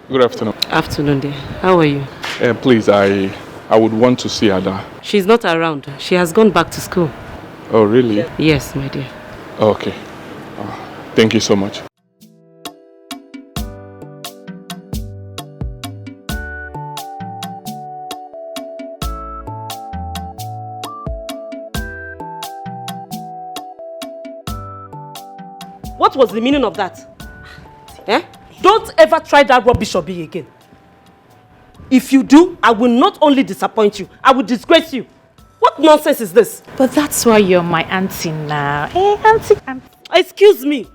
Good afternoon. Afternoon, dear. How are you? Please, I would want to see Ada. She's not around. She has gone back to school. Oh, really? Yes, my dear. Okay. Thank you so much. What was the meaning of that? Eh? Don't ever try that rubbish hobby again. If you do, I will not only disappoint you, I will disgrace you. What nonsense is this? But that's why you're my auntie now. Eh, auntie? Excuse me.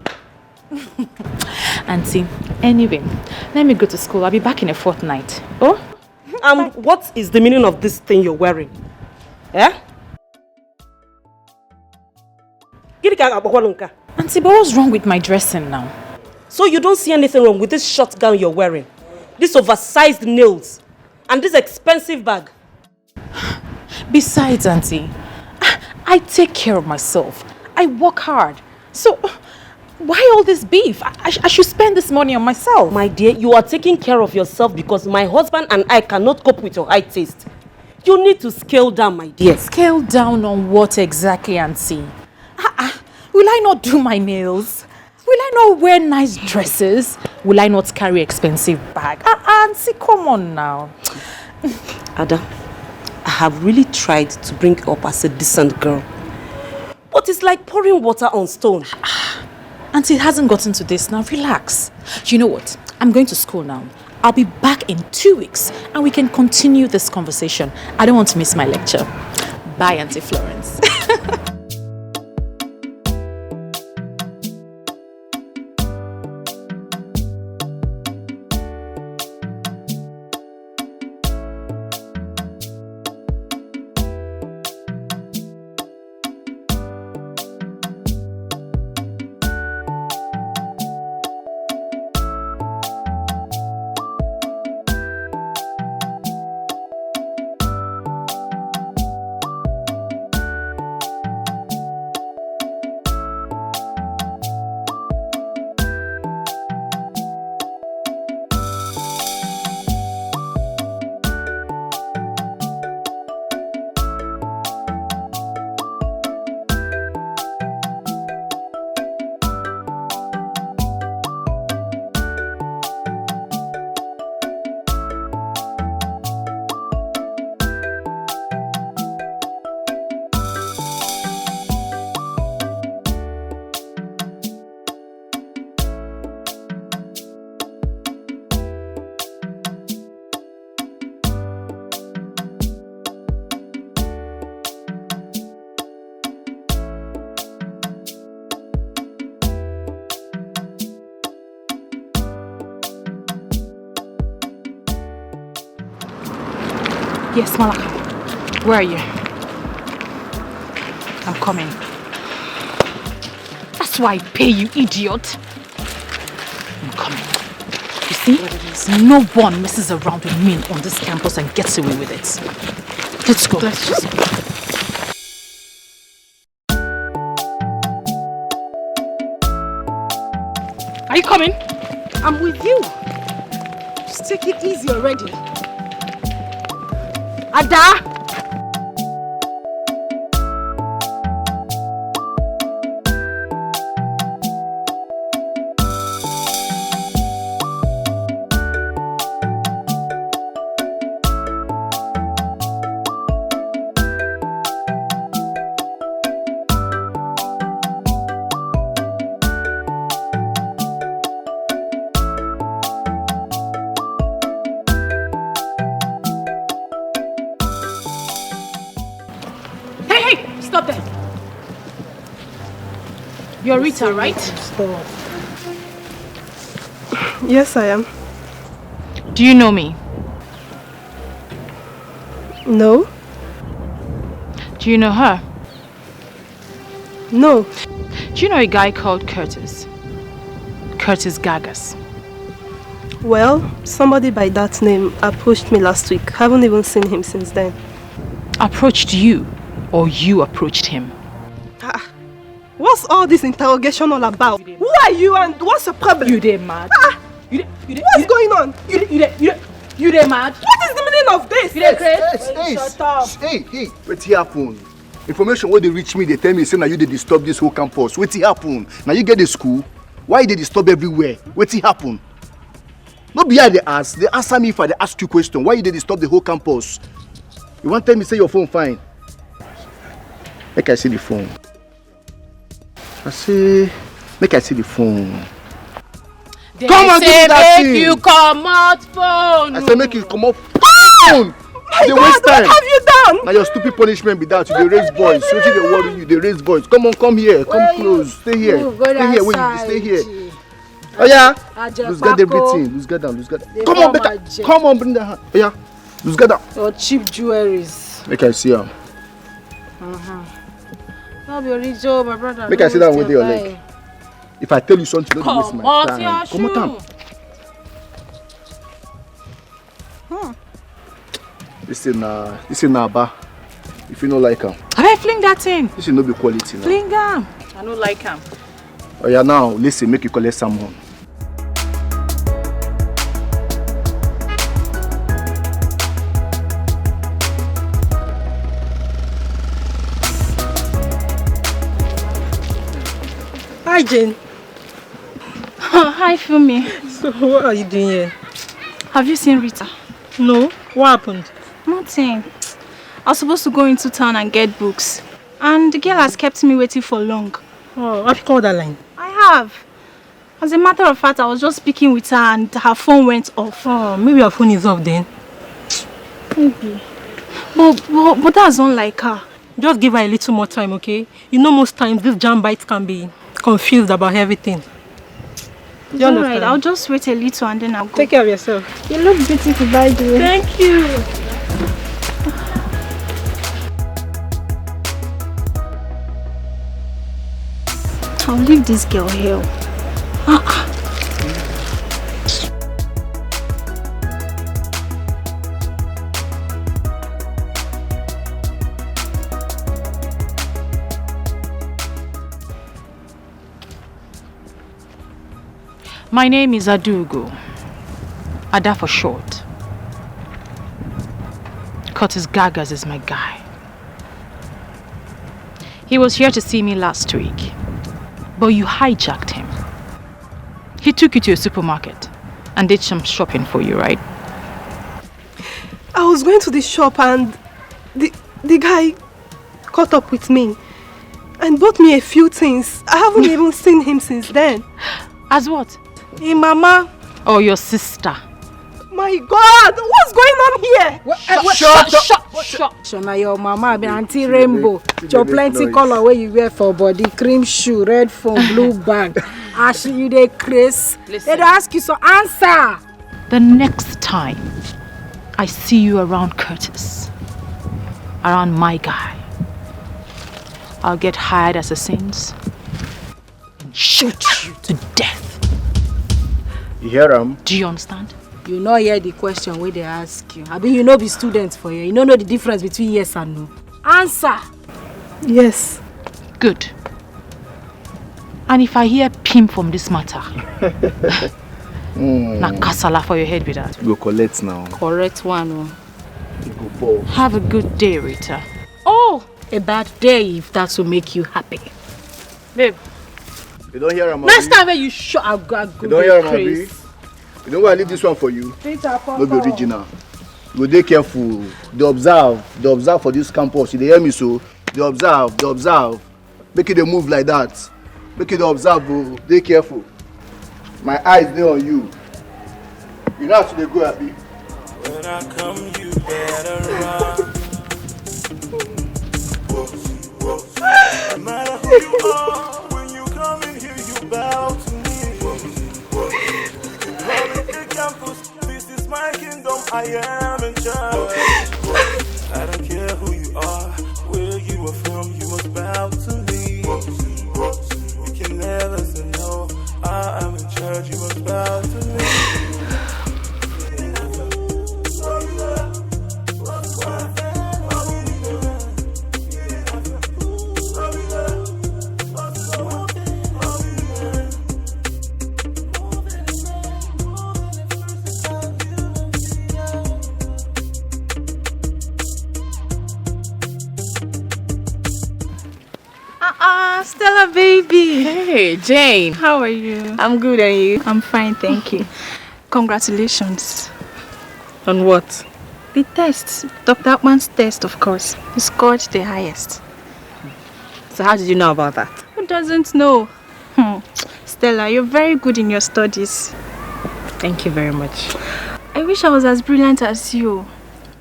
Auntie, anyway, let me go to school. I'll be back in a fortnight. Oh? What is the meaning of this thing you're wearing? Eh? Auntie, but what's wrong with my dressing now? So you don't see anything wrong with this short gown you're wearing? This oversized nails? And this expensive bag? Besides, Auntie, I take care of myself. I work hard. So, why all this beef? I should spend this money on myself. My dear, you are taking care of yourself because my husband and I cannot cope with your high taste. You need to scale down, my dear. Scale down on what exactly, Auntie? Will I not do my nails? Will I not wear nice dresses? Will I not carry expensive bag? Auntie, come on now. Ada, I have really tried to bring you up as a decent girl. But it's like pouring water on stone. Auntie, it hasn't gotten to this now. Relax. You know what? I'm going to school now. I'll be back in 2 weeks and we can continue this conversation. I don't want to miss my lecture. Bye, Auntie Florence. Yes, Malaka. Where are you? I'm coming. That's why I pay you, idiot. I'm coming. You see, no one messes around with me on this campus and gets away with it. Let's go. Let's just go. Are you coming? I'm with you. Just take it easy already. Ada! You're Rita, right? Stop. Yes, I am. Do you know me? No. Do you know her? No. Do you know a guy called Curtis? Curtis Gagas. Well, somebody by that name approached me last week. Haven't even seen him since then. Approached you? Or you approached him? What's all this interrogation all about? Who are you and what's the problem? You dey mad? What's going on? You dey mad? What is the meaning of this? You dey crazy? Shut up. Hey, what happen? Information where they reach me, they tell me say now you dey disturb this whole campus. What happen? Now you get the school. Why they disturb everywhere? What happen? No be I they ask. They answer me if I they ask you question. Why you dey disturb the whole campus? You want tell me say your phone fine? Make I see the phone. I say, make I see the phone. They come on, give me that thing. You come out phone. I say make you come off phone. My God, what have you done? Now your stupid punishment be that you dey raise voice. So they worry you, they raise voice. Come on, come here, come close, stay here, stay here. Wait, stay here. Oh yeah, lose guard everything, lose guard down, lose guard down. Come on, better, come on, bring the hand. Oh yeah, lose guard down. Your cheap jewelries. Make I see him. I'll be original, my brother. Make I sit down with your leg. If I tell you something, don't waste my time. Come on, This is na bar. If you don't like him, I fling that thing. this will not be quality now. Fling him. I don't like him. Oh yeah, now listen, make you collect someone. Hi, Jane. Hi, Fumi. So, what are you doing here? Have you seen Rita? No. What happened? Nothing. I was supposed to go into town and get books. And the girl has kept me waiting for long. Oh, have you called that line? I have. As a matter of fact, I was just speaking with her and her phone went off. Oh, maybe her phone is off then. Maybe. But that's unlike her. Just give her a little more time, okay? You know most times these jam bites can be confused about everything. Do you understand? Alright, I'll just wait a little and then I'll go. Take care of yourself. You look beautiful, by the way. Thank you. I'll leave this girl here. My name is Adugo. Ada for short. Curtis Gagas is my guy. He was here to see me last week, but you hijacked him. He took you to a supermarket and did some shopping for you, right? I was going to the shop and the guy caught up with me and bought me a few things. I haven't even seen him since then. As what? Hey, Mama. Or your sister? My God, what's going on here? Shut. Now your mama be Auntie Rainbow. Your plenty color where you wear for body, cream shoe, red phone, blue bag. Ashley, you dey Chris. They ask you so answer. The next time I see you around Curtis, around my guy, I'll get hired as a saint and shoot you to death. You hear him? Do you understand? You know hear the question where they ask you. I mean, you know be students for you. You don't know the difference between yes and no. Answer. Yes. Good. And if I hear pim from this matter, na kasala for your head with that. Go collect now. Correct one. You go fall. Have a good day, Rita. Oh, a bad day if that will make you happy. Babe. You don't hear him, Next time when you show I go you don't hear him, Abi? You know why I leave this one for you? No be original. You go dey careful. They observe for this campus. You dey hear me so? They observe. Make it dey move like that. Make it observe, bro. Dey careful. My eyes dey on you. You know how to dey go, Abi? When I come, you better run. No matter who you are, when you come in here, you bow to me. Campus, this is my kingdom, I am in charge. I don't care who you are, where you are from, you must bow to me. You can never say no, I am in charge, you must bow to me. Ah, Stella baby. Hey, Jane. How are you? I'm good, and you? I'm fine, thank you. Congratulations. On what? The test. Dr. Akman's test, of course. You scored the highest. So how did you know about that? Who doesn't know? Stella, you're very good in your studies. Thank you very much. I wish I was as brilliant as you.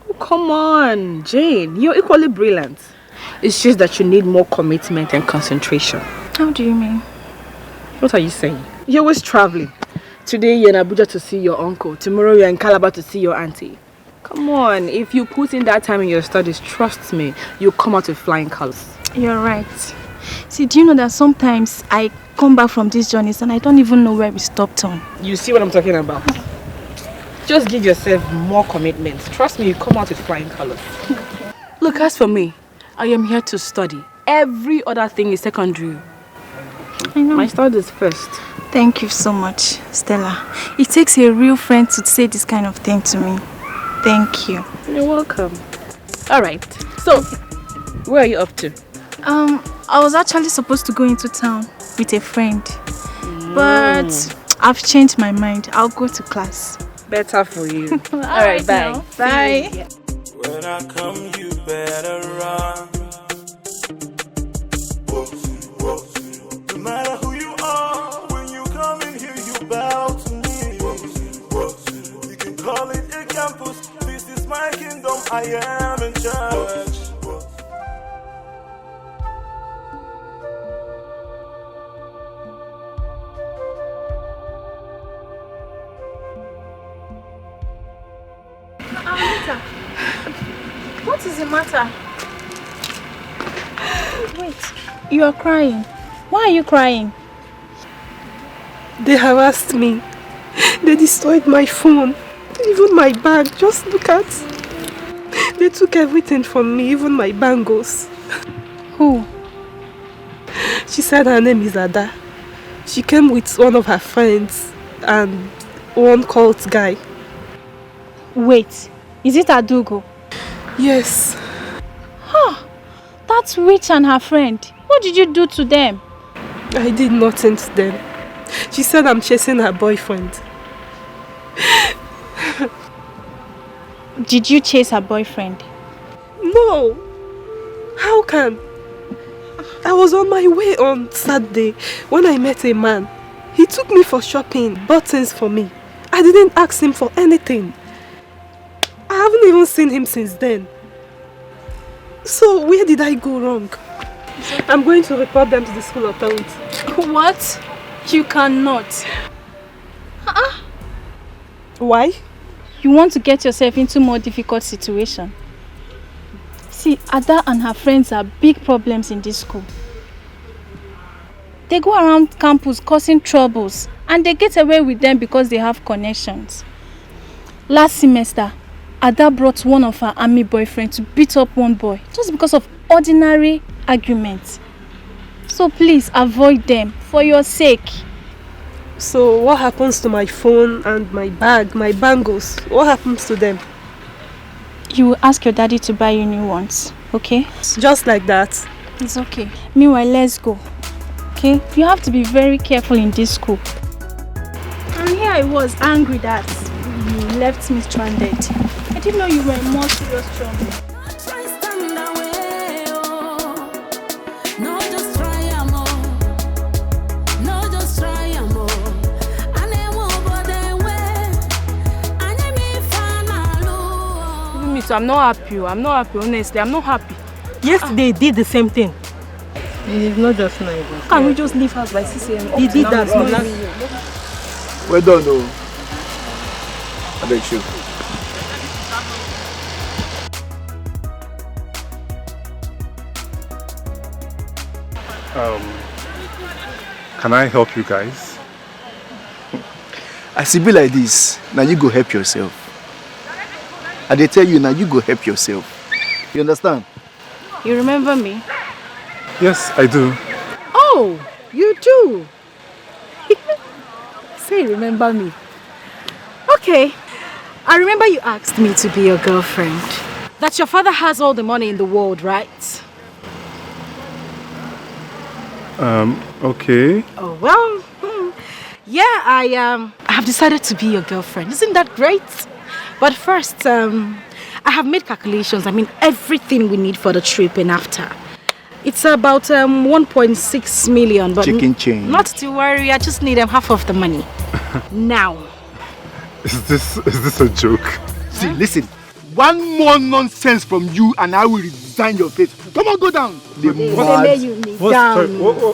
Oh, come on, Jane. You're equally brilliant. It's just that you need more commitment and concentration. How do you mean? What are you saying? You're always traveling. Today you're in Abuja to see your uncle. Tomorrow you're in Calabar to see your auntie. Come on, if you put in that time in your studies, trust me, you'll come out with flying colors. You're right. See, do you know that sometimes I come back from these journeys and I don't even know where we stopped on? You see what I'm talking about? Just give yourself more commitment. Trust me, you come out with flying colors. Look, as for me, I am here to study. Every other thing is secondary. I know. My studies first. Thank you so much, Stella. It takes a real friend to say this kind of thing to me. Thank you. You're welcome. Alright, so, where are you up to? I was actually supposed to go into town with a friend. But I've changed my mind. I'll go to class. Better for you. Alright, bye. Now. Bye. Yeah. When I come, you better run. No matter who you are, when you come in here, you bow to me. You can call it a campus. This is my kingdom. I am in charge. What is the matter? Wait, you are crying. Why are you crying? They harassed me. They destroyed my phone. Even my bag. Just look at. They took everything from me, even my bangles. Who? She said her name is Ada. She came with one of her friends and one cult guy. Wait, is it Adugo? Yes. Huh, that's Witch and her friend. What did you do to them? I did nothing to them. She said I'm chasing her boyfriend. Did you chase her boyfriend? No. How can? I was on my way on Saturday when I met a man. He took me for shopping, bought things for me. I didn't ask him for anything. I haven't even seen him since then. So where did I go wrong? I'm going to report them to the school authority. What? You cannot. Why? You want to get yourself into more difficult situation. See, Ada and her friends are big problems in this school. They go around campus causing troubles and they get away with them because they have connections. Last semester, Ada brought one of her army boyfriends to beat up one boy just because of ordinary arguments. So please avoid them for your sake. So what happens to my phone and my bag, my bangles? What happens to them? You will ask your daddy to buy you new ones, okay? Just like that? It's okay. Meanwhile, let's go. Okay? You have to be very careful in this school. And here I was angry that you left me stranded. I didn't know you were in more serious trouble. So I'm not happy. Honestly. I'm not happy. Yesterday they did the same thing. It's not just nice. Can we just leave house by 6 a.m? He did that. Well done, though. I beg you. Can I help you guys? As it be like this, now you go help yourself. And they tell you now you go help yourself. You understand? You remember me? Yes, I do. Oh, you do? Say, remember me. Okay, I remember you asked me to be your girlfriend. That your father has all the money in the world, right? Okay. Oh, well, yeah, I have decided to be your girlfriend. Isn't that great? But first, I have made calculations. I mean, everything we need for the trip and after. It's about 1.6 million, but chicken change. Not to worry, I just need half of the money. Now. Is this a joke? See, listen. One more nonsense from you and I will resign your face. Come on, go down.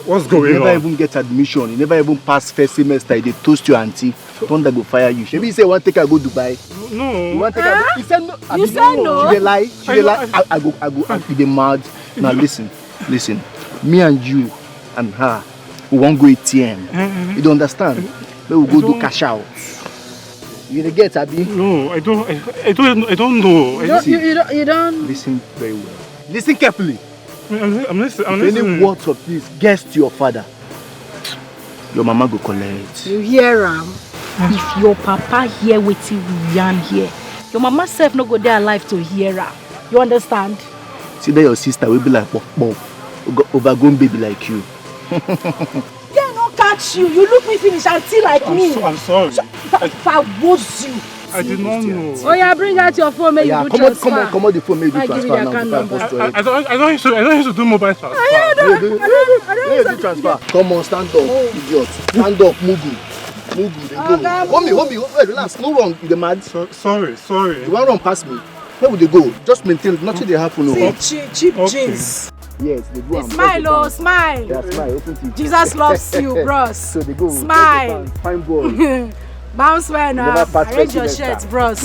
What's going you on? never even get admission. You never even pass first semester. They toast your auntie. Thunder go fire you. Maybe you say one take I go Dubai. No. You want take I go? He said no. You said no. She dey lie. She dey lie. I go. You dey mad. Now listen. Me and you and her, we won't go ATM. You don't understand? We will go do cash out. You dey get, Abi? No, I don't know. You don't. Listen very well. Listen carefully. I'm listening. If any words of this gets to your father, your mama go collect. You hear him? If your papa hear wetin we yarn here, your mama self no go there alive to hear her. You understand? See that your sister will be like pop, overgrown baby like you. Yeah, no catch you. You look me finish and see like me. I'm sorry. If I was you. I did not know. Oh yeah, bring out your phone, make you do transfer. Come on, the phone, make you do transfer now. I don't used to do mobile transfer. I don't transfer. Come on, stand up, idiot. Stand up, Mugu. They go. Hold me, relax. No wrong, you mad? Sorry. You want run past me? Where would they go? Just maintain, nothing they happen. No. Cheap jeans. Yes, they do. Smile, smile. Yeah, smile, open to Jesus loves you, bros. So they go. Smile. Fine boy. Bounce well now. Arrange your shirts, bros.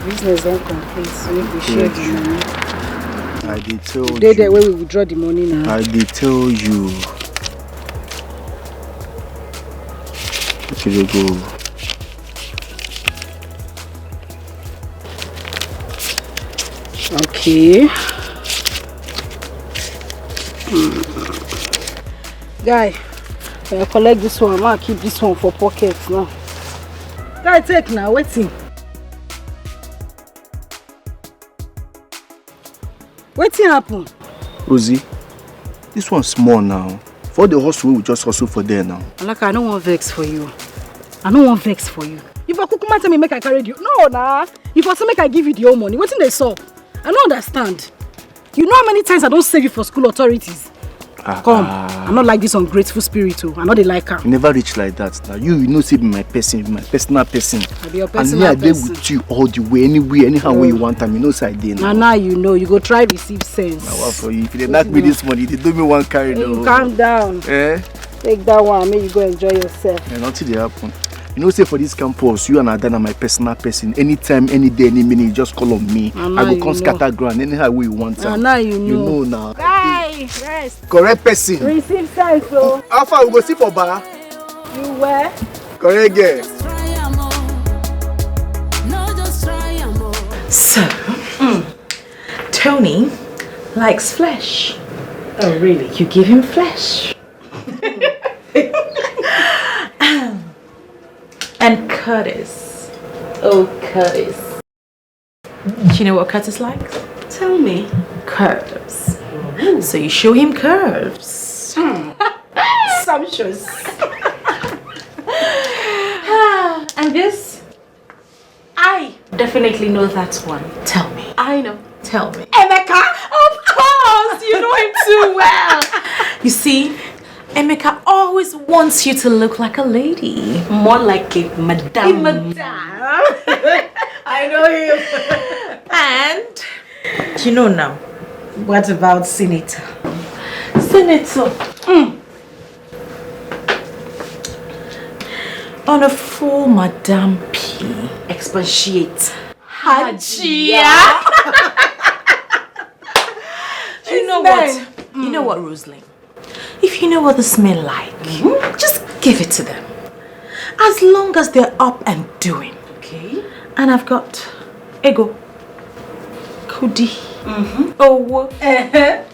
Business don't complete, so we share the money. I did tell you. They where we withdraw the money now. I did tell you. Okay, go. Okay. Guy, when I collect this one, I'm gonna keep this one for pockets now. Guy, take now, waiting. Waiting happen. Rosie, this one's small now. For the hustle, we just hustle for there now. Alaka, I don't want vex for you. If I could come and tell me make I carry you. No, nah. If I say make I give you the whole money, what's in the sub? I don't understand. You know how many times I don't save you for school authorities? Come, I'm not like this ungrateful spirit too. I'm not the like her. You never reach like that. Now you know say be my person, my personal person. I be your and personal me I dey with you all the way, anywhere, anyhow where you want time. You know say I dey now. Now you know, you go try receive sense. Now what for you? If they knock me this money, they do me one carry though. Calm down. Take that one, make you go enjoy yourself. Nothing dey happen. You know, say for this campus, you and Adelana my personal person. Anytime, any day, any minute, you just call on me. I go come scatter ground anyhow way you want. Now you know. You know now. Guy, rest. Correct person. Receive sense, so. How far we go see for bar? You where? Correct girl. So, Tony likes flesh. Oh, really? You give him flesh. And Curtis. Oh, Curtis. Do you know what Curtis likes? Tell me. Curves. So you show him curves. Sumptuous. And this? I definitely know that one. Tell me. I know. Tell me. Emeka? Of course! You know him too well. You see, Emeka always wants you to look like a lady. More like a madame. I know him. And, you know now. What about Senator? Senator. On a full Madame P. Expatiate. Hajia. You know what? You know what, Rosalind? If you know what the smell like, just give it to them. As long as they're up and doing. Okay. And I've got ego, kudi,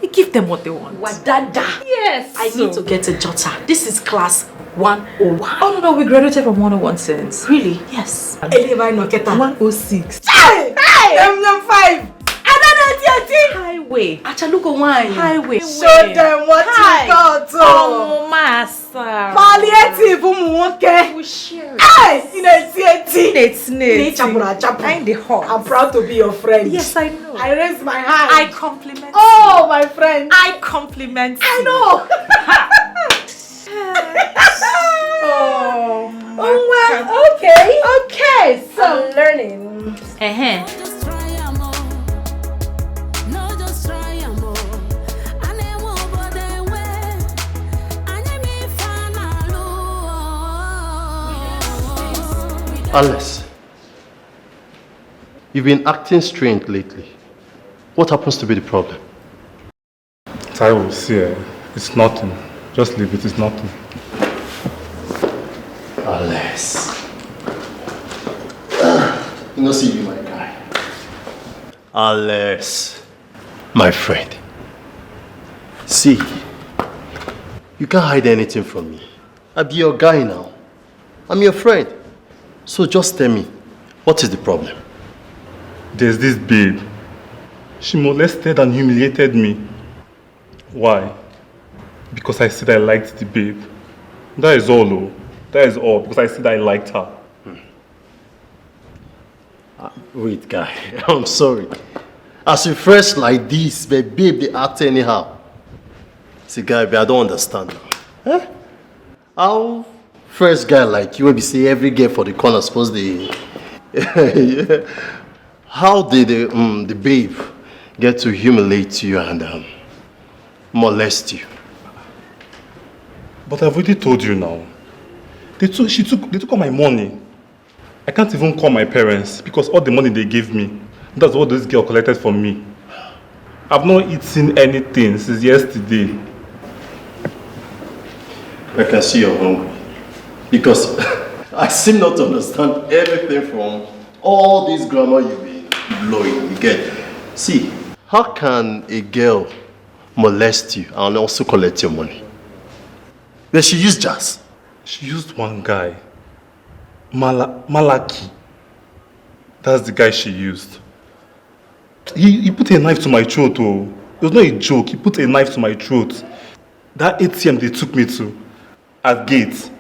you give them what they want. Wadada. Yes. I need to get a jotter. This is class 101. Oh no, we graduated from 101 since. Really? Yes. 106. Hey! Hey! 5. Highway. Achaluko wine. Highway. Show them what you got. Oh, massa. Palliative umuwoke. We share. Hey! It's I'm the heart. I'm proud to be your friend. Yes, I know. I raise my hand. I compliment Oh, my friend. I compliment I know. Well, okay. So I'm learning. Just try am oh. No, just try am oh. And I won't bother way. And I may find a Alice, you've been acting strange lately. What happens to be the problem? I will see. It's nothing. Just leave it. It's nothing. Alice. You know, see you, my guy. Alice, my friend. See, you can't hide anything from me. I'll be your guy now. I'm your friend. So just tell me, what is the problem? There's this babe. She molested and humiliated me. Why? Because I said I liked the babe. That is all, though. That is all. Because I said I liked her. Wait, guy. I'm sorry. As you fresh like this, but babe, they act anyhow. See, guy, but I don't understand. Huh? How fresh guy like you will be say every girl for the corner suppose they... How did the babe get to humiliate you and molest you? But I've already told you now. They took all my money. I can't even call my parents because all the money they gave me, that's what this girl collected from me. I've not eaten anything since yesterday. I can see you're hungry. Because I seem not to understand anything from all this grammar you've been blowing. You get? See, how can a girl molest you and also collect your money? But she used jazz. She used one guy. Malaki. That's the guy she used. He put a knife to my throat. Oh. It was not a joke. He put a knife to my throat. That ATM they took me to at gate,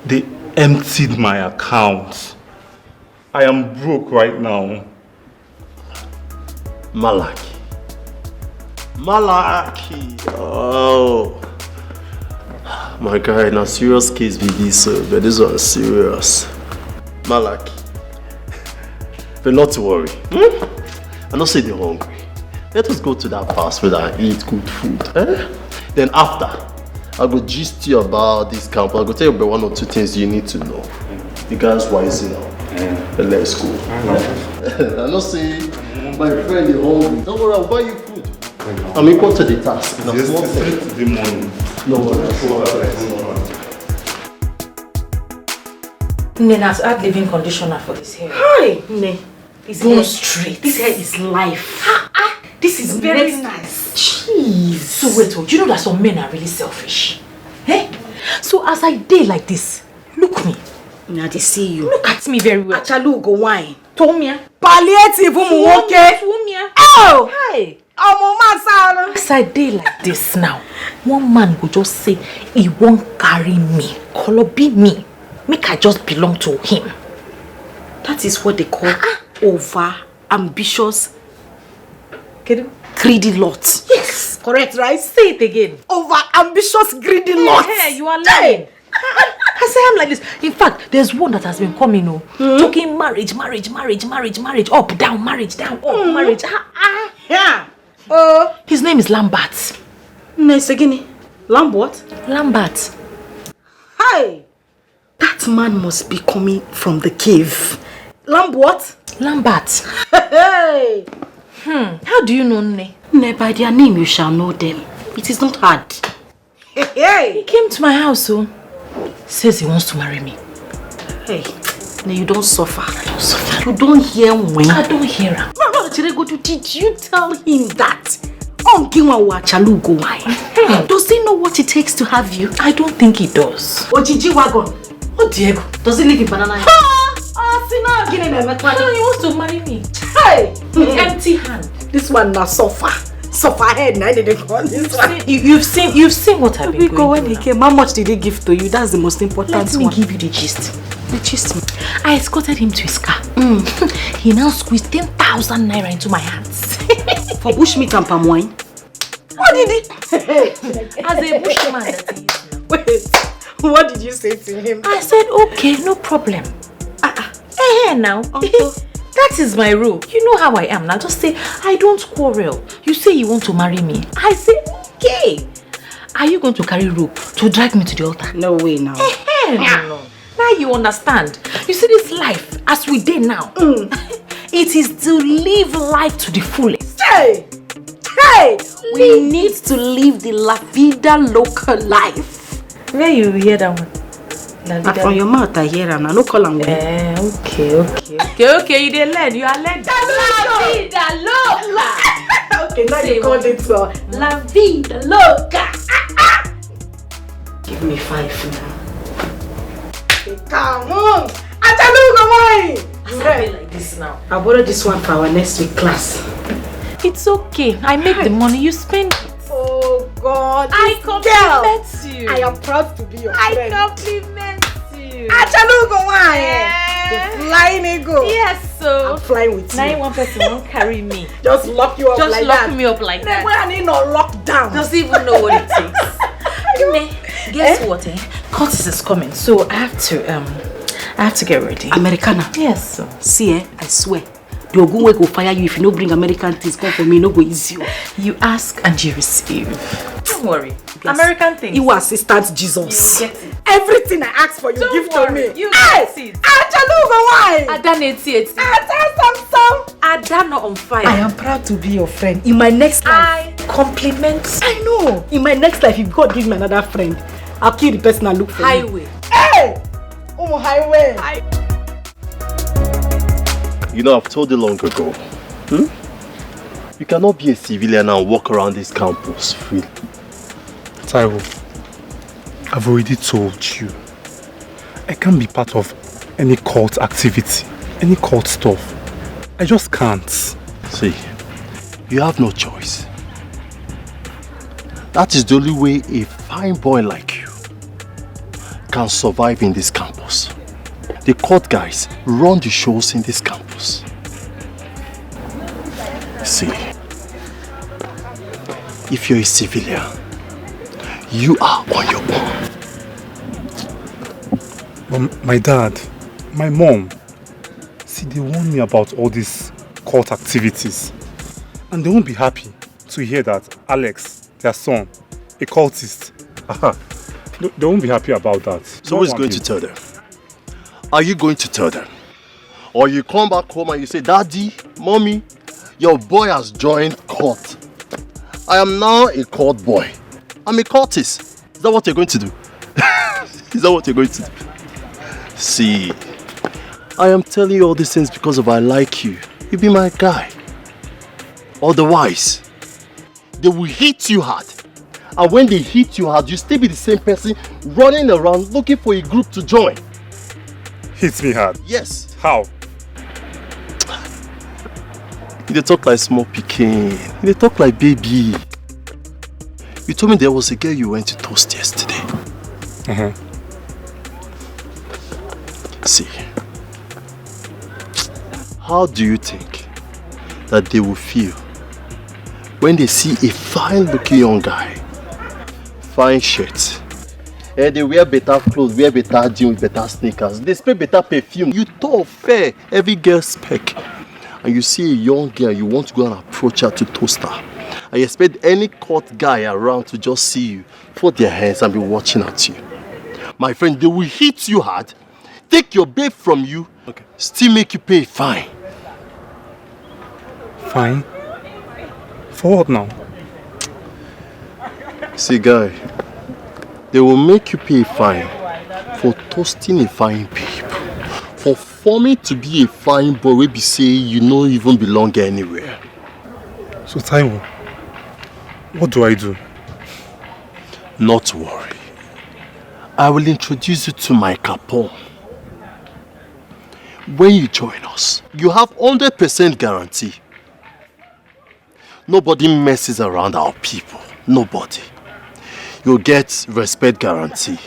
they emptied my account. I am broke right now. Malaki. Oh. My guy, now serious case be this, but this one is serious. Malaki. But not to worry. I don't say they're hungry. Let us go to that fast food and eat good food. Then after, I'll go gist you about this camp. I'll go tell you about 1 or 2 things you need to know. You guys wise now. Then let's go. I don't say my friend is hungry. Don't worry, I'll buy you food. I'm equal to the task. Yes, the morning. No worries. Nena, to add living conditioner for this hair. Hi, Ne. Go straight. This hair is life. This is very nice. Jeez. So wait, you know that some men are really selfish. Eh? So as I day like this, look me. Now they see you. Look at me very well. Achalu go wine. Tomia. Palliative umuwoke. Tomia. Oh! Hi. As I day like this now, one man will just say he won't carry me. Color be me. Make I just belong to him. That is what they call over ambitious greedy lot. Yes. Correct, right? Say it again. Over ambitious greedy lot. Hey, you are lying. I say I'm like this. In fact, there's one that has been coming, talking marriage, up, down, marriage, down, up, marriage. Yeah. His name is Lambert. Nice again. Lamb what? Lambert. Hi. That man must be coming from the cave. Lamb what? Lambert. Hey. How do you know Ne? Ne, by their name you shall know them. It is not hard. Hey. He came to my house, says he wants to marry me. Hey, Ne, you don't suffer. I don't suffer. You don't hear when. I don't hear her. No, Chirego, did you tell him that? Does he know what it takes to have you? I don't think he does. Ojiji wagon. Oh, Diego. Does he live in Banana? He wants to marry me. Hey! Empty hand. This one now suffer. Suffer head. Now they call this one. You've seen what I've been going through. When he came, how much did he give to you? That's the most important one. Let me give you the gist. The gist. I escorted him to his car. He now squeezed 10,000 naira into my hands. For bushmeat and palm wine? What did he? As a bushman that he is. Wait, what did you say to him? I said, okay, no problem. Now. That is my rule. You know how I am now. Just say, I don't quarrel. You say you want to marry me. I say, okay. Are you going to carry rope to drag me to the altar? No way now. No. Now you understand. You see this life, as we did now, it is to live life to the fullest. Hey! We need to live the La Vida Loca life. Where you hear that one? From your mouth I hear them. No call them. Okay. You didn't learn. You are learning. La Vida Loca. Okay, now you called it La Vida Loca. Give me 5 now. Come on! Come like this now. I borrowed this one for our next week class. It's okay. I make the money. You spend it. Oh God! I compliment you. I am proud to be your friend. I compliment you. The flying eagle. Yes, so I'm flying with you. Now one person won't carry me. Just lock you up Just like lock that. me up like that. When I need no lockdown. Doesn't even know what it takes. Guess what? Curtis is coming, so I have to get ready. Americana. Yes. So. See, I swear. The Ogun will fire you if you don't bring American things. Come for me, no go easy. You ask and you receive. Don't worry. Yes. American things. You assistant Jesus. You get it. Everything I ask for, you Don't give worry. to me. You get it. Adelana on fire. I am proud to be your friend. In my next life, I compliment. I know. In my next life, if God gives me another friend, I'll kill the person I look for. Highway. Hey! Highway. You know, I've told you long ago. You cannot be a civilian and walk around this campus freely. Taiwo, I've already told you. I can't be part of any cult activity, any cult stuff. I just can't. See, you have no choice. That is the only way a fine boy like you can survive in this campus. The court guys run the shows in this campus. See, if you're a civilian, you are on your own. But my dad, my mom, see, they warn me about all these cult activities. And they won't be happy to hear that Alex, their son, a cultist. They won't be happy about that. So who's going to tell them? Are you going to tell them? Or you come back home and you say, Daddy, Mommy, your boy has joined cult. I am now a cult boy. I'm a cultist. Is that what you're going to do? Is that what you're going to do? See, I am telling you all these things because of I like you. You be my guy. Otherwise, they will hit you hard. And when they hit you hard, you still be the same person running around looking for a group to join. Hits me hard? Yes. How? They talk like small pikin. They talk like baby. You told me there was a girl you went to toast yesterday. See, how do you think that they will feel when they see a fine-looking young guy, fine shirt, and they wear better clothes, wear better jeans with better sneakers, they spray better perfume, you talk fair, every girl spec, and you see a young girl, you want to go and approach her to toast her, and you expect any court guy around to just see you, put their hands and be watching at you. My friend, they will hit you hard, take your babe from you, still make you pay fine. Fine? For what now? See, guy, they will make you pay a fine for toasting a fine babe, for forming to be a fine boy, we be say you don't even belong anywhere. So Taiwo, What do I do? Not to worry. I will introduce you to my Capone. When you join us, you have 100% guarantee. Nobody messes around our people. Nobody. You'll get respect guarantee.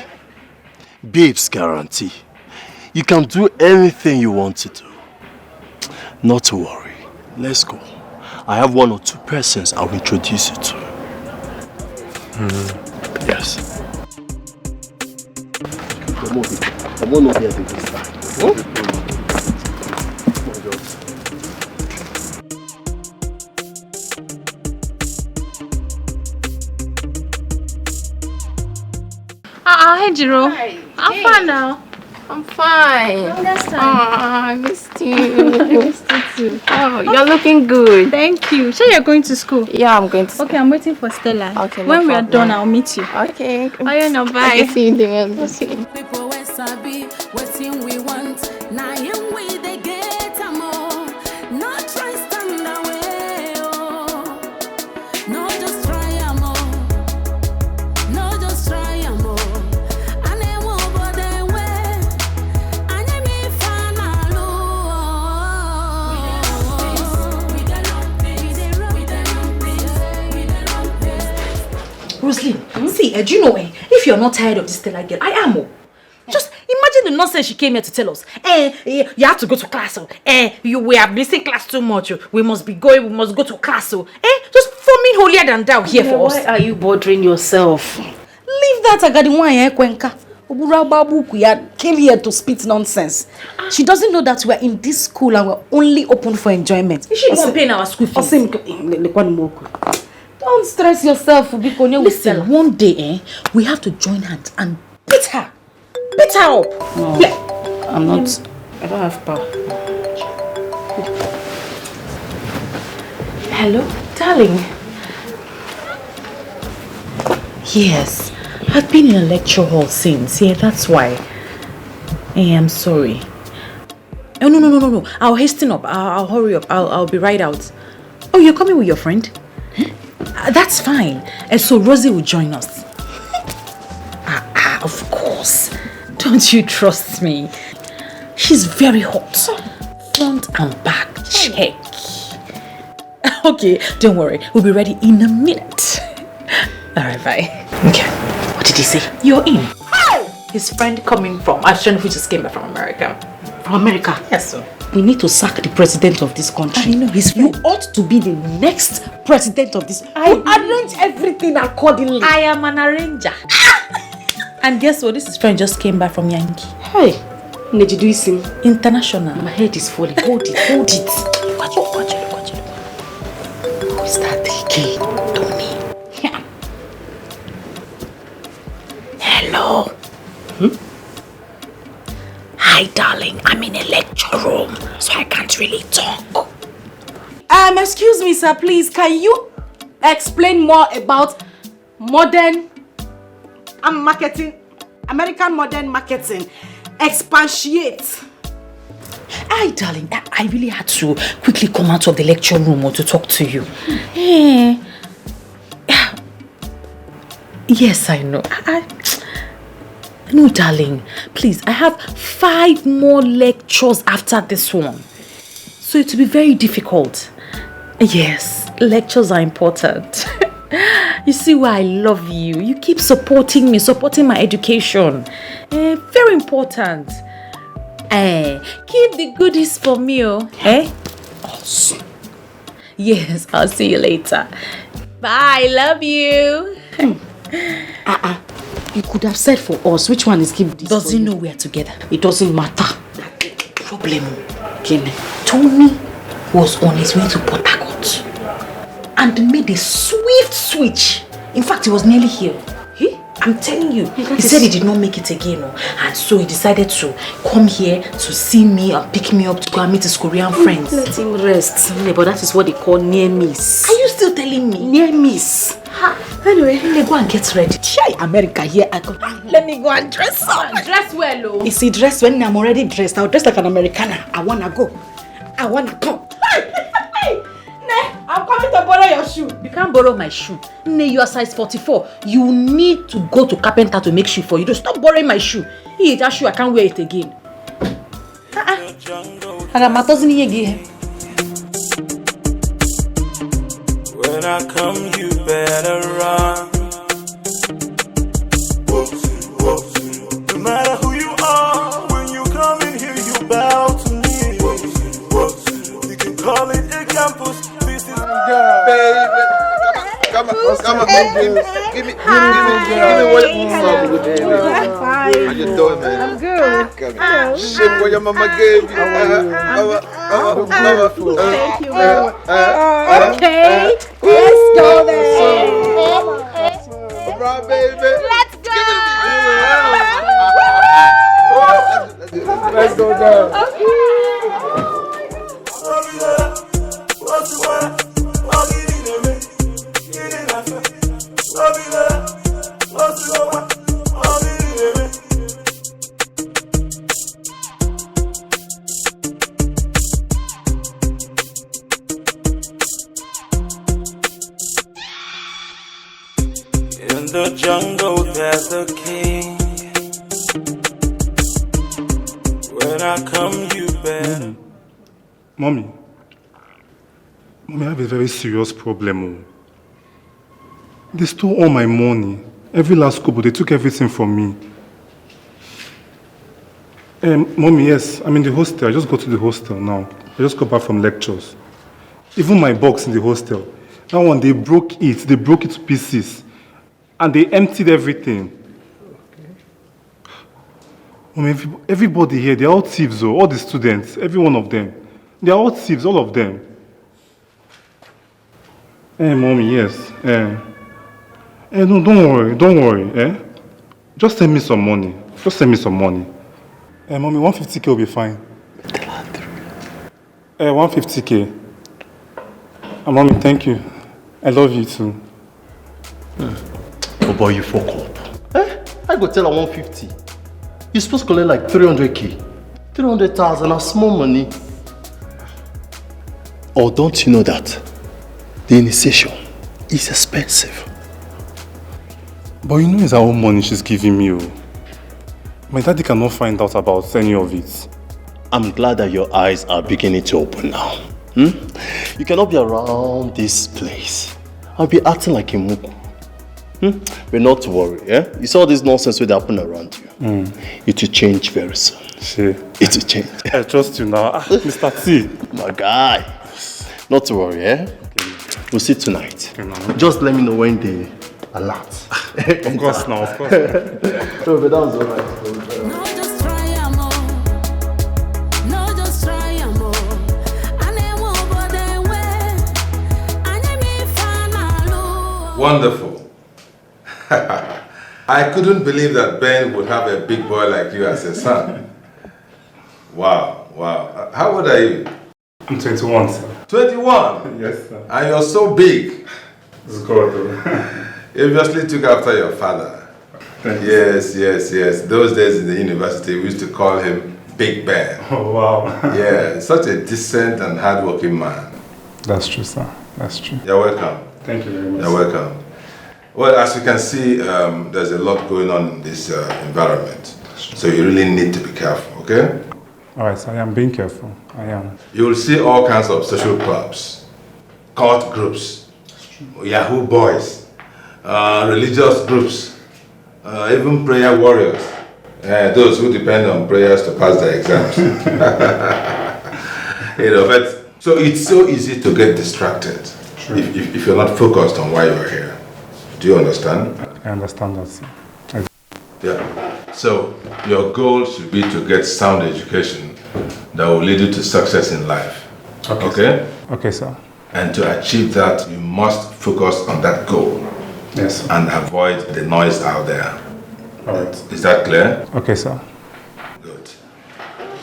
Babes guarantee. You can do anything you want to do. Not to worry. Let's go. I have 1 or 2 persons I'll introduce you to. Yes. Come on over here this time. Huh? Hi, Jiro. I'm fine now. I'm fine. Last time. I missed you. I missed you too. Oh, you're looking good. Thank you. Sure, you're going to school? Yeah, I'm going to school. Okay, I'm waiting for Stella. Okay, when we are done, I'll meet you. Okay. Oh, no, bye. Okay, see you there. Okay. People we sabi, wetin we want. Na him we dey get am all. No try stand away, oh. No just try am all. No just try am all. Ane wo bode we. Ane mi fanalu. We dey run things. We dey run things. We dey run things. Rosaline, see, do you know if you're not tired of this Stella girl, I am. Just imagine the nonsense she came here to tell us. You have to go to class. We are missing class too much. We must be going. We must go to class. Just forming holier than thou here for us. Why are you bothering yourself? Leave that Agadiwan Kwenka. Obura Babu came here to spit nonsense. She doesn't know that we're in this school and we're only open for enjoyment. Is she even paying our school fees? Don't stress yourself. Listen, one day, we have to join hands and beat her. Beat her up. No, I'm not. I don't have power. Hello, darling. Yes, I've been in a lecture hall since. Yeah, that's why. I'm sorry. Oh, no. I'll hasten up. I'll hurry up. I'll be right out. Oh, you're coming with your friend? That's fine. And so Rosie will join us. Of course. Don't you trust me? She's very hot. Front and back. Check. Okay, don't worry. We'll be ready in a minute. Alright, bye. Okay. What did he say? You're in. Hi! His friend coming from Ashton, who just came back from America. From America? Yes, sir. We need to sack the president of this country. I know, you ought to be the next president of this. I arrange everything accordingly. I am an arranger. And guess what? This is friend just came back from Yankee. Hey, Nejiduisim. International. My head is falling. Hold it, hold it. Watch it. Who is that again? Tony. Yeah. Hello. Hi, darling. I'm in a lecture room, so I can't really talk. Excuse me, sir. Please, can you explain more about modern marketing, American modern marketing? Expatiate. Hi, darling. I really had to quickly come out of the lecture room to talk to you. Yes, I know. No, darling. Please, I have 5 more lectures after this one. So it will be very difficult. Yes, lectures are important. You see why I love you. You keep supporting me, supporting my education. Very important. Keep the goodies for me, Awesome. Yes, I'll see you later. Bye, love you. You could have said for us which one is keep this. Does he know we are together? It doesn't matter. Problem. Tony was on his way to Port Harcourt and made a swift switch. In fact, he was nearly here. I'm telling you. He said he did not make it again. And so he decided to come here to see me and pick me up to go and meet his Korean friends. Let him rest. But that is what they call near miss. Are you still telling me? Near miss. Anyway, let me go and get ready. Shy America here. Let me go and dress up. Dress well, oh. You see, dress when I'm already dressed. I'll dress like an Americana. I wanna go. I wanna come. I'm coming to borrow your shoe. You can't borrow my shoe. Nay, you are size 44. You need to go to carpenter to make shoe for you. Don't stop borrowing my shoe. Hey, that shoe, I can't wear it again. When I come, you better run. No matter who you are, when you come in here, you bow to me. You can call it a campus. This is baby. Come on, give me what you want, baby. How you doing, man? I'm good. Shit, what your mama gave you. Thank you very much. Okay, let's go then. Right, baby. Let's go. Let's go down. in the jungle, there's a king. When I come, you better. Mommy, I have a very serious problem. They stole all my money. Every last couple, they took everything from me. Mommy, yes, I'm in the hostel. I just go to the hostel now. I just got back from lectures. Even my box in the hostel. That one, they broke it. They broke it to pieces. And they emptied everything. Mommy, everybody here, they're all thieves, though. All the students, every one of them. They're all thieves, all of them. Mommy, yes. No, don't worry. Just send me some money. Mommy, 150K will be fine. 150K. Mommy, thank you. I love you too. Oh boy, you fuck up. I go tell her 150. You're supposed to collect like 300K. 300,000 are small money. Or don't you know that the initiation is expensive? But you know it's her own money she's giving me. My daddy cannot find out about any of it. I'm glad that your eyes are beginning to open now. You cannot be around this place. I'll be acting like a muku. But not to worry, You saw this nonsense will happen around you. It will change very soon. It will change. I trust you now. Mr. T. My guy. Not to worry, Okay. We'll see tonight. Okay, just let me know when they alert. Of course now, of course. No, but that was alright. Wonderful. I couldn't believe that Ben would have a big boy like you as a son. Wow. How old are you? I'm 21, sir. 21? Yes, sir. And you're so big. It's good. You obviously took after your father. Yes. Those days in the university, we used to call him Big Ben. Oh, wow. Yeah, such a decent and hardworking man. That's true, sir. That's true. You're welcome. Thank you very much. You're welcome. Well, as you can see, there's a lot going on in this environment. So you really need to be careful, okay? All right, so I am being careful. I am. You will see all kinds of social clubs, cult groups, Yahoo boys, religious groups, even prayer warriors. Those who depend on prayers to pass their exams. But so it's so easy to get distracted if you're not focused on why you're here. Do you understand? I understand that, sir. Yeah. So your goal should be to get sound education that will lead you to success in life. Okay? Okay, sir. And to achieve that, you must focus on that goal. Yes. And avoid the noise out there. All right. Is that clear? Okay, sir. Good.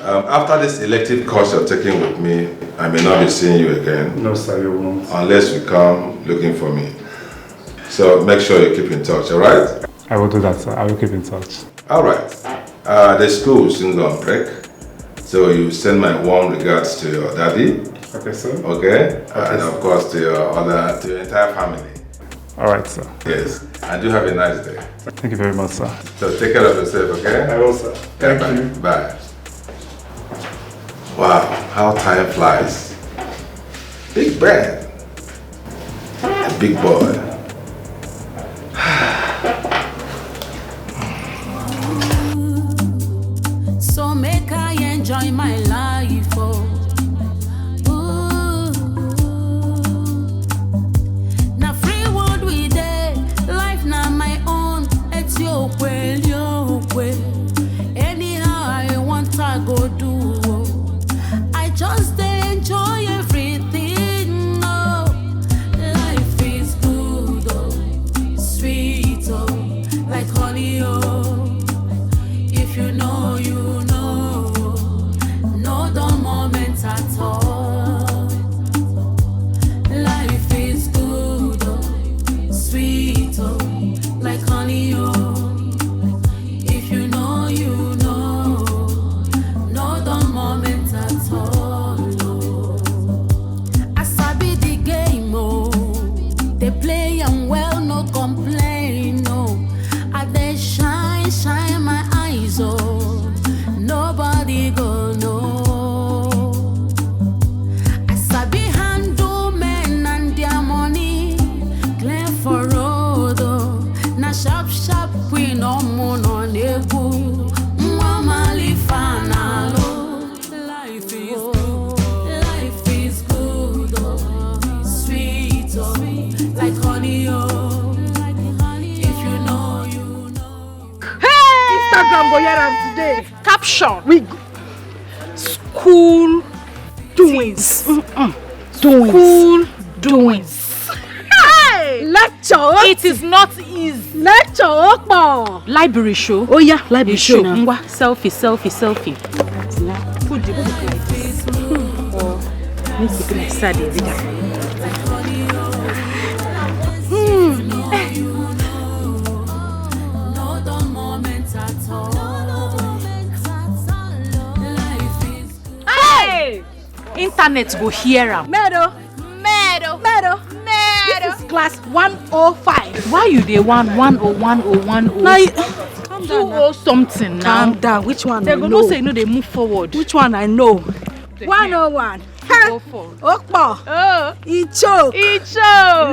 After this elective course you're taking with me, I may not be seeing you again. No, sir, you won't. Unless you come looking for me. So make sure you keep in touch, all right? I will do that, sir. I will keep in touch. All right. The school will soon go on break. So you send my warm regards to your daddy. Okay, sir. Okay? And of course to your entire family. Alright, sir. Yes. And do have a nice day. Thank you very much, sir. So take care of yourself, okay? I will, sir. Thank you. Bye. Wow, how time flies. Big man. A big boy. So make I enjoy my life, oh. Ooh. Now free world we dey, life na my own. It's your way, your way. Anyhow I want I go do. Oh. I just dey enjoy everything. Oh, life is good, oh, sweet, oh, like honey, oh. If you know, you know, no dull moments at all. Life is good, oh, sweet, oh, like honey, oh. If you know, you know, no dull moments at all. Oh. I sabi the game, oh, they play and well, no complain, no. I they shine, shine my eyes, oh, nobody go know. I sabi handle men and their money, clear for road, oh. Na sharp, sharp we no moon on egu. Mwamali fanalo. Life is good, oh, sweet, oh, like honey, oh. If you know, you know. Instagram go hear am today. Caption. We school doings. School doings. Hey! Lecture. It is not easy. Lecture opo. Library show. Oh yeah, library show. Ngwa, selfie, selfie, selfie. Put the book like this. Need to be like sad every time. No dull moments at all. Life is Hey! Internet go hear am. Meadow. This is class 105. Why you dey 101 or 101? Now, Calm down. 20 something now. Calm down. Which one They I go know? know say no, they move forward. Which one I know? 101. Go for. Okpo. Oh, Icho.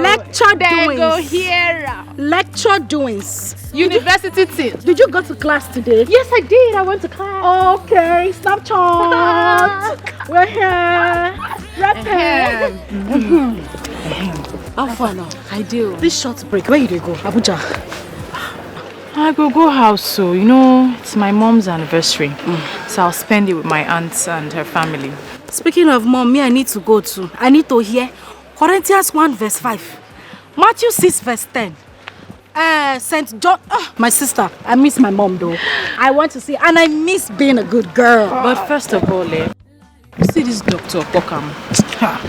Lecture They doings. go hear am. Lecture doings. University thing. Did you go to class today? Yes, I did. I went to class. Okay, Snapchat. We're here. Rapping. How far now? I do. This short break, where you dey go? Abuja. I go house, so you know it's my mom's anniversary, so I'll spend it with my aunts and her family. Speaking of mom, me I need to go too. I need to hear Corinthians 1 verse 5, Matthew 6 verse 10. St. John. My sister, I miss my mom though. I want to see, and I miss being a good girl. But first of all, you see this Dr. Pokam.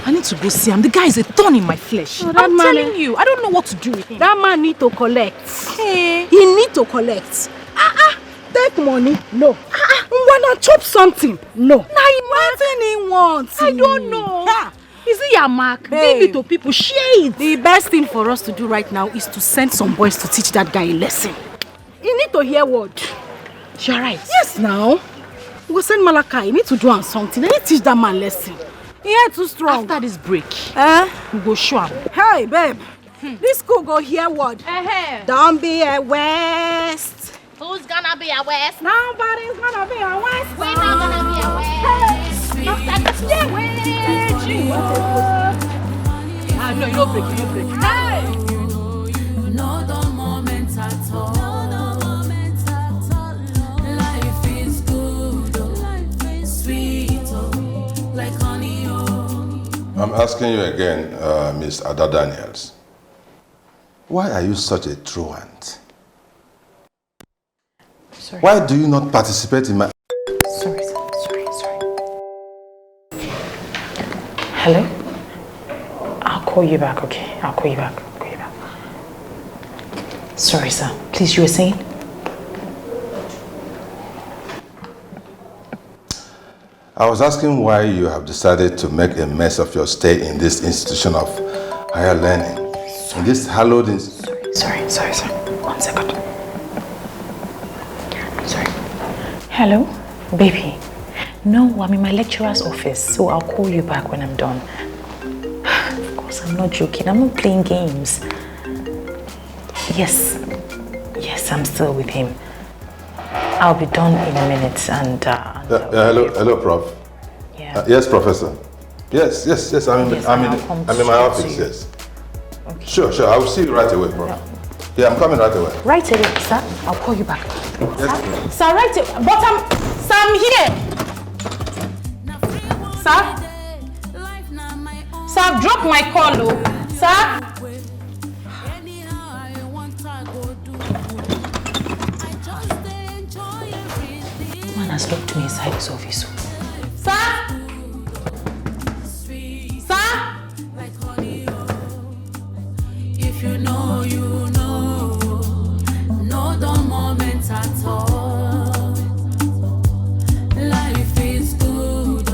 I need to go see him. The guy is a thorn in my flesh. Oh, I'm telling you, I don't know what to do with him. That man need to collect. Hey. He need to collect. Take money. No. Wanna chop something? No. Nothing he wants. I don't know. Is it your mark? Babe. Give it to people. Share it. The best thing for us to do right now is to send some boys to teach that guy a lesson. He need to hear word. You're right. Yes, now. We'll send Malaka. He need to do something. They need to teach that man lesson. He ain't too strong. After this break, we go show him. Hey, babe. This school go hear word. Don't be a West. Who's gonna be a West? Nobody's gonna be a West. We're not gonna be a West. Hey. No, you don't break. Hey. no dull moments at all. Life is good, life is sweet, like honey. I'm asking you again, Miss Ada Daniels. Why are you such a truant? Sorry. Why do you not participate in my... Sorry. Hello? I'll call you back, okay? I'll call you back. Sorry, sir. Please, you were saying? I was asking why you have decided to make a mess of your stay in this institution of higher learning. In this hallowed Sorry. 1 second. Sorry. Hello? Baby. No, I'm in my lecturer's office, so I'll call you back when I'm done. Of course, I'm not joking. I'm not playing games. Yes, I'm still with him. I'll be done in a minute and... hello, Prof. Yeah. Yes, Professor. Yes, I'm in my office, yes. Okay. Sure, I will see you right away, Prof. Yeah, I'm coming right away. Right away, sir. I'll call you back. Yes, Sir, right away. But I'm here. Sir? Sir, I've dropped my call, though. Sir? Man has locked me inside his office. Sir? Sir? If you know, you know. No the moment at all. Life is good,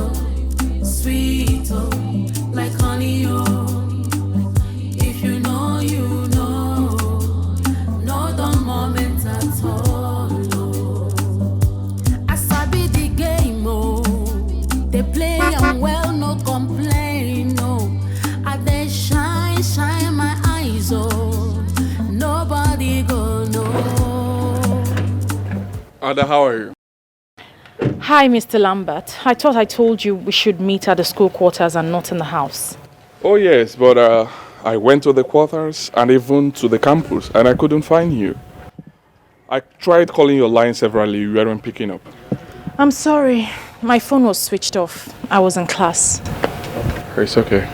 sweet, like honey, if you know, you know. No the moment at all. I sabi the game, they play and well, no complain, I they shine my eyes, nobody go know. Ada, how are you? Hi, Mr. Lambert. I thought I told you we should meet at the school quarters and not in the house. Oh yes, but I went to the quarters and even to the campus and I couldn't find you. I tried calling your line severally, you weren't picking up. I'm sorry. My phone was switched off. I was in class. It's okay.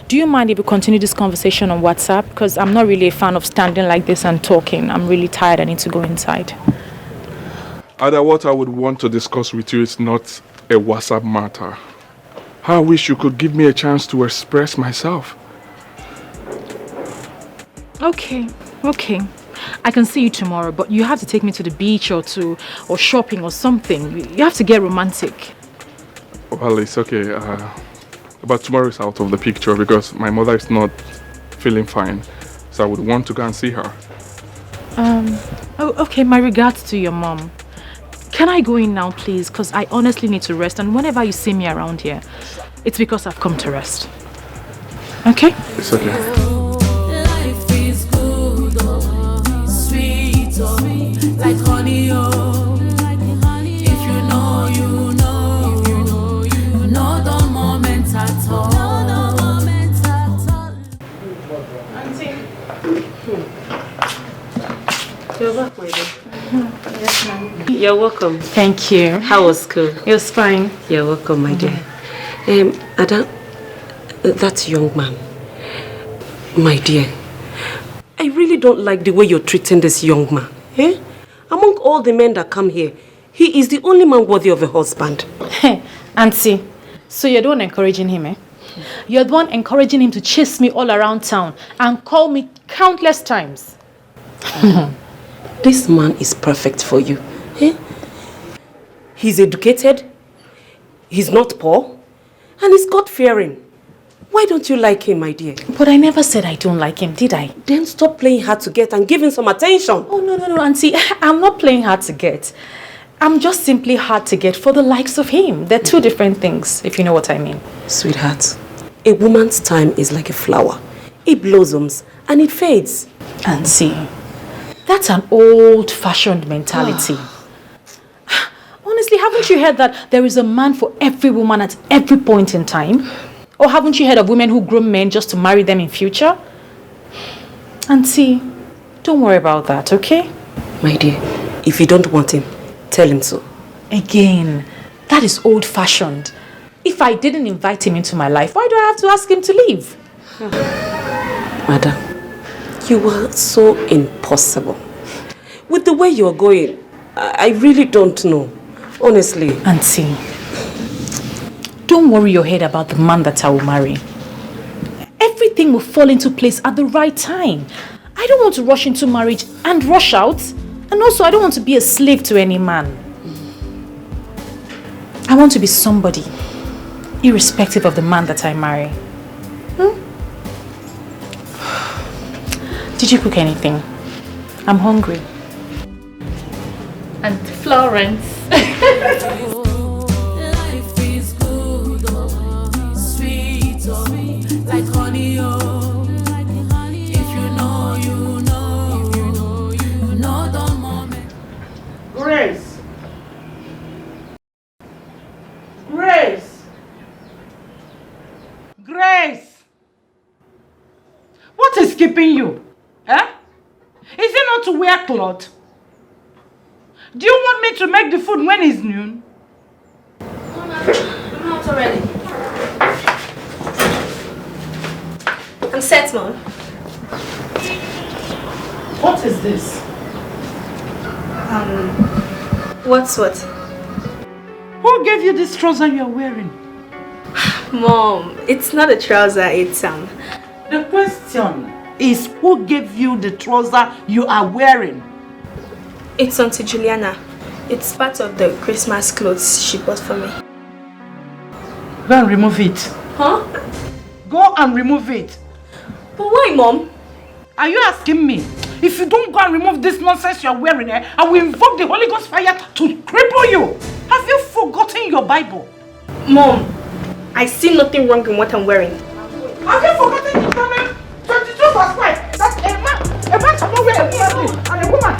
Do you mind if we continue this conversation on WhatsApp? Because I'm not really a fan of standing like this and talking. I'm really tired. I need to go inside. Ada, what I would want to discuss with you is not a WhatsApp matter. I wish you could give me a chance to express myself. Okay. I can see you tomorrow, but you have to take me to the beach or shopping or something. You have to get romantic. Well, it's okay. But tomorrow is out of the picture because my mother is not feeling fine. So I would want to go and see her. Okay, my regards to your mom. Can I go in now, please? Because I honestly need to rest. And whenever you see me around here, it's because I've come to rest. Okay? It's okay. Life is good, sweet, like honey, if you know, you know. You know the moment at all. Auntie. You're back, my dear. Yes, ma'am. You're welcome. Thank you. How was school? It was fine. You're welcome, my dear. Ada, that young man, my dear, I really don't like the way you're treating this young man. Among all the men that come here, he is the only man worthy of a husband. Hey, Auntie, so you're the one encouraging him, eh? You're the one encouraging him to chase me all around town and call me countless times. This man is perfect for you. He's educated, he's not poor, and he's God-fearing. Why don't you like him, my dear? But I never said I don't like him, did I? Then stop playing hard to get and give him some attention. Oh, no, Auntie. I'm not playing hard to get. I'm just simply hard to get for the likes of him. They're two different things, if you know what I mean. Sweetheart, a woman's time is like a flower. It blossoms and it fades. Auntie, that's an old-fashioned mentality. Honestly, haven't you heard that there is a man for every woman at every point in time? Or haven't you heard of women who groom men just to marry them in future? Auntie, don't worry about that, okay? My dear, if you don't want him, tell him so. Again, that is old-fashioned. If I didn't invite him into my life, why do I have to ask him to leave? Madam, you are so impossible. With the way you're going, I really don't know. Honestly. Auntie, don't worry your head about the man that I will marry. Everything will fall into place at the right time. I don't want to rush into marriage and rush out. And also, I don't want to be a slave to any man. I want to be somebody, irrespective of the man that I marry. Did you cook anything? I'm hungry. And Florence. Life is good, oh, sweet, oh, like honey, oh. If you know, you know. If you know, you know the moment. Grace! Grace! Grace! What is keeping you? Eh? Is it not to wear cloth? Do you want me to make the food when it's noon? I'm out already. I'm set, Mom. What is this? What's what? Who gave you this trouser you're wearing? Mom, it's not a trouser, it's The question is, who gave you the trouser you are wearing? It's Auntie Juliana. It's part of the Christmas clothes she bought for me. Go and remove it. Huh? Go and remove it. But why, Mom? Are you asking me? If you don't go and remove this nonsense you're wearing, I will invoke the Holy Ghost fire to cripple you. Have you forgotten your Bible? Mom, I see nothing wrong in what I'm wearing. Have you forgotten Deuteronomy 22 verse 5? That a man shall not wear a woman and a woman.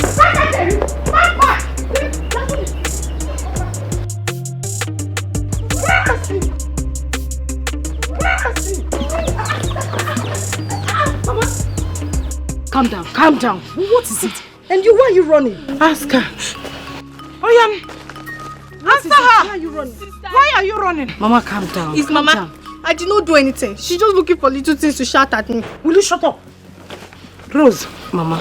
Calm down. What is it? And you, why are you running? Ask her. Oh yeah. Answer her. Why are you running? Why are you running? Mama, calm down. It's Mama. I did not do anything. She's just looking for little things to shout at me. Will you shut up? Rose. Mama.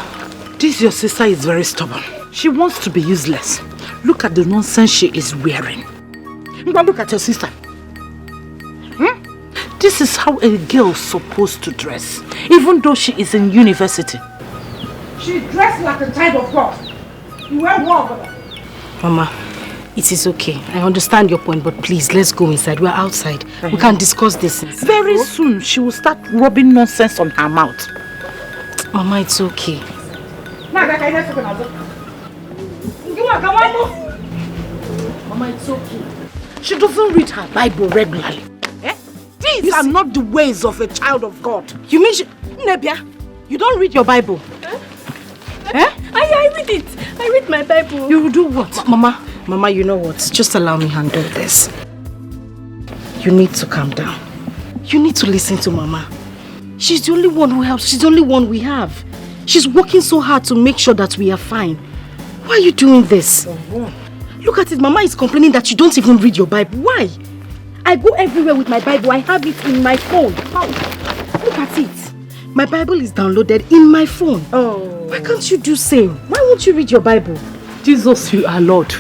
This your sister is very stubborn. She wants to be useless. Look at the nonsense she is wearing. Look at your sister. This is how a girl is supposed to dress, even though she is in university. She dressed like a child of God. You wear what? Mama, it is okay. I understand your point, but please, let's go inside. We're outside. We can discuss this inside. Very soon, she will start rubbing nonsense on her mouth. Mama, it's okay. Mama, it's okay. She doesn't read her Bible regularly. These are not the ways of a child of God. You mean Nebia, you don't read your Bible? I read it. I read my Bible. You do what? Mama, you know what? Just allow me handle this. You need to calm down. You need to listen to Mama. She's the only one who helps. She's the only one we have. She's working so hard to make sure that we are fine. Why are you doing this? Look at it. Mama is complaining that you don't even read your Bible. Why? I go everywhere with my Bible. I have it in my phone. Look at it. My Bible is downloaded in my phone. Oh. Why can't you do same? Why won't you read your Bible? Jesus, you are Lord.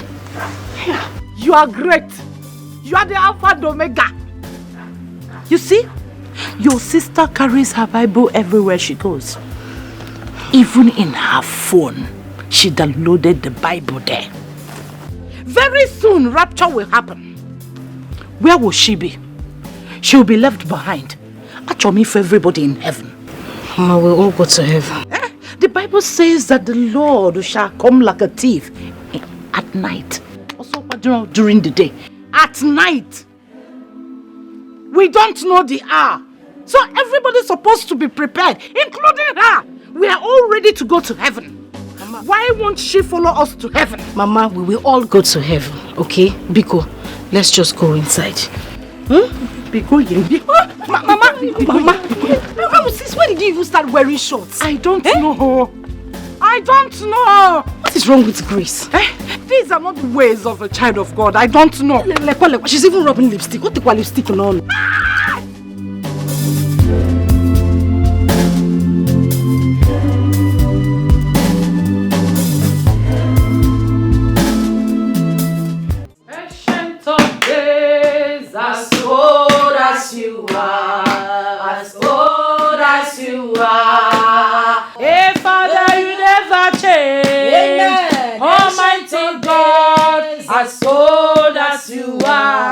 You are great. You are the Alpha and Omega. You see, your sister carries her Bible everywhere she goes. Even in her phone, she downloaded the Bible there. Very soon, rapture will happen. Where will she be? She will be left behind. Actually, for everybody in heaven. Mama, we'll all go to heaven. The Bible says that the Lord shall come like a thief at night. Also during the day. At night. We don't know the hour. So everybody's supposed to be prepared, including her. We are all ready to go to heaven. Mama, why won't she follow us to heaven? Mama, we will all go to heaven, okay? Biko, let's just go inside. Biko, Mama, since when did you even start wearing shorts? I don't know. I don't know. What is wrong with Grace? These are not the ways of a child of God. I don't know. She's even rubbing lipstick. What the lipstick on? Ancient of days, as old as you are, as old as you are. Hey, Father, you never change. Amen. Almighty God, as old as you are.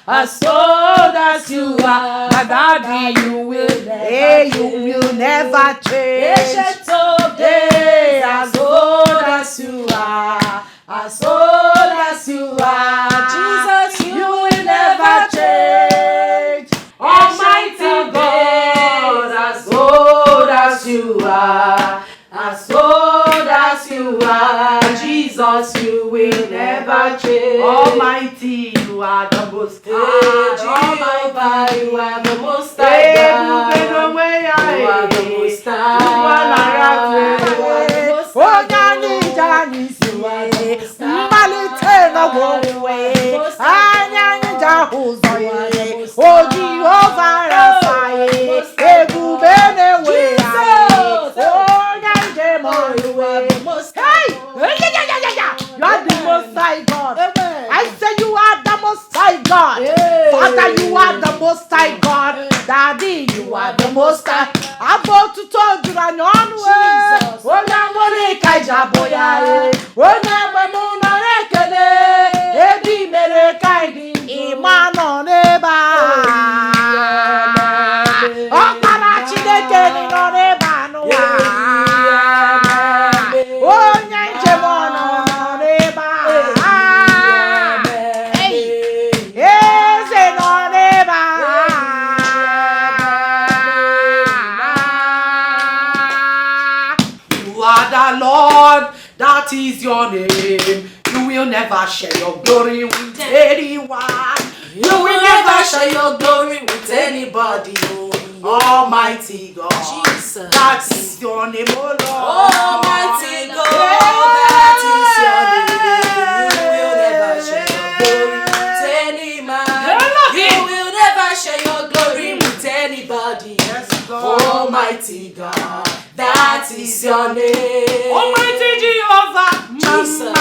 as old as you are, my daddy, you will never change. Ancient of days, as old as you are, as old as you are, Jesus, you will never change. Almighty God, as old as you are, as old as you are, Jesus, you will never change. Almighty, you are the most high. Jehovah, you are the most high. You are the most high. You are the most high. Oh, Jehovah, you are the most high God. I say you are the most high God. Father, you are the most high God. Daddy, you are the most high. I'm about to talk to you on way. Oh, now money kaija boya. Oh, now my mona rekele. Ebi mere kaidi. Imano neba. Oh, para chideke ni no neba no. Oh, nyanche mono no neba. Eze no neba. You are the Lord, that is your name. You will never share your glory with anyone. You will never share your glory with anybody. Almighty God, Jesus, that is your name, oh Lord. Almighty God, that is your name. You will never share your glory with any man. You will never share your glory with anybody. Almighty God, that is your name. Almighty Jehovah, Jesus.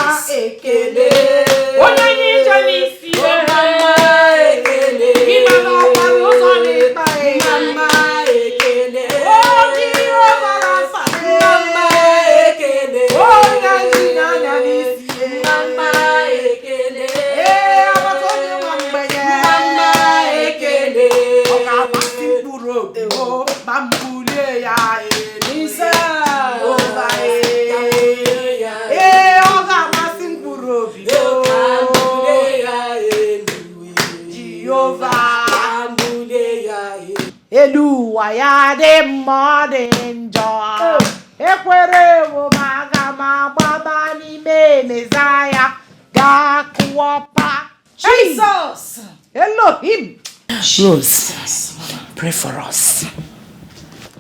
Ya de morning joy. Ekwere wo magama baba ni me Messiah. Ga kuopa. Jesus. Elohim. Jesus. Pray for us.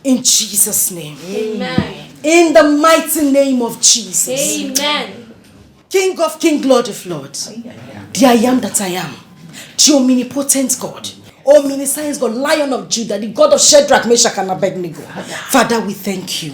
In Jesus' name. Amen. In the mighty name of Jesus. Amen. King of Kings, Lord of Lords. The I am that I am. The omnipotent God. Omniscience God, Lion of Judah, the God of Shadrach, Meshach, and Abednego. Father, we thank you.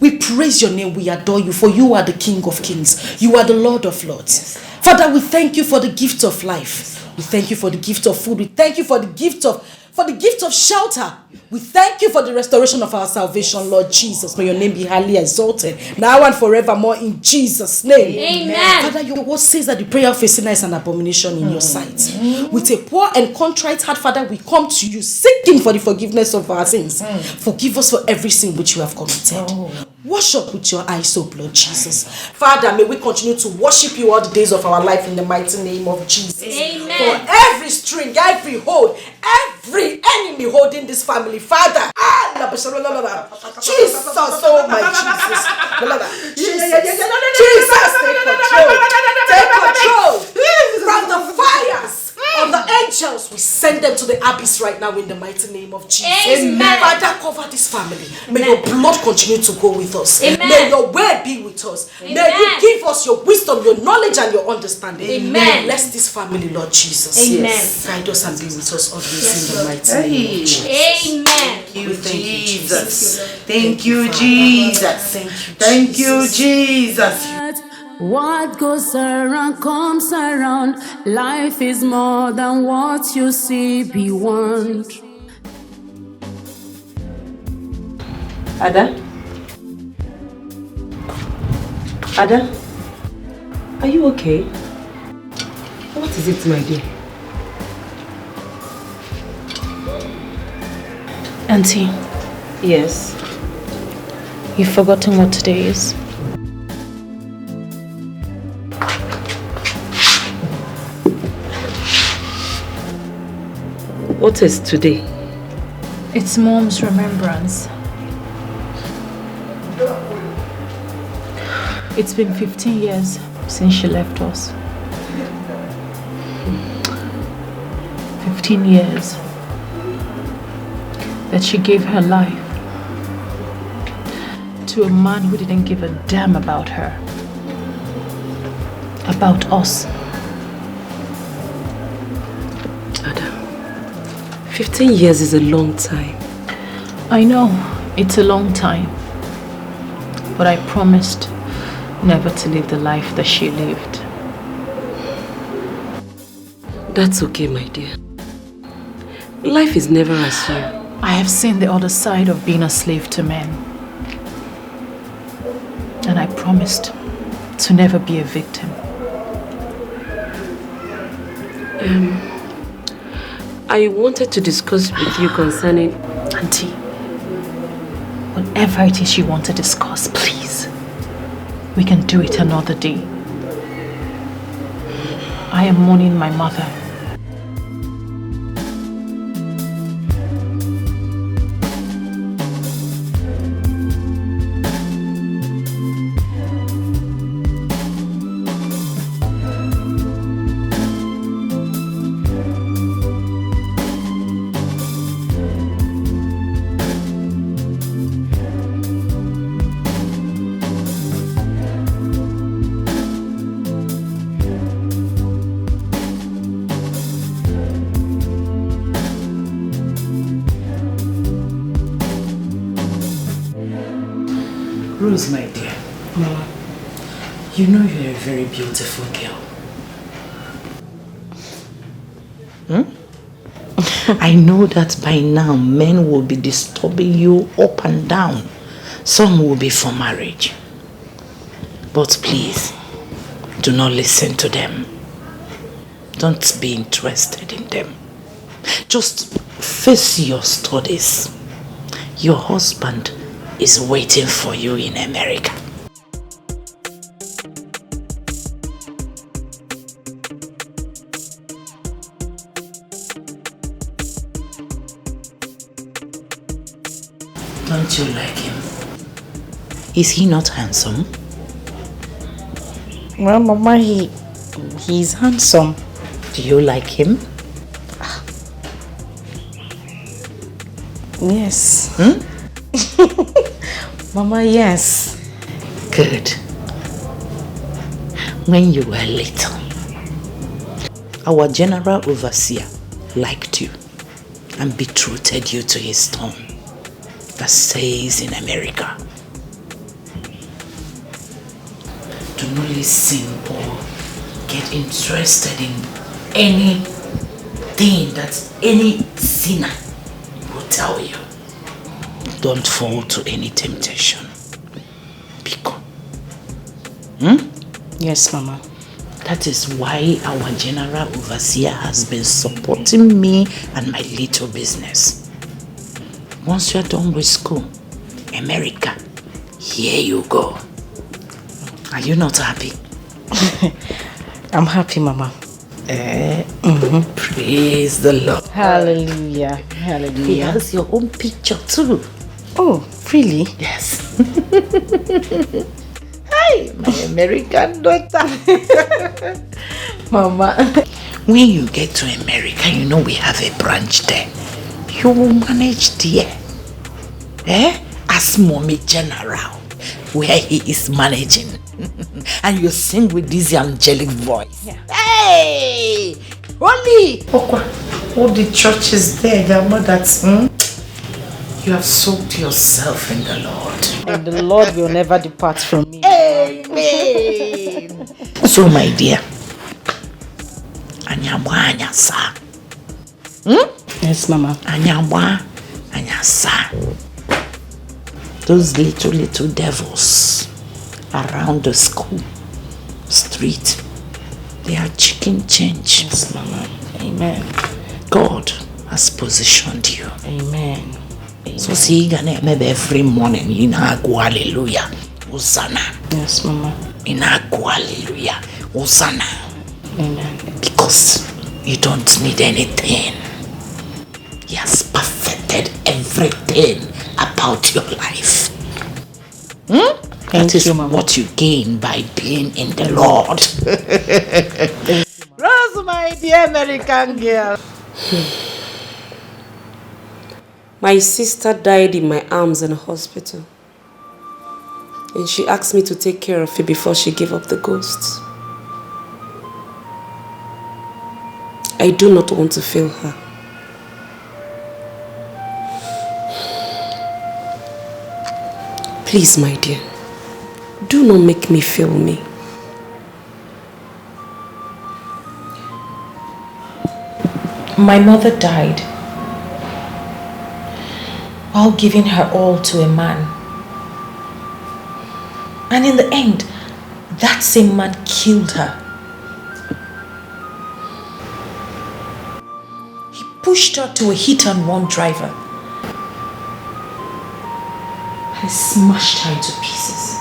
We praise your name. We adore you, for you are the King of Kings. You are the Lord of Lords. Father, we thank you for the gift of life. We thank you for the gift of food. We thank you for the gift of shelter. We thank you for the restoration of our salvation, Lord Jesus. May your name be highly exalted, now and forevermore, in Jesus' name. Amen. Father, your word says that the prayer of a sinner is an abomination in your sight. With a poor and contrite heart, Father, we come to you seeking for the forgiveness of our sins. Forgive us for every sin which we have committed. Wash up with your eyes, oh Lord Jesus. Father, may we continue to worship you all the days of our life in the mighty name of Jesus. Amen. For every string, every hold, every enemy holding this family, Father, Jesus, oh my Jesus, take control from the fires of the angels. We send them to the abyss right now in the mighty name of Jesus. Amen. Father, cover this family. May your blood continue to go with us. Amen. May your word be with us. Amen. May you give us your wisdom, your knowledge, and your understanding. Amen. Bless this family, Lord Jesus. Amen. Guide us and be with us always in the mighty name of Jesus. Amen. Thank you, Jesus. Thank you, Jesus. Thank you, Jesus. What goes around comes around. Life is more than what you see beyond. Ada? Ada? Are you okay? What is it, my dear? Auntie. Yes. You've forgotten what today is? What is today? It's Mom's remembrance. It's been 15 years since she left us. 15 years that she gave her life to a man who didn't give a damn about her, about us. Ada, 15 years is a long time. I know, it's a long time, but I promised never to live the life that she lived. That's okay, my dear. Life is never as you. I have seen the other side of being a slave to men. And I promised to never be a victim. I wanted to discuss with you concerning... Auntie, whatever it is you want to discuss, please. We can do it another day. I am mourning my mother. Rose, my dear. Mama, you know you're a very beautiful girl. I know that by now men will be disturbing you up and down. Some will be for marriage. But please, do not listen to them. Don't be interested in them. Just face your studies. Your husband is waiting for you in America. Don't you like him? Is he not handsome? Well, Mama, he's handsome. Do you like him? Yes. Mama, yes. Good. When you were little, our general overseer liked you and betrothed you to his son that stays in America. Do not listen or get interested in anything that any sinner will tell you. Don't fall to any temptation. Because. Yes, Mama. That is why our general overseer has been supporting me and my little business. Once you're done with school, America, here you go. Are you not happy? I'm happy, Mama. Praise the Lord. Hallelujah. Hallelujah. He has your own picture too. Oh, really? Yes. Hi, my American daughter. Mama. When you get to America, you know we have a branch there. You will manage there. As Mommy General, where he is managing. And you sing with this angelic voice. Yeah. Hey! Holy! All the churches there, their mothers. You have soaked yourself in the Lord. And the Lord will never depart from me. Amen. So, my dear, Anyamwa. Yes, Mama. Anyamwa, Anyasa. Those little devils around the school, street, they are chicken change. Yes, Mama. Amen. God has positioned you. Amen. So see, maybe every morning you know go hallelujah, Hosanna. Yes, Mama. You know go hallelujah, Hosanna. Amen. Because you don't need anything. He has perfected everything about your life. That is what you gain by being in the Lord. Rose, my dear American girl. My sister died in my arms in a hospital. And she asked me to take care of it before she gave up the ghosts. I do not want to fail her. Please, my dear, do not make me fail me. My mother died while giving her all to a man. And in the end, that same man killed her. He pushed her to a hit-and-run driver and smashed her into pieces.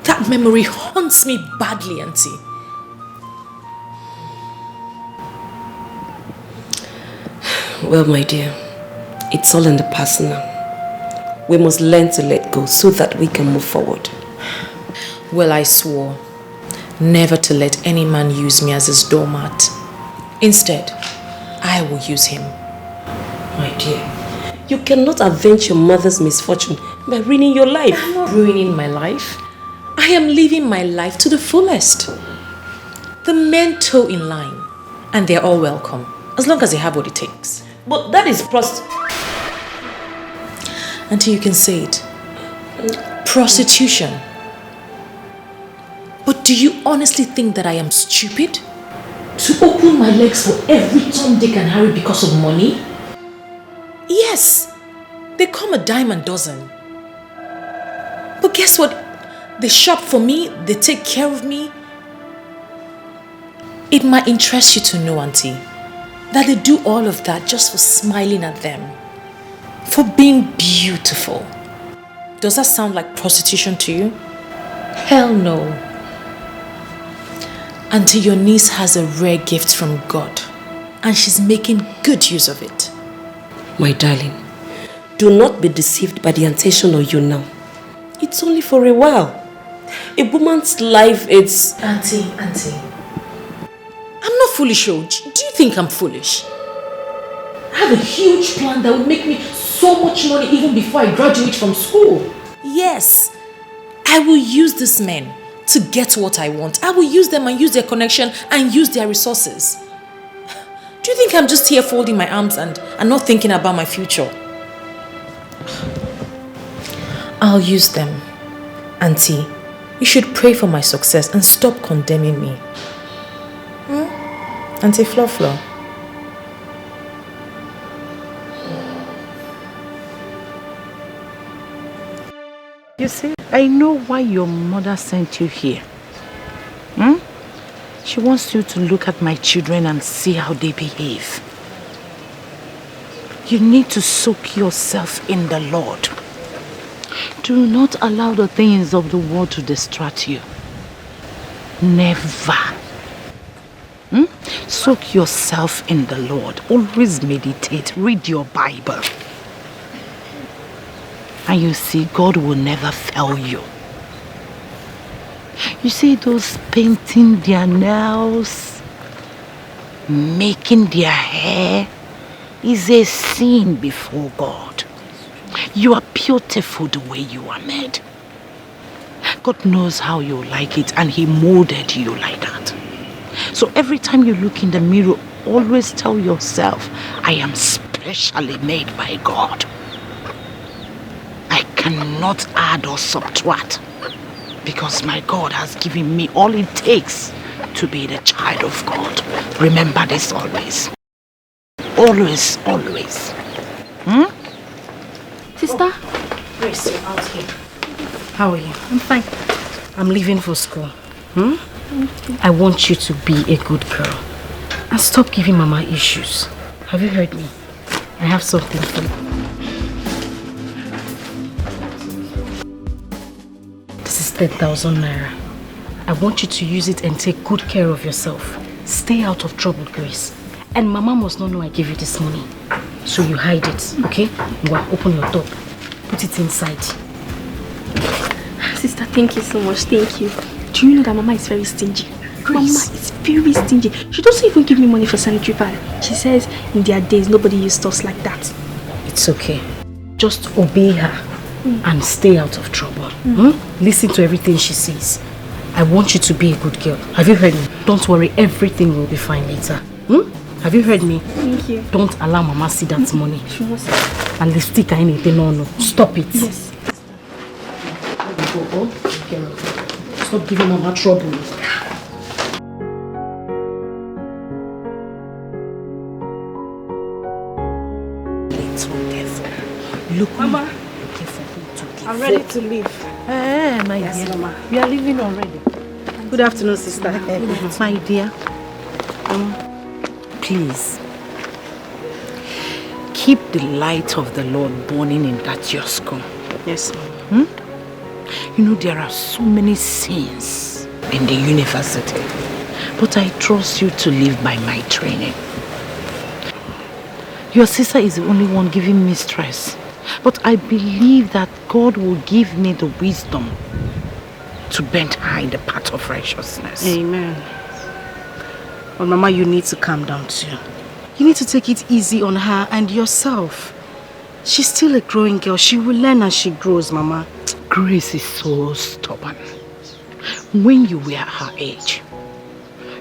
That memory haunts me badly, Auntie. Well, my dear, it's all in the past now. We must learn to let go so that we can move forward. Well, I swore never to let any man use me as his doormat. Instead, I will use him. My dear, you cannot avenge your mother's misfortune by ruining your life. I'm not ruining my life. I am living my life to the fullest. The men toe in line, and they're all welcome, as long as they have what it takes. But that is Until you can say it. Prostitution. But do you honestly think that I am stupid? To open my legs for every Tom, Dick and Harry because of money? Yes, they come a dime a dozen. But guess what? They shop for me, they take care of me. It might interest you to know, Auntie, that they do all of that just for smiling at them. For being beautiful. Does that sound like prostitution to you? Hell no. Auntie, your niece has a rare gift from God, and she's making good use of it. My darling, do not be deceived by the temptation of you now. It's only for a while. A woman's life is... Auntie. I'm not foolish, oh. Do you think I'm foolish? I have a huge plan that will make me so much money even before I graduate from school. Yes, I will use these men to get what I want. I will use them and use their connection and use their resources. Do you think I'm just here folding my arms and not thinking about my future? I'll use them. Auntie, you should pray for my success and stop condemning me. Auntie Flo. You see, I know why your mother sent you here. She wants you to look at my children and see how they behave. You need to soak yourself in the Lord. Do not allow the things of the world to distract you. Never. Soak yourself in the Lord. Always meditate. Read your Bible. And you see, God will never fail you. You see those painting their nails, making their hair, is a sin before God. You are beautiful the way you are made. God knows how you like it, and He molded you like that. So every time you look in the mirror, always tell yourself, I am specially made by God. I cannot add or subtract, because my God has given me all it takes to be the child of God. Remember this always. Always. Sister? Grace, you're out here. How are you? I'm fine. I'm leaving for school. I want you to be a good girl and stop giving Mama issues. have you heard me? I have something for you. This is 10,000 naira. I want you to use it and take good care of yourself. Stay out of trouble, Grace. And Mama must not know I gave you this money. So you hide it, okay? Well, open your door. Put it inside. Sister, thank you so much. Thank you. Do you know that Mama is very stingy? Grace. Mama is very stingy. She doesn't even give me money for sanitary pad. She says in their days nobody used stuff like that. It's okay. Just obey her and stay out of trouble. Listen to everything she says. I want you to be a good girl. Have you heard me? Don't worry, everything will be fine later. Have you heard me? Thank you. Don't allow Mama see that money. She must. And lipstick or anything, no. Stop it. Yes. Stop giving Mama trouble. Look, Mama. I'm ready to leave. My yes, dear. Mama. We are leaving already. Good afternoon, sister. My dear. Please. Keep the light of the Lord burning in that your school. Yes, Mama. You know, there are so many sins in the university. But I trust you to live by my training. Your sister is the only one giving me stress. But I believe that God will give me the wisdom to bend her in the path of righteousness. Amen. But Mama, you need to calm down too. You need to take it easy on her and yourself. She's still a growing girl. She will learn as she grows, Mama. Grace is so stubborn. When you were her age,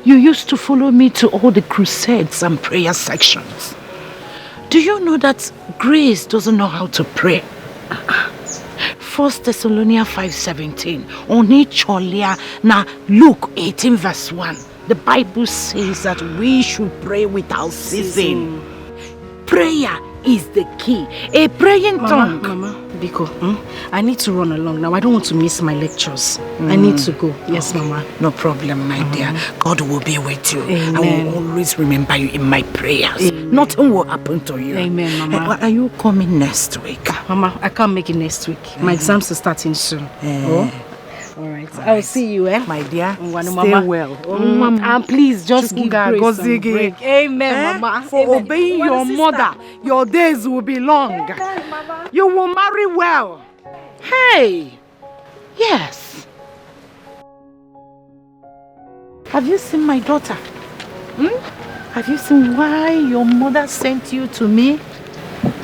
you used to follow me to all the crusades and prayer sections. Do you know that Grace doesn't know how to pray? 1 Thessalonians 5:17. Oni cholia na Luke 18 verse 1. The Bible says that we should pray without ceasing. Prayer is the key. A praying tongue. Mama, Biko, I need to run along now. I don't want to miss my lectures. I need to go. Yes, Mama. No problem, my dear. God will be with you. Amen. I will always remember you in my prayers. Amen. Nothing will happen to you. Amen, Mama. Are you coming next week? Mama, I can't make it next week. My exams are starting soon. All right. I'll see you, my dear. Stay well. And please just give Grace some break. Amen, Mama. For Amen. obeying your mother, your days will be long. You will marry well. Hey! Yes. Have you seen my daughter? Have you seen why your mother sent you to me?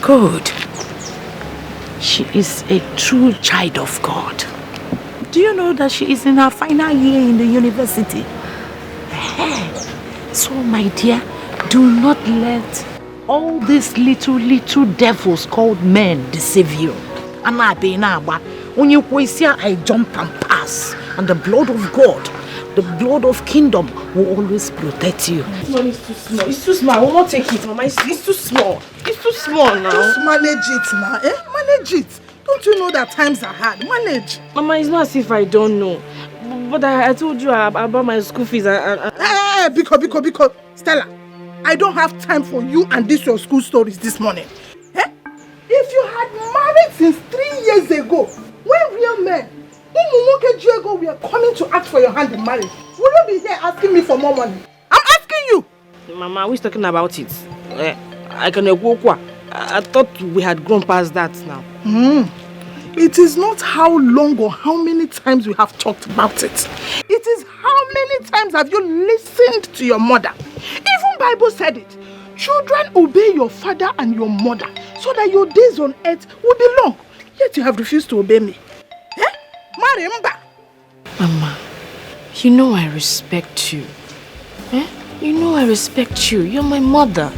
Good. She is a true child of God. Do you know that she is in her final year in the university? So, my dear, do not let all these little devils called men deceive you. When you here, I jump and pass. And the blood of God, the blood of kingdom will always protect you. This money is too small. It's too small. I will not take it, Mama. It's too small. It's too small now. Just manage it now. Manage it. Don't you know that times are hard? Manage. Mama, it's not as if I don't know. But I told you about my school fees. Because Stella, I don't have time for you and your school stories this morning. If you had married since 3 years ago, when real men, who were coming to ask for your hand in marriage, would you be here asking me for more money? I'm asking you. Mama, we're talking about it. I thought we had grown past that now. It is not how long or how many times we have talked about it. It is how many times have you listened to your mother. Even Bible said it. Children, obey your father and your mother so that your days on earth will be long. Yet you have refused to obey me. Mama, you know I respect you. You know I respect you. You're my mother.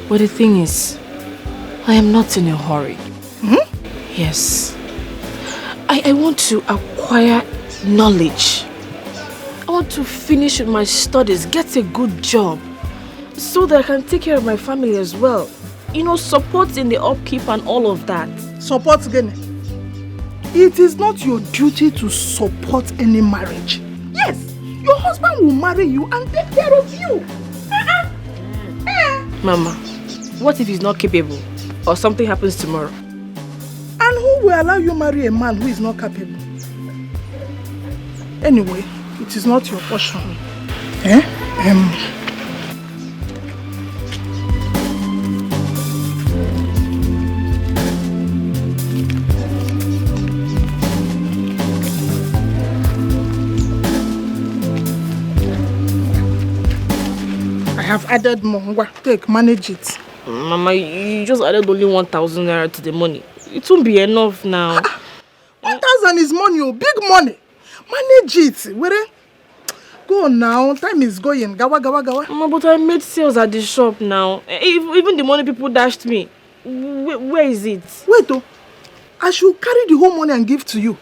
But the thing is, I am not in a hurry. Yes. I want to acquire knowledge. I want to finish with my studies, get a good job, so that I can take care of my family as well. You know, support in the upkeep and all of that. Support again. It is not your duty to support any marriage. Yes, your husband will marry you and take care of you. Mama, what if he's not capable? Or something happens tomorrow? And who will allow you marry a man who is not capable? Anyway, it is not your portion. I have added more. Take, manage it. Mama, you just added only 1,000 naira to the money. It won't be enough now. 1,000 is money, oh, big money. Manage it. Where? Go now. Time is going. Gawa. Mama, but I made sales at the shop now. Even the money people dashed me. Where is it? Wait, oh. I should carry the whole money and give to you.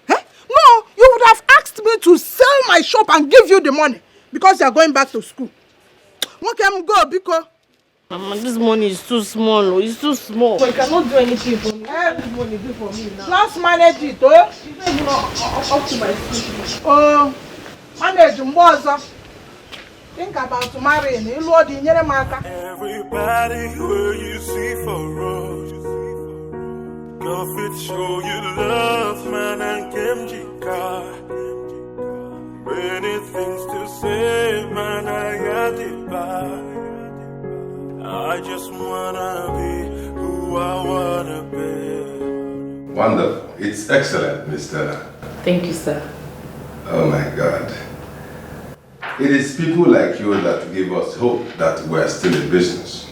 No, you would have asked me to sell my shop and give you the money because you are going back to school. Okay, I'm go because. Mama, this money is too small. Oh. It's too small. But you cannot do anything for me. This money do for me now. Just manage it, oh. It's not even up to my school. Oh, manage Mboza. Think about marrying. Everybody where you see for us. Go fit show you love, man, and Kimjika. Many things to say, man, I got it back. I just wanna be who I wanna be. Wonderful. It's excellent, Mr. Thank you, sir. Oh my God. It is people like you that give us hope that we're still in business.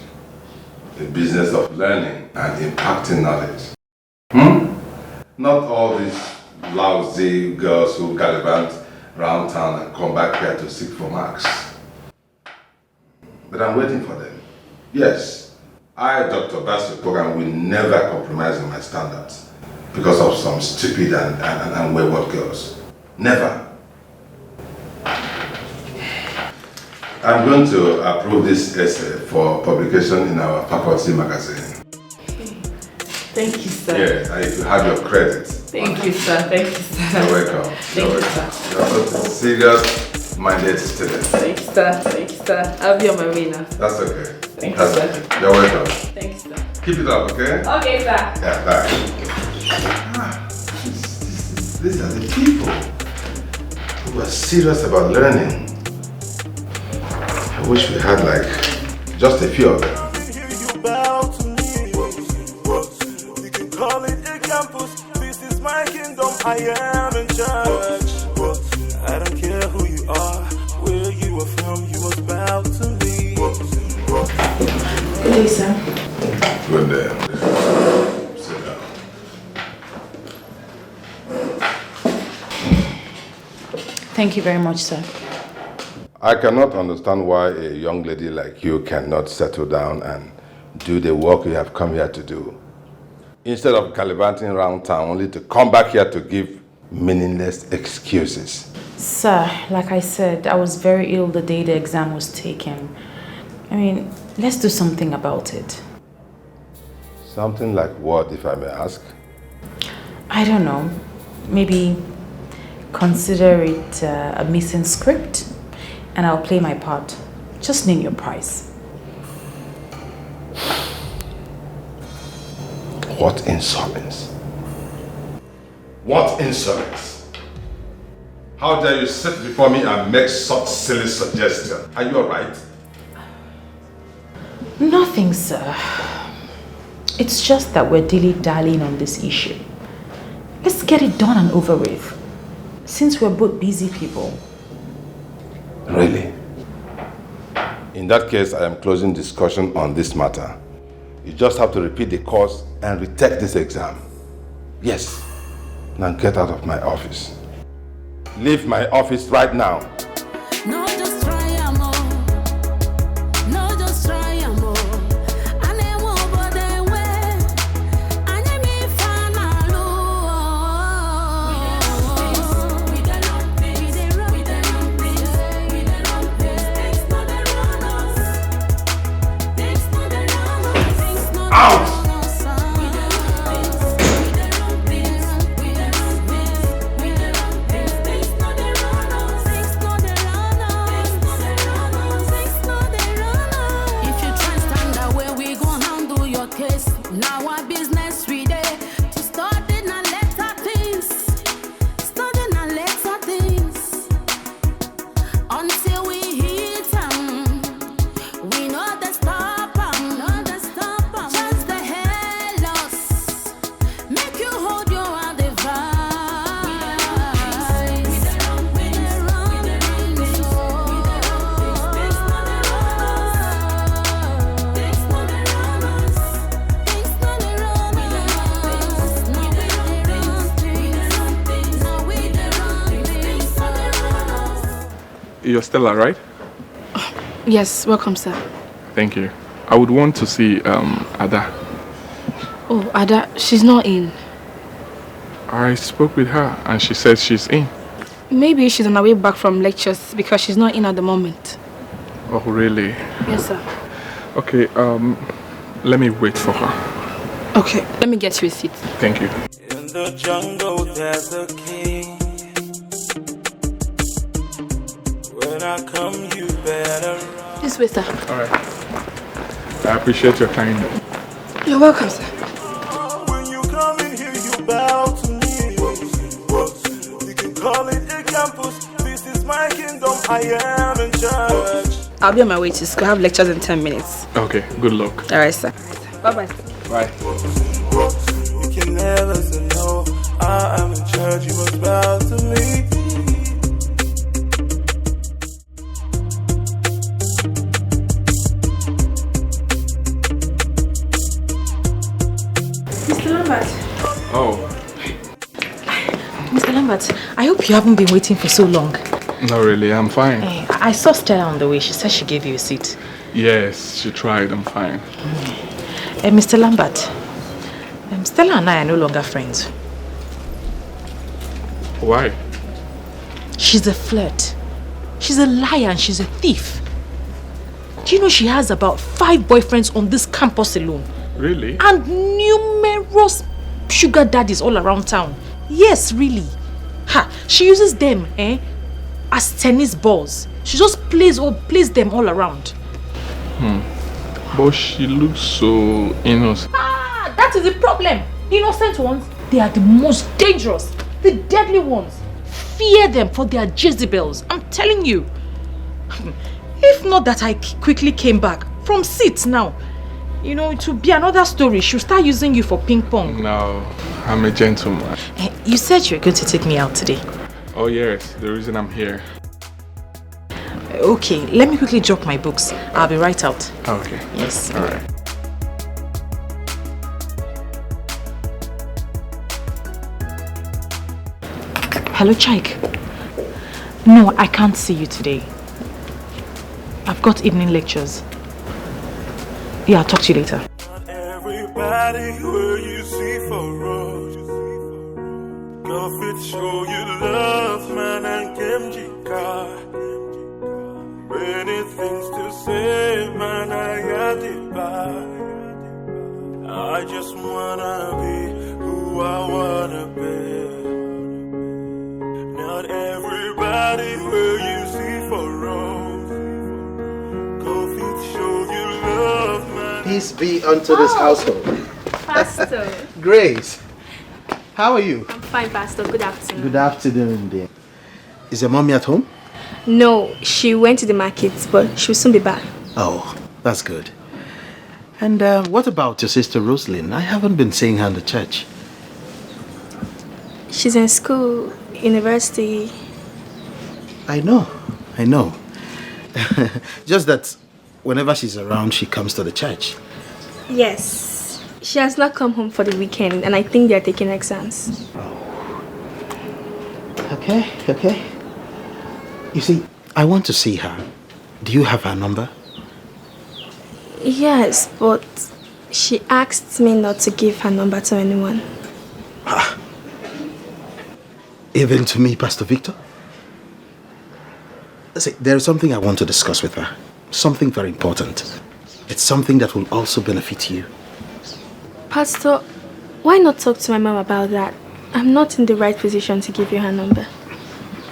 The business of learning and impacting knowledge. Not all these lousy girls who gallivant around town and come back here to seek for marks. But I'm waiting for them. Yes, I, Dr. Basu Kogan, will never compromise on my standards because of some stupid and wayward girls. Never. I'm going to approve this essay for publication in our faculty magazine. Thank you, sir. Yeah, and if you have your credit. Thank you, sir. Thank you, sir. You're welcome. Thank you, sir. You're a serious-minded student. Thank you, sir. Thank you, sir. I'll be on my way now. That's okay. Thank you, sir. Okay. You're welcome. Thank you, sir. Keep it up, okay? Okay, sir. Yeah, bye. These are the people who are serious about learning. I wish we had like just a few of them. You can call it a campus. This is my kingdom. I am in charge. I don't care who you are, where you are from. You must bow to me. Good day, sir. Good day. Sit down. Thank you very much, sir. I cannot understand why a young lady like you cannot settle down and do the work you have come here to do. Instead of gallivanting around town only to come back here to give meaningless excuses. Sir, like I said, I was very ill the day the exam was taken. I mean, let's do something about it. Something like what, if I may ask? I don't know. Maybe consider it a missing script and I'll play my part. Just name your price. What insolence? What insolence? How dare you sit before me and make such silly suggestion? Are you alright? Nothing, sir. It's just that we're dilly-dallying on this issue. Let's get it done and over with. Since we're both busy people. Really? In that case, I am closing discussion on this matter. You just have to repeat the course and retake this exam. Yes. Now get out of my office. Leave my office right now. No, just try more. No, just try more. And I won't bother away. And I may find my love. We the long things. We the long things. We the long things. Things not the runners. Things not the runners. Things not the runners. If you try You're Stella, right? Yes, welcome, sir. Thank you. I would want to see Ada. Oh, Ada, she's not in. I spoke with her and she said she's in. Maybe she's on her way back from lectures because she's not in at the moment. Oh, really? Yes, sir. Okay, let me wait for her. Okay, let me get you a seat. Thank you. In the jungle, there's a king. When I come, you better run. This way, sir. All right. I appreciate your kindness. You're welcome, sir. When you come in here, you bow to me. You can call it a campus. This is my kingdom. I am in charge. I'll be on my way to school. I have lectures in 10 minutes. Okay, good luck. All right, sir. Bye-bye. Bye. You can never say no. I am in charge. You must bow to me. Mr. Lambert. Oh, Mr. Lambert, I hope you haven't been waiting for so long. not really. I'm fine. I saw Stella on the way. She said she gave you a seat. Yes, she tried. I'm fine. Mr. Lambert, Stella and I are no longer friends. Why? She's a flirt. She's a liar and she's a thief. Do you know she has about 5 boyfriends on this campus alone? Really? And numerous sugar daddies all around town. Yes, really. Ha! She uses them, as tennis balls. She just plays them all around. But she looks so innocent. Ah, that is the problem. The innocent ones, they are the most dangerous. The deadly ones. Fear them for their Jezebels. I'm telling you. If not that I quickly came back from seats now, it would be another story. She'll start using you for ping pong. No, I'm a gentleman. You said you were going to take me out today. Oh yes, the reason I'm here. Okay, let me quickly drop my books. I'll be right out. Okay. Yes. All right. Hello, Chike. No, I can't see you today. I've got evening lectures. Yeah, I'll talk to you later. Everybody where you see for road. Go fit show you love, man, and Kemjika. Many things to say, man, I got it back. I just wanna be who I wanna be. Not everybody where you see for road. Go fit show you love, man. Peace be unto this household. Pastor. Grace, how are you? I'm fine, Pastor. Good afternoon. Good afternoon, dear. Is your mommy at home? No, she went to the market, but she'll soon be back. Oh, that's good. And what about your sister Roslyn? I haven't been seeing her in the church. She's in school, university. I know. Just that whenever she's around, she comes to the church. Yes. She has not come home for the weekend, and I think they're taking exams. Okay. You see, I want to see her. Do you have her number? Yes, but she asked me not to give her number to anyone. Even to me, Pastor Victor? See, there is something I want to discuss with her. Something very important. It's something that will also benefit you. Pastor, why not talk to my mom about that? I'm not in the right position to give you her number.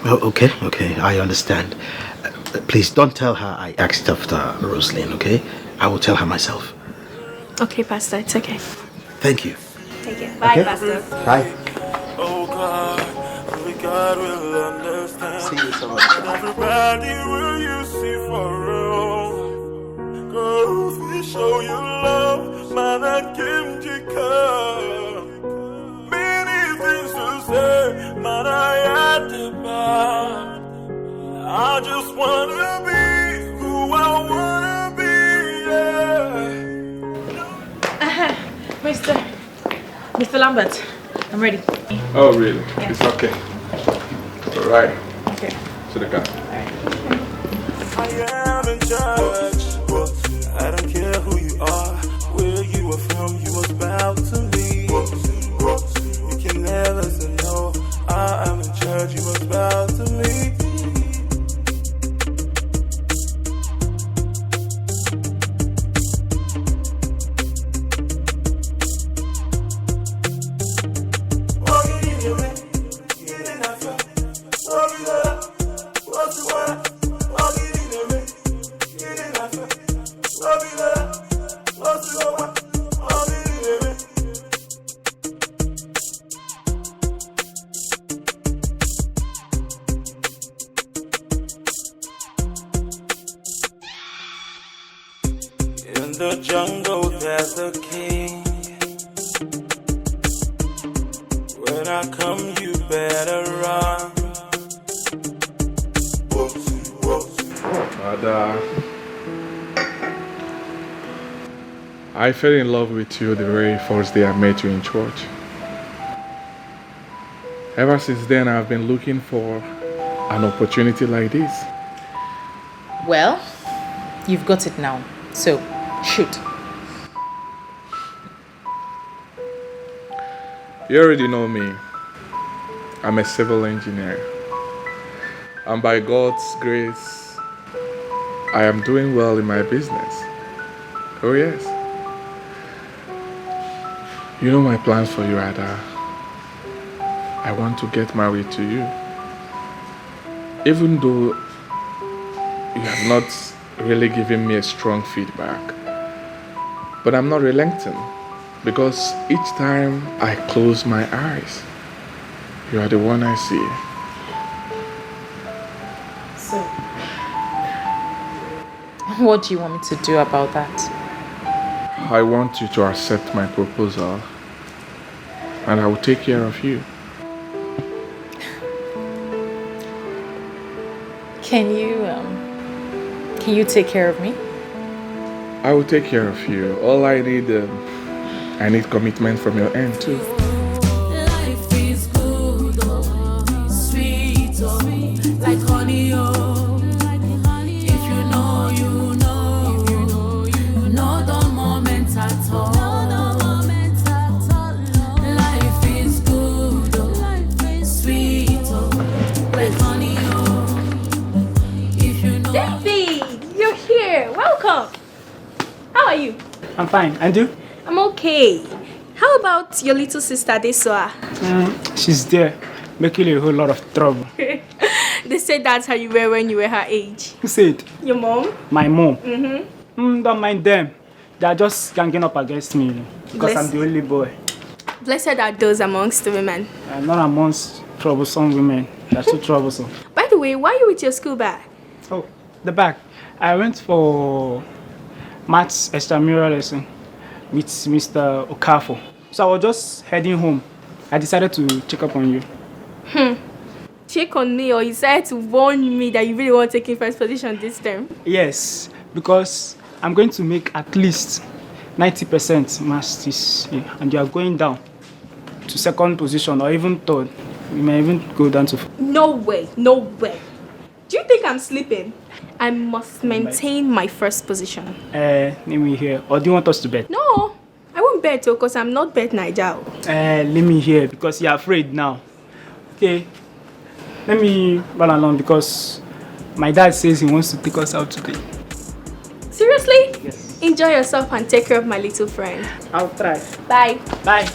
Oh, okay, I understand. Please don't tell her I asked after Roslyn, okay? I will tell her myself. Okay, Pastor, it's okay. Thank you. Take it. Bye, Okay. Pastor. Bye. Oh God, only God will understand. See you so much. Everybody will you see for real. Go show you love, man, and Kim Jika. Many things to say, man, I had to buy. I just wanna be who I wanna be, yeah. Mr. Lambert, I'm ready. Oh really? Yeah. It's okay. All right. Okay. To the car. All right. church. I don't care who you are, where you are from, you must bow to me. You can never say no. I am in church, you must bow to me. In the jungle there's a king. When I come you better run. But I fell in love with you the very first day I met you in church. Ever since then I've been looking for an opportunity like this. Well, you've got it now. So, shoot. You already know me. I'm a civil engineer. And by God's grace, I am doing well in my business. Oh yes. You know my plans for you, Ada. I want to get married to you. Even though you have not really given me a strong feedback. But I'm not relenting, because each time I close my eyes, you are the one I see. So, what do you want me to do about that? I want you to accept my proposal, and I will take care of you. Can you take care of me? I will take care of you. All I need commitment from your end too. Life is good, oh, sweet, oh, like honey, oh. If you know, you know. You know the moment at all. Life is good, oh, sweet, oh, like honey, oh. If you know. David, you're here. Welcome. How are you? I'm fine. And you? I'm okay. How about your little sister, Deswa? She's there, making a whole lot of trouble. They said that's how you were when you were her age. Who said? Your mom? My mom. Mm-hmm. Don't mind them. They are just ganging up against me, because I'm the only boy. Blessed are those amongst the women. I'm not amongst troublesome women. They're too troublesome. By the way, why are you with your school bag? Oh, the bag. I went for maths extramural lesson with Mr. Okafo. So I was just heading home. I decided to check up on you. Check on me, or you decided to warn me that you really want to take in first position this time? Yes, because I'm going to make at least 90% maths this year, and you are going down to second position or even third. You may even go down to... No way, no way. Do you think I'm sleeping? I must maintain my first position. Let me hear. Or do you want us to bet? No, I won't bet because I'm not bet Niger. Let me hear, because you're afraid now. Okay, let me run along because my dad says he wants to take us out today. Seriously? Yes. Enjoy yourself and take care of my little friend. I'll try. Bye. Bye.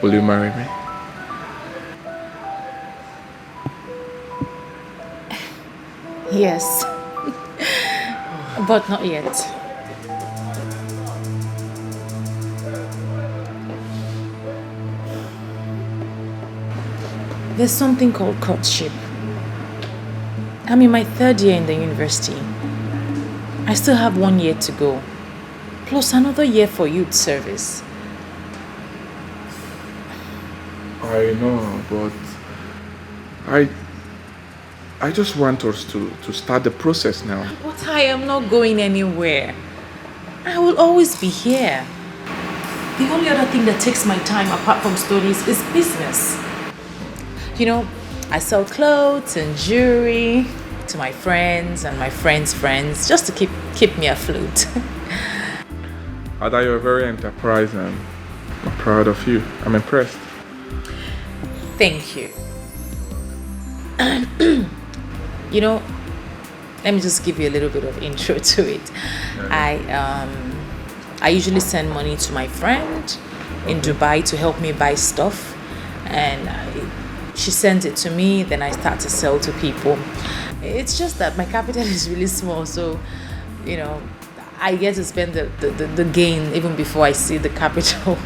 Will you marry me? Yes. But not yet. There's something called courtship. I'm in my 3rd year in the university. I still have 1 year to go, plus another year for youth service. I know, but I just want us to start the process now. But I am not going anywhere. I will always be here. The only other thing that takes my time apart from studies is business. You know, I sell clothes and jewelry to my friends and my friends' friends just to keep me afloat. Ada, you're very enterprising. I'm proud of you. I'm impressed. Thank you. You know, let me just give you a little bit of intro to it. I usually send money to my friend in Dubai to help me buy stuff, and she sends it to me, then I start to sell to people. It's just that my capital is really small, so you know, I get to spend the gain even before I see the capital.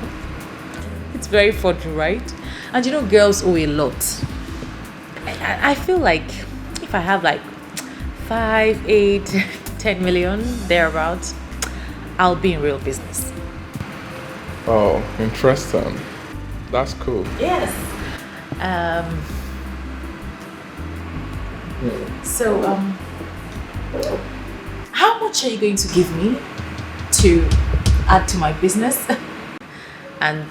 It's very fun, right? And you know, girls owe a lot. I feel like if I have like 5, 8, 10 million thereabouts, I'll be in real business. Oh, interesting. That's cool. Yes. So, how much are you going to give me to add to my business and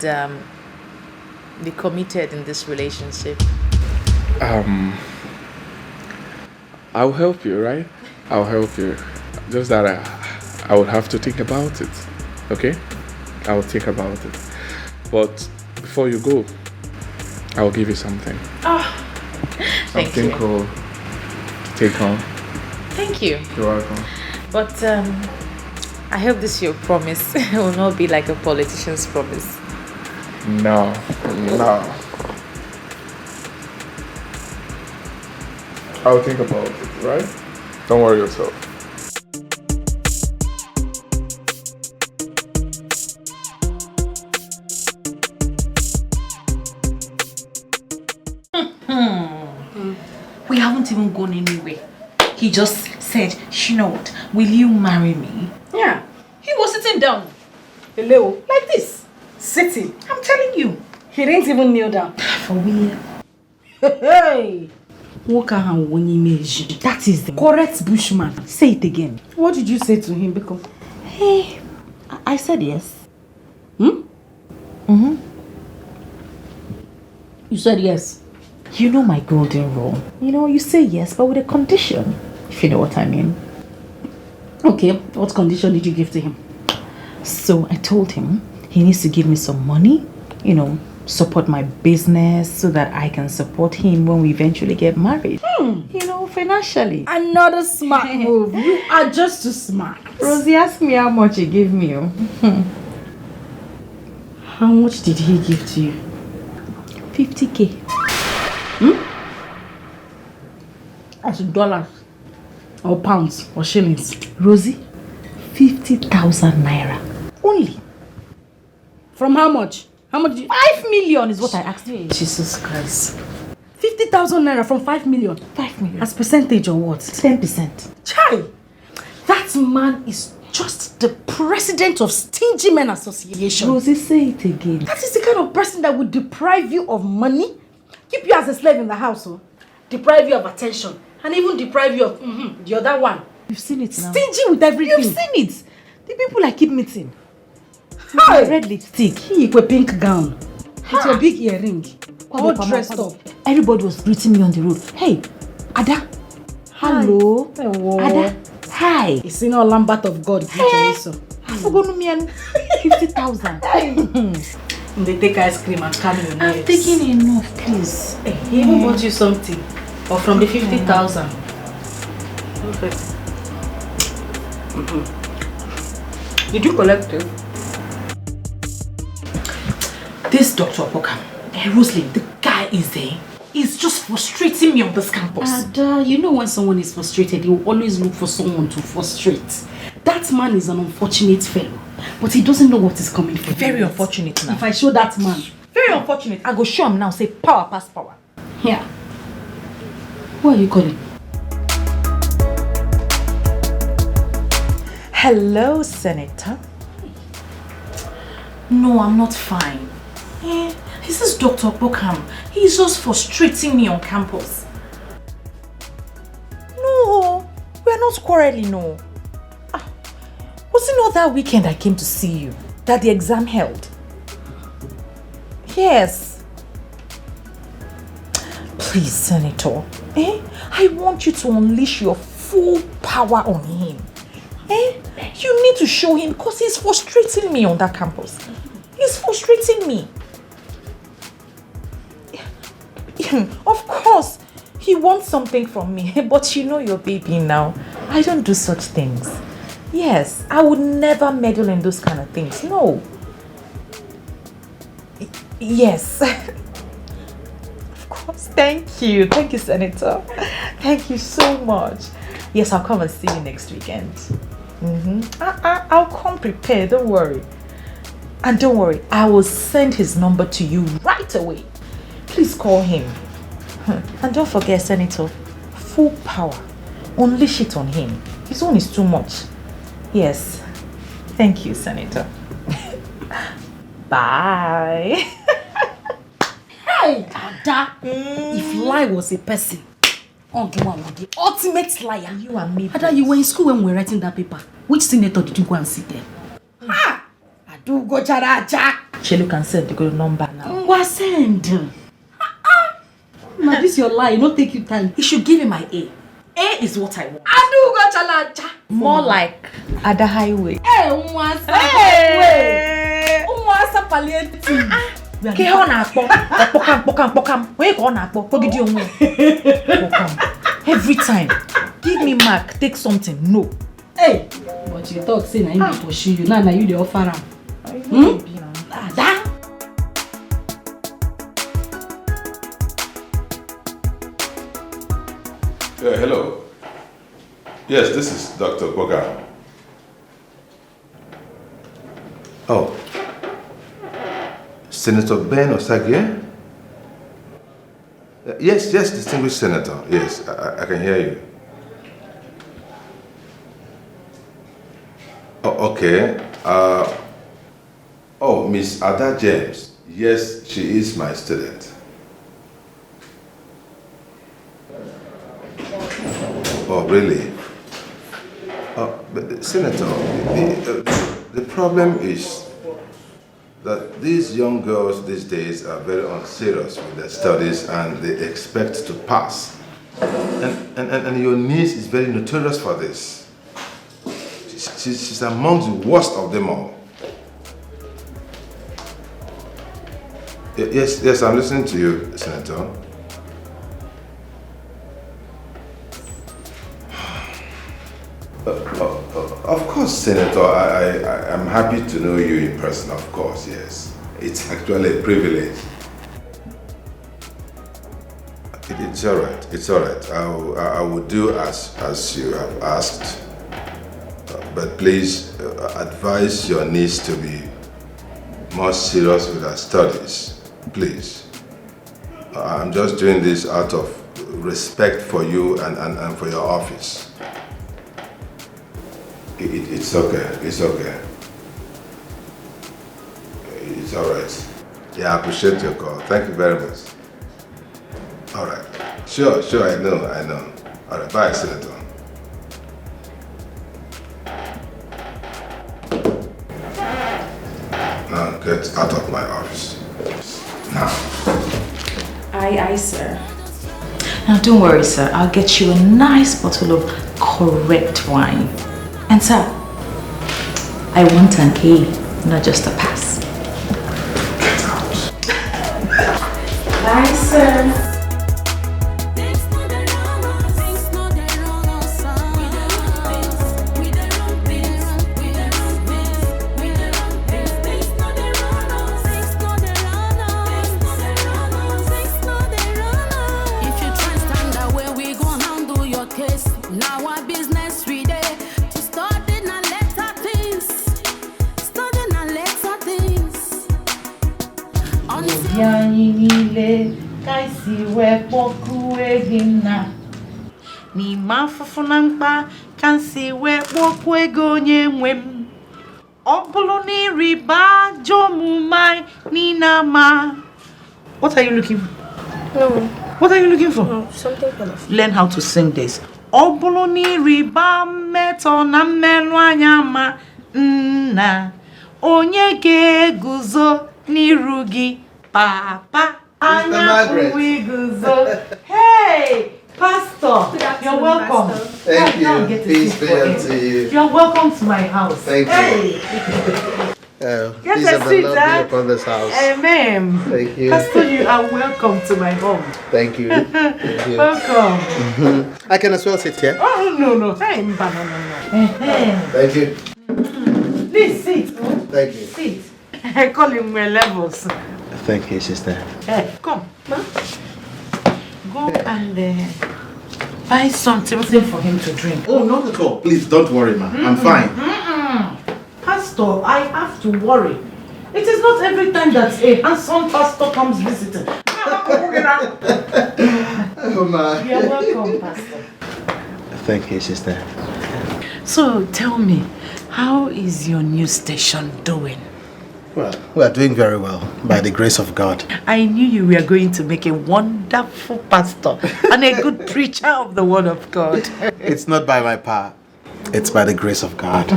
be committed in this relationship? I'll help you, right? I'll help you. Just that I would have to think about it. Okay? I'll think about it. But before you go, I'll give you something. Oh, thank you. Something cool to take home. Thank you. You're welcome. But I hope this your promise will not be like a politician's promise. No. I'll think about it, right? Don't worry yourself. We haven't even gone anywhere. He just said, you know what, will you marry me? Yeah, he was sitting down. Hello, like this. Sitting. I'm telling you. He didn't even kneel down. For real. Hey! That is the correct bushman. Say it again. What did you say to him? Because hey, I said yes. You said yes. You know my golden rule. You know, you say yes, but with a condition. If you know what I mean. Okay, what condition did you give to him? So I told him he needs to give me some money, you know, support my business so that I can support him when we eventually get married. You know, financially. Another smart move. You are just too smart. Rosie asked me how much he gave me. How much did he give to you? 50K. As dollars or pounds or shillings? Rosie, 50,000 naira. Only. From how much? How much did you... 5 million is what I asked you. Jesus Christ. 50,000 naira from 5 million? 5 million. As percentage or what? 10%. Child! That man is just the president of Stingy Men Association. Rosie, say it again. That is the kind of person that would deprive you of money, keep you as a slave in the house, deprive you of attention, and even deprive you of the other one. You've seen it now. Stingy with everything. You've seen it. The people I keep meeting. Hi. Red lipstick. He with a pink gown. With your big earring. All dressed up. Everybody was greeting me on the road. Hey, Ada. Hello. Hello. Ada. Hi. It's in all Lambert of God. Hey. I forgot me 50,000. They take ice cream and carry your nails. I'm taking enough, please. Hey, he even bought you something. Or from the 50,000. Perfect. Did you collect it? This Dr. Opoka, Rosalind, the guy is there. He's just frustrating me on this campus. Ada, you know when someone is frustrated, you always look for someone to frustrate. That man is an unfortunate fellow, but he doesn't know what is coming for him. Very unfortunate now. If I show that man, very unfortunate. I go show him now, say power pass power. Here. Who are you calling? Hello, Senator. No, I'm not fine. This is Dr. Bokham. He's just frustrating me on campus. not quarreling, no. Was it not that weekend I came to see you that the exam held? Yes. Please, Senator, I want you to unleash your full power on him. You need to show him because he's frustrating me on that campus. He's frustrating me. Of course, he wants something from me, but you know your baby now. I don't do such things. Yes, I would never meddle in those kind of things. No. Yes. Of course. Thank you. Thank you, Senator. Thank you so much. Yes, I'll come and see you next weekend. I'll come prepared. Don't worry. And don't worry, I will send his number to you right away. Please call him. And don't forget, Senator, full power. Unleash it on him. His own is too much. Yes. Thank you, Senator. Bye. Hey, Ada. If lie was a person, the ultimate liar. You and me. Ada, you were in school when we were writing that paper. Which senator did you go and sit there? I do go characha. Chelo can send the good number now. What send? Now this your lie, it don't take you time. You should give me my A. A is what I want. I do go characha. More like Ada Highway. Hey, Umwasa Highway. Umwasa palliative. Ke on akpo. Pokam. Where go on akpo? Pogidi onwe. Pokam. Every time. Give me mark, take something. No. Hey, but you talk say na him dey pursue you. Now you dey offer am. Ada. Hello. Yes, this is Dr. Boga. Oh. Senator Ben Osagie? Yes, distinguished senator. Yes, I can hear you. Oh, okay. Miss Ada James. Yes, she is my student. Oh, really? But Senator, the problem is that these young girls these days are very unserious with their studies and they expect to pass. And your niece is very notorious for this. She's among the worst of them all. Yes, I'm listening to you, Senator. Of course, Senator, I'm happy to know you in person, of course, yes. It's actually a privilege. It's all right. I will do as you have asked. But please advise your niece to be more serious with her studies, please. I'm just doing this out of respect for you and for your office. It's okay. It's all right. Yeah, I appreciate your call. Thank you very much. All right. Sure, I know. All right, bye, Senator. Now get out of my office. Now. Aye, sir. Now don't worry, sir. I'll get you a nice bottle of correct wine. And sir, I want an A, not just a pass. Get out. Bye, sir. Ni mafufuna mkpa kansi we kwokwego nyemwem Obulu ni riba jomumai ni nama. What are you looking for? No. What are you looking for? No, something colorful. Learn how to sing this. Oboloni riba meto na mmelu anya ma nna onye ga-eguzo n'iru gị papa anya guzo. Hey, Pastor, you're welcome. Thank you. Peace be unto you. You're welcome to my house. Thank you. Get peace a of the seat, Lord Dad. be upon this house. Amen. Thank you. Pastor, you are welcome to my home. Thank you. Thank you. Welcome. I can as well sit here. Oh, no. Hey, no. Thank you. Please sit. Thank you. Sit. I call him my levels. Thank you, sister. Hey, come. Go and buy something for him to drink. Oh, not at all. Please don't worry, ma. I'm fine. Pastor, I have to worry. It is not every time that a handsome pastor comes visiting. Oh, ma. You're welcome, Pastor. Thank you, sister. So, tell me, how is your new station doing? Well, we are doing very well, by the grace of God. I knew you were going to make a wonderful pastor and a good preacher of the word of God. It's not by my power. It's by the grace of God.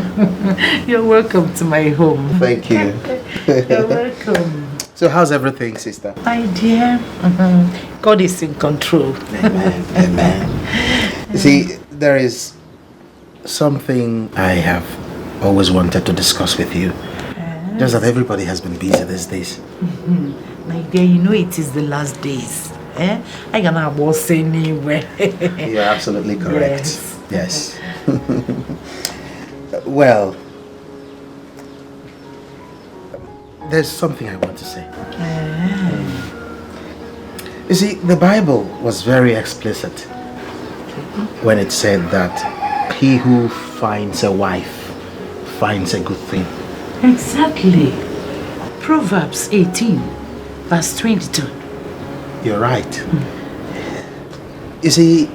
You're welcome to my home. Thank you. You're welcome. So how's everything, sister? My dear, God is in control. Amen. Amen. You see, there is something I have always wanted to discuss with you. Just that everybody has been busy these days. My dear, you know it is the last days. I cannot walk anywhere. You're absolutely correct. Yes. Well, there's something I want to say. You see, the Bible was very explicit when it said that he who finds a wife finds a good thing. Exactly. Proverbs 18, verse 22. You're right. You see,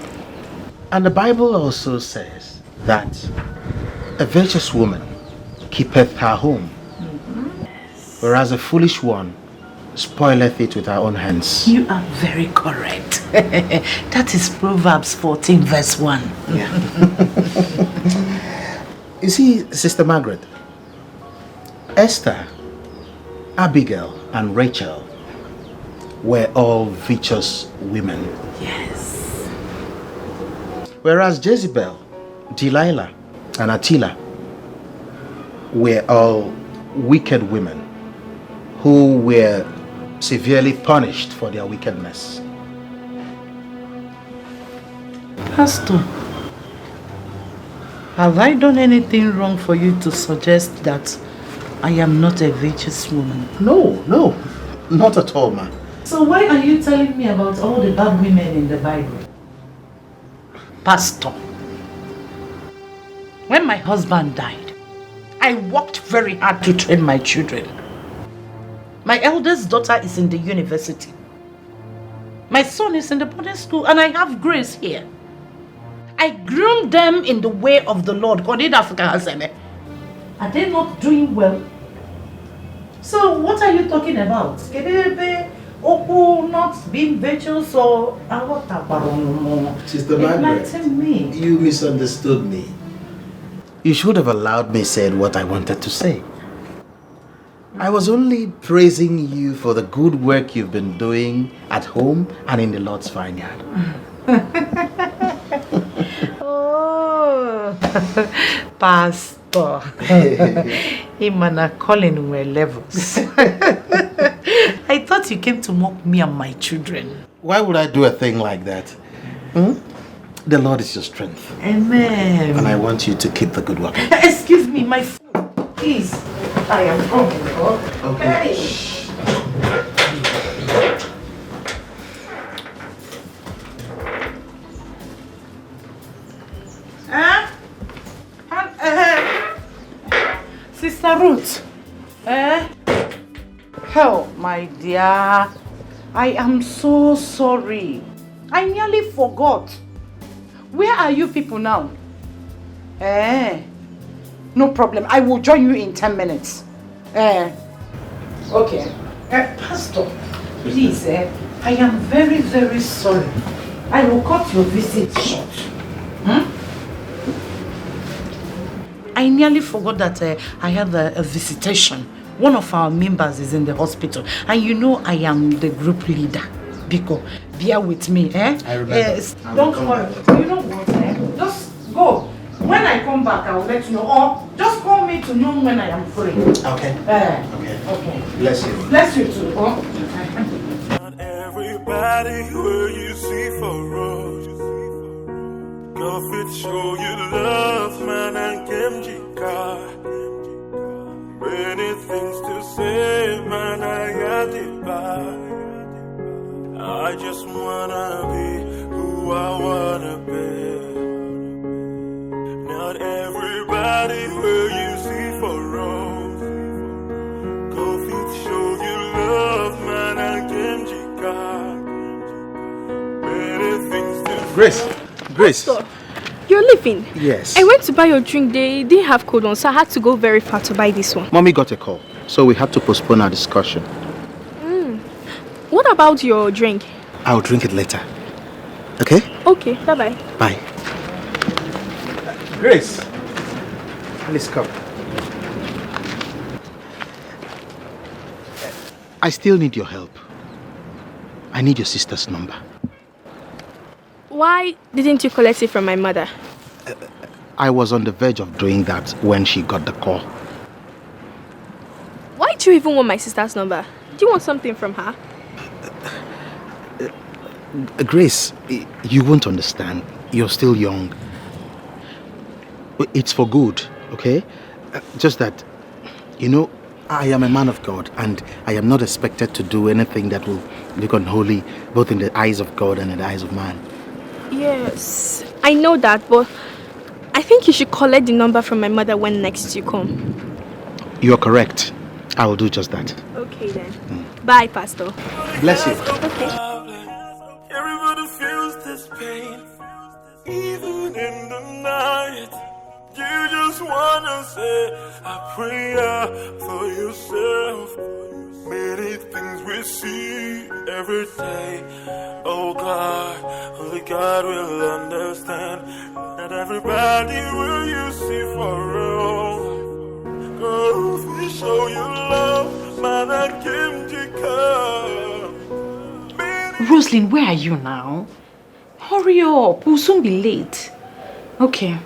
and the Bible also says that a virtuous woman keepeth her home, whereas a foolish one spoileth it with her own hands. You are very correct. That is Proverbs 14, verse 1. Yeah. You see, Sister Margaret, Esther, Abigail, and Rachel were all virtuous women. Yes. Whereas Jezebel, Delilah, and Attila were all wicked women who were severely punished for their wickedness. Pastor, have I done anything wrong for you to suggest that I am not a virtuous woman? No, not at all, ma. So why are you telling me about all the bad women in the Bible? Pastor, when my husband died, I worked very hard to train my children. My eldest daughter is in the university. My son is in the boarding school and I have Grace here. I groomed them in the way of the Lord. Are they not doing well? So what are you talking about? Not being virtuous or Sister Margaret, you misunderstood me. You should have allowed me say what I wanted to say. I was only praising you for the good work you've been doing at home and in the Lord's vineyard. Oh, Pastor. Him and a calling were levels. I thought you came to mock me and my children. Why would I do a thing like that? The Lord is your strength. Amen. And I want you to keep the good work. Excuse me, my food. Please. I am hungry. Okay. Hey. Sister Ruth. Oh, my dear. I am so sorry. I nearly forgot. Where are you people now? No problem. I will join you in 10 minutes. Okay. Pastor, please, I am very, very sorry. I will cut your visit short. I nearly forgot that I have a visitation. One of our members is in the hospital. And you know I am the group leader. Biko, bear with me, eh? I remember. Don't worry. You know what, eh? Just go. When I come back, I will let you know. Or just call me to know when I am free. Okay. Okay. Bless you. Bless you too. Oh. Not everybody who you see for road. Go fit show you love, man, and Kimjika. Many things to say, man, I got it back. I just wanna be who I wanna be. Not everybody will you see for road. Go fit show you love, man, and Kimjika. Many things to Grace. Pastor, you're leaving? Yes. I went to buy your drink. They didn't have cold one, so I had to go very far to buy this one. Mommy got a call, so we had to postpone our discussion. What about your drink? I'll drink it later. Okay? Okay, bye-bye. Bye. Grace, please come. I still need your help. I need your sister's number. Why didn't you collect it from my mother? I was on the verge of doing that when she got the call. Why do you even want my sister's number? Do you want something from her? Grace, you won't understand. You're still young. It's for good, okay? Just that, you know, I am a man of God and I am not expected to do anything that will look unholy both in the eyes of God and in the eyes of man. Yes, I know that, but I think you should collect the number from my mother when next you come. You're correct. I will do just that. Okay then. Bye, Pastor. Bless you. Okay. Everybody feels this pain, even in the night. You just wanna say a prayer for yourself. Many things we see every day. Oh God, only God will understand. Not everybody will you see for real. Go if we show you love, man, I came to come. Roslyn, where are you now? Hurry up, we'll soon be late. Okay.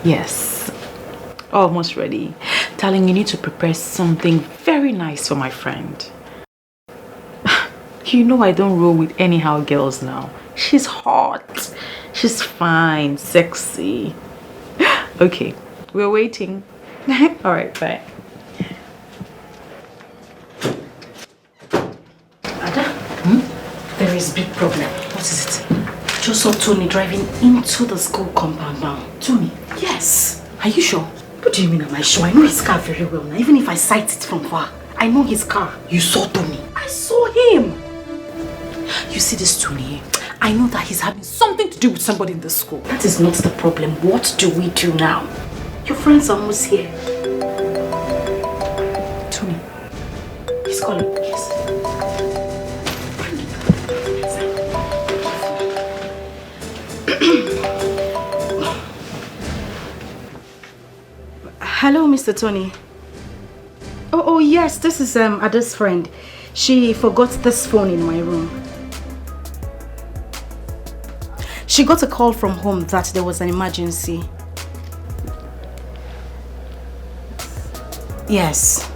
Yes, almost ready. Darling, you need to prepare something very nice for my friend. You know I don't roll with anyhow girls now. She's hot, she's fine, sexy. Okay, we're waiting. Alright, bye. Ada, there is a big problem. What is it? Just saw Tony driving into the school compound now. Tony? Yes. Are you sure? What do you mean am I sure? I know his car very well now. Even if I sight it from far, I know his car. You saw Tony? I saw him. You see this Tony? I know that he's having something to do with somebody in the school. That is not the problem. What do we do now? Your friend's almost here. Tony. He's calling. Yes. Hello, Mr. Tony. Oh, yes, this is Ada's friend. She forgot this phone in my room. She got a call from home that there was an emergency. Yes.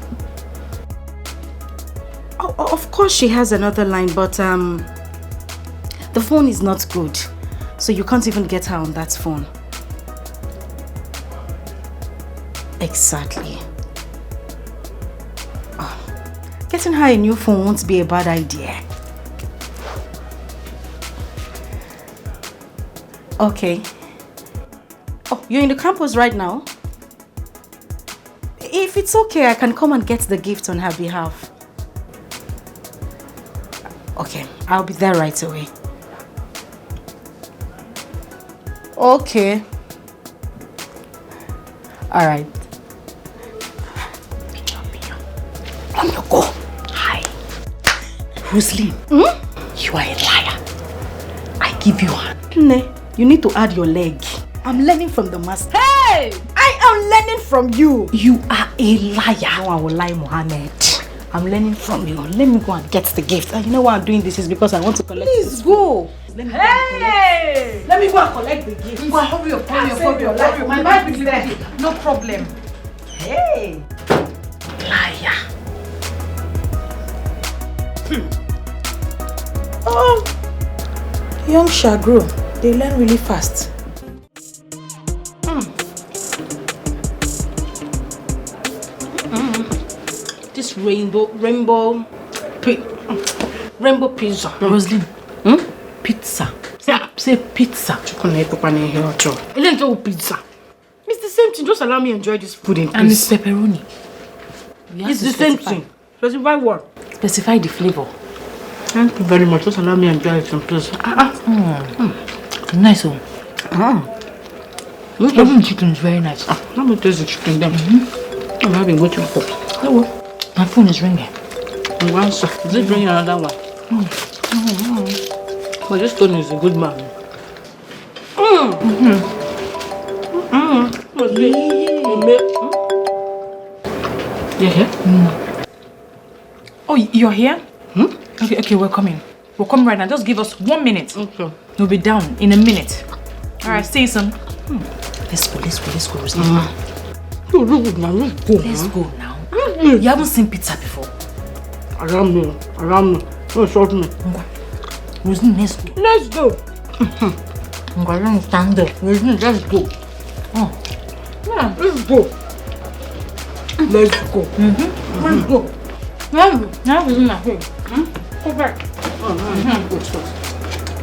Oh, of course she has another line, but the phone is not good. So you can't even get her on that phone. Exactly. Oh, getting her a new phone won't be a bad idea. Okay. Oh, you're in the campus right now? If it's okay, I can come and get the gift on her behalf. Okay, I'll be there right away. Okay. All right. Hi. Rosaline, you are a liar. I give you hand. Ne, you need to add your leg. I'm learning from the master. Hey! I am learning from you. You are a liar. No, I will lie, Mohammed. I'm learning from you. Let me go and get the gift. And you know why I'm doing this is because I want to collect. Please go. Let me go and collect the gift. Go hurry up, hurry up. My bag is there. No problem. Hey! Liar. Oh, young shall grow. They learn really fast. This rainbow pizza. Rosaline, pizza. Say pizza. Pizza. It's the same thing. Just allow me to enjoy this food in peace. And it's pepperoni. It's the same thing. Specify what? Specify the flavor. Thank you very much. Just allow me to enjoy it in peace. Nice one. Even chicken is very nice. Let me taste the chicken then. I'm having good for. Hello. My phone is ringing. One sir. Is it ringing another one? Well, this Tony is a good man. You're here? Oh, you're here? Okay, we're coming. We're coming right now. Just give us 1 minute. Okay. We'll be down in a minute. Alright, see you soon. Let's go, Rosaline. Let's go now. You haven't seen pizza before. Around me. Don't short me. Rosaline, let's go. Let's go. Don't stand there. Rosaline, let's go. Yeah, let's go. Let's go. Let's go. Now we're not here. Go back.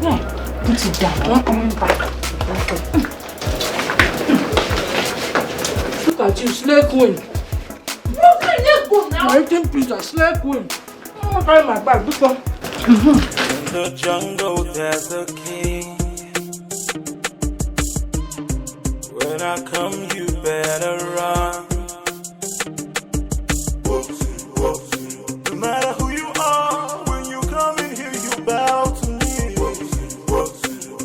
Yeah, put it down. I'm coming back. Look at you, slay queen. Let's go now. I'm eating pizza, slay queen. I'm gonna carry my bag. This one. In the jungle, there's a king. When I come, you better run. No matter who you are, when you come in here, you bow to me.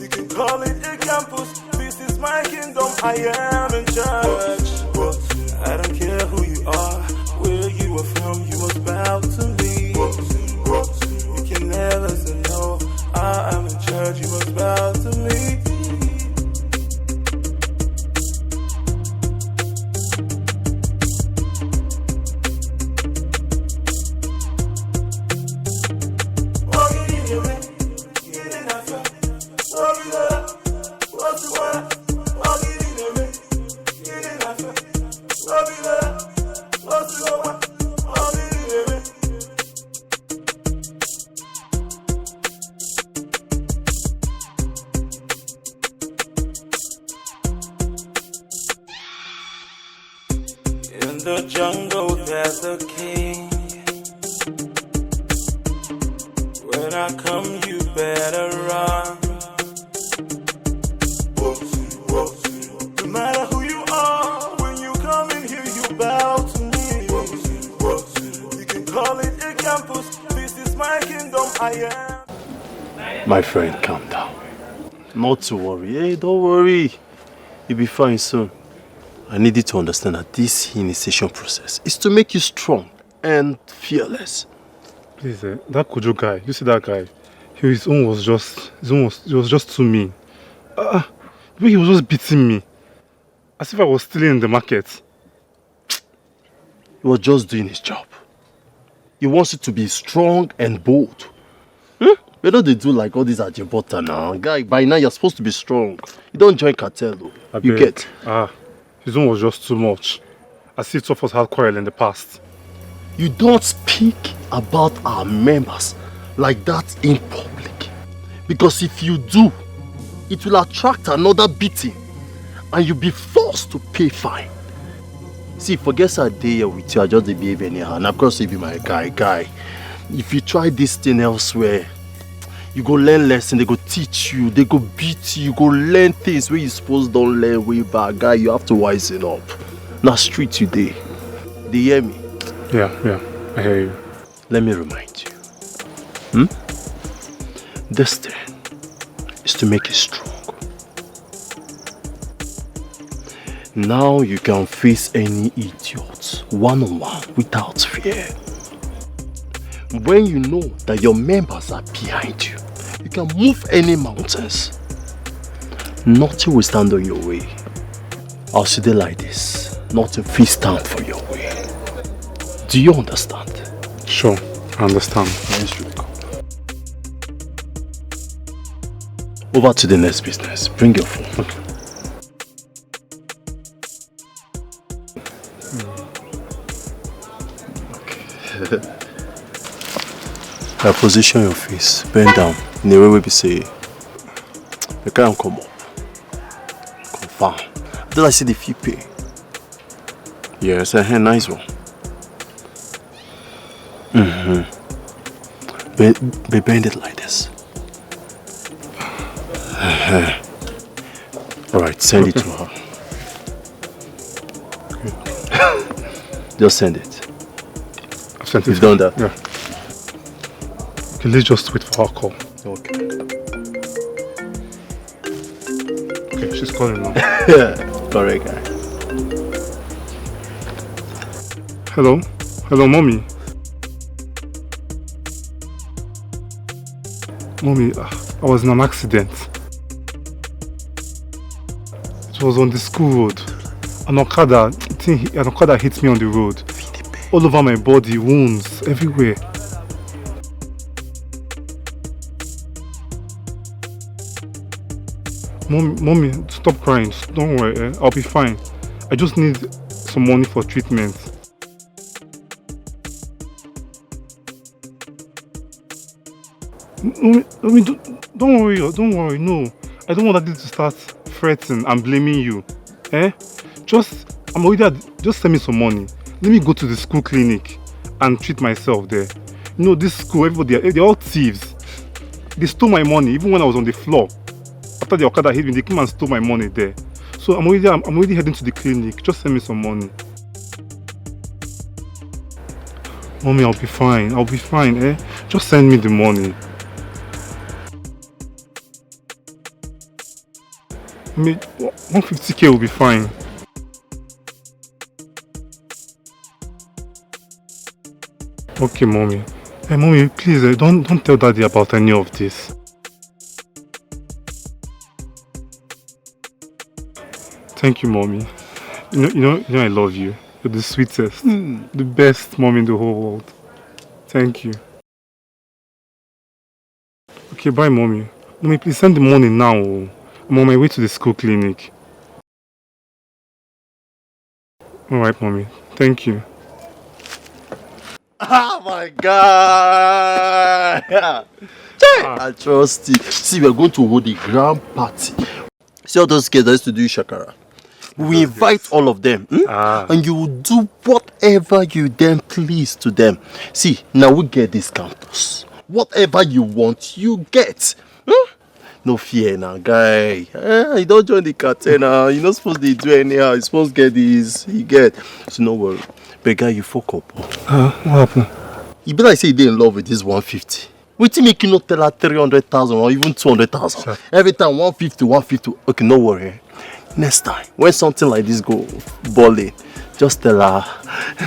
You can call it a campus. This is my kingdom. I am in charge. I don't care who you are, where you are from. You must bow to me. You can never say no. I am in charge. You must bow to me. In the jungle, there's a king. When I come, you better run. No matter who you are, when you come in here, you bow to me. You can call it a campus. This is my kingdom. I am. My friend, calm down. Not to worry. Hey, don't worry. You'll be fine soon. I need you to understand that this initiation process is to make you strong and fearless. Please, that Kojo guy, you see that guy? His own was just too mean. The way he was just beating me, as if I was stealing in the market. He was just doing his job. He wants you to be strong and bold. Why don't they do like all these Ajibota now? Guy, by now you're supposed to be strong. You don't join cartel though. You get? His own was just too much. As if two of us had quarrel in the past. You don't speak about our members like that in public. Because if you do, it will attract another beating and you'll be forced to pay fine. See, forget a day here with you, I just behave anyhow. And of course, you be my guy. If you try this thing elsewhere, you go learn lesson, they go teach you, they go beat you, you go learn things where you supposed don't learn way back. Guy, you have to wisen up. Now street today. They hear me? Yeah. I hear you. Let me remind you. This thing is to make you strong. Now you can face any idiot one-on-one without fear. When you know that your members are behind you, you can move any mountains. Nothing will stand on your way. I'll see it like this. Nothing will stand for your way. Do you understand? Sure, I understand. Let's go. Over to the next business. Bring your phone. Okay. Now position your face, bend down in the way we be say, you can't come up. Confirm. Then I see the fee pay. Yes, a nice one. Bend it like this. Alright, send it to her. Just send it. I've sent it. You've done that? Yeah. Okay, let's just wait for her call. Okay. Okay, she's calling now. Yeah, correct guy. Hello? Hello, mommy. Mommy, I was in an accident. It was on the school road. An Okada hit me on the road. All over my body, wounds, everywhere. Mommy, stop crying. Don't worry, I'll be fine. I just need some money for treatment. Mommy, don't worry, no. I don't want that to start fretting and blaming you. Just send me some money. Let me go to the school clinic and treat myself there. You know, this school, everybody, they're all thieves. They stole my money even when I was on the floor. After the Okada hit me, they came and stole my money there. So I'm already heading to the clinic. Just send me some money. Mommy, I'll be fine, Just send me the money. I mean, 150k will be fine. Okay, mommy. Hey, mommy, please, don't tell daddy about any of this. Thank you, mommy. You know, I love you. You're the sweetest, the best mom in the whole world. Thank you. Okay, bye, mommy. Mommy, please send the money now. I'm on my way to the school clinic. Alright, mommy. Thank you. Oh my God! I trust you. See, we are going to hold a grand party. See all those kids that used to do shakara? We invite all of them, and you will do whatever you then please to them. See, now we get this campus. Whatever you want, you get. No fear now, guy. You don't join the cartel now. You're not supposed to do anyhow. You're supposed to get this. You get. So no worry. But guy, you fuck up. What happened? You be like say you dey in love with this 150. Wetin make you not tell her 300,000 or even 200,000? Every time 150. Okay, no worry. Next time, when something like this go balling, just tell her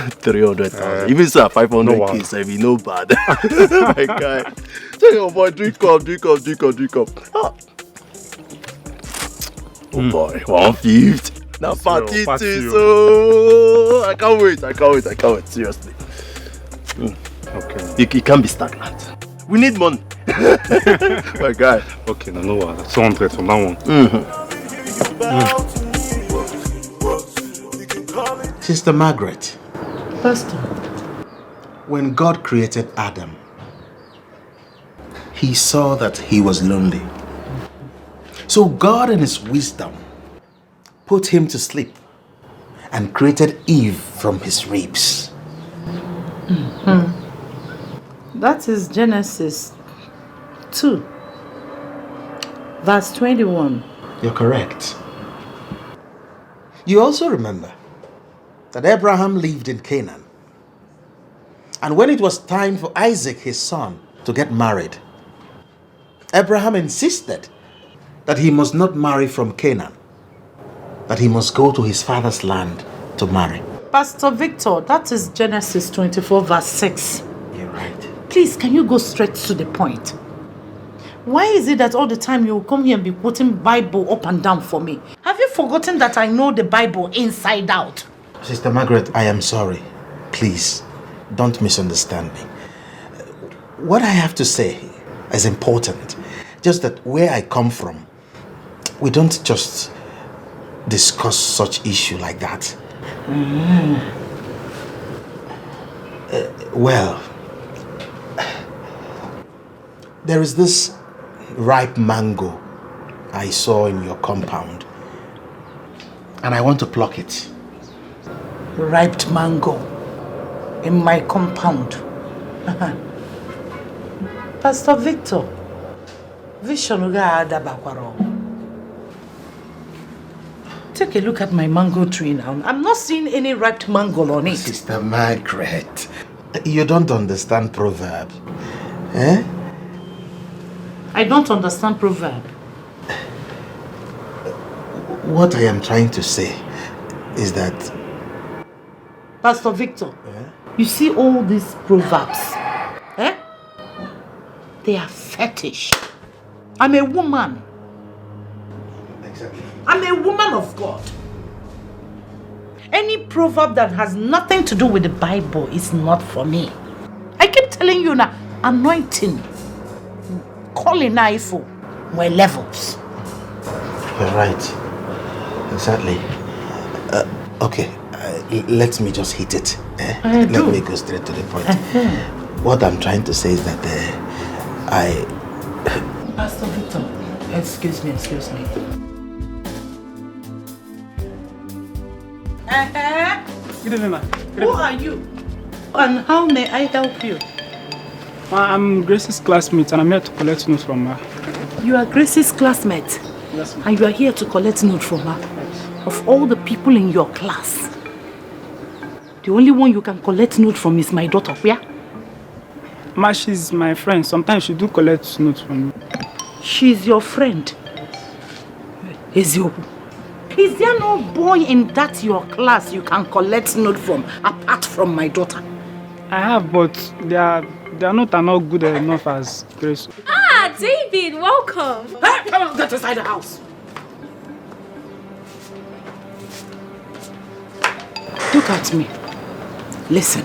300,000. Even say 500k, so be no bad. My guy. Tell your boy, drink up. Ah. Oh boy, 150. Now party too, so I can't wait. Seriously. Okay. You can't be stagnant. We need money. My guy. Okay, no worries. 200 from that one. Sister Margaret. Pastor. When God created Adam, he saw that he was lonely. So God in his wisdom put him to sleep and created Eve from his ribs. That is Genesis 2, verse 21. You're correct. You also remember that Abraham lived in Canaan. And when it was time for Isaac, his son, to get married, Abraham insisted that he must not marry from Canaan, that he must go to his father's land to marry. Pastor Victor, that is Genesis 24 verse 6. You're right. Please, can you go straight to the point? Why is it that all the time you come here and be quoting Bible up and down for me? Have you forgotten that I know the Bible inside out? Sister Margaret, I am sorry. Please, don't misunderstand me. What I have to say is important. Just that where I come from, we don't just discuss such issue like that. Well, there is this ripe mango I saw in your compound, and I want to pluck it. Ripe mango in my compound. Pastor Victor, vision take a look at my mango tree now. I'm not seeing any ripe mango on it. Sister Margaret, you don't understand proverb. Eh? I don't understand proverb. What I am trying to say is that... Pastor Victor, you see all these proverbs? Eh? They are fetish. I'm a woman. Exactly. I'm a woman of God. Any proverb that has nothing to do with the Bible is not for me. I keep telling you now, anointing, calling ifo, were levels. You're right. Exactly. Okay, let me just hit it. Let me go straight to the point. What I'm trying to say is that Pastor Victor, excuse me. Good evening, ma. Who are you? And how may I help you? Ma, I'm Grace's classmate and I'm here to collect notes from her. You are Grace's classmate? Yes, ma'am. And you are here to collect notes from her? Yes. Of all the people in your class, the only one you can collect notes from is my daughter, yeah? Ma, she's my friend. Sometimes she do collect notes from me. She's your friend? Is there no boy in that your class you can collect notes from apart from my daughter? I have, but they are not good enough as Grace. Ah, David, welcome. Hey, come on, get inside the house. Look at me. Listen.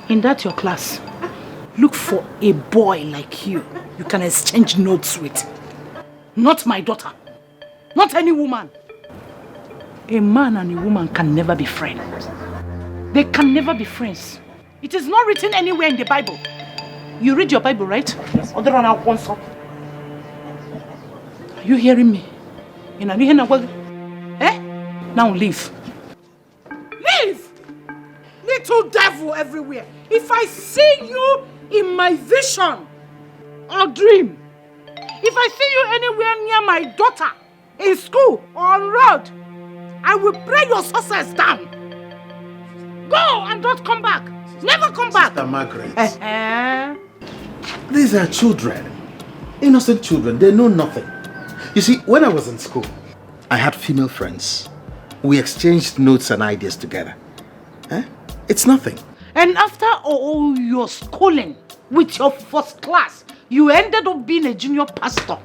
In that your class, look for a boy like you can exchange notes with. Not my daughter. Not any woman. A man and a woman can never be friends. They can never be friends. It is not written anywhere in the Bible. You read your Bible, right? Yes. Are you hearing me? Eh? Now leave. Leave! Little devil everywhere. If I see you in my vision or dream, if I see you anywhere near my daughter, in school or on road, I will pray your success down. Go and don't come back. Never come back. Sister Margaret. These are children. Innocent children. They know nothing. You see, when I was in school, I had female friends. We exchanged notes and ideas together. It's nothing. And after all your schooling with your first class, you ended up being a junior pastor.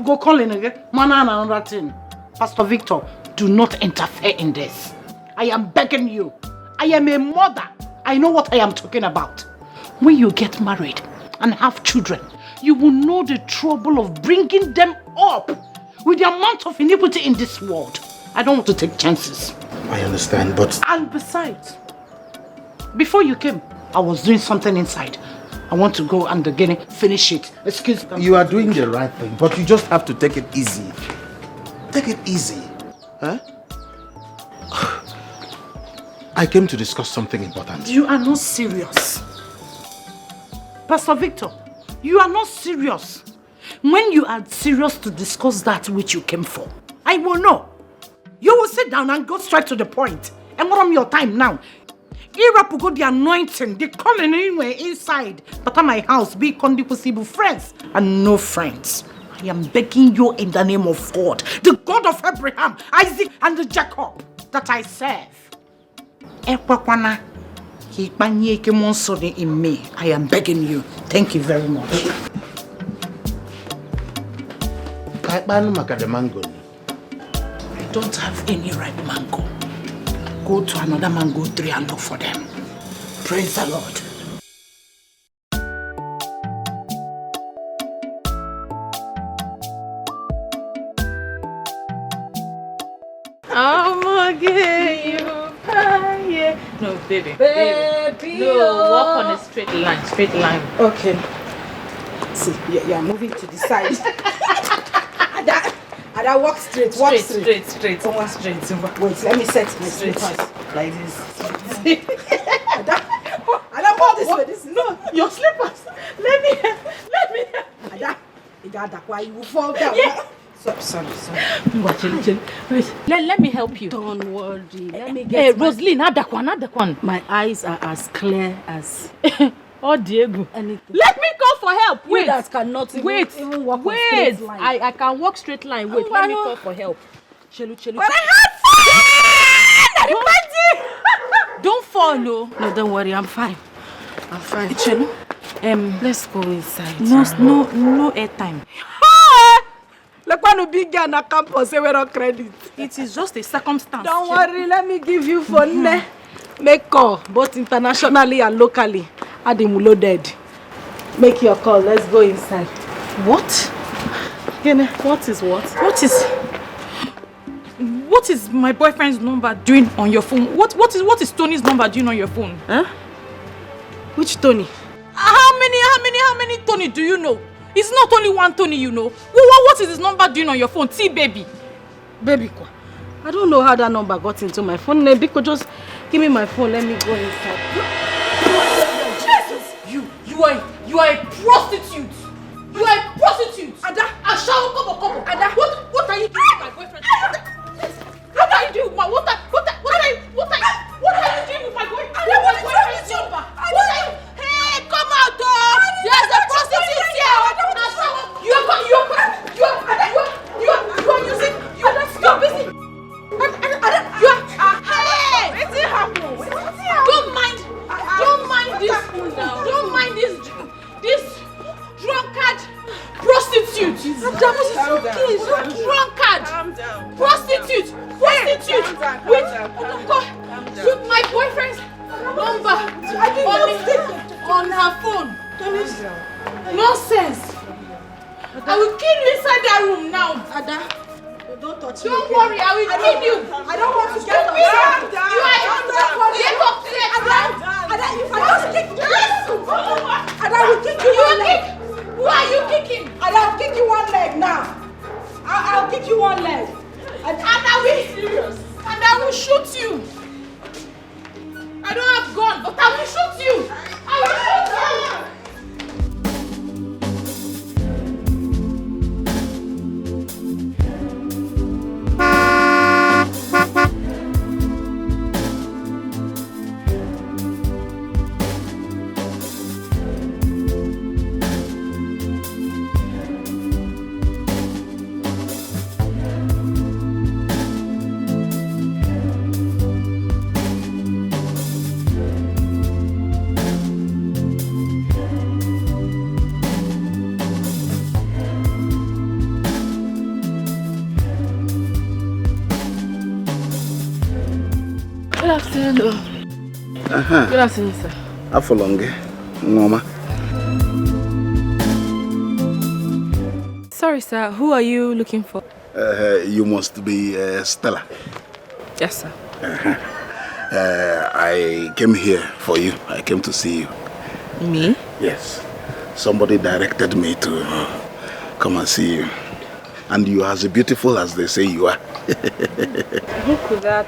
Go calling again. Pastor Victor, do not interfere in this. I am begging you. I am a mother. I know what I am talking about. When you get married and have children, you will know the trouble of bringing them up with the amount of iniquity in this world. I don't want to take chances. I understand, but... And besides, before you came, I was doing something inside. I want to go and again finish it. Excuse me. You are doing the right thing, but you just have to take it easy. Take it easy. I came to discuss something important. You are not serious. Pastor Victor, you are not serious. When you are serious to discuss that which you came for, I will know. You will sit down and go straight to the point. And what am your time now? Irapu got the anointing, the calling anywhere inside. But at my house, be possible friends and no friends. I am begging you in the name of God, the God of Abraham, Isaac, and the Jacob that I serve. In me. I am begging you. Thank you very much. I don't have any ripe mango. Go to another mango tree and look for them. Praise the Lord. No, baby. No, walk on a straight line. Okay. See, you're moving to the side. Ada, walk straight. Straight. Wait, let me set my slippers like this. Ada, walk this way. No, your slippers. Let me. Ada, why you fall down? Yeah. Sorry. Wait, let me help you. Don't worry. Let me Hey, Rosaline, Adakwan. My eyes are as clear as... Oh, Diego. Anything. Let me call for help. You that cannot even walk on straight line. I can walk straight line. Wait, let me call for help. Chelu. But I have fun! Don't fall, no. No, don't worry. I'm fine. Chelu, let's go inside. No airtime. Like one of big guy on campus, say we're on credit. It is just a circumstance. Don't worry, let me give you phone. Make call, both internationally and locally. Adim loaded. Make your call. Let's go inside. What? What is what? What is my boyfriend's number doing on your phone? What is Tony's number doing on your phone? Huh? Which Tony? How many Tony do you know? It's not only one Tony, you know. What is his number doing on your phone? Baby. Baby, I don't know how that number got into my phone. Biko, just give me my phone. Let me go inside. Jesus! You are a prostitute. You are a prostitute. Ada, I shall come. Ada, what are you doing with my boyfriend? What are you doing with my what are you doing with my boyfriend? Ada, what is wrong with you? Hey, come out, dog! There's a prostitute here. You are using. You're busy. Don't mind this fool now. Don't mind this drunkard prostitute. Drunkard prostitute with my boyfriend's number on her phone. Nonsense. I will kill you inside that room now. Ada, don't touch me. Don't worry, I will kill you. I don't want to get upset. You are upset. Ada, if I just kick you, Ada, I will kick you one leg. Who are you kicking? Ada, I'll kick you one leg now. I'll kick you one leg. And I will shoot you. I don't have gun, but I will shoot you. I will shoot you. Good afternoon. Good afternoon, sir. Afolonge, Mama. Sorry, sir. Who are you looking for? You must be Stella. Yes, sir. I came here for you. I came to see you. Me? Yes. Somebody directed me to come and see you. And you are as beautiful as they say you are. Who could that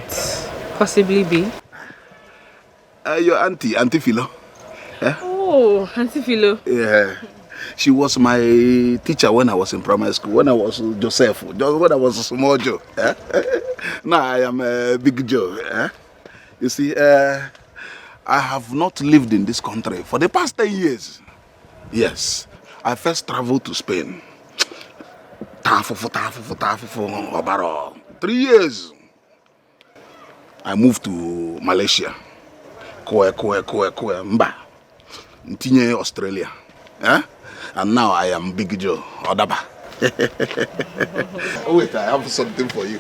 possibly be? Your auntie, Auntie Philo. Oh, Auntie Philo. Yeah. She was my teacher when I was in primary school, when I was Joseph, when I was a small Joe. Now I am a big Joe. You see, I have not lived in this country for the past 10 years. Yes, I first traveled to Spain. 3 years. I moved to Malaysia. Mba. Ntinye Australia. And now I am Big Joe, Odaba. Wait, I have something for you.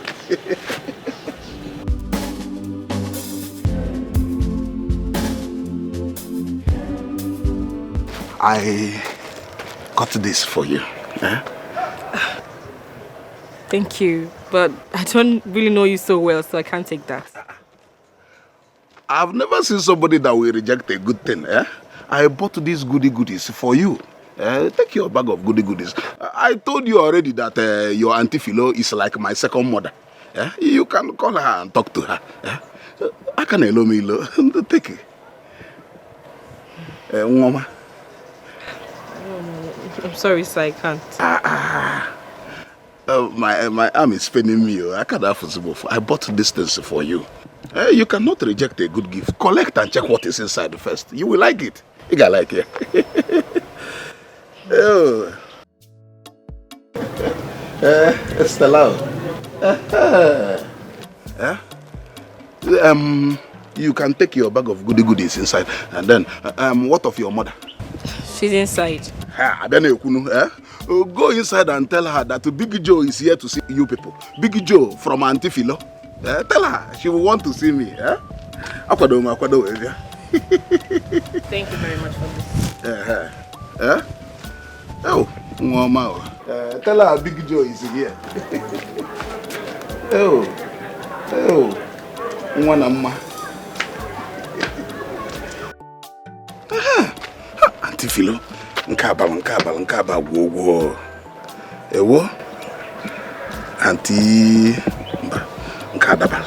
I got this for you. Thank you, but I don't really know you so well, so I can't take that. I've never seen somebody that will reject a good thing. I bought these goodies for you. Take your bag of goodies. I told you already that your Auntie Philo is like my second mother. You can call her and talk to her. I can allow me, take it. Mama. I'm sorry, sir, I can't. My arm is paining me. I can't have both. I bought these things for you. You cannot reject a good gift. Collect and check what is inside first. You will like it. You can like it. Oh. Stella. You can take your bag of goodies inside. And then, what of your mother? She's inside. Go inside and tell her that Big Joe is here to see you people. Big Joe from Auntie Philo. Tell her she will want to see me. Thank you very much for this. Oh, Mama. Tell her Big Joe is here. Oh, Mama. Auntie Philo. Nkaba, wo. Ewo? Auntie, nkadabal.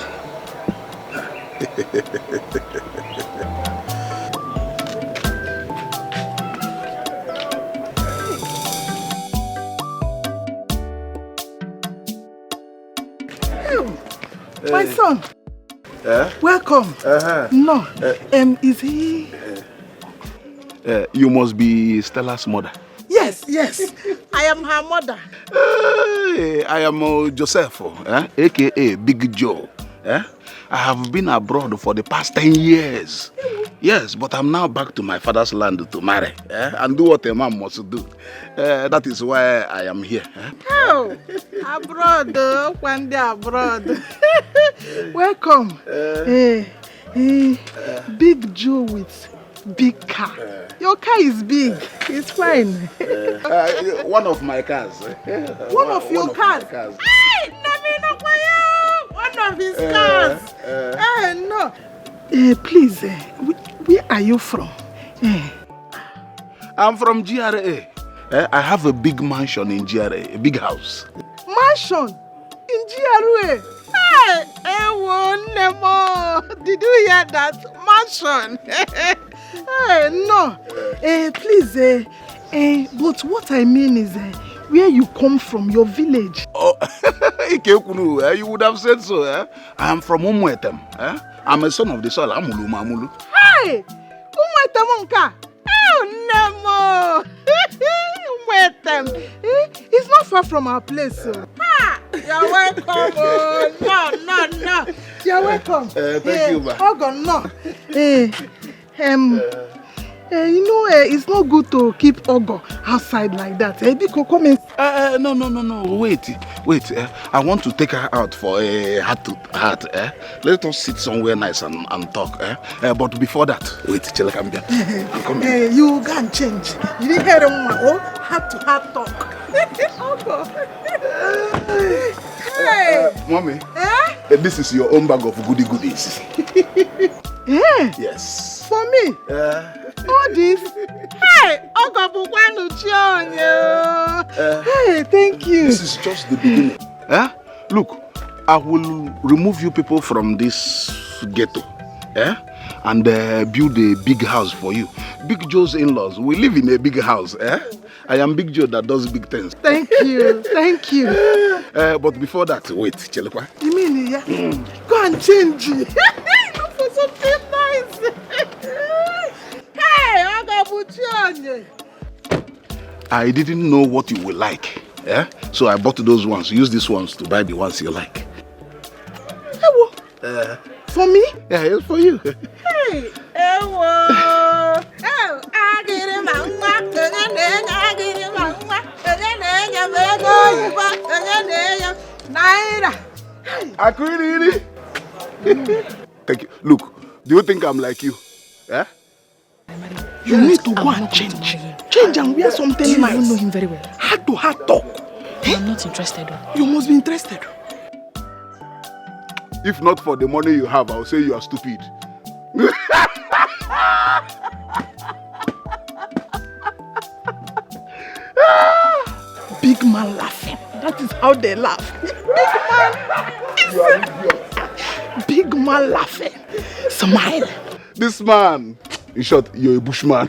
My son. Welcome. No. Is he? You must be Stella's mother. Yes. I am her mother. I am Joseph, aka Big Joe. I have been abroad for the past 10 years. Yes, but I'm now back to my father's land to marry and do what a man must do. That is why I am here. Oh, abroad, one day abroad. Welcome. Big Joe with big car. Your car is big. It's fine. One of my cars. One of your cars? Hey, one of his cars. No. Please, where are you from? I'm from GRA. I have a big mansion in GRA, a big house. Mansion? In GRA? Hey, did you hear that? Mansion. No. Please, but what I mean is where you come from, your village. Oh, you would have said so. I am from Umuetem. I'm a son of the soil. Amulu Mamulu. Hey! Umuetem. Oh, Nemo! Umuetem. It's not far from our place. So. You're welcome. No. You're welcome. Thank you, ma. Oh, God, no. It's not good to keep Ogo outside like that. Come in. No. Wait. I want to take her out for a heart to heart. Let us sit somewhere nice and talk. But before that, wait till I come here. I'm coming. You can change. You didn't hear them. Heart to heart talk. Ogo. Hey. Mommy. This is your own bag of goodies. Yes. For me? All this? Hey, hey, thank you. This is just the beginning. Look, I will remove you people from this ghetto. And build a big house for you. Big Joe's in-laws, we live in a big house. I am Big Joe that does big things. Thank you. But before that, wait, Chelekwa. You mean, Go and change it. For some I didn't know what you will like. Yeah? So I bought those ones. Use these ones to buy the ones you like. For me? Yeah, it's for you. Hey, Ewo. Oh, I get him Thank you. Look, do you think I'm like you? Yeah? You need to go and change. Change and wear something nice. I don't know him very well. Heart to heart talk. I'm not interested. You must be interested. If not for the money you have, I'll say you are stupid. Big man laughing. That is how they laugh. Big man laughing. Smile. This man, in short, you're a bushman.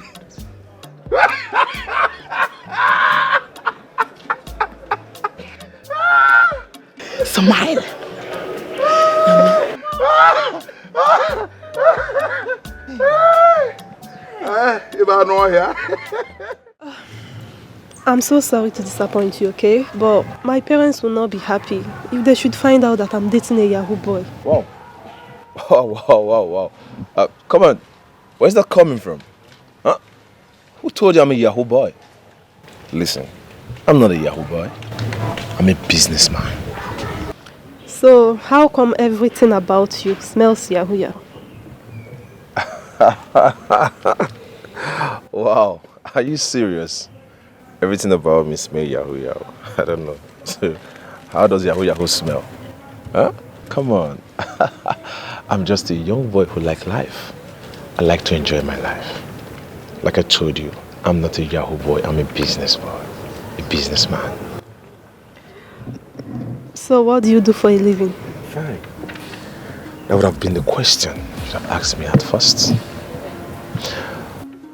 Smile. I'm so sorry to disappoint you, okay? But my parents will not be happy if they should find out that I'm dating a Yahoo boy. Wow. Wow. Come on. Where's that coming from? Huh? Who told you I'm a Yahoo boy? Listen, I'm not a Yahoo boy. I'm a businessman. So, how come everything about you smells Yahoo Yahoo? Wow. Are you serious? Everything about me smells Yahoo Yahoo. I don't know. So, how does Yahoo Yahoo smell? Huh? Come on. I'm just a young boy who likes life. I like to enjoy my life. Like I told you, I'm not a Yahoo boy. I'm a business boy. A businessman. So what do you do for a living? Fine. That would have been the question you should have asked me at first.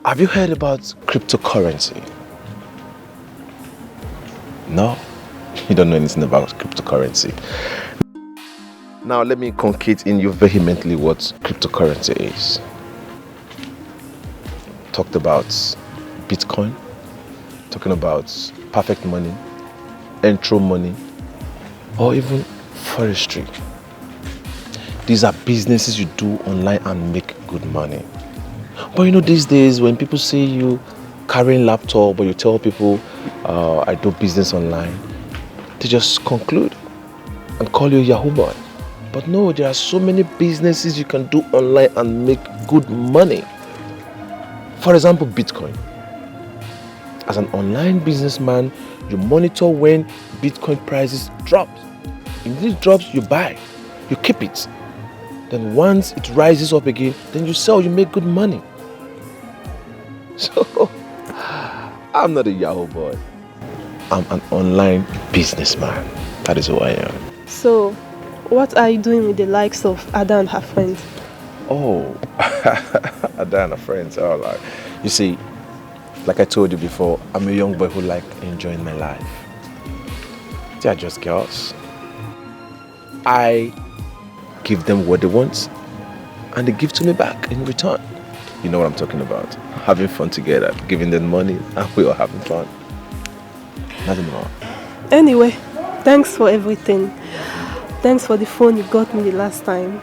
Have you heard about cryptocurrency? No? You don't know anything about cryptocurrency. Now let me concrete in you vehemently what cryptocurrency is. Talked about Bitcoin, talking about perfect money, intro money, or even forestry. These are businesses you do online and make good money. But you know, these days when people see you carrying laptop or you tell people I do business online, they just conclude and call you a Yahoo boy. But no, there are so many businesses you can do online and make good money. For example, Bitcoin. As an online businessman, you monitor when Bitcoin prices drop. If it drops, you buy, you keep it. Then once it rises up again, then you sell, you make good money. So, I'm not a Yahoo boy. I'm an online businessman. That is who I am. So, what are you doing with the likes of Ada and her friends? Oh, Ada and her friends. Oh, like, you see, like I told you before, I'm a young boy who like enjoying my life. They are just girls. I give them what they want and they give to me back in return. You know what I'm talking about. Having fun together, giving them money, and we are having fun. Nothing more. Anyway, thanks for everything. Thanks for the phone you got me the last time.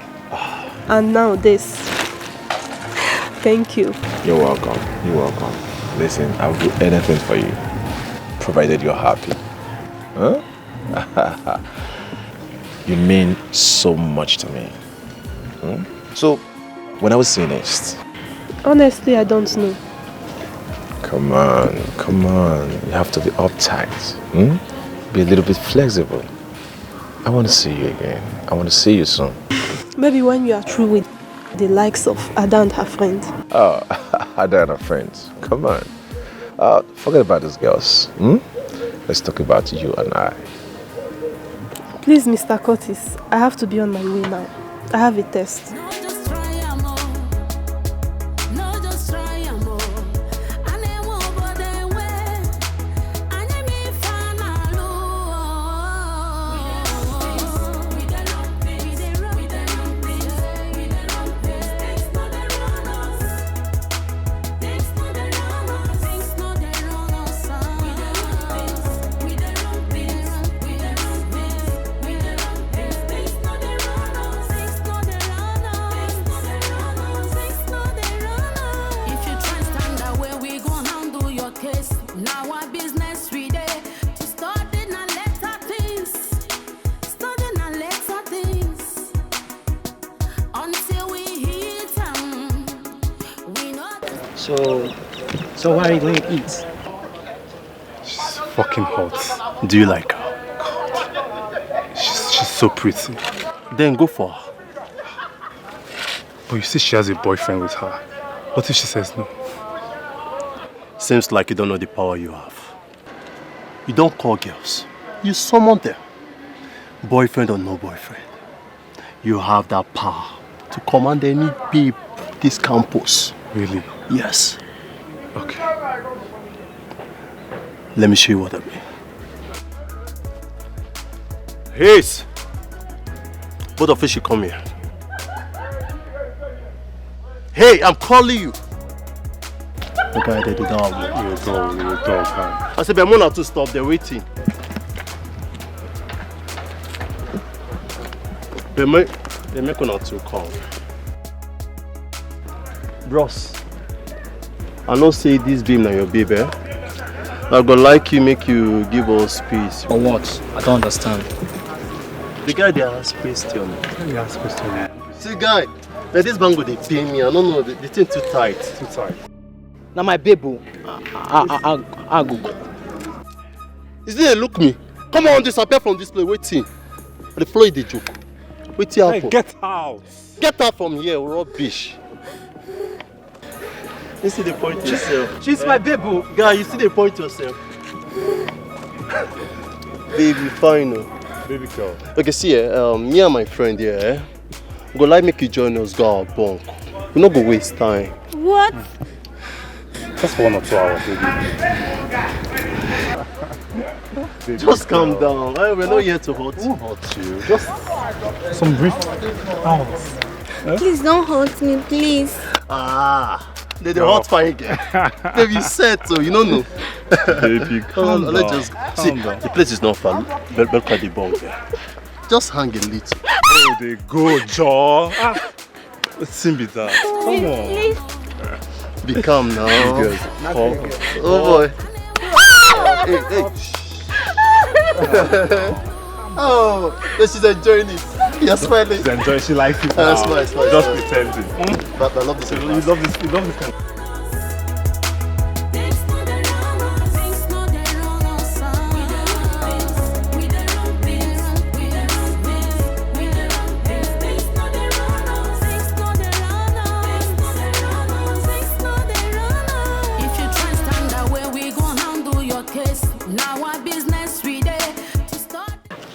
And now this. Thank you. You're welcome. You're welcome. Listen, I'll do anything for you, provided you're happy. Huh? You mean so much to me. Hmm? So, when I was saying next? Honestly, I don't know. Come on. You have to be uptight. Be a little bit flexible. I want to see you again. I want to see you soon. Maybe when you are through with the likes of Ada and her friends. Oh, Ada and her friends. Come on. Forget about these girls. Let's talk about you and I. Please, Mr. Curtis, I have to be on my way now. I have a test. So what are you going to eat? She's fucking hot. Do you like her? God. She's so pretty. Then go for her. But you see she has a boyfriend with her. What if she says no? Seems like you don't know the power you have. You don't call girls. You summon them. Boyfriend or no boyfriend. You have that power to command any babe this campus. Really? Yes. Okay. Let me show you what I mean. Hayes! Both of you should come here. Hey, I'm calling you. Okay, they did not. You're a dog, man. I said, Bemona to stop. They're waiting. They make one or two come. Bros, I know say this beam na your baby. I go like you, make you give us space. Or what? I don't understand. The guy they ask question. He asked question. See guy, like this bango they pay me. I don't know, the thing too tight. Too tight. Now my baby, I go. Is it look me? Come on, disappear from this place. Waiting. The floor is the joke. Wait here. Hey, get out. Get out from here, rubbish. You see the point yourself. She's my baby. Guy, you see the point yourself. Baby, fine. Baby girl. Okay, see, me and my friend here, go like make you join us, go our bunk. We not go waste time. What? Just for 1 or 2 hours, baby. Just calm down. We're not here to hurt you. Who hurt you? Just some brief hours. Please don't hurt me, please. Ah, they're hot fire again. Baby, set so you don't know. Baby, calm down. Let's just see. The place is not far. Welcome the bunk. Just hang a little. Oh, they go, Joe. Let's be that. Come on. Please. Be calm now. Good. Oh boy. Hey. Oh, she's enjoying it. You're smiling. She's enjoying. She likes it. Smile. Just pretending. But I love this. You love this.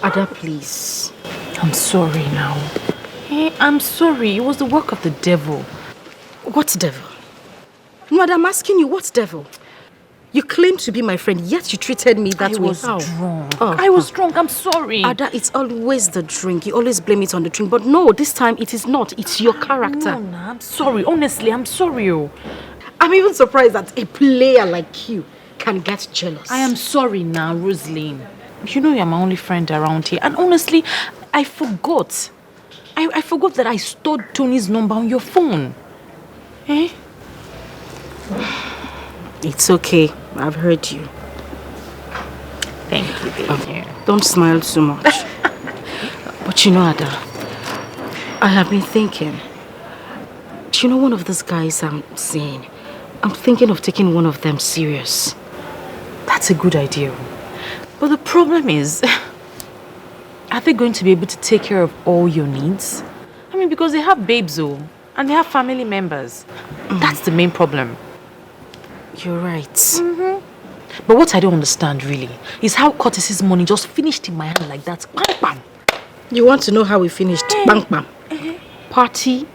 Ada, please. I'm sorry now. Hey, I'm sorry. It was the work of the devil. What devil? Madam, I'm asking you, what devil? You claim to be my friend, yet you treated me that way. I was drunk. I was drunk. I'm sorry. Ada, it's always the drink. You always blame it on the drink. But no, this time it is not. It's your character. No, I'm sorry. Honestly, I'm sorry. I'm even surprised that a player like you can get jealous. I am sorry now, Rosaline. You know you're my only friend around here. And honestly, I forgot. I forgot that I stored Tony's number on your phone. Eh? It's okay. I've heard you. Thank you, baby. Don't smile too much. But you know, Ada, I have been thinking. Do you know one of these guys I'm seeing? I'm thinking of taking one of them serious. That's a good idea. But the problem is, are they going to be able to take care of all your needs? I mean, because they have babes, and they have family members. That's the main problem. You're right. But what I don't understand, really, is how Curtis's money just finished in my hand like that. Bam, bam. You want to know how we finished? Bang, bam. Party.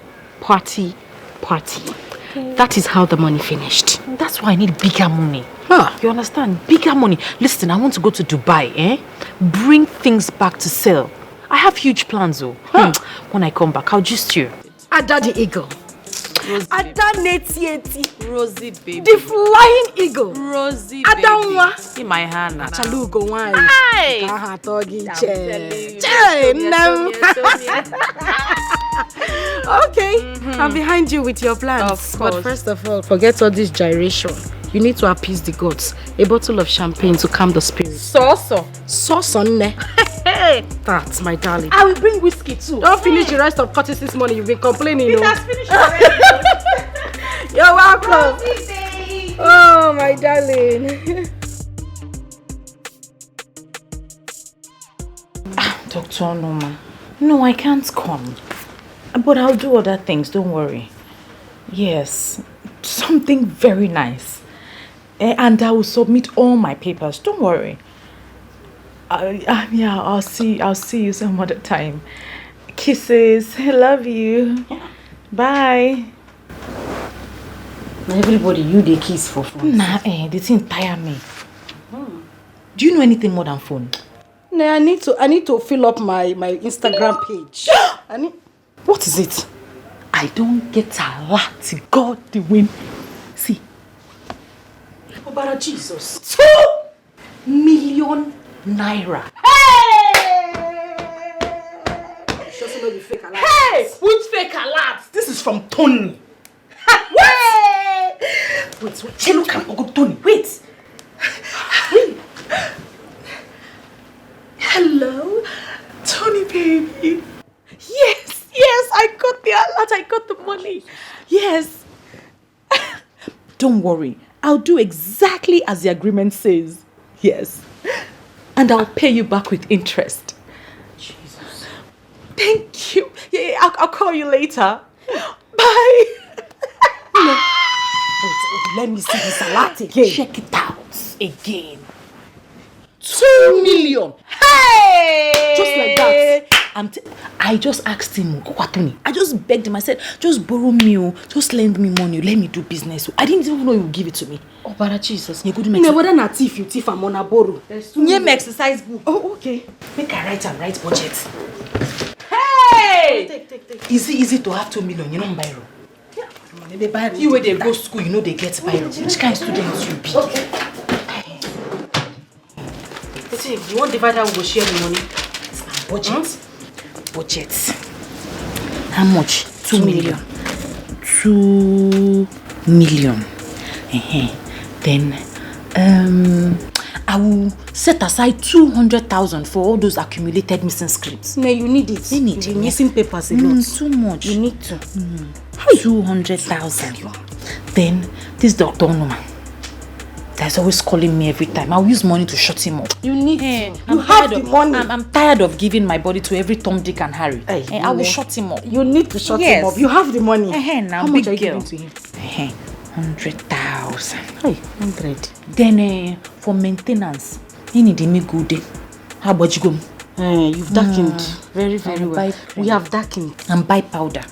That is how the money finished. That's why I need bigger money. You understand? Bigger money. Listen, I want to go to Dubai, Bring things back to sell. I have huge plans, When I come back, I'll just you. Ada the eagle. Ada Netieti. Rosie, baby. The flying eagle. Rosie, Ada baby. In my hand. Chalugo wine. Hi. Okay, I'm behind you with your plans. Of course. But first of all, forget all this gyration. You need to appease the gods. A bottle of champagne to calm the spirit. Sauce on ne. That's my darling. I will bring whiskey too. Don't finish the rest of Curtis's money. You've been complaining. It has finished already. You're welcome. darling. Dr. Onoma, no, I can't come. But I'll do other things, don't worry. Yes, something very nice. And I will submit all my papers, don't worry. Yeah, I'll see you some other time. Kisses, I love you. Bye. Everybody, you the kiss for fun. Nah, the thing tire me. Do you know anything more than phone? Nah, I need to fill up my Instagram page. What is it? I don't get a lot. God the win. See. Oh, but Jesus. 2 million naira. Hey! Which fake alerts? This is from Tony. What? Wait. Chelo can go Tony. Wait. Hello, Tony baby. Yes, I got the alert. I got the money. Yes. Don't worry. I'll do exactly as the agreement says. Yes. And I'll pay you back with interest. Jesus. Thank you. Yeah, I'll call you later. Bye. Wait, let me see this alert again. Check it out again. 2 million. Hey! Just like that. I just asked him, I just begged him. I said, just borrow me, just lend me money, let me do business. I didn't even know he would give it to me. Oh, but Jesus. You good make whether not thief, you thief, I'm on a borrow. Yeah, my exercise book. Oh, okay. Make I write budget. Hey! Take. Easy to have 2 million, you know, Biro. Yeah. You where they go school, you know they get Biro. Which kind of students you be? Okay. See, if you want divide how we go share the money. Budget. Budget. How much? 2 million. 2 million. Then I will set aside 200,000 for all those accumulated missing scripts. No, you need it. You need the missing papers a lot. Too much. You need to. 200,000. Then this Dr. Onoma, that's always calling me every time. I'll use money to shut him up. You need to. You have the money. I'm tired of giving my body to every Tom, Dick and Harry. I will shut him up. You need to shut him up. You have the money. Now, how much are you giving to him? 100,000. Hey, 100. Then for maintenance, he need me good. How about you go? You've darkened very well. We have darkened. And buy powder.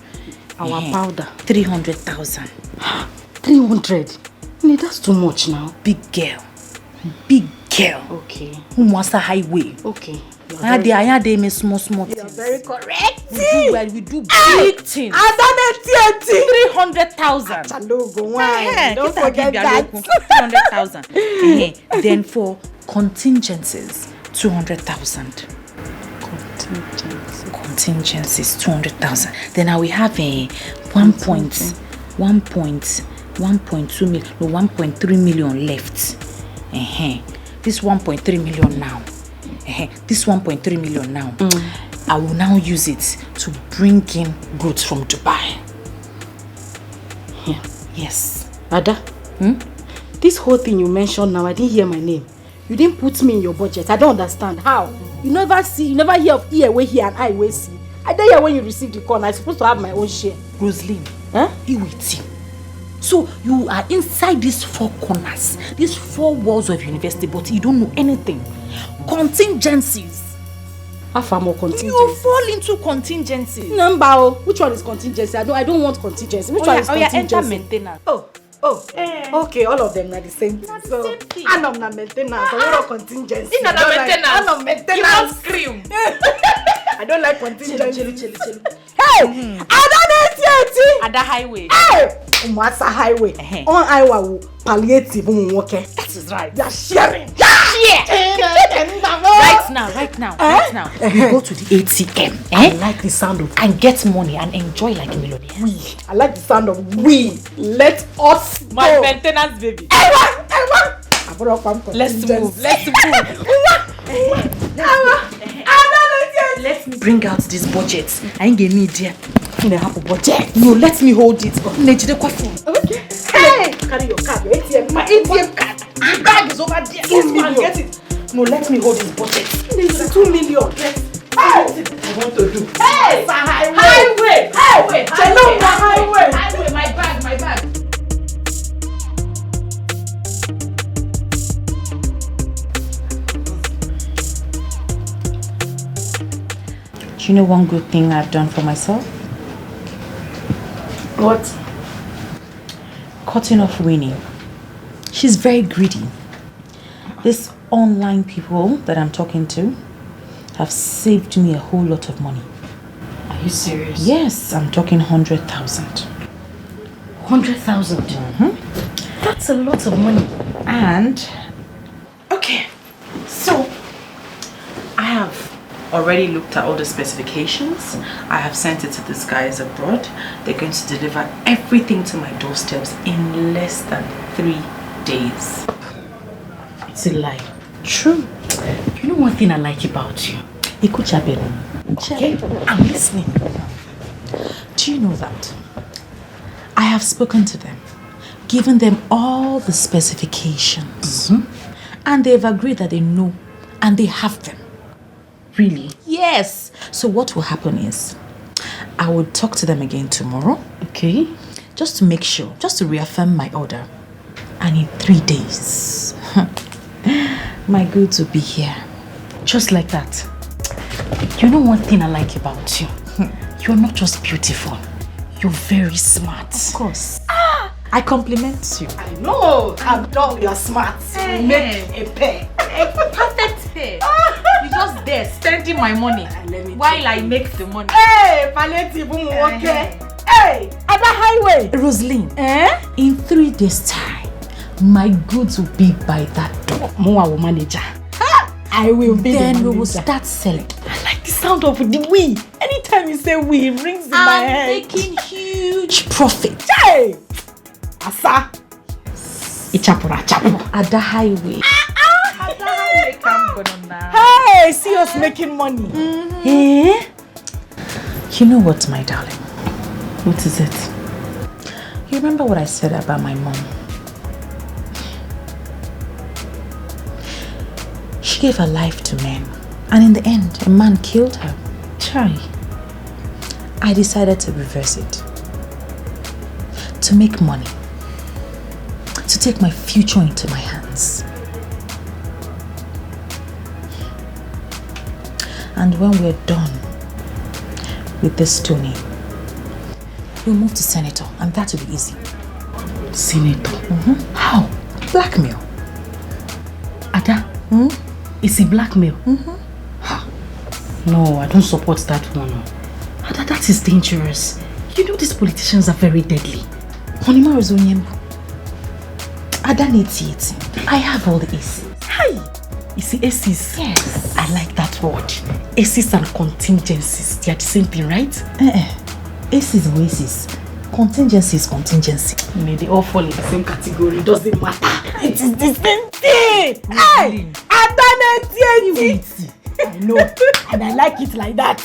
Our powder. 300,000. 300. Nee, that's too much now. Big girl. Okay. Who wants a highway? Okay. Small You are very correct. We do big things. 300,000. Don't forget that. 300,000. Then for contingencies, 200,000. Contingencies, 200,000. Then I will have a 1.2 million, no, 1.3 million left. This 1.3 million now. This 1.3 million now. I will now use it to bring in goods from Dubai. Yeah. Yes. Ada, this whole thing you mentioned now, I didn't hear my name. You didn't put me in your budget. I don't understand. How? You never hear of ear way here and eye way see. I didn't hear when you received the call. I'm supposed to have my own share. Rosaline, you waiting. So you are inside these 4 corners, these 4 walls of university, but you don't know anything. Contingencies. How far more contingencies? You fall into contingencies. Number, which one is contingency? I don't want contingency. Which one is contingency? Enter maintenance. Okay, all of them are the same thing. So, I know na maintenance. I want contingency. I know maintenance. You don't scream. I don't like contingency. Hey, I don't know it. At the highway. Hey, Umasa highway. On highway, palliative. That is right. They are sharing. Right now. You go to the ATM. I like the sound of and get money and enjoy like a millionaire. I like the sound of we. Let us my go. maintenance baby. Let's move. Let me bring out this budget. I ain't getting it yet. Budget. No, let me hold it. Okay. Hey! Carry your card. Your ATM. My ATM card. The bag is over there. Let's go and get it. No, let me hold his budget. It's 2 million. Hey! I want to do. Hey! It's a highway! Highway! Highway! Highway! My bag, my bag. Do you know one good thing I've done for myself? What? Cutting off Winnie. She's very greedy. These online people that I'm talking to have saved me a whole lot of money. Are you serious? Yes, I'm talking 100,000. 100,000? That's a lot of money. And, okay, so I have already looked at all the specifications. I have sent it to these guys abroad. They're going to deliver everything to my doorsteps in less than 3 days. It's a lie. True. You know one thing I like about you? Okay, I'm listening. Do you know that I have spoken to them, given them all the specifications, and they've agreed that they know and they have them. Really? Yes. So what will happen is I will talk to them again tomorrow. Okay. Just to make sure, just to reaffirm my order. And in 3 days, my goods will be here. Just like that. You know one thing I like about you? You're not just beautiful. You're very smart. Of course. I compliment you. I know. I'm done. You're smart. You make a pair. A perfect pair. You're just there spending my money while I make the money. Hey, palliative, okay. Hey, at the highway. Rosaline, in 3 days' time, my goods will be by that door. Moa manager. I will be then the we will manager. start selling. I like the sound of the we. Anytime you say we, it rings in my head. I'm making huge profit. Hey! Asa! Ichapura, chapura. At the highway. At the highway, come on now. Hey, see us making money. Eh? You know what, my darling? What is it? You remember what I said about my mom? She gave her life to men, and in the end, a man killed her. Chai. I decided to reverse it. To make money. To take my future into my hands. And when we're done with this Tony, we'll move to senator, and that will be easy. Senator? How? Blackmail. Ada? Is it blackmail? No, I don't support that one. Ada, that is dangerous. You know these politicians are very deadly. Honima Ozonyembu. Ada needs it. I have all the aces. Hi! You see aces? Yes. I like that word. Aces and contingencies. They are the same thing, right? Aces and aces. Contingency is contingency. May they all fall in the same category. It doesn't matter. It is the same thing. Hey! I know. And I like it like that.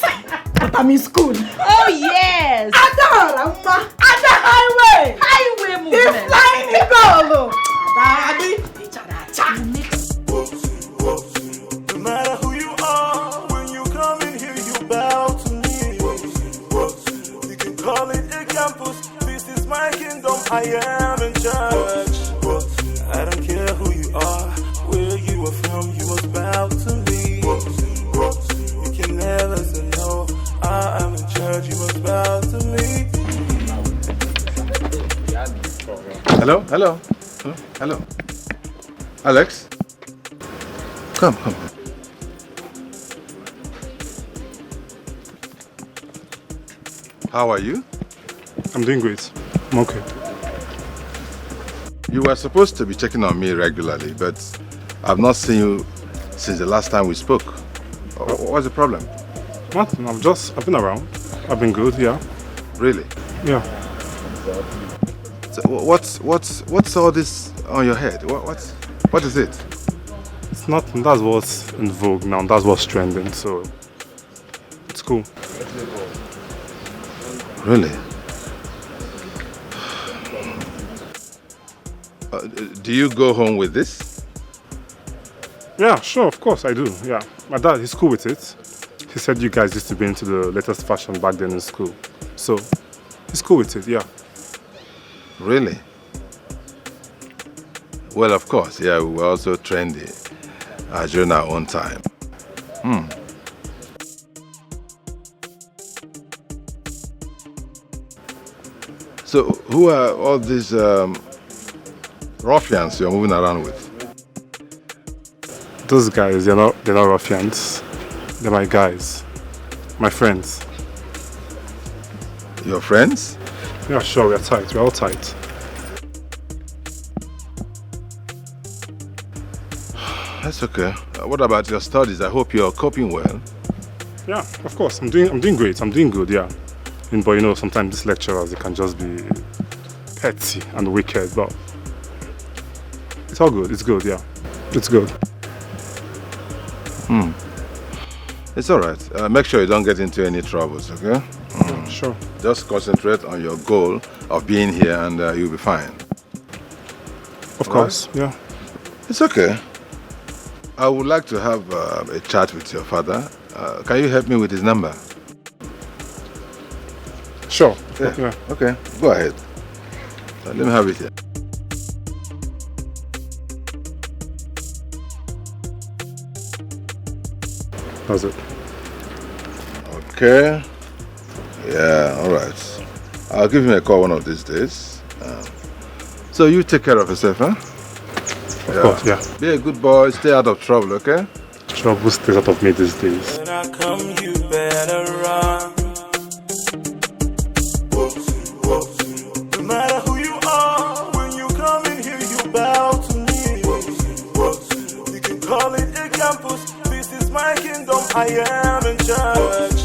But I'm in school. Oh yes! Ada highway! Highway movement! The flying eagle! No matter who you are, when you come in here, you bow to me. You can call it a campus. This is my kingdom. I am in charge. I don't care who you are, where you are from. You must bow to me. You can never say no. I am in charge. You must bow to me. Hello. Alex? Come. How are you? I'm doing great. I'm okay. You were supposed to be checking on me regularly, but I've not seen you since the last time we spoke. What's the problem? Nothing. I've been around. I've been good, yeah. Really? Yeah. So what's all this on your head? What is it? It's nothing. That's what's in vogue now. That's what's trending. So it's cool. Really? Do you go home with this? Yeah, sure, of course I do. Yeah, my dad, he's cool with it. He said you guys used to be into the latest fashion back then in school. So, he's cool with it, yeah. Really? Well, of course, yeah, we were also trendy during our own time. So, who are all these ruffians you're moving around with? Those guys, they're not ruffians. They're my guys. My friends. Your friends? Yeah, sure, we're tight. We're all tight. That's okay. What about your studies? I hope you're coping well. Yeah, of course. I'm doing great. I'm doing good, yeah. But you know, sometimes these lecturers, they can just be petty and wicked, but it's all good. It's good, yeah. It's good. It's all right. Make sure you don't get into any troubles, okay? Yeah, sure. Just concentrate on your goal of being here and you'll be fine. Of course, yeah. It's okay. I would like to have a chat with your father. Can you help me with his number? Sure. Yeah. Okay, go ahead. Let me have it here. How's it? Okay. Yeah, all right. I'll give him a call one of these days. So you take care of yourself, huh? Of course, yeah. Be a good boy, stay out of trouble, okay? Trouble stays out of me these days. When I come, you better run. No matter who you are, when you come in here, you bow to me. You can call it a campus. This is my kingdom. I am in charge.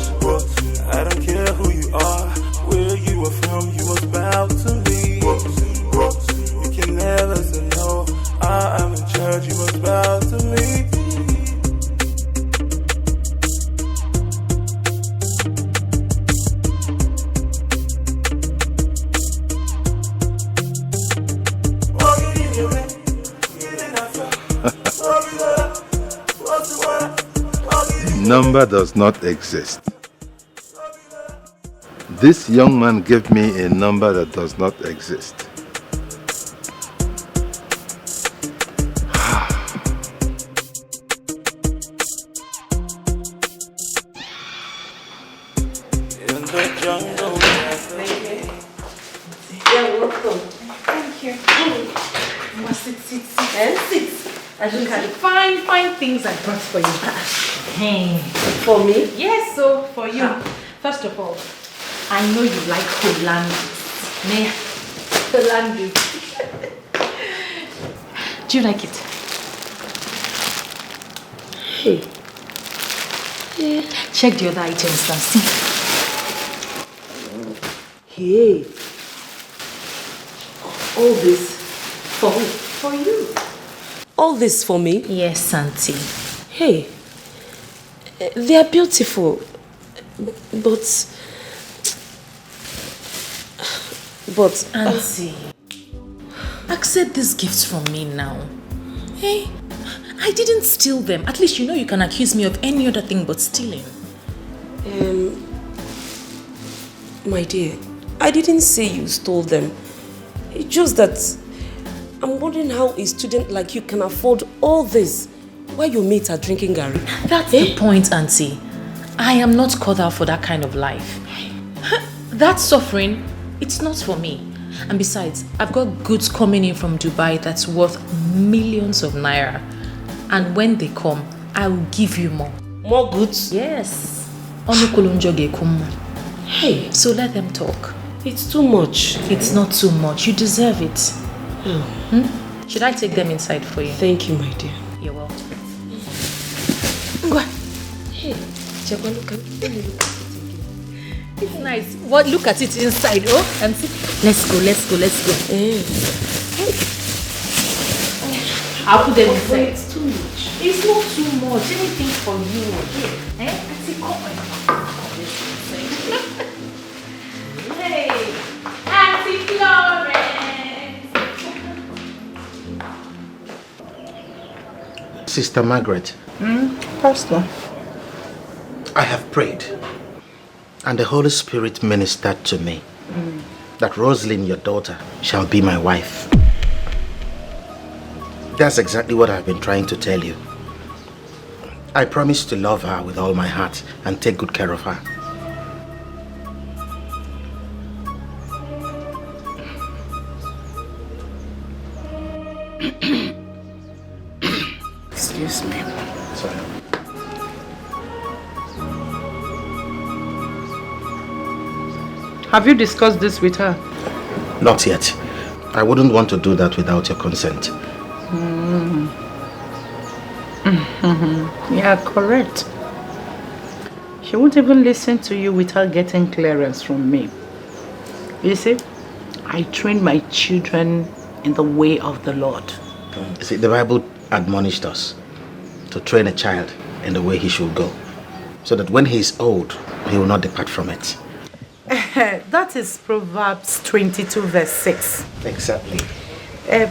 I don't care who you are, where you are from. You must bow to me. You can never say no. I am in charge. You must bow to me. Number does not exist. This young man gave me a number that does not exist. In the jungle. You're welcome. Thank you. You must sit. And look at the fine things I brought for you. Hey. For me? Yes, so for you. First of all, I know you like Hollandia. Hollandia. Do you like it? Hey. Check the other items and see. Hey. All this for who? For you. All this for me? Yes, Auntie. Hey. They are beautiful. But Auntie, accept these gifts from me now. Hey, I didn't steal them. At least you know you can accuse me of any other thing but stealing. My dear, I didn't say you stole them. It's just that I'm wondering how a student like you can afford all this while your mates are drinking Gary. That's the point, Auntie. I am not cut out for that kind of life. That suffering, it's not for me. And besides, I've got goods coming in from Dubai that's worth millions of naira. And when they come, I will give you more. More goods? Yes. Hey, so let them talk. It's too much. It's not too much. You deserve it. Should I take them inside for you? Thank you, my dear. You're welcome. Go on. Hey, Chekwa, look at it. It's nice. What? Look at it inside. Oh, and see. Let's go. I'll put them inside. It's too much. It's not too much. Anything for you. Here. Auntie, come on. Hey, Auntie Florence. Sister Margaret. Pastor. I have prayed, and the Holy Spirit ministered to me that Rosalind, your daughter, shall be my wife. That's exactly what I've been trying to tell you. I promise to love her with all my heart and take good care of her. Excuse me. Sorry. Have you discussed this with her? Not yet. I wouldn't want to do that without your consent. Yeah, correct. She won't even listen to you without getting clearance from me. You see, I train my children in the way of the Lord. You see, the Bible admonished us to train a child in the way he should go, so that when he is old, he will not depart from it. That is Proverbs 22 verse 6. Exactly.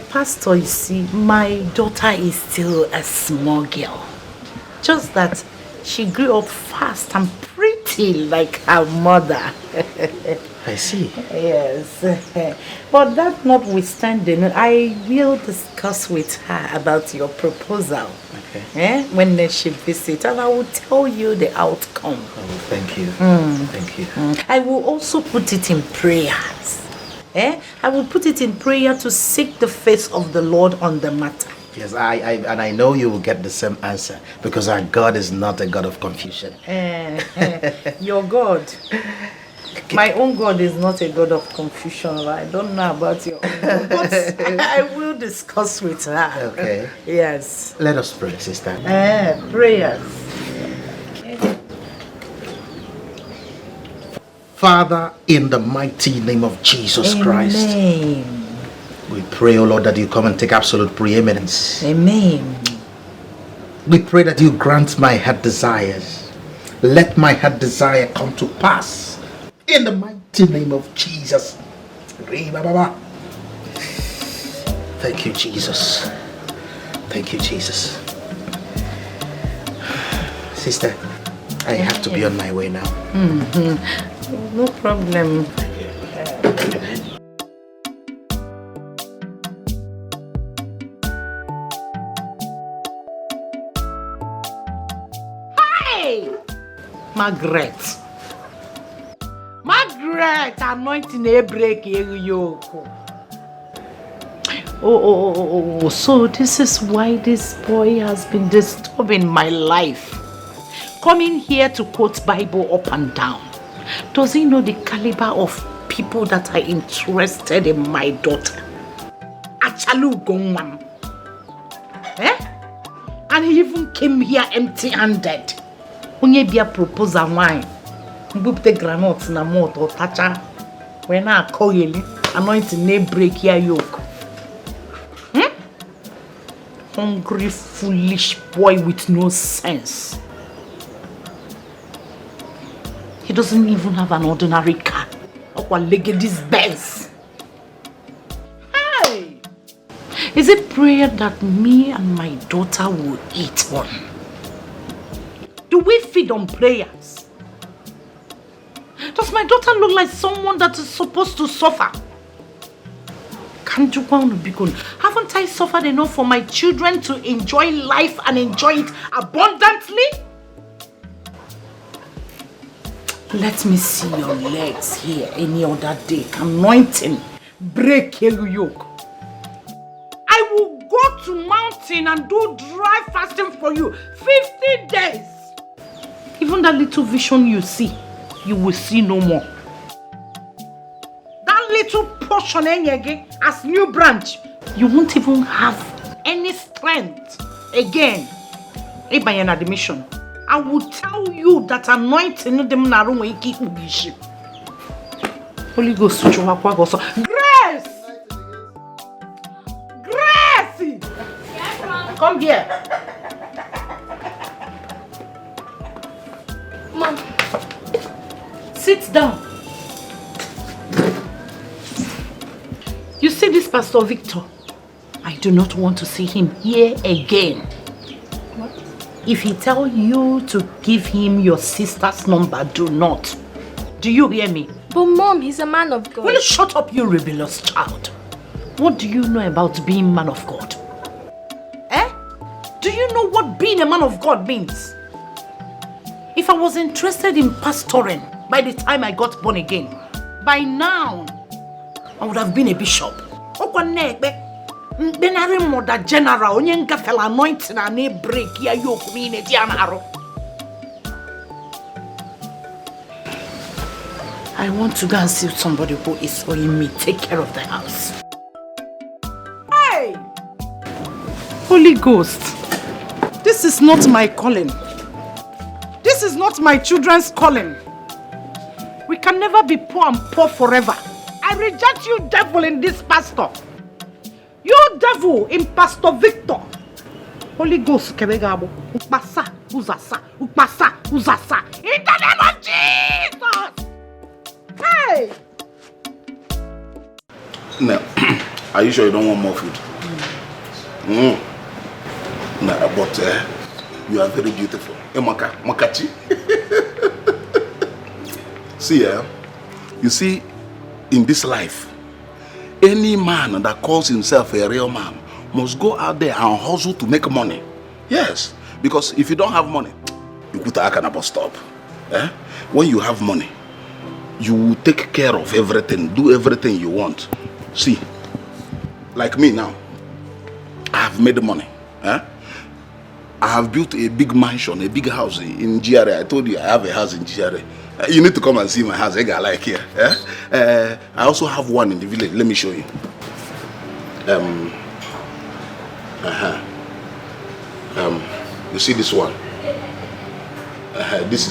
Pastor, you see, my daughter is still a small girl. Just that she grew up fast and pretty like her mother. I see. Yes. But that notwithstanding, I will discuss with her about your proposal. Okay. When she visits, and I will tell you the outcome. Oh, thank you. Thank you. I will also put it in prayers. I will put it in prayer to seek the face of the Lord on the matter. Yes, I know you will get the same answer, because our God is not a God of confusion. Your God. My own God is not a God of confusion. I don't know about your own God, but I will discuss with her. Okay. Yes. Let us pray, sister. Prayers. Father, in the mighty name of Jesus Christ, we pray, O Lord, that you come and take absolute preeminence. Amen. We pray that you grant my heart desires. Let my heart desire come to pass. In the mighty name of Jesus. Thank you, Jesus. Thank you, Jesus. Sister, I have to be on my way now. No problem. Hey! Margaret, anointing a break yoke. Oh, so this is why this boy has been disturbing my life. Coming here to quote Bible up and down. Does he know the caliber of people that are interested in my daughter? Achalu Gongwam. And he even came here empty-handed. Onye bia proposal wine. Mbupte granotes na moto tacha. When I call you, anointing ne break here yoke. Hungry, foolish boy with no sense. He doesn't even have an ordinary car. Or this Benz. Hey! Is it prayer that me and my daughter will eat on? Do we feed on prayers? Does my daughter look like someone that is supposed to suffer? Haven't I suffered enough for my children to enjoy life and enjoy it abundantly? Let me see your legs here any other day. Anointing, break your yoke. I will go to mountain and do dry fasting for you 50 days. Even that little vision you see, you will see no more. That little portion as new branch, you won't even have any strength again. If I am admission, I will tell you that anointing them na room wiki ubishi. Holy Ghost, Grace! Grace! Come here. Mom. Sit down. You see this Pastor Victor? I do not want to see him here again. If he tell you to give him your sister's number, do not. Do you hear me? But Mom, he's a man of God. Will you shut up, you rebellious child? What do you know about being man of God? Do you know what being a man of God means? If I was interested in pastoring by the time I got born again, by now, I would have been a bishop. Benari mother general, onyenga fell anointing and a break ya yoke me in a dianaro. I want to go and see somebody who is owing me. Take care of the house. Hey! Holy Ghost, this is not my calling. This is not my children's calling. We can never be poor and poor forever. I reject you, devil, in this pastor. You devil in Pastor Victor. Holy Ghost, Kebegabo. Ukpasa, uzasa, ukpasa, uzasa. In the name of Jesus! Hey! Now, are you sure you don't want more food? Nah, but you are very beautiful. Makachi. See, you see, in this life, any man that calls himself a real man must go out there and hustle to make money. Yes, because if you don't have money, you put a can bus stop. When you have money, you will take care of everything, do everything you want. See, like me now, I have made money. I have built a big mansion, a big house in GRA. I told you I have a house in GRA. You need to come and see my house. I like here. I also have one in the village. Let me show you. You see this one? This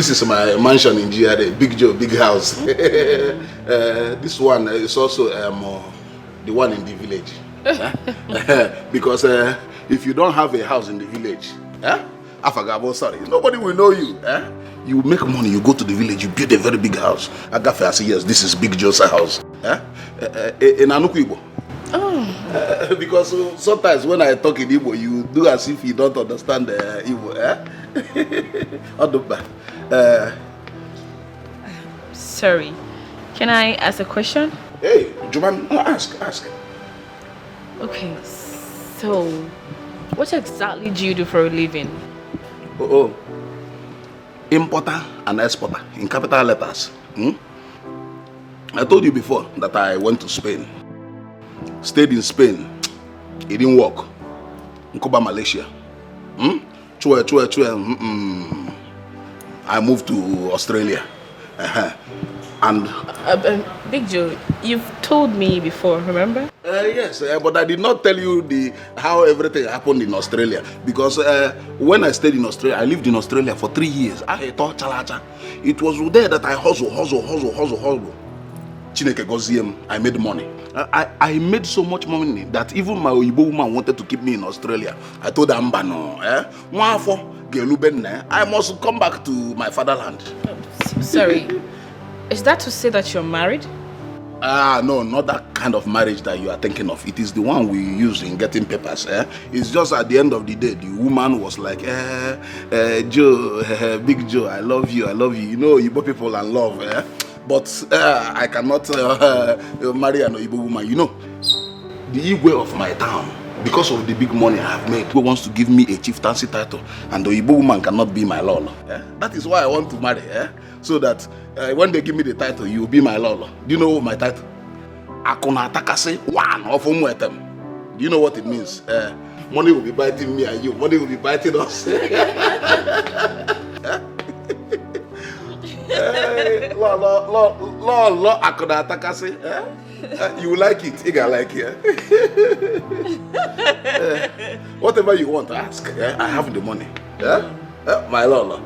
is my mansion in GRA. Big Joe, big house. This one is also the one in the village. Because if you don't have a house in the village, sorry, nobody will know you. You make money, you go to the village, you build a very big house. Agafe, I say, yes, this is Big Joe's house. In Anuku Igbo. Because sometimes when I talk in Igbo, you do as if you don't understand Igbo. Sorry, can I ask a question? Hey, Juman, ask. Okay, so what exactly do you do for a living? Importer and exporter in capital letters. I told you before that I went to Spain. Stayed in Spain. It didn't work. Nkoba Malaysia. I moved to Australia. And Big Joe, you've told me before, remember? Yes, but I did not tell you how everything happened in Australia. Because when I stayed in Australia, I lived in Australia for 3 years. It was there that I hustle. Chineke Goziem, I made money. I made so much money that even my Oyibo woman wanted to keep me in Australia. I told her, I must come back to my fatherland. Sorry, is that to say that you're married? No, not that kind of marriage that you are thinking of. It is the one we use in getting papers. It's just at the end of the day, the woman was like, Joe, Big Joe, I love you. You know, Igbo people and love. But I cannot marry an Igbo woman. You know, the Igwe of my town, because of the big money I have made, who wants to give me a chieftaincy title, and the Igbo woman cannot be my lolo. That is why I want to marry. So that when they give me the title, you will be my lolo. Do you know my title? Akuna Takase, one of them. Do you know what it means? Money will be biting me and you. Money will be biting us. Akuna Takase. You will like it. You can like it. Whatever you want, ask. I have the money. My lolo.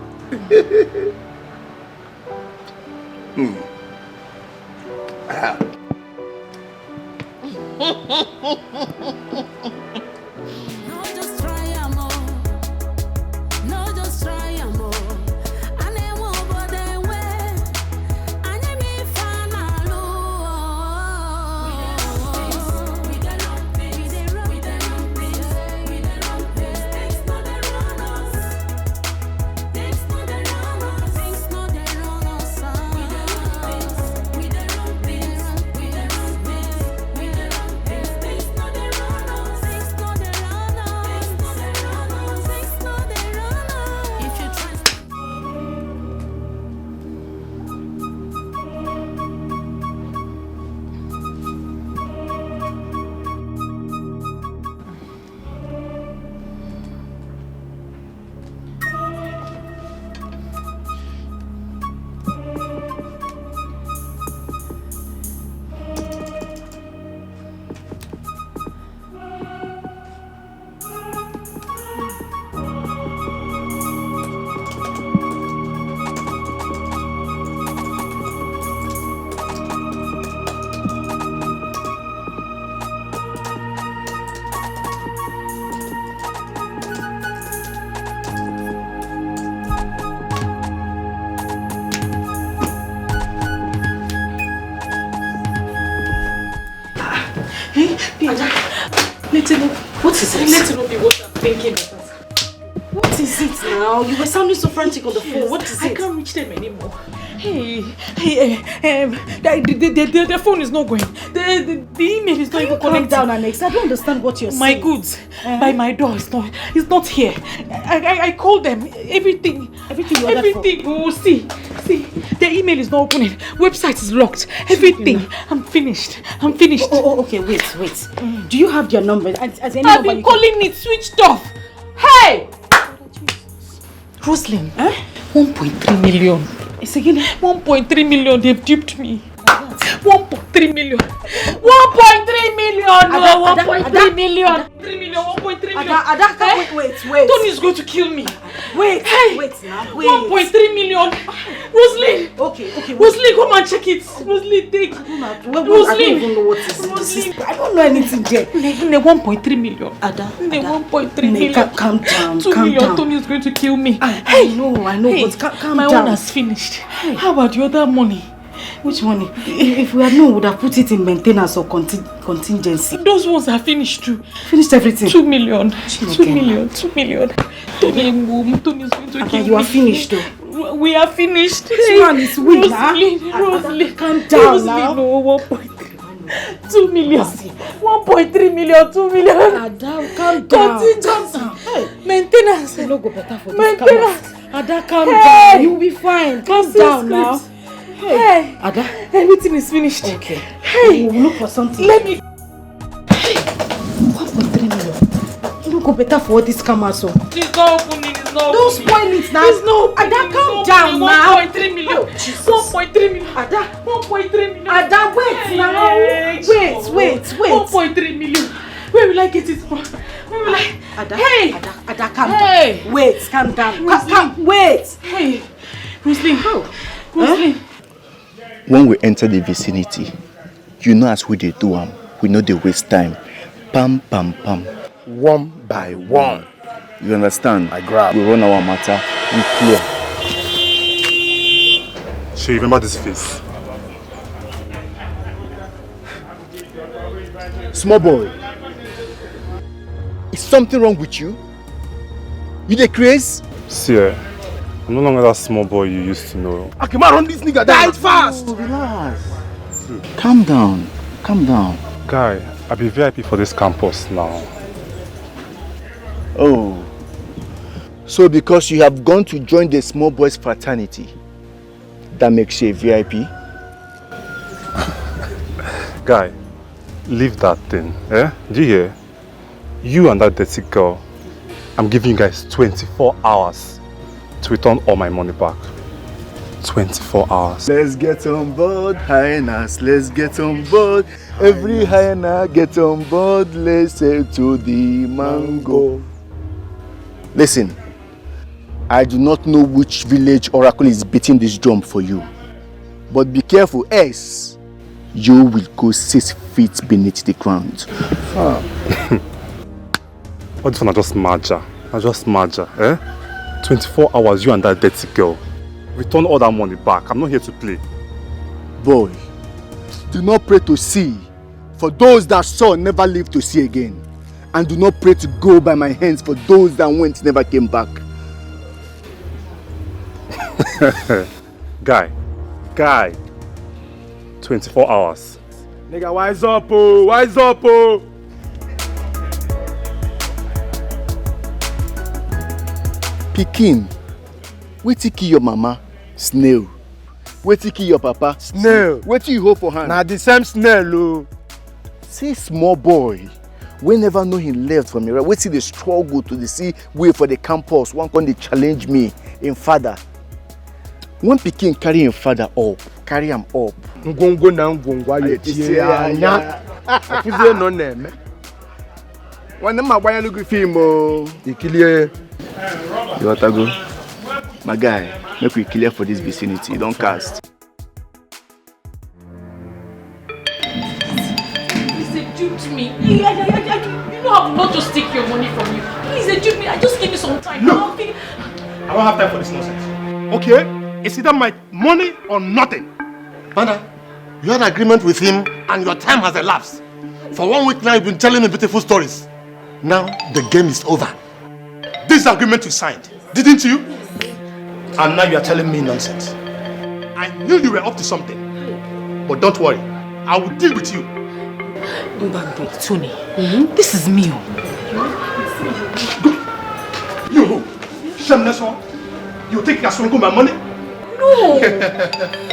Let it know. What is it? Let it not be what I'm thinking. What is it now? You were sounding so frantic on the phone. What is it? I can't reach them anymore. The phone is not going. The email is not even connecting. Calm down, Alex. I don't understand what you're saying. My goods by my door is not here. I called them. Everything. Oh, see, the email is not opening. Website is locked. Everything. I'm finished. Oh, okay. Wait. Do you have their number? I've been calling it switched off. Hey! Rosalind, 1.3 million. It's again 1.3 million. They've duped me. 1.3 million. 1.3 million. No, 1.3 million. 3 million. 1.3 million. Ada, wait. Tony is going to kill me. Wait now. 1.3 million. Rosalind. Okay. Rosalind, come and check it. Rosalind, take. I don't even know what is this. I don't know anything there. 1.3 million. Ada. 1.3 million. Calm down. 2 million. Tony is going to kill me. I know, but calm down. My own has finished. How about the other money? Which money? If we had known, we would have put it in maintenance or contingency. Those ones are finished too. Finished everything? 2 million. 2 million. Tony is going to kill me. You are finished though. We are finished. This man is weak. Rosalind, calm down now. No, 1.3. 2 million. 1.3 million. 2 million. Ada, calm down. Contingency. Maintenance. It will go better for this. Maintenance. Ada, calm down. You will be fine. Calm down now. Hey, Ada, everything is finished. Okay. Hey, we'll look for something. Let me. 1.3 million. It will go better for all this scam so. It's not opening. It's not. Don't spoil it now. It's not. Ada, calm down now. 1.3 million. 1.3 million. Ada, 1.3 million. Ada, wait now. Wait. 1.3 million. Where will I get it from? Where will I? Ada, hey, Ada, calm down. Wait, calm down. Wait. Hey, Rosalind. Rosalind. When we enter the vicinity, you know as we dey do am, we no dey waste time. Pam, one by one. You understand? I grab. We run our matter, we clear. So you remember this face? Small boy, is something wrong with you? You dey craze? See, I'm no longer that small boy you used to know. I can run this nigga down fast. Relax. Calm down. Guy, I be VIP for this campus now. Oh. So because you have gone to join the small boys fraternity, that makes you a VIP? Guy, leave that thing, Do you hear? You and that dirty girl, I'm giving you guys 24 hours to return all my money back. 24 hours. Let's get on board, hyenas. Let's get on board. Every hyena get on board. Let's say to the mango. Listen, I do not know which village oracle is beating this drum for you. But be careful, else you will go 6 feet beneath the ground. All this one are just marja, 24 hours, you and that dirty girl. Return all that money back. I'm not here to play. Boy, do not pray to see, for those that saw never live to see again. And do not pray to go by my hands, for those that went never came back. Guy. 24 hours. Nigga, wise up, oh! Pikin, wetin kill your mama? Snail. Wetin kill your papa? Snail. Wetin you hold for hand? Na the same snail, oh. See small boy, we never know him left from me, right? Wetin dey struggle to see way for the campus, one come dey challenge me, him father. When pikin carry him father up, carry am up. Ngongo na ngongo ayo tie anya. Afuzie no na eme. Wane ma gbanya lugu film o. Ikilie. You want to go? My guy, make we clear for this vicinity. Don't cast. Please, they duped me. You know I will not just take your money from you. Please, they duped me. Just give me some time. Look, I don't have time for this nonsense. Okay? It's either my money or nothing. Tana, you had an agreement with him and your time has elapsed. For 1 week now, you've been telling me beautiful stories. Now, the game is over. This agreement you signed, didn't you? And now you are telling me nonsense. I knew you were up to something. But don't worry, I will deal with you. Tony, this is me. You, shameless one. You think you're swallowing my money? No.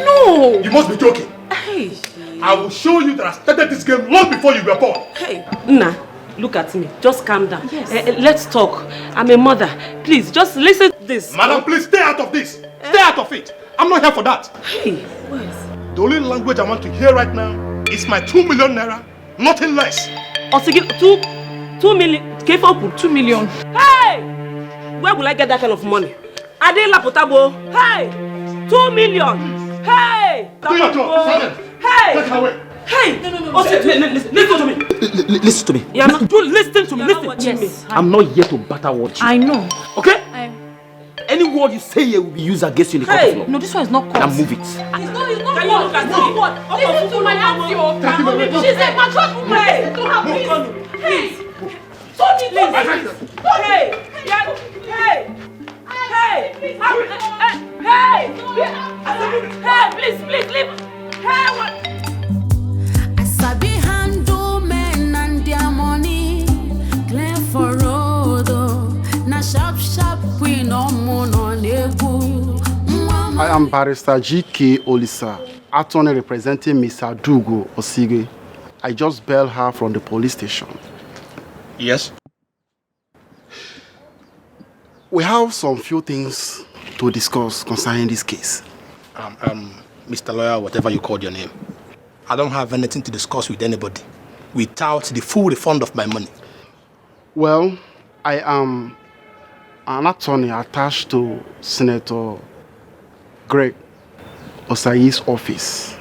No. You must be joking. Hey. I will show you that I started this game long before you were born. Hey, Nna, look at me. Just calm down. Yes. Let's talk. I'm a mother. Please, just listen to this. Madam, please stay out of this. Stay out of it. I'm not here for that. Hey, the only language I want to hear right now is my 2 million naira, nothing less. Osigi, 2 million. 2 million. Hey! Where will I get that kind of money? Adela Potabo. Hey! 2 million. Hey! Do your job. Hey! Take it away. Hey! No. Listen to me. Listen to me. Yeah, no, do listen to me. Listen to me. I'm not here to battle watch you. I know. Okay? Any word you say here will be used against you in the court of law. No, this one is not court. Now move it. It's not what. Listen to my auntie. She's a mature woman. Listen to her, please. Hey. Tony, please. Hey. Hey, please, leave. Hey, what? I sabi handle men and their money. Clear for road, na sharp we no moon on I am Barrister G.K. Olisa, attorney representing Mr. Dugo Osige. I just bailed her from the police station. Yes? We have some few things to discuss concerning this case. Mr. Lawyer, whatever you called your name, I don't have anything to discuss with anybody without the full refund of my money. Well, I am an attorney attached to Senator Greg Osayi's office,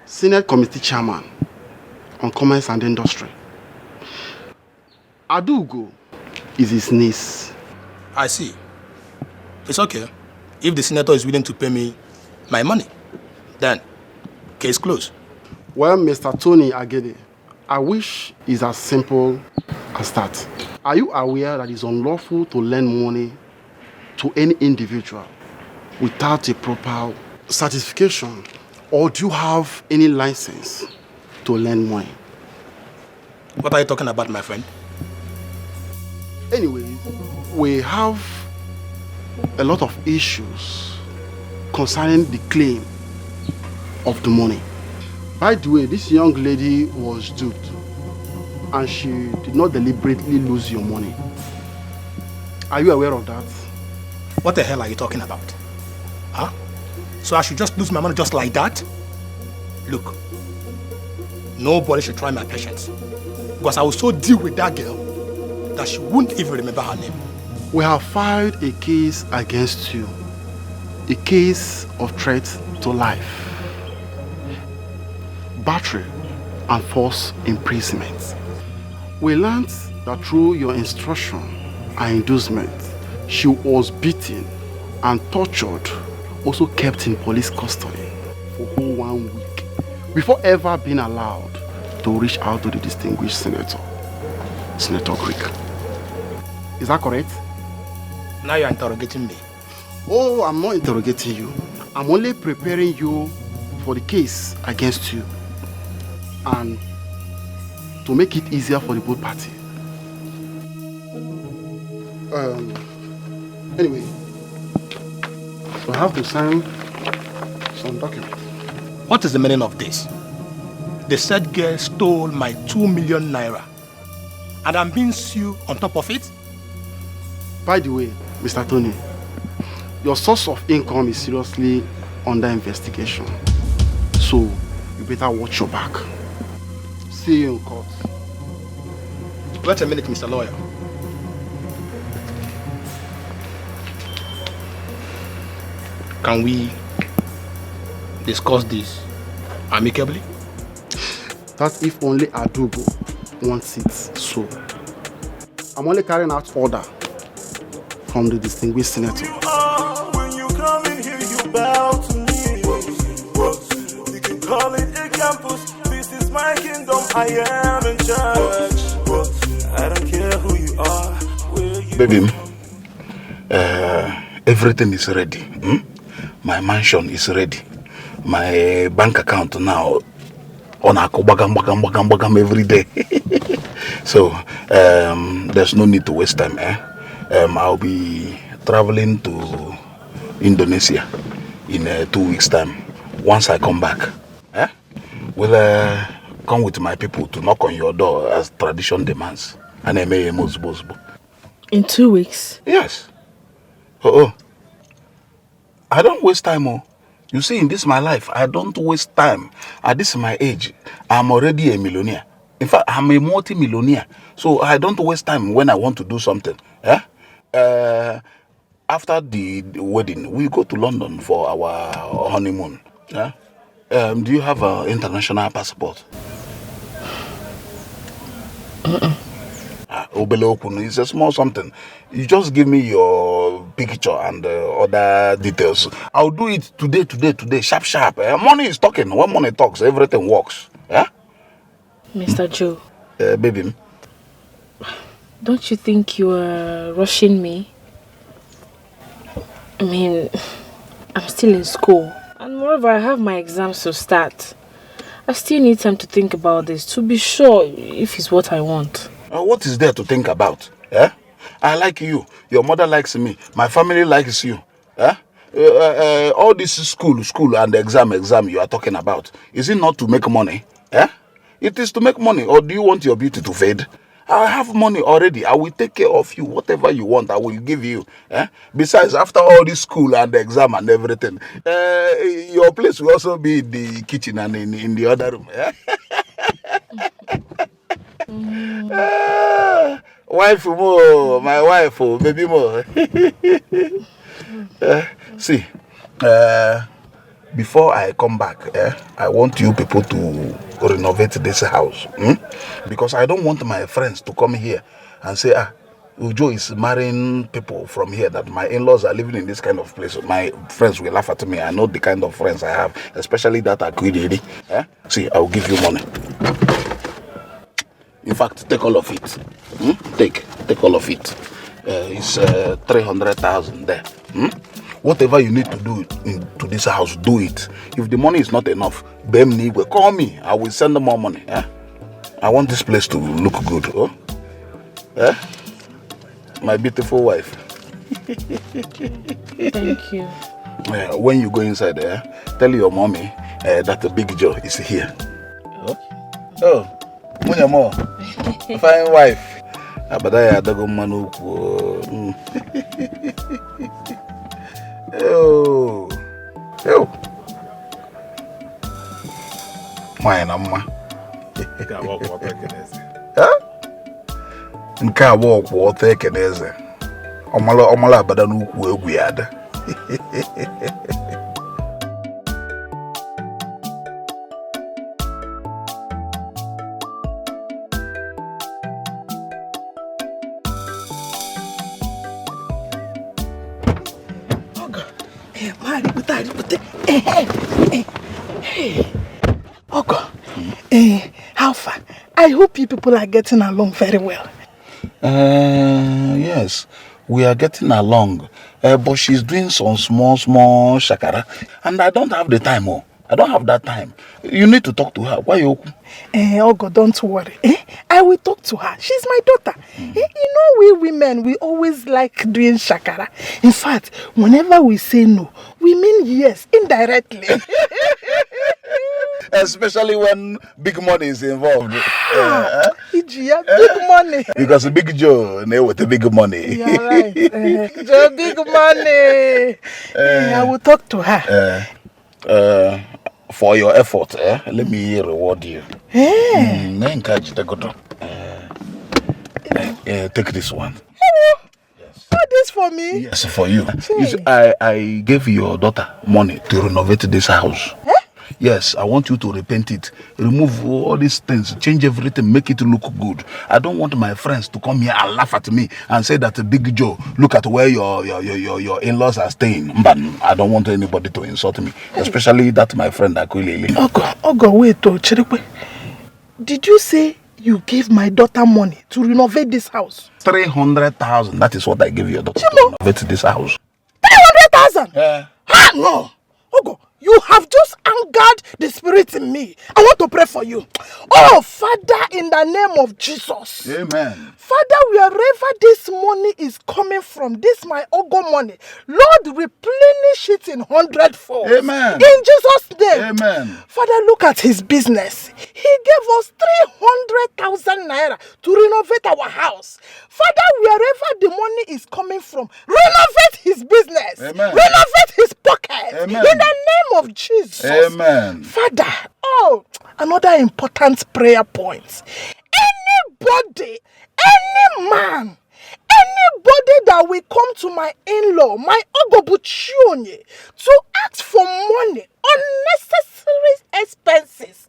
Senate Committee Chairman on Commerce and Industry. Adugo is his niece. I see. It's okay. If the senator is willing to pay me my money, then case closed. Well, Mr. Tony Agede, I wish it's as simple as that. Are you aware that it's unlawful to lend money to any individual without a proper certification? Or do you have any license to lend money? What are you talking about, my friend? Anyway, we have a lot of issues concerning the claim of the money. By the way, this young lady was duped and she did not deliberately lose your money. Are you aware of that? What the hell are you talking about? Huh? So I should just lose my money just like that? Look, nobody should try my patience, because I will so deal with that girl that she wouldn't even remember her name. We have filed a case against you, a case of threat to life, battery and false imprisonment. We learned that through your instruction and inducement, she was beaten and tortured, also kept in police custody for 1 week before ever being allowed to reach out to the distinguished senator, Senator Greek. Is that correct? Now you're interrogating me. Oh, I'm not interrogating you. I'm only preparing you for the case against you and to make it easier for the both parties. Anyway, so I have to sign some documents. What is the meaning of this? The said girl stole my 2 million naira and I'm being sued on top of it? By the way, Mr. Tony, your source of income is seriously under investigation. So, you better watch your back. See you in court. Wait a minute, Mr. Lawyer. Can we discuss this amicably? That's if only Adugo wants it so. I'm only carrying out order from the distinguished senator. When you come in here, you bow to me. You can call it a campus. This is my kingdom. I am in charge. I don't care who you are, where you Baby, everything is ready. My mansion is ready. My bank account now on a bagam every day. So there's no need to waste time. I'll be traveling to Indonesia in 2 weeks' time. Once I come back, we'll come with my people to knock on your door as tradition demands. And I may most. In 2 weeks? Yes. Oh, I don't waste time. Oh, you see, in this my life, I don't waste time. At this my age, I'm already a millionaire. In fact, I'm a multi-millionaire. So I don't waste time when I want to do something. After the wedding, we go to London for our honeymoon. Do you have an international passport? It's a small something. You just give me your picture and other details. I'll do it today, sharp. Money is talking. When money talks, everything works. Mr. Joe. Baby. Don't you think you are rushing me? I mean, I'm still in school. And moreover, I have my exams to start. I still need time to think about this to be sure if it's what I want. What is there to think about? I like you. Your mother likes me. My family likes you. All this school and exam you are talking about, is it not to make money? It is to make money. Or do you want your beauty to fade? I have money already. I will take care of you. Whatever you want, I will give you. Besides, after all this school and the exam and everything, your place will also be in the kitchen and in the other room. Wife more, my wife, baby more. See, before I come back, I want you people to renovate this house. Because I don't want my friends to come here and say, Ujo is marrying people from here, that my in-laws are living in this kind of place. My friends will laugh at me. I know the kind of friends I have, especially that Akudi. See, I'll give you money. In fact, take all of it. Take all of it. It's 300,000 there. Whatever you need to do to this house, do it. If the money is not enough, Bemni will call me. I will send them more money. I want this place to look good. My beautiful wife. Thank you. When you go inside there, tell your mommy that the big Joe is here. Oh, Munyamo, fine wife. Abadaya dago manuku. Oh, my nama. Nke a walk water ekeneze. Omala abada n'ukwu egwu ya ada. How far? I hope you people are getting along very well. Yes, we are getting along. But she's doing some small shakara. And I don't have the time. I don't have that time. You need to talk to her. Why you? Ogo, don't worry. I will talk to her. She's my daughter. You know, we women, we always like doing shakara. In fact, whenever we say no, we mean yes, indirectly. Especially when big money is involved. Big money. Because Big Joe, with the big money. You're right. Joe, big money. I will talk to her. For your effort, let me reward you. Take this one. Yes. This for me? Yes, for you. You see, I gave your daughter money to renovate this house. Yes, I want you to repaint it, remove all these things, change everything, make it look good. I don't want my friends to come here and laugh at me and say that Big Joe, look at where your in-laws are staying. But I don't want anybody to insult me, especially that my friend Okoli. Ogo, wait, Chirikwe. Did you say you gave my daughter money to renovate this house? 300,000. That is what I gave your daughter to renovate this house. 300,000? Yeah. Ah, no. Ogo, you have just angered the spirit in me. I want to pray for you. Oh, Father, in the name of Jesus. Amen. Father, wherever this money is coming from, this my Ogo money, Lord, replenish it in 100-fold. Amen. In Jesus' name. Amen. Father, look at his business. He gave us 300,000 naira to renovate our house. Father, wherever the money is coming from, renovate his business. Amen. Renovate his pocket. Amen. In the name of Jesus. Amen. Father, another important prayer point. Anybody, any man, anybody that will come to my in-law, my Ogobuchionye, to ask for money, unnecessary expenses.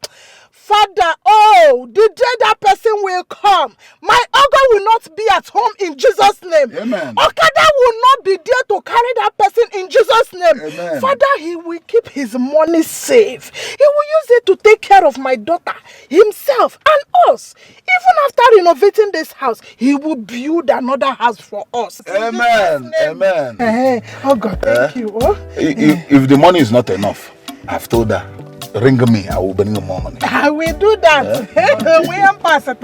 Father, the day that person will come, my Ogo will not be at home in Jesus' name. Amen. Okada will not be there to carry that person in Jesus' name. Amen. Father, he will keep his money safe. He will use it to take care of my daughter, himself, and us. Even after renovating this house, he will build another house for us. Amen. Amen. Oh God, thank you. If the money is not enough, I've told her, ring me, I will bring you more money. I will do that. We am passing.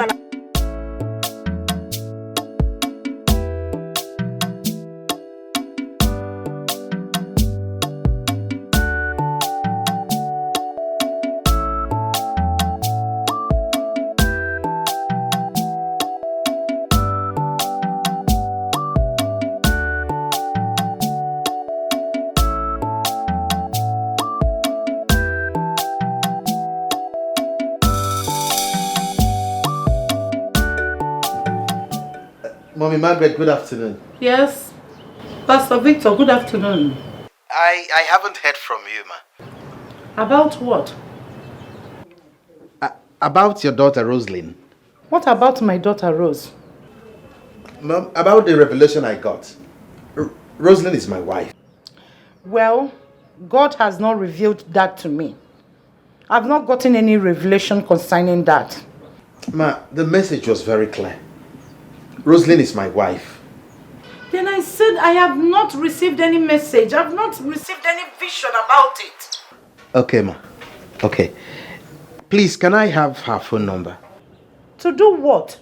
Mommy Margaret, good afternoon. Yes. Pastor Victor, good afternoon. I haven't heard from you, ma. About what? About your daughter, Rosalind. What about my daughter, Rose? Mom, about the revelation I got. Rosalind is my wife. Well, God has not revealed that to me. I've not gotten any revelation concerning that. Ma, the message was very clear. Rosalind is my wife. Then I said I have not received any message. I've not received any vision about it. Okay, ma. Okay. Please, can I have her phone number? To do what?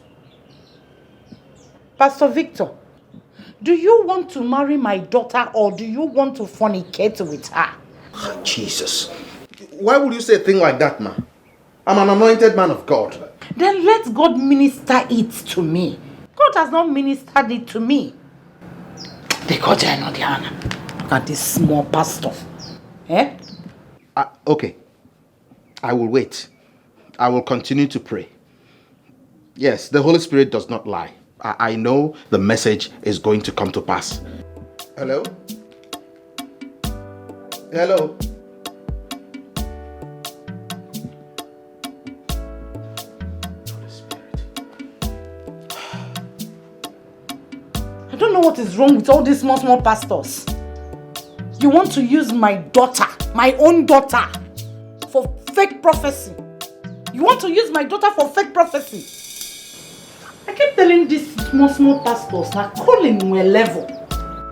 Pastor Victor, do you want to marry my daughter or do you want to fornicate with her? Oh, Jesus. Why would you say a thing like that, ma? I'm an anointed man of God. Then let God minister it to me. God has not ministered it to me. They got Adelana. Look at this small pastor. Eh? Okay. I will wait. I will continue to pray. Yes, the Holy Spirit does not lie. I know the message is going to come to pass. Hello? Hello? I don't know what is wrong with all these small pastors. You want to use my daughter, my own daughter, for fake prophecy. You want to use my daughter for fake prophecy. I keep telling these small pastors, now calling my level.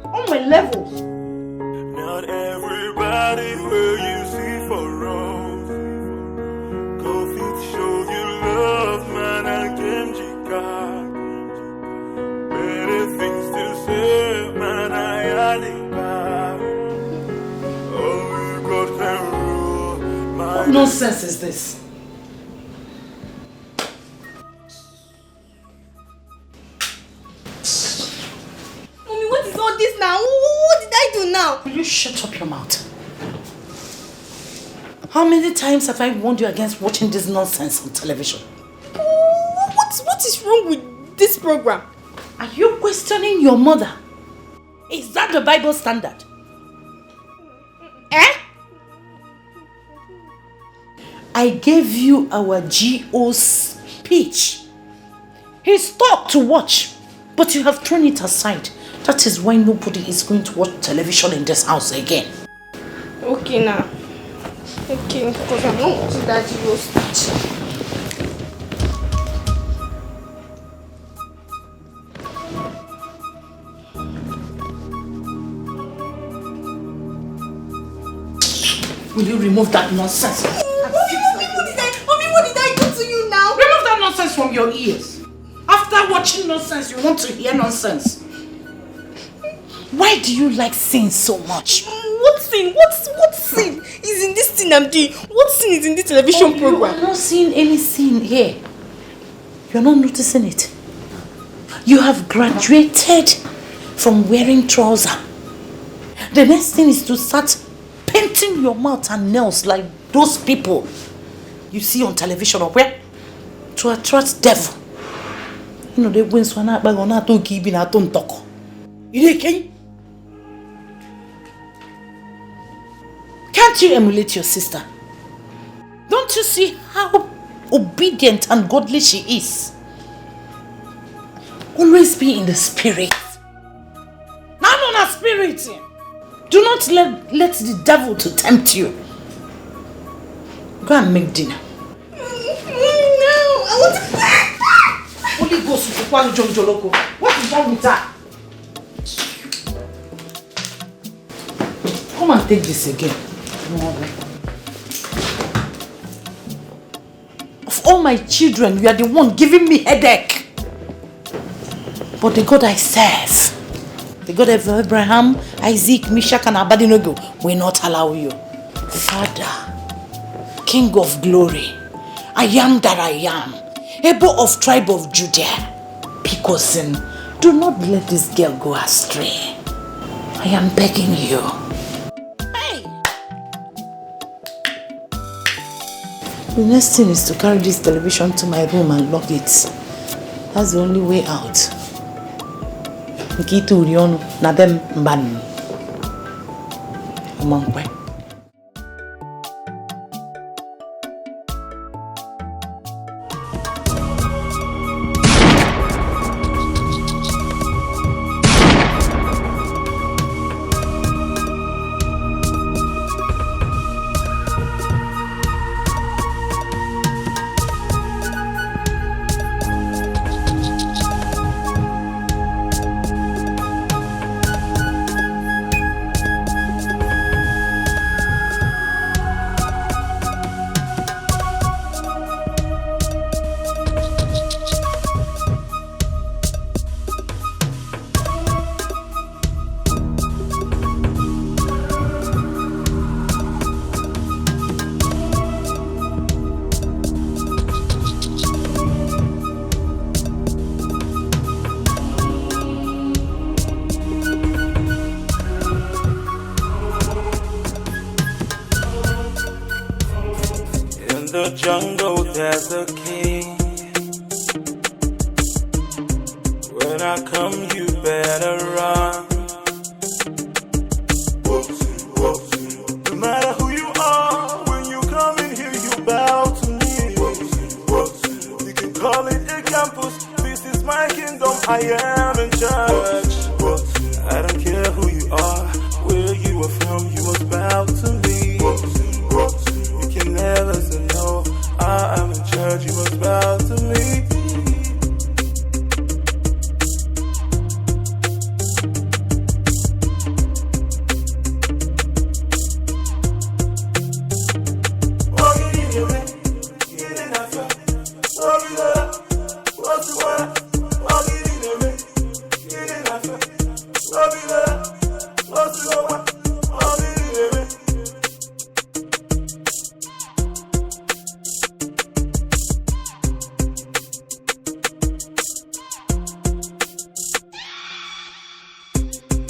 On my levels. Not everybody will you see for rose. Go fit show you love, man, and Genjika. Many things to say, man, I am. Oh, God can rule my What nonsense is this? Mommy, what is all this now? What did I do now? Will you shut up your mouth? How many times have I warned you against watching this nonsense on television? What is wrong with this program? Are you questioning your mother? Is that the Bible standard? Eh? I gave you our GO's speech. He's taught to watch, but you have thrown it aside. That is why nobody is going to watch television in this house again. Okay now. Okay, because I'm not watching that GO's speech. Will you remove that nonsense? Mommy, what did I do to you now? Remove that nonsense from your ears. After watching nonsense, you want to hear nonsense. Why do you like sin so much? What sin? What sin is in this thing I'm doing? What sin is in this television program? You are not seeing any sin here. You're not noticing it. You have graduated from wearing trousers. The next thing is to start painting your mouth and nails like those people you see on television or where? To attract devil. You know, they win swana bag on to give in a ton talk. Can't you emulate your sister? Don't you see how obedient and godly she is? Always be in the spirit. Now, no, spirit. Do not let the devil to tempt you. Go and make dinner. No, I want to. Holy Ghost, what is wrong with that? Come and take this again. Of all my children, you are the one giving me headache. But the God I serve, the God of Abraham, Isaac, Meshach, and Abednego, will not allow you. Father, King of glory, I am that I am, able of tribe of Judah, because do not let this girl go astray. I am begging you. The next thing is to carry this television to my room and lock it. That's the only way out. Nkitu Urionu, Nabem Mbani. Amankwe. the jungle there's a king. When I come you better run. No matter who you are, when you come in here you bow to me. You can call it a campus, this is my kingdom, I am in charge. I don't care who you are, where you are from, you must bow to me. You can never say no, I am in charge, you must bow to me.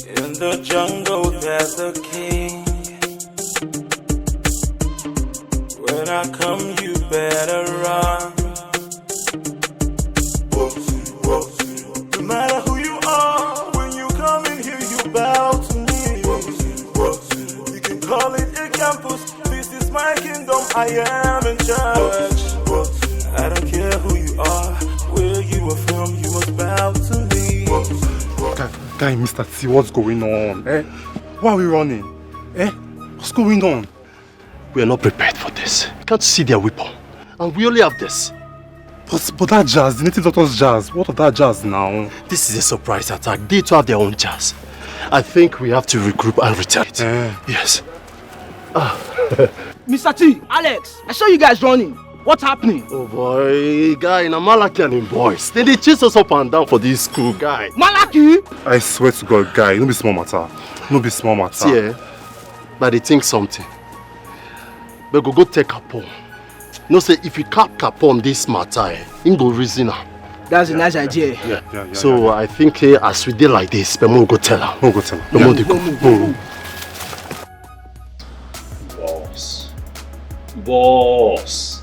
In the jungle there's a king. When I come you better run. No matter who you are, when you come in here you bow to me. You can call it a campus, this is my kingdom, I am in charge. I don't care who you are, where you are from, you must bow to me. Guy, Mr. T, what's going on? Why are we running? What's going on? We are not prepared for this. You can't see their weapon. And we only have this. But that jazz, the native doctor's jazz, what of that jazz now? This is a surprise attack. They too have their own jazz. I think we have to regroup and retaliate. Yes. Mr. T, Alex, I saw you guys running. What's happening? Oh boy, guy, na Malaki and him boys. They chase us up and down for this school, guy. Malaki? I swear to God, guy, no be small matter. No be small matter. See, but they think something. But go take Capone. No say if you cap Capone this matter, him go reason her. That's a nice idea. Yeah. So I think as we did like this, but we'll go tell her. We'll go tell her. Go. Boss.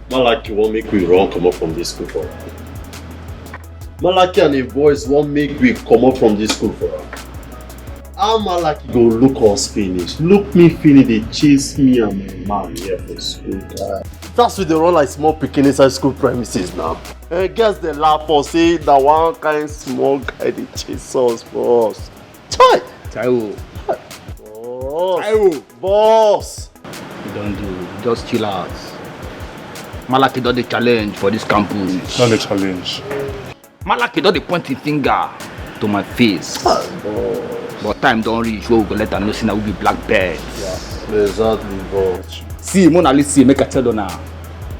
Malaki won't make we run come up from this school for her. Malaki and the boys won't make we come up from this school for her. How Malaki go look us finish? Look me finish, they chase me and my man here for school. That's with the run like small picking inside school premises now. And guess they laugh or say that one kind small guy they chase us for us. Taiwo. Boss. You don't do, just chill out. Malaki don't the challenge for this campus. Not the challenge. Malaki don't the pointing finger to my face. But time don't reach where we go let her know that we be blackbirds. Yeah, exactly, boss. See, Mona Lisa, make a tell you now.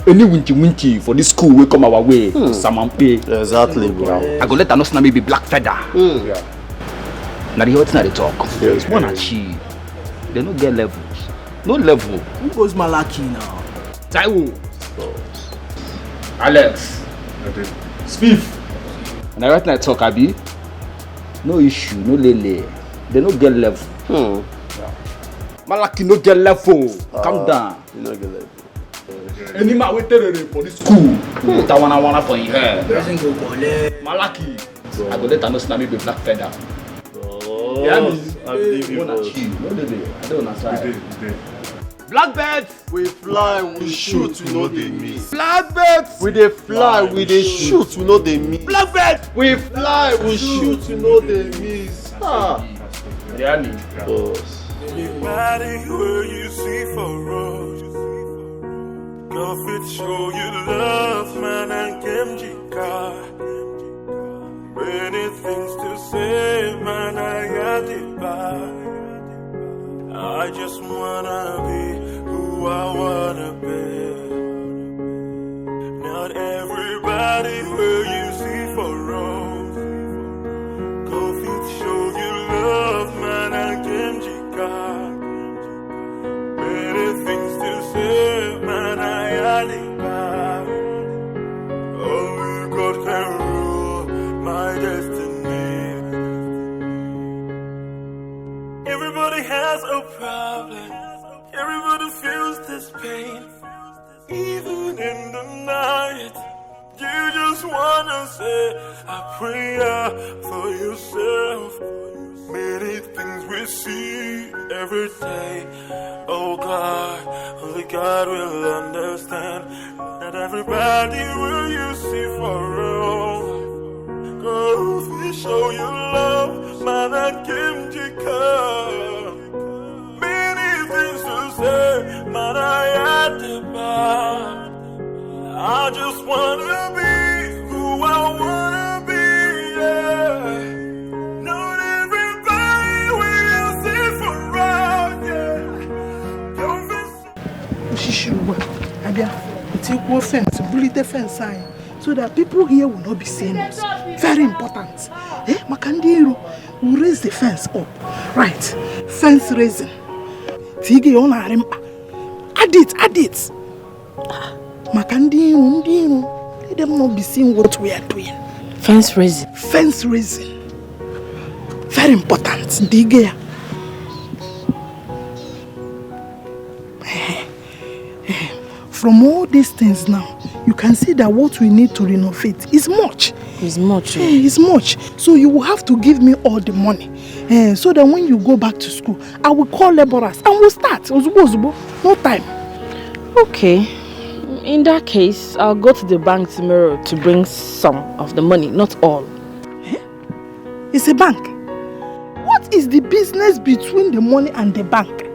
Any winchy for this school will come our way. Samampe. Exactly, bro. I go let her know that we be black feather. Yeah. Now the whole they talk. Yes, one achieve. They don't get levels. No level. Who goes Malaki now? Taiwo. Alex. Spiff. And I right now talk, Abi. No issue, no lele. They don't get level. Malaki no get level. Calm down. You no get level. Any man we tell for this school. That one for your hair. Malaki. I go let her know that me be black feather. Yeah, I believe you. I don't understand. Blackbirds! We fly, we shoot, we know they miss. Blackbirds! We dey fly, we dey shoot, we know they miss. Blackbirds! We fly, we shoot, we know they miss. Really? Boss. Anybody where you see for us, go fit show you love, man, and Kemjika. Many things to say, man, I got it back. I just wanna be who I wanna be. Not everybody will you see for us. Go fit show you love, man, I can got. Many things to say, man, I had it back. Only God can rule my destiny. Everybody has a problem. Everybody feels this pain. Even in the night, you just wanna say a prayer for yourself. Many things we see every day. Oh God, only God will understand. Not everybody will you see for real. Go if show you love, man, I came to come. Many things to say, man, I had to buy. I just wanna be who I wanna be, yeah. Not everybody will see for us, yeah. Don't Shishu, Abia, it's equal fence, bullet defense sign. So that people here will not be saying us. Very important. Makandiru will raise the fence up. Right. Fence raising. Tige on arimpa. Add it. Makandiru, let them not be seeing what we are doing. Fence raising. Fence raising. Very important. Dige. From all these things now, you can see that what we need to renovate is much. It's much. It's much. So you will have to give me all the money. So that when you go back to school, I will call laborers and we'll start. No time. Okay. In that case, I'll go to the bank tomorrow to bring some of the money, not all. It's a bank. What is the business between the money and the bank?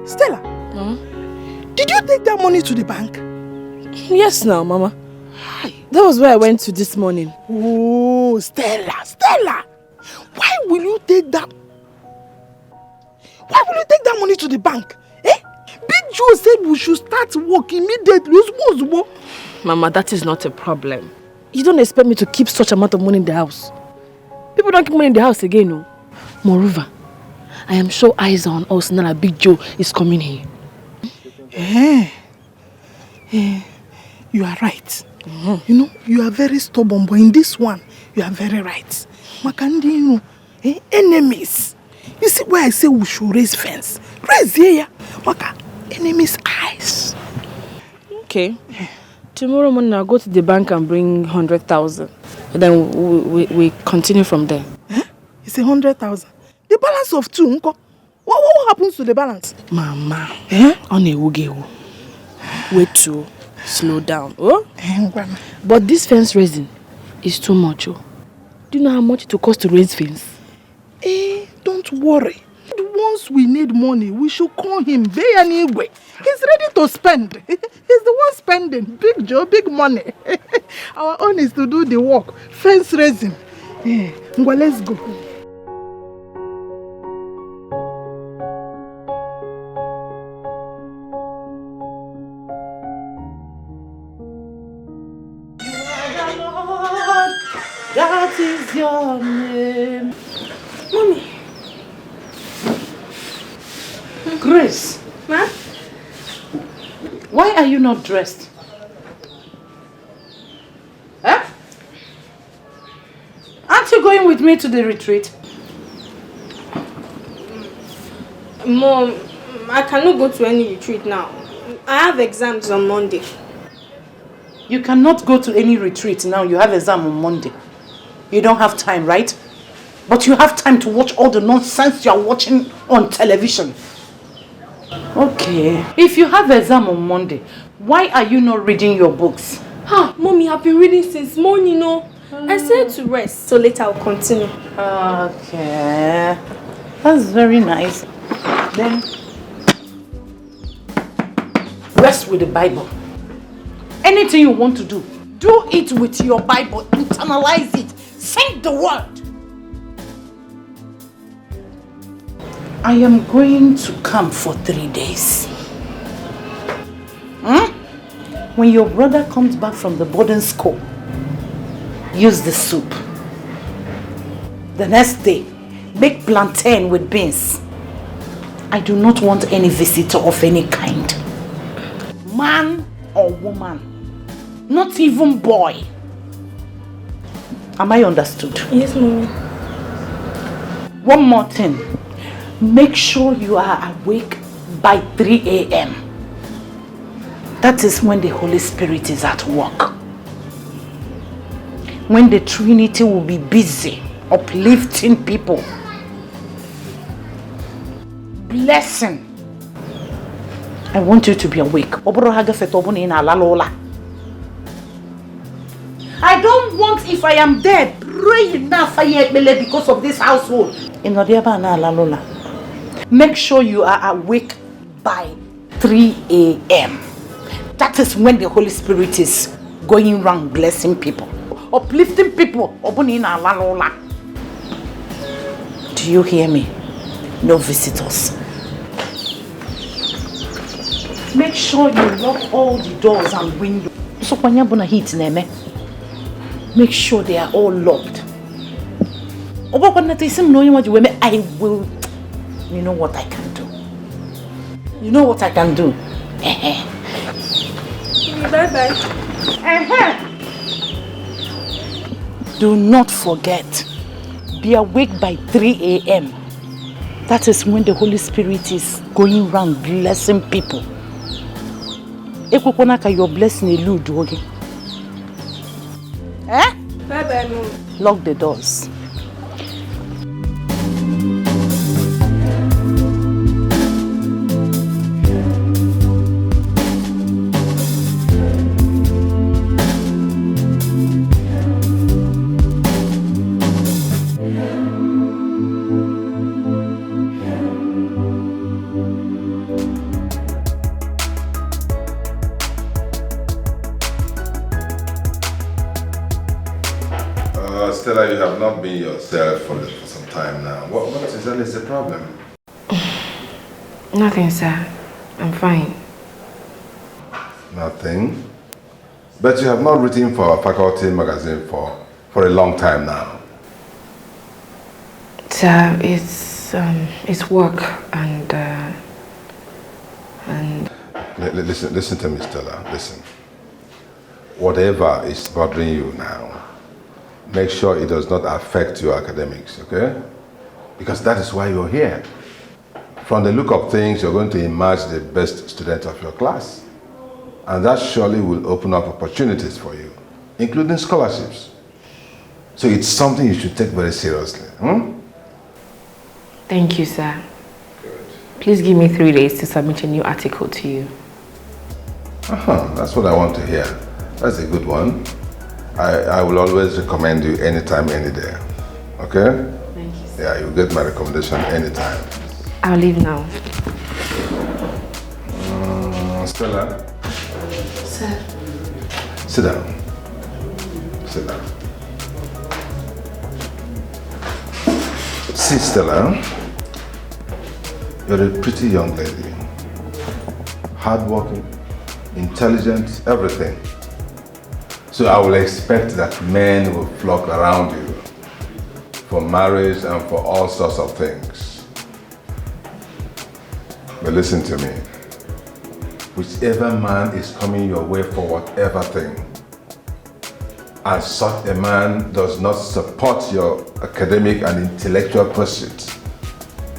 Stella. Did you take that money to the bank? Yes, now, Mama. That was where I went to this morning. Oh, Stella. Why will you take that? Why will you take that money to the bank? Eh? Big Joe said we should start work immediately. Mama, that is not a problem. You don't expect me to keep such amount of money in the house. People don't keep money in the house again, no. Moreover, I am sure eyes are on us now that Big Joe is coming here. You are right. You know, you are very stubborn, but in this one, you are very right. Makandi, enemies. You see why I say we should raise fence? Raise here, Maka. Enemies' eyes. Okay. Tomorrow morning I'll go to the bank and bring 100,000. And then we continue from there. It's 100,000. The balance of 2, Unko. What happens to the balance? Mama, on a wugewu. Wait to slow down. Oh? But this fence raising is too much. Oh. Do you know how much it will cost to raise fence? Don't worry. Once we need money, we should call him. He's ready to spend. He's the one spending. Big Joe, big money. Our own is to do the work. Fence raising. Well, let's go. That is your name. Mommy. Grace. Ma? Why are you not dressed? Huh? Aren't you going with me to the retreat? Mom, I cannot go to any retreat now. I have exams on Monday. You cannot go to any retreat now. You have exam on Monday. You don't have time, right? But you have time to watch all the nonsense you are watching on television. Okay. If you have exam on Monday, why are you not reading your books? Mommy, I've been reading since morning, no? I said to rest, so later I'll continue. Okay. That's very nice. Then, rest with the Bible. Anything you want to do it with your Bible. Internalize it. Sing the word. I am going to camp for 3 days. When your brother comes back from the boarding school, use the soup. The next day, make plantain with beans. I do not want any visitor of any kind. Man or woman. Not even boy. Am I understood? Yes, Mommy. One more thing. Make sure you are awake by 3 a.m. That is when the Holy Spirit is at work. When the Trinity will be busy uplifting people. Blessing. I want you to be awake. I don't want, if I am dead, pray enough because of this household. Make sure you are awake by 3 a.m. That is when the Holy Spirit is going around blessing people, uplifting people. Do you hear me? No visitors. Make sure you lock all the doors and windows. Make sure they are all locked. I will. You know what I can do. You know what I can do. Bye-bye. Do not forget. Be awake by 3 a.m. That is when the Holy Spirit is going around blessing people. Your blessing elude. Bye-bye, Mom. Lock the doors. Stella, you have not been yourself for some time now. What exactly is the problem? Nothing, sir. I'm fine. Nothing? But you have not written for a faculty magazine for a long time now. Sir, it's work and Listen to me, Stella. Listen. Whatever is bothering you now, make sure it does not affect your academics, okay? Because that is why you're here. From the look of things, you're going to emerge the best student of your class. And that surely will open up opportunities for you, including scholarships. So it's something you should take very seriously. Thank you, sir. Please give me 3 days to submit a new article to you. That's what I want to hear. That's a good one. I will always recommend you anytime, any day. Okay? Thank you, sir. Yeah, you'll get my recommendation anytime. I'll leave now. Stella? Sir. Sit down. Sit down. See, Stella, you're a pretty young lady. Hardworking, intelligent, everything. So I will expect that men will flock around you for marriage and for all sorts of things. But listen to me. Whichever man is coming your way for whatever thing, and such a man does not support your academic and intellectual pursuits,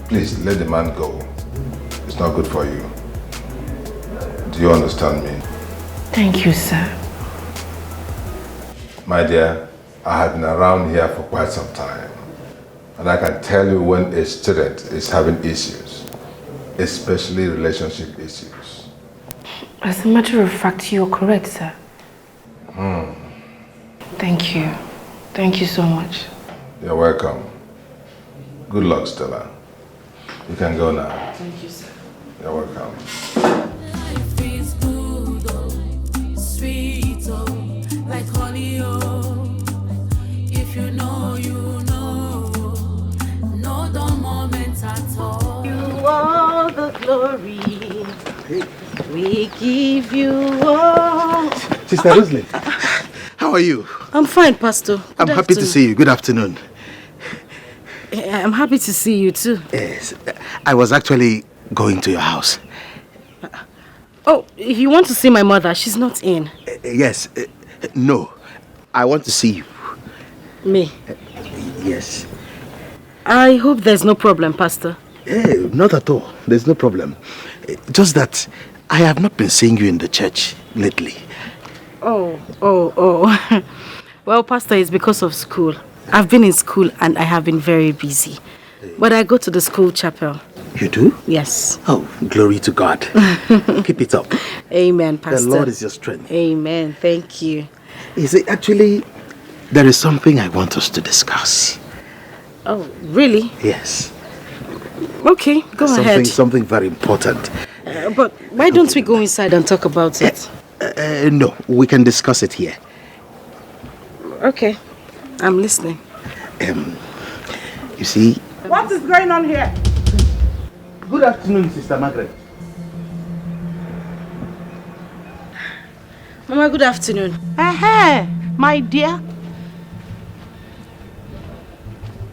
please let the man go. It's not good for you. Do you understand me? Thank you, sir. My dear, I have been around here for quite some time, and I can tell you when a student is having issues, especially relationship issues. As a matter of fact, you're correct, sir. Thank you. Thank you so much. You're welcome. Good luck, Stella. You can go now. Thank you, sir. You're welcome. Life is good, oh, sweet, oh, like honey, oh. If you know, you know. No the moment at all. You all the glory. We give you all. Sister Rosalie, how are you? I'm fine, Pastor. I'm happy to see you. Good afternoon. I'm happy to see you too. Yes, I was actually going to your house. Oh, you want to see my mother? She's not in. Yes, no. I want to see you. Me? Yes. I hope there's no problem, Pastor. Not at all. There's no problem. Just that I have not been seeing you in the church lately. Oh. Well, Pastor, it's because of school. I've been in school and I have been very busy. But I go to the school chapel. You do? Yes. Oh, glory to God. Keep it up. Amen, Pastor. The Lord is your strength. Amen. Thank you. You see, actually, there is something I want us to discuss. Oh, really? Yes. Okay, go ahead. Something very important. But why don't we go inside and talk about it? No, we can discuss it here. Okay, I'm listening. You see... What is going on here? Good afternoon, Sister Margaret. Mama, good afternoon. My dear.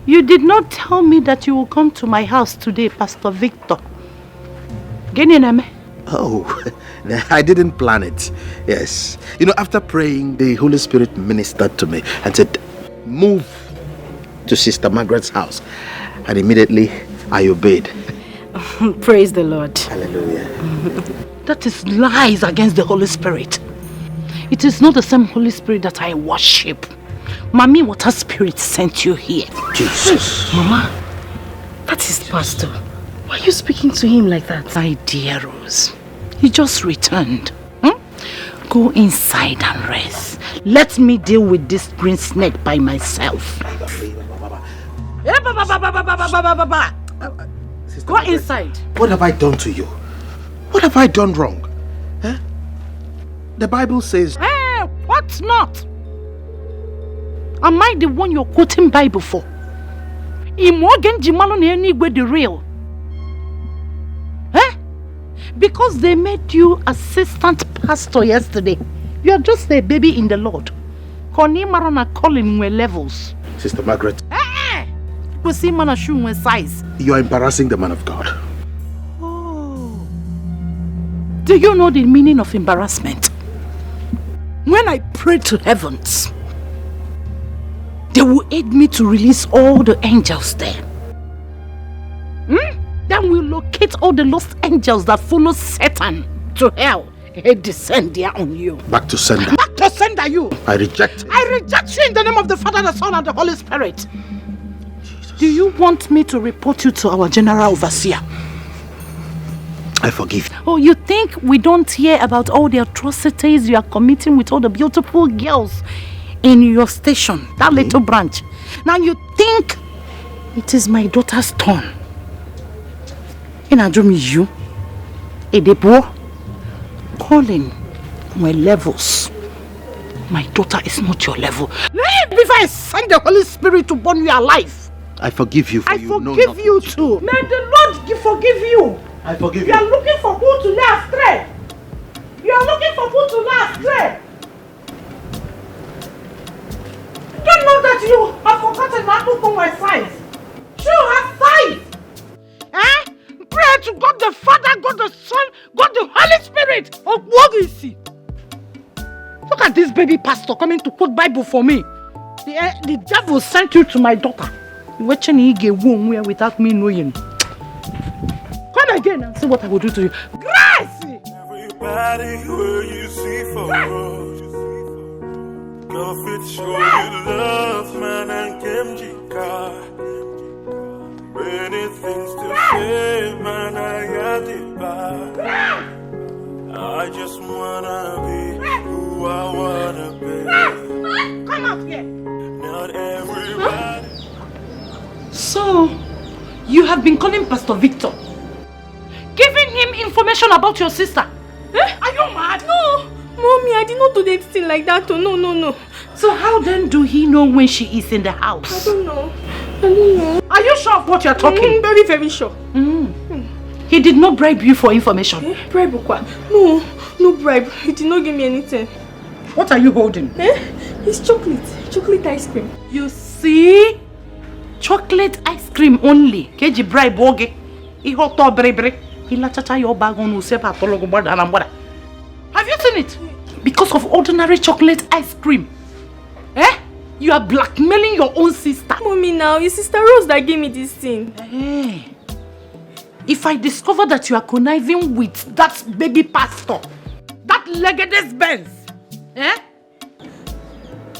You did not tell me that you will come to my house today, Pastor Victor. Oh, I didn't plan it. Yes. You know, after praying, the Holy Spirit ministered to me and said, move to Sister Margaret's house. And immediately I obeyed. Praise the Lord. Hallelujah. That is lies against the Holy Spirit. It is not the same Holy Spirit that I worship. Mommy, what a spirit sent you here? Jesus. Mama, that is Pastor. Why are you speaking to him like that? My dear Rose, he just returned. Go inside and rest. Let me deal with this green snake by myself. Go inside. What have I done to you? What have I done wrong? Huh? The Bible says... What not? Am I the one you're quoting Bible for? Imogen Jimalo ni the real. Because they made you assistant pastor yesterday. You are just a baby in the Lord. Konimara calling we levels. Sister Margaret. We see man a shoe size. You are embarrassing the man of God. Do you know the meaning of embarrassment? When I pray to heavens, they will aid me to release all the angels there. Then we'll locate all the lost angels that follow Satan to hell and descend there on you. Back to sender. Back to sender you. I reject. I reject you in the name of the Father, the Son, and the Holy Spirit. Jesus. Do you want me to report you to our general overseer? I forgive you. Oh, you think we don't hear about all the atrocities you are committing with all the beautiful girls in your station, that little branch? Now you think it is my daughter's turn? In a dream, you, a debo, calling my levels. My daughter is not your level. Before I send the Holy Spirit to burn you alive. I forgive you. I forgive you too. May the Lord forgive you. I forgive you. You are looking for who to lay astray. You are looking for who to lay astray. Don't know that you have forgotten how to come my size. You have size. Pray to God the Father, God the Son, God the Holy Spirit. Oh, what is he? Look at this baby pastor coming to quote Bible for me. The devil sent you to my daughter. You watching he get womb without me knowing. Come again and see what I will do to you. Grace! Everybody where you see for us. Go fit show you love, man, and Kimjika. Many things to say, man, I got it back. I just wanna be who I wanna be. Come out here. Not everybody. So, you have been calling Pastor Victor, giving him information about your sister. Are you mad? No, Mommy, I did not do anything like that. Oh, no. So how then do he know when she is in the house? I don't know. Are you sure of what you are talking? Very, very sure. He did not bribe you for information. Bribe what? No bribe. He did not give me anything. What are you holding? It's chocolate ice cream. You see? Chocolate ice cream only. Keji bribe oge. Ihoto brebre. Ila chacha your bag on usepa tologo bada anambada. Have you seen it? Because of ordinary chocolate ice cream. You are blackmailing your own sister. Mommy, now, it's Sister Rose that gave me this thing. If I discover that you are conniving with that baby pastor, that leggedest Benz,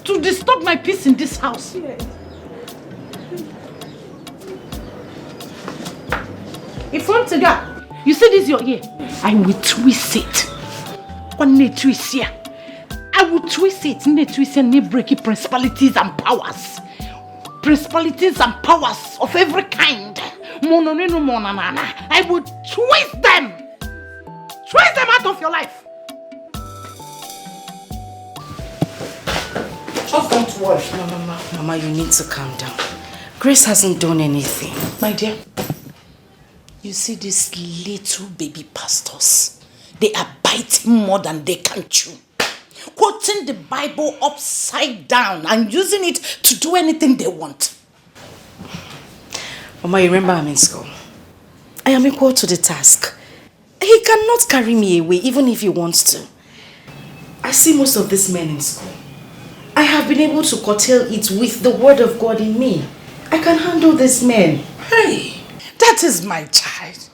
to disturb my peace in this house. If one cigar, you see this your ear, I will twist it. One day twist here. I will twist it, and break it, principalities and powers. Principalities and powers of every kind. I will twist them. Twist them out of your life. Just don't worry. Mama, you need to calm down. Grace hasn't done anything. My dear, you see these little baby pastors, they are biting more than they can chew. Quoting the Bible upside down and using it to do anything they want. Mama, you remember I'm in school. I am equal to the task. He cannot carry me away even if he wants to. I see most of these men in school. I have been able to curtail it with the word of God in me. I can handle these men. Hey, that is my child.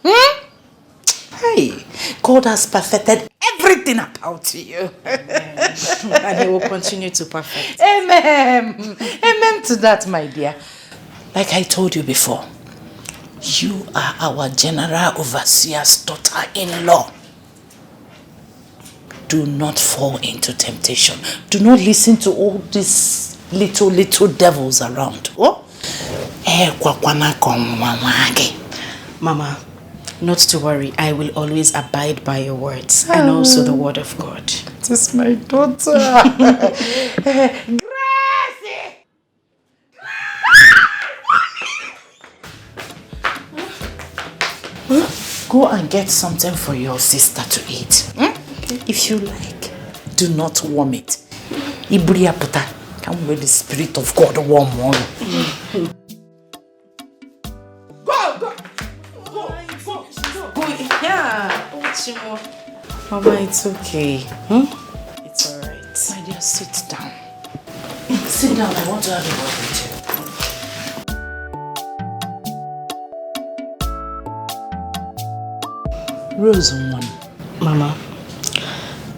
Hey, God has perfected everything about you. And he will continue to perfect. Amen. Amen to that, my dear. Like I told you before, you are our general overseer's daughter-in-law. Do not fall into temptation. Do not listen to all these little devils around. Oh? Mama, not to worry. I will always abide by your words and also the word of God. This is my daughter. Go and get something for your sister to eat. If you like, do not warm it. Iburia puta, come with the Spirit of God warm one. Go! Yeah. Mama, it's okay. It's alright. My dear, sit down. Sit down, I want to have a word with you. Rose one. Mama.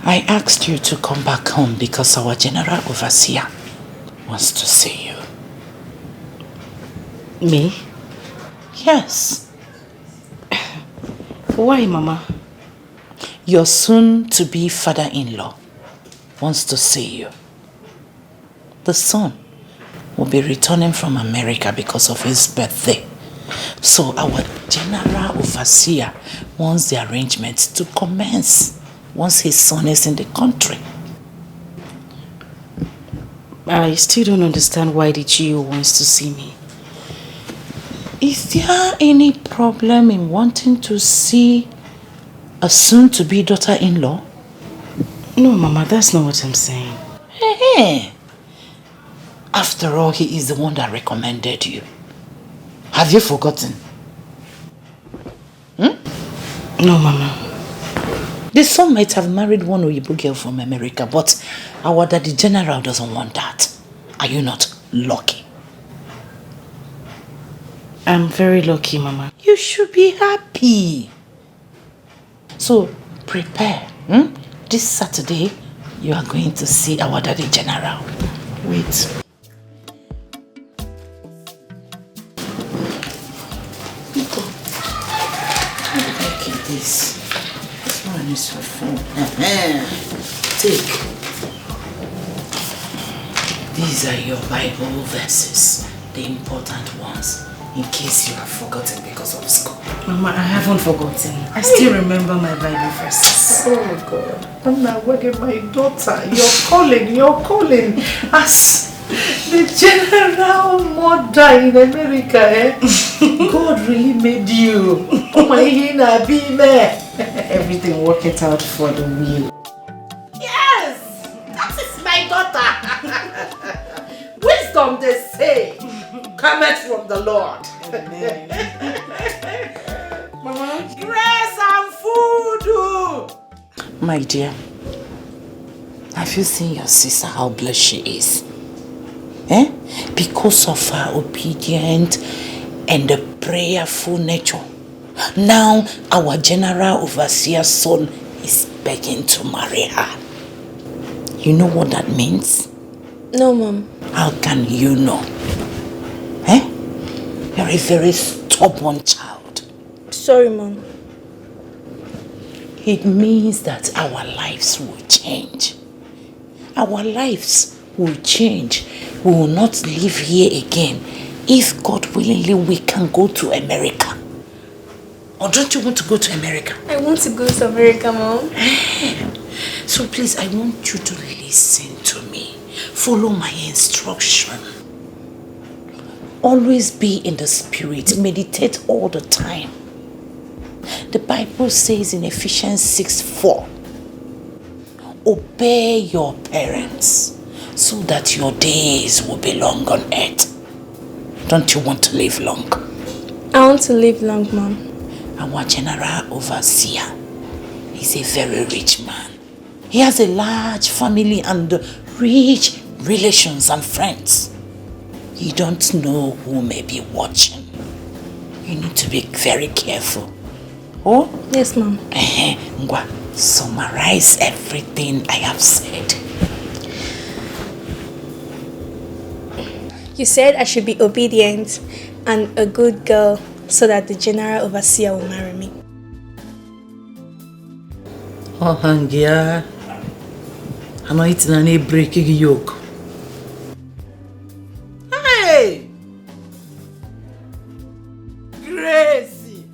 I asked you to come back home because our general overseer wants to see you. Me? Yes. Why, Mama? Your soon-to-be father-in-law wants to see you. The son will be returning from America because of his birthday. So our general overseer wants the arrangements to commence once his son is in the country. I still don't understand why the GO wants to see me. Is there any problem in wanting to see a soon-to-be daughter-in-law? No, Mama, that's not what I'm saying. Hey. After all, he is the one that recommended you. Have you forgotten? No, Mama. The son might have married one Oyibo girl from America, but our daddy general doesn't want that. Are you not lucky? I'm very lucky, Mama. You should be happy. So, prepare. This Saturday, you are going to see our daddy general. Wait. This one is your phone. Take. These are your Bible verses, the important ones, in case you have forgotten because of school. Mama, I haven't forgotten. I still remember my Bible verses. Oh God. I'm not working my daughter. You're calling. As the general mother in America, eh? God really made you. Everything worked it out for the will. Yes! That is my daughter. Wisdom, they say, cometh from the Lord. Amen. Mama? Grace and food. My dear, have you seen your sister, how blessed she is? Because of her obedient and the prayerful nature. Now our general overseer's son is begging to marry her. You know what that means? No, Mom. How can you know? You're a very stubborn child. Sorry, Mom. It means that our lives will change. Our lives will change. We will not live here again. If God willingly, we can go to America. Or don't you want to go to America? I want to go to America, Mom. So please, I want you to listen to me. Follow my instruction. Always be in the spirit. Meditate all the time. The Bible says in Ephesians 6:4, obey your parents so that your days will be long on earth. Don't you want to live long? I want to live long, Mom. Our general overseer is a very rich man. He has a large family and rich relations and friends. You don't know who may be watching. You need to be very careful. Oh? Yes, Mom. Ngwa, summarize everything I have said. You said I should be obedient and a good girl so that the general overseer will marry me. Oh, Hangia. I'm not eating any breaking yoke. Hey! Gracie!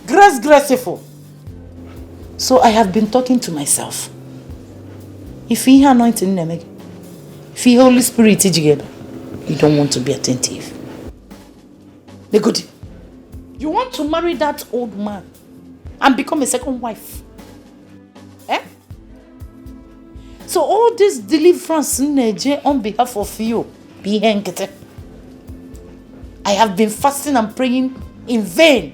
Graceful. So I have been talking to myself. If he anointing them, if he Holy Spirit together, you don't want to be attentive. Negudi, You want to marry that old man and become a second wife? Eh? So all this deliverance on behalf of you, be hanged. I have been fasting and praying in vain.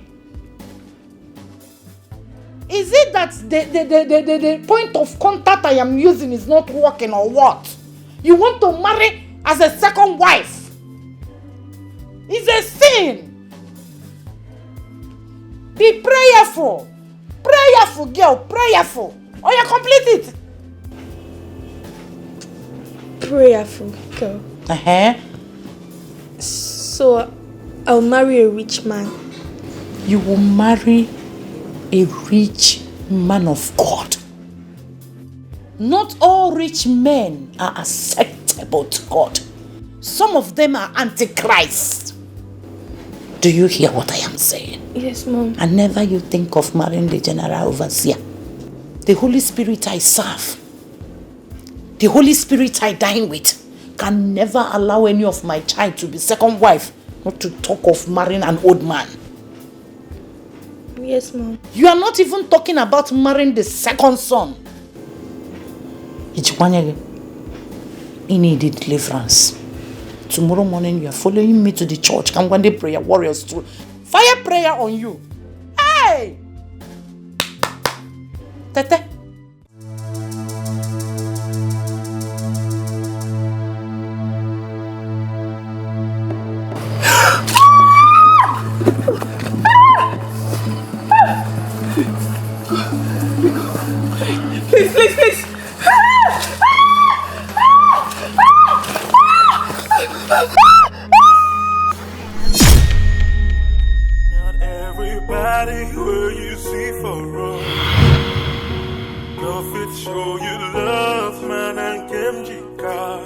Is it that the point of contact I am using is not working or what? You want to marry as a second wife? It's a sin. Be prayerful. Prayerful, girl. Prayerful. Oh, you complete it. Prayerful girl. So, I'll marry a rich man. You will marry a rich man of God. Not all rich men are acceptable to God. Some of them are antichrist. Do you hear what I am saying? Yes, Mom. And never you think of marrying the general overseer. The Holy Spirit I serve, the Holy Spirit I dine with, can never allow any of my child to be second wife, not to talk of marrying an old man. Yes, Mom. You are not even talking about marrying the second son. You need deliverance. Tomorrow morning you are following me to the church. I'm going to prayer warriors too. Fire prayer on you. Hey! Tete. Please. Not everybody will you see for wrong. Go fit show you love, man, and Kimjika.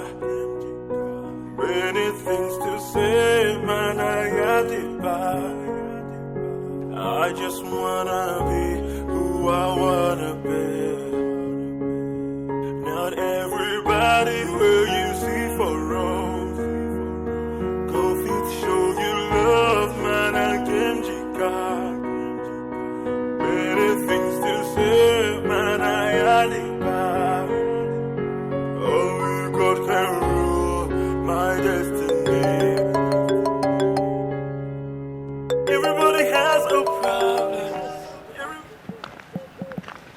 Many things to say, man, I got it back. I just wanna be who I wanna be. Not everybody will you see for wrong. Go fit show you love, man, and Kimjika. Many things to say, man, I had it back. Only God can rule my destiny. Everybody has a problem.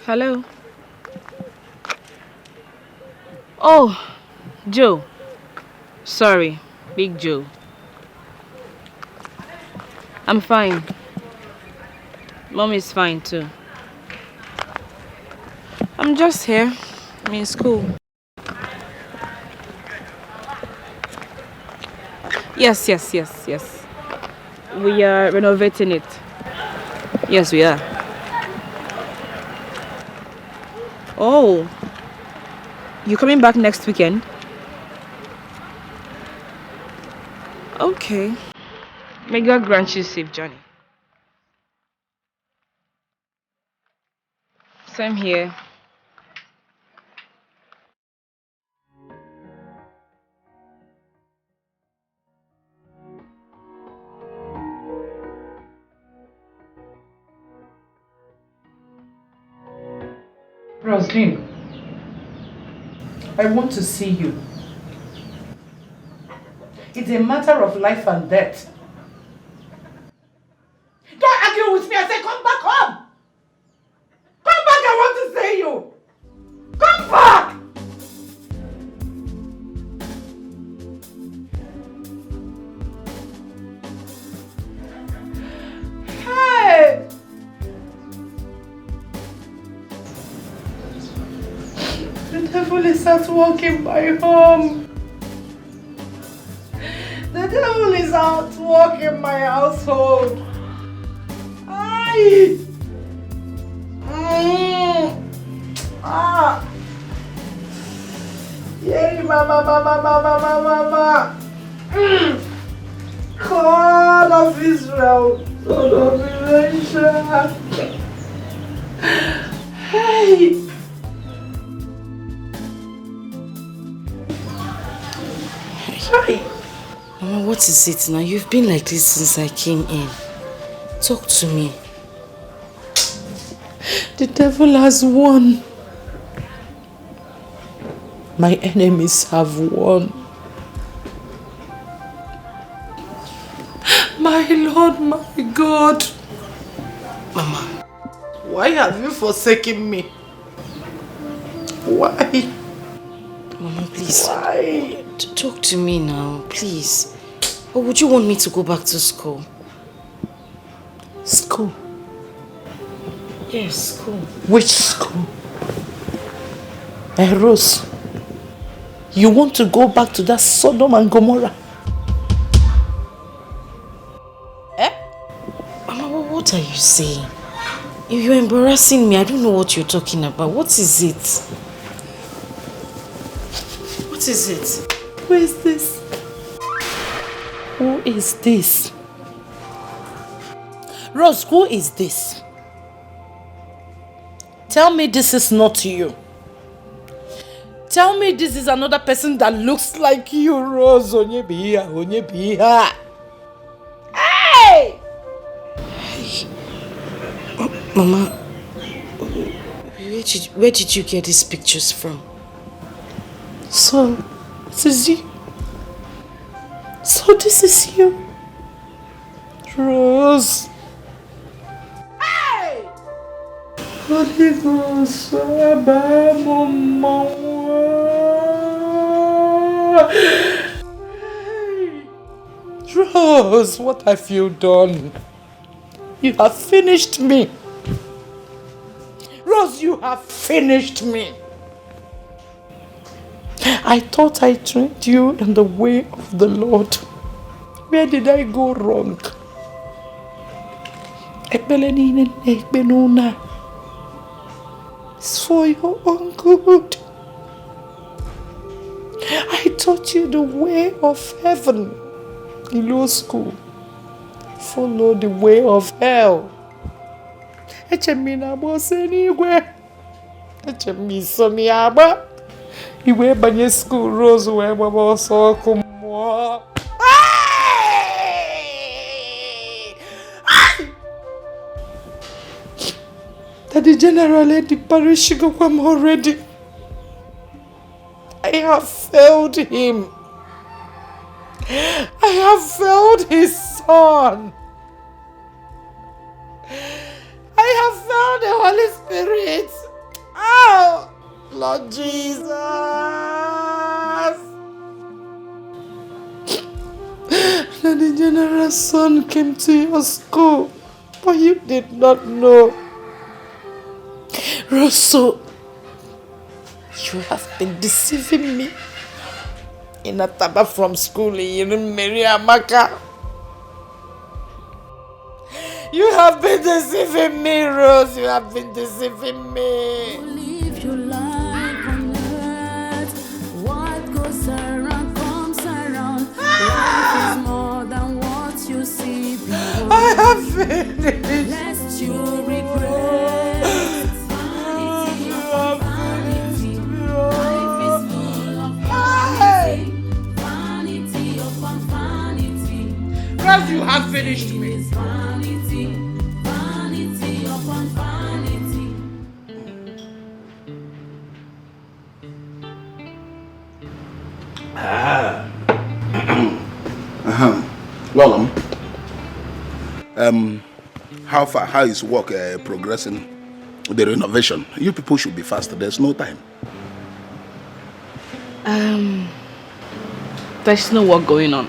Hello? Oh, Joe. Sorry, Big Joe. I'm fine. Mom is fine too. I'm just here. I'm in school. Yes. We are renovating it. Yes, we are. Oh, you coming back next weekend? Okay. May God grant you safe journey. Same here. Roslyn, I want to see you. It's a matter of life and death. Don't argue with me. I say come back home. Come back, I want to see you. Come back. Hey. The devil is at work in my home. The devil is at work in my household. Aye. Yay, mama. God of Israel. God of Israel. Hey. Hi. Mama, what is it now? You've been like this since I came in. Talk to me. The devil has won. My enemies have won. My Lord, my God. Mama, why have you forsaken me? Why? Mama, please. Why? Talk to me now, please. Or would you want me to go back to school? School? Yes, school. Which school? Rose, you want to go back to that Sodom and Gomorrah? Mama, what are you saying? You're embarrassing me. I don't know what you're talking about. What is it? What is it? Who is this? Who is this? Rose, who is this? Tell me this is not you. Tell me this is another person that looks like you, Rose. Onyebiha. Hey! Mama, where did you get these pictures from? So, this is you. So this is you. Rose. Hey! Holy Ghost, Rose, what have you done? You have finished me. Rose, you have finished me. I thought I trained you in the way of the Lord. Where did I go wrong? It's for your own good. I taught you the way of heaven in law school. Follow the way of hell. Iwe banye school Rose wee gbaba ọsọ ọkụ mmụọ. That the general at the parish go come already. I have failed him. I have failed his son. I have failed the Holy Spirit. Oh! Lord Jesus. Then the general's son came to your school, but you did not know. Rosso, you have been deceiving me. In Ataba from school, you didn't marry Amaka. You have been deceiving me, Rose. You have been deceiving me. Live your life on earth. What goes around comes around. Life is more than what you see. I have finished. Lest you regret. Vanity upon vanity. Life is full of vanity. Vanity upon vanity. Rose, you have finished me. Vanity, vanity upon vanity. Well, how is work progressing? The renovation. You people should be faster. There's no time. There's no work going on.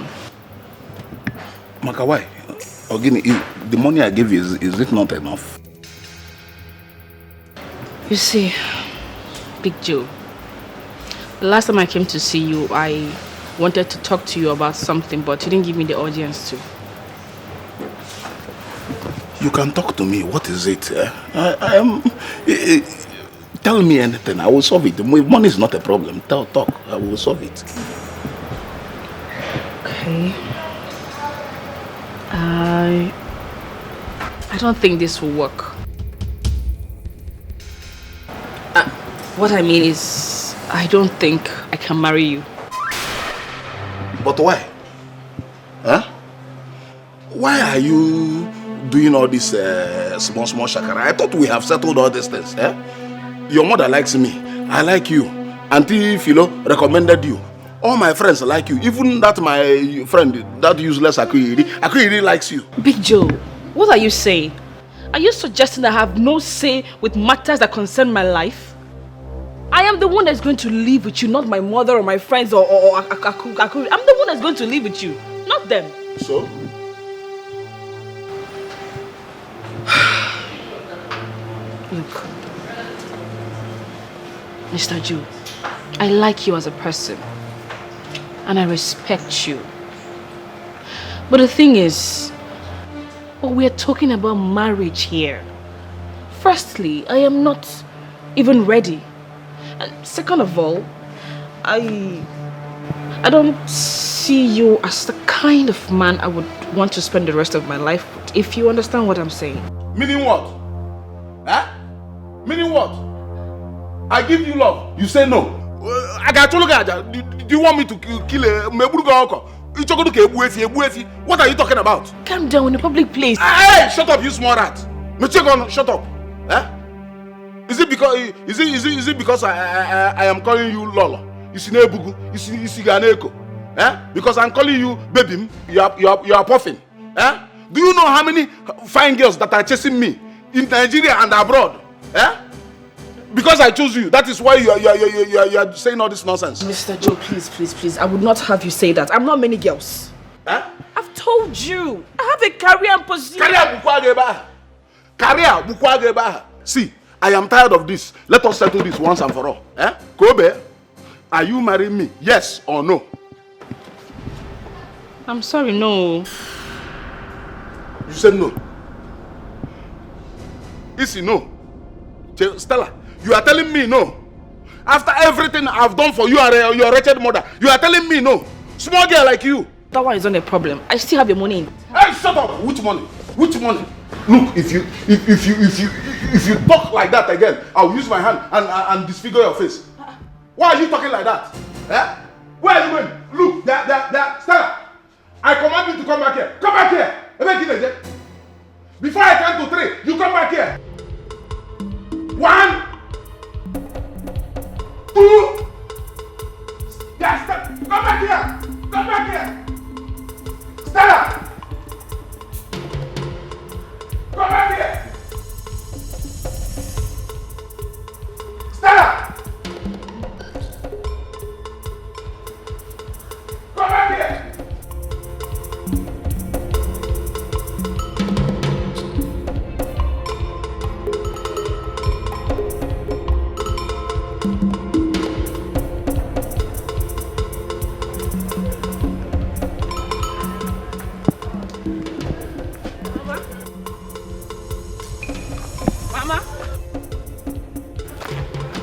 Maka, why? Ogini, the money I gave you, is it not enough? You see, Big Joe, the last time I came to see you, I wanted to talk to you about something, but you didn't give me the audience to. You can talk to me. What is it? I am. Tell me anything. I will solve it. Money is not a problem. Talk. I will solve it. Okay. I don't think this will work. What I mean is, I don't think I can marry you. But why? Huh? Why are you doing all this small shakara. I thought we have settled all these things. Eh? Your mother likes me. I like you. Auntie Philo recommended you. All my friends like you. Even that my friend, that useless Akuyiri likes you. Big Joe, what are you saying? Are you suggesting that I have no say with matters that concern my life? I am the one that's going to live with you, not my mother or my friends or Akuyiri. I'm the one that's going to live with you, not them. So? Look, Mr. Joe, I like you as a person. And I respect you. But the thing is, we are talking about marriage here. Firstly, I am not even ready. And second of all, I don't see you as the kind of man I would want to spend the rest of my life with, if you understand what I'm saying. Meaning what? Huh? Meaning what? I give you love, you say no. Do you want me to kill a Meburuga? What are you talking about? Calm down in a public place. Hey, shut up, you small rat. Shut up. Eh? Is it because I am calling you Lolo? Eh? Because I'm calling you baby, you are puffing. Eh? Do you know how many fine girls that are chasing me in Nigeria and abroad? Eh? Because I chose you, that is why you are saying all this nonsense. Mr. Joe, please. I would not have you say that. I'm not many girls. Huh? I've told you. I have a career and position. Career. See, I am tired of this. Let us settle this once and for all. Eh? Kobe, are you marrying me? Yes or no? I'm sorry, no. You said no. Isi, no. Stella, you are telling me no. After everything I've done for you and your wretched mother, you are telling me no. Small girl like you. That one is not a problem. I still have your money in. Hey, shut up! Which money? Which money? Look, if you talk like that again, I'll use my hand and disfigure your face. Why are you talking like that? Eh? Where are you going? Look, there, Stella. I command you to come back here. Come back here. Before I count to 3, you come back here. 1, 2. Yes, come back here. Come back here. Stella. Come back here. Stella. Come back here.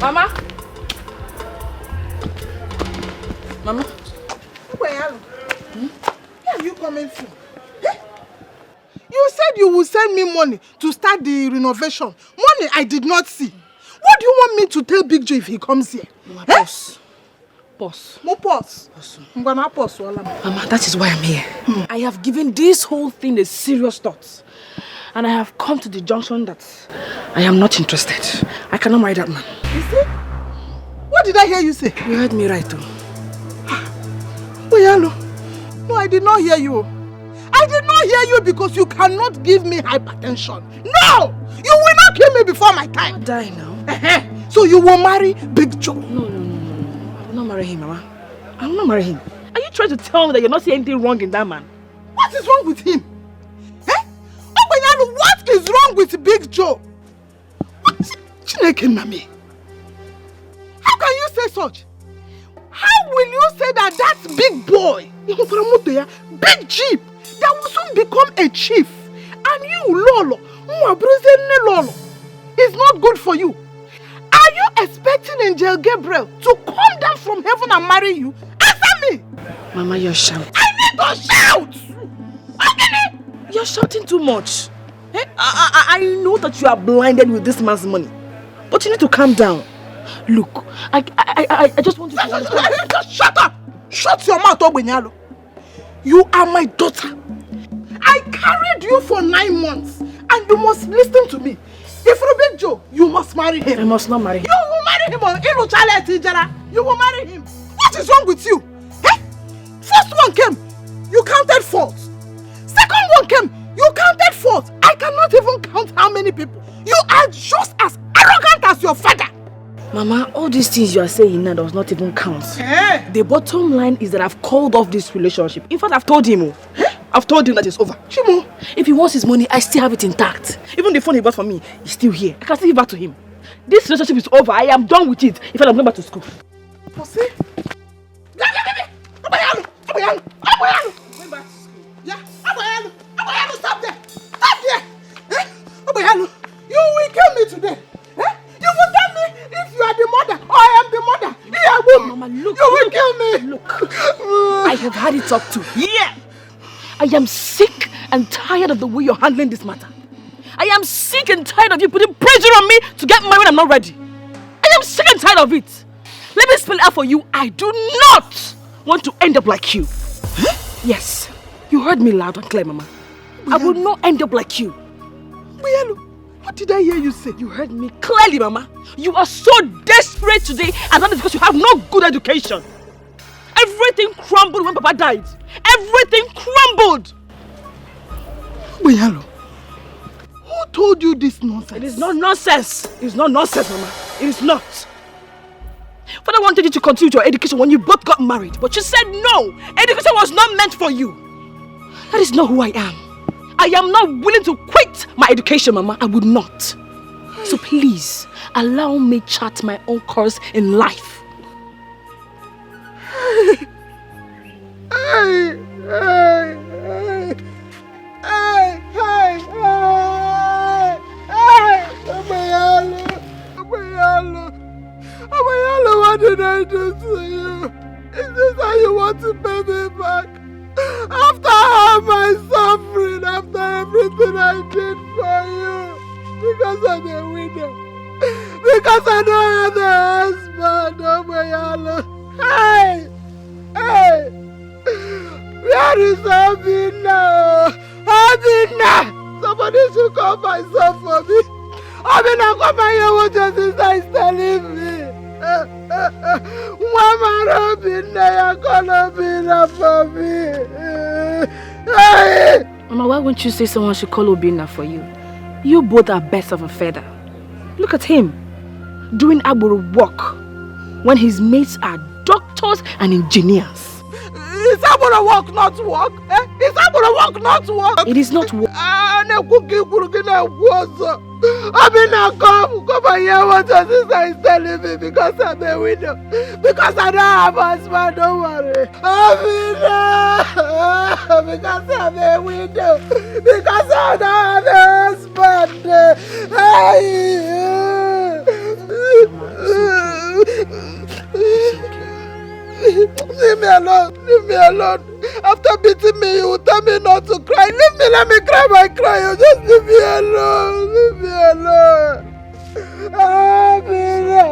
Mama? Where are you coming from? Eh? You said you would send me money to start the renovation. Money I did not see. What do you want me to tell Big Joe if he comes here? Boss. Mama, that is why I'm here. I have given this whole thing a serious thought. And I have come to the junction that I am not interested. I cannot marry that man. You see? What did I hear you say? You heard me right, too. No, I did not hear you. I did not hear you because you cannot give me hypertension. No! You will not kill me before my time. I'll die now. So you will marry Big Joe? No. I will not marry him, Mama. I will not marry him. Are you trying to tell me that you're not seeing anything wrong in that man? What is wrong with him? What is wrong with Big Joe? Chineke Nami. How can you say such? How will you say that big boy, big jeep, that will soon become a chief, and you, Lolo, is not good for you? Are you expecting Angel Gabriel to come down from heaven and marry you? Answer me! Mama, you're shouting. I need to shout! You're shouting too much. I know that you are blinded with this man's money, but you need to calm down. Look, I just want you to understand. Just shut up! Shut your mouth, Ogbenyalo. You are my daughter. I carried you for 9 months and you must listen to me. If Ruben Joe, you must marry him. I must not marry him. You will marry him. You will marry him. What is wrong with you? Eh? First one came, you counted faults. Second one came, you counted faults. I cannot even count how many people. You are just as arrogant as your father. Mama, all these things you are saying now does not even count. The bottom line is that I've called off this relationship. In fact, I've told him. I've told him that it's over. Chimo, if he wants his money, I still have it intact. Even the phone he bought for me is still here. I can still give back to him. This relationship is over. I am done with it. In fact, I'm going back to school. Pussy? Going back to school. Yeah, stop there. Stop there. You will kill me today. You will tell me if you are the mother or I am the mother. Mama, look. You will kill me. Look. I have had it talked to. Yeah. I am sick and tired of the way you're handling this matter. I am sick and tired of you putting pressure on me to get married when I'm not ready. I am sick and tired of it. Let me spell it out for you. I do not want to end up like you. Yes. You heard me loud and clear, Mama. I will not end up like you. What did I hear you say? You heard me clearly, Mama. You are so desperate today, and that is because you have no good education. Everything crumbled when Papa died. Everything crumbled. Boyalo, who told you this nonsense? It is not nonsense. It is not nonsense, Mama. It is not. Father wanted you to continue your education when you both got married, but you said no. Education was not meant for you. That is not who I am. I am not willing to quit my education, Mama. I would not. So please, allow me chart my own course in life. Abayalo, what did I do to you? Is this how you want to pay me back? After all my suffering, after everything I did for you, because I'm a widow, because I don't have a husband, Abayalo. Hey! Where is Abina? Abina! Somebody should call myself for me. Abina, come and hear what your sister is telling me. Mama Robina, you're gonna be there for me. Mama, why won't you say someone should call Obina for you? You both are birds of a feather. Look at him, doing Aburu work when his mates are doctors and engineers. Is that gonna work, not work? Is that gonna work, not work? It is not work. Come and hear what your sister is telling me because I'm a widow. Because I don't have a husband, don't worry. Abina! Because I'm a widow. Because I don't have a husband. Leave me alone. Leave me alone. After beating me, you will tell me not to cry. Leave me, let me cry my cry. You just leave me alone. Leave me alone. Abina.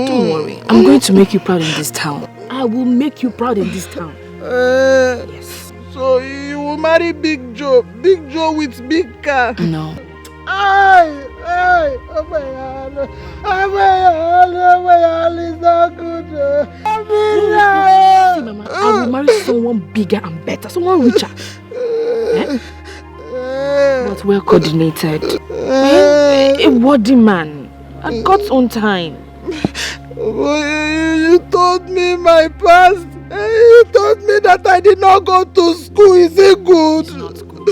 Don't worry. I'm going to make you proud in this town. I will make you proud in this town. Yes. So you will marry Big Joe with big car? No. Oh my God, it's not good. Mama, I will marry someone bigger and better, someone richer. But well coordinated. A worthy man. At God's own time. You told me my past. You told me that I did not go to school. Is it good? It's not good.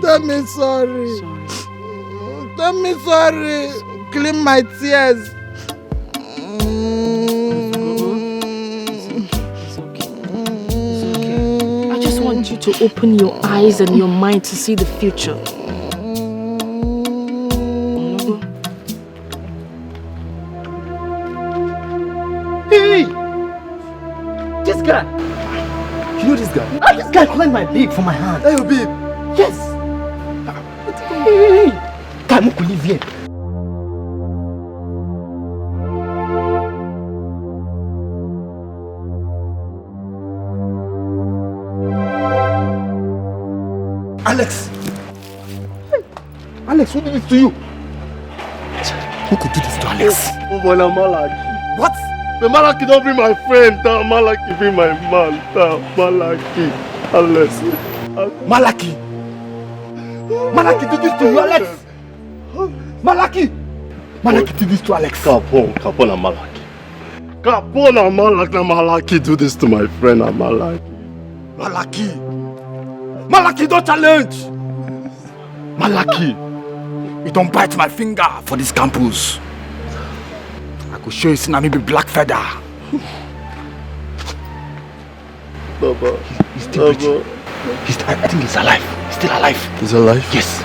Tell me sorry. Tell me sorry. Clean my tears. It's okay. I just want you to open your eyes and your mind to see the future. Hey! This guy! You know this guy? This guy climbed my babe for my hand. Hey, your babe? Yes! Hey! Come on, leave here. Alex! Alex, who did this to you? Who could do this to Alex? Oh, boy, now Malaki. What? The Malaki don't bring my friend down. Malaki bring my man down. Malaki. Alex. Malaki! Malaki did this to you, Alex! Malaki! Malaki did this to Alex. Capone and Malaki. Capone and Malaki do this to my friend and Malaki. Malaki, don't challenge! Malaki, you don't bite my finger for this campus. I could show you see maybe black feather. Baba. He's still breathing. I think he's alive. He's still alive. He's alive? Yes.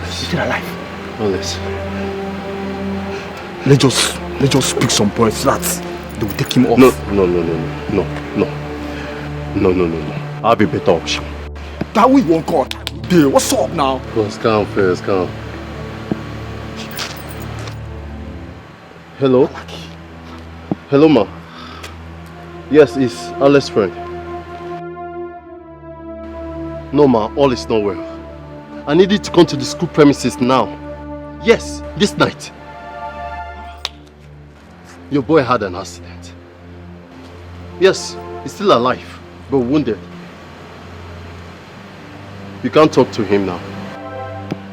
He's still alive. Alex. Let's just speak some points so that they will take him off. No. I have a better option. That we won't God. Dude, what's up now? Let's calm first, calm. Hello? Hello, ma. Yes, it's Alex's friend. No, ma, all is not well. I need you to come to the school premises now. Yes, this night. Your boy had an accident. Yes, he's still alive, but wounded. You can't talk to him now.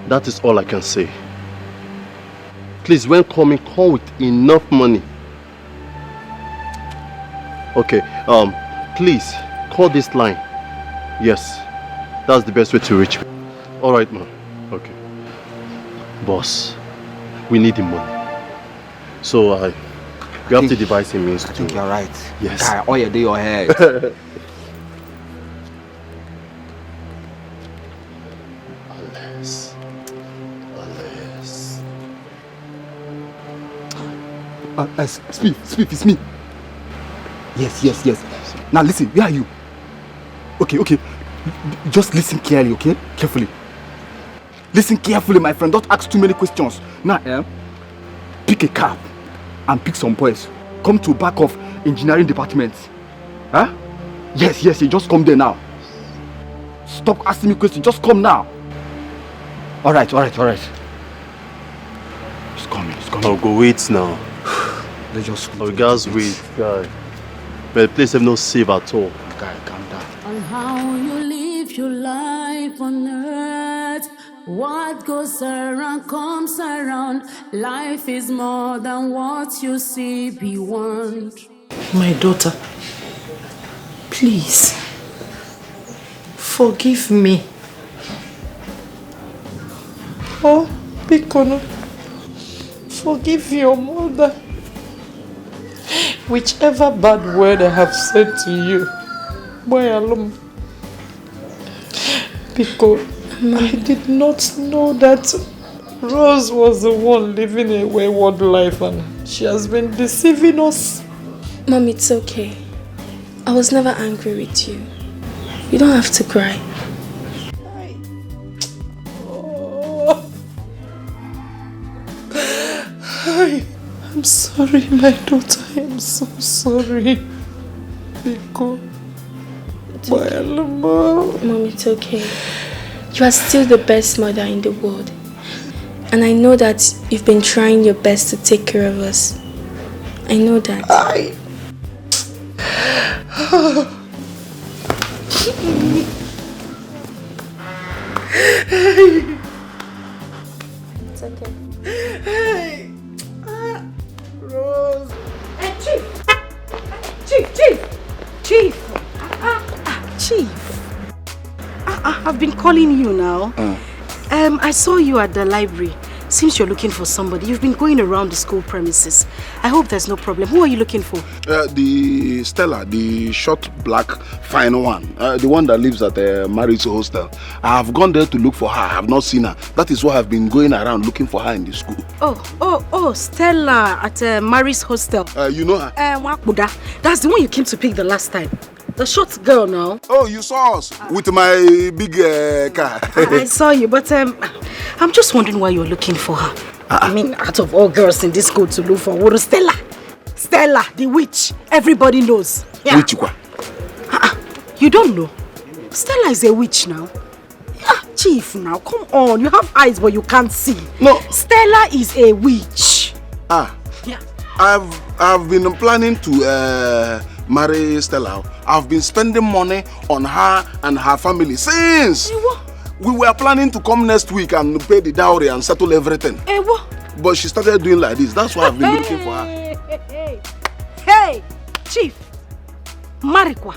That is all I can say. Please, when coming, come with enough money. Okay, please, call this line. Yes, that's the best way to reach me. Alright, man. Okay. Boss, we need the money. So, you have to devise a means to... I think you're right. Yes. Guy, all you do your head. Speak, it's me. Yes. Now listen, where are you? Okay. Just listen clearly, okay? Carefully. Listen carefully, my friend. Don't ask too many questions. Now, pick a cab and pick some boys. Come to back of engineering department. Huh? Yes, you just come there now. Stop asking me questions. Just come now. Alright. It's coming. I'll go wait now. Let's just... Oh, guys, wait, guy. But the place is not safe at all. Guy, calm down. On how you live your life on earth. What goes around comes around. Life is more than what you see beyond. My daughter, please, forgive me. Oh, Bikono, forgive your mother. Whichever bad word I have said to you, boy alone. Because I did not know that Rose was the one living a wayward life and she has been deceiving us. Mom, it's okay. I was never angry with you. You don't have to cry. I'm sorry, my daughter. I'm so sorry. Because Mom, it's okay. You are still the best mother in the world. And I know that you've been trying your best to take care of us. I know that. It's okay. Hey! Rose! Hey, Chief! Chief! I've been calling you now. I saw you at the library. Seems you're looking for somebody. You've been going around the school premises. I hope there's no problem. Who are you looking for? The Stella, the short, black, fine one. The one that lives at the marriage hostel. I have gone there to look for her. I have not seen her. That is why I've been going around looking for her in the school. Oh, Stella at Mary's hostel. You know her? Wakuda. That's the one you came to pick the last time. The short girl now. Oh, you saw us with my big car. I saw you, but I'm just wondering why you're looking for her. I mean, out of all girls in this school to look for, what is Stella? Stella, the witch. Everybody knows. Yeah. Witch what? You don't know? Stella is a witch now. Yeah, Chief, now come on. You have eyes but you can't see. No. Stella is a witch. Yeah. I've been planning to marry Stella. I've been spending money on her and her family since. We were planning to come next week and pay the dowry and settle everything. But she started doing like this. That's why I've been looking for her. Hey, Chief. Marikwa.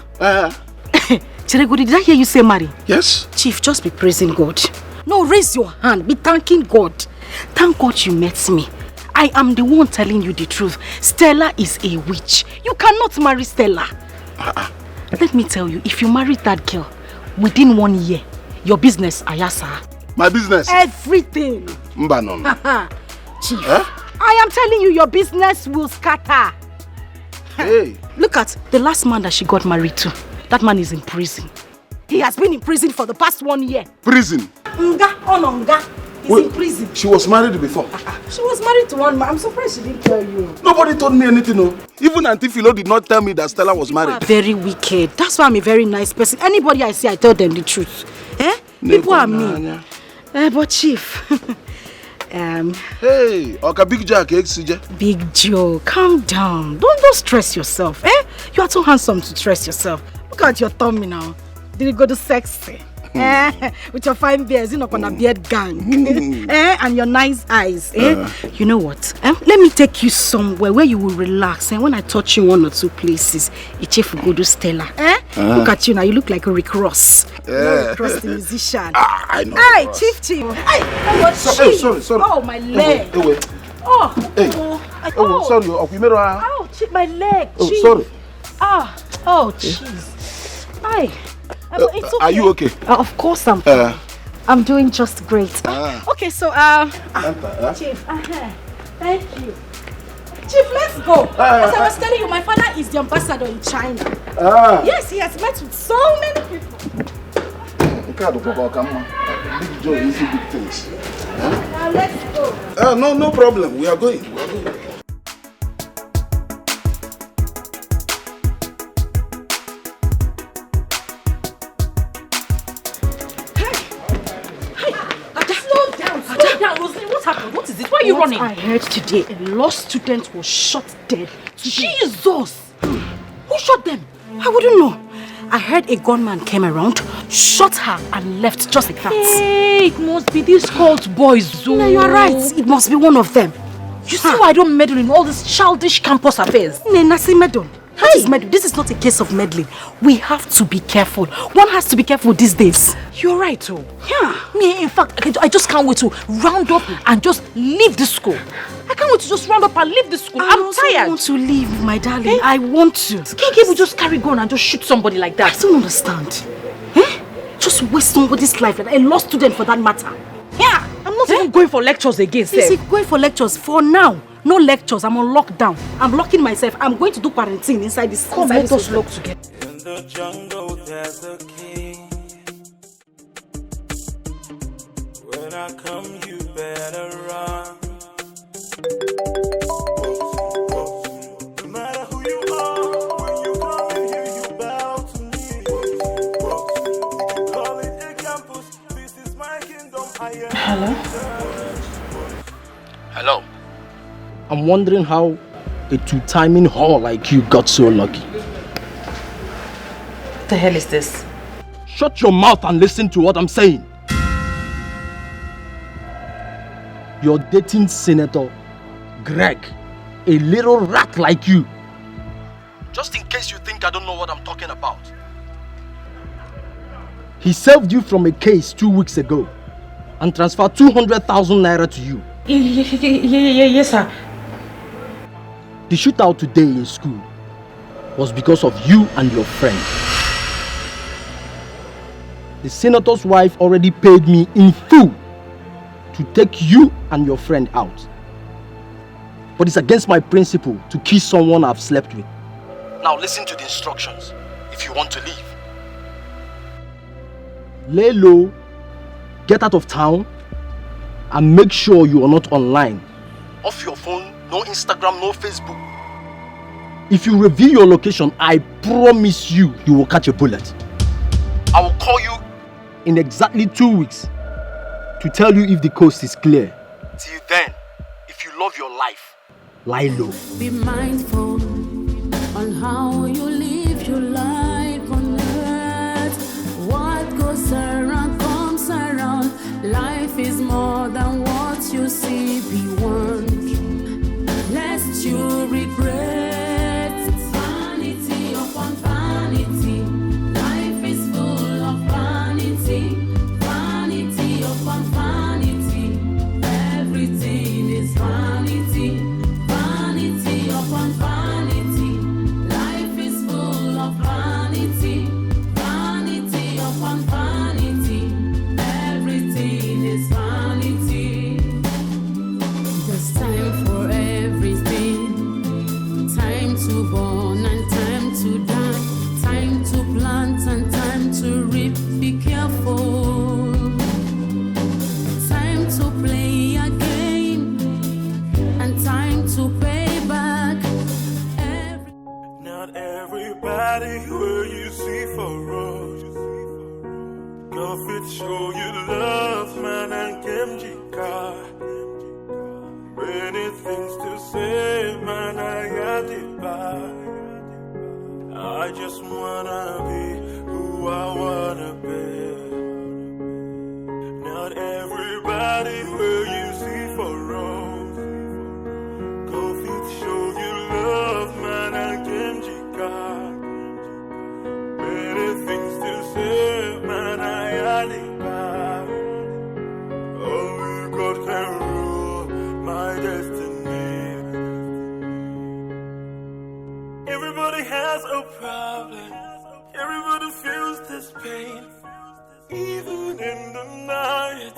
Chirego, did I hear you say marry? Yes. Chief, just be praising God. No, raise your hand. Be thanking God. Thank God you met me. I am the one telling you the truth. Stella is a witch. You cannot marry Stella. Let me tell you, if you marry that girl, within 1 year, your business, Ayasa. My business? Everything. Mbanon. Chief, I am telling you, your business will scatter. Hey. Look at the last man that she got married to. That man is in prison. He has been in prison for the past 1 year. Prison? Nga. He's in prison. She was married before. She was married to one man. I'm surprised she didn't tell you. Nobody told me anything. No. Even Auntie Philo did not tell me that Stella was married. People are very wicked. That's why I'm a very nice person. Anybody I see, I tell them the truth. People are mean. But Chief. Hey, Oka Big Jack, Big Joe, calm down. Don't stress yourself. You are too handsome to stress yourself. Look at your tummy now. Did you go to sexy? With your fine beards, you know, on a beard gang. And your nice eyes. You know what? Let me take you somewhere where you will relax. And when I touch you 1 or 2 places, it's Chief go to Stella. Look at you now. You look like a Rick Ross. Rick Ross, the musician. I know. Hey, Chief. Sorry. Oh, my leg. Hey. Sorry. Oh, Chief, my leg. Oh, sorry. Oh, jeez. Hi. It's okay. Are you okay? Of course I'm fine. I'm doing just great. Okay, so Chief, thank you. Chief, let's go. As I was telling you, my father is the ambassador in China. Yes, he has met with so many people. Big Joe, easy big things. Now let's go. No problem. We are going. What is it? Why are you running? I heard today a law student was shot dead. Jesus! Who shot them? I wouldn't know. I heard a gunman came around, shot her and left just like that. Hey, it must be these cult boys. No, you are right. It must be one of them. You see why I don't meddle in all these childish campus affairs? Nasi meddle. What is meddle? This is not a case of meddling. We have to be careful. One has to be careful these days. You're right, too. Yeah. Me, in fact, I just can't wait to round up and just leave the school. I can't wait to just round up and leave the school. I'm tired. I want to leave, my darling. I want to. Can't people just carry gun and just shoot somebody like that? I don't understand. Just waste somebody's life, a law student for that matter. Yeah. I'm not even going for lectures again, sir. Is going for lectures for now? No lectures. I'm on lockdown. I'm locking myself. I'm going to do quarantine inside this. Come, let us lock together. In the jungle, there's a king. When I come, you better run. No matter who you are, when you come in here, you bow to me. You can call it a campus. This is my kingdom. I am. Hello. I'm wondering how a two-timing whore like you got so lucky. What the hell is this? Shut your mouth and listen to what I'm saying. You're dating Senator Greg, a little rat like you. Just in case you think I don't know what I'm talking about. He served you from a case 2 weeks ago and transferred 200,000 naira to you. Yes, sir. The shootout today in school was because of you and your friend. The senator's wife already paid me in full to take you and your friend out. But it's against my principle to kiss someone I've slept with. Now listen to the instructions if you want to leave. Lay low, get out of town, and make sure you are not online. Off your phone, no Instagram, no Facebook. If you reveal your location, I promise you, you will catch a bullet. I will call in exactly 2 weeks to tell you if the coast is clear. Till then, if you love your life, lie low. Be mindful on how you live your life on earth. What goes around comes around. Life is more than what you see beyond. Lest you regret vanity upon vanity. Life is full of vanity, vanity upon vanity. Everything is vanity, vanity upon vanity. Life is full of vanity, vanity upon vanity. Everything is vanity. There's time for everything. Time to born and time to die. Time to plant and time to reap. Be careful. Time to play a game and time to pay back. Not everybody will you see for road. Go fit show you love, man, and Kemjika. Many things to say, man, I got it back. I just wanna be who I wanna be. Not everybody will you see for road. Go fit show you love, man, and Kemjika. Many things to say, man, I had it back. Only God can rule my destiny. Everybody has a problem. Everybody feels this pain. Even in the night,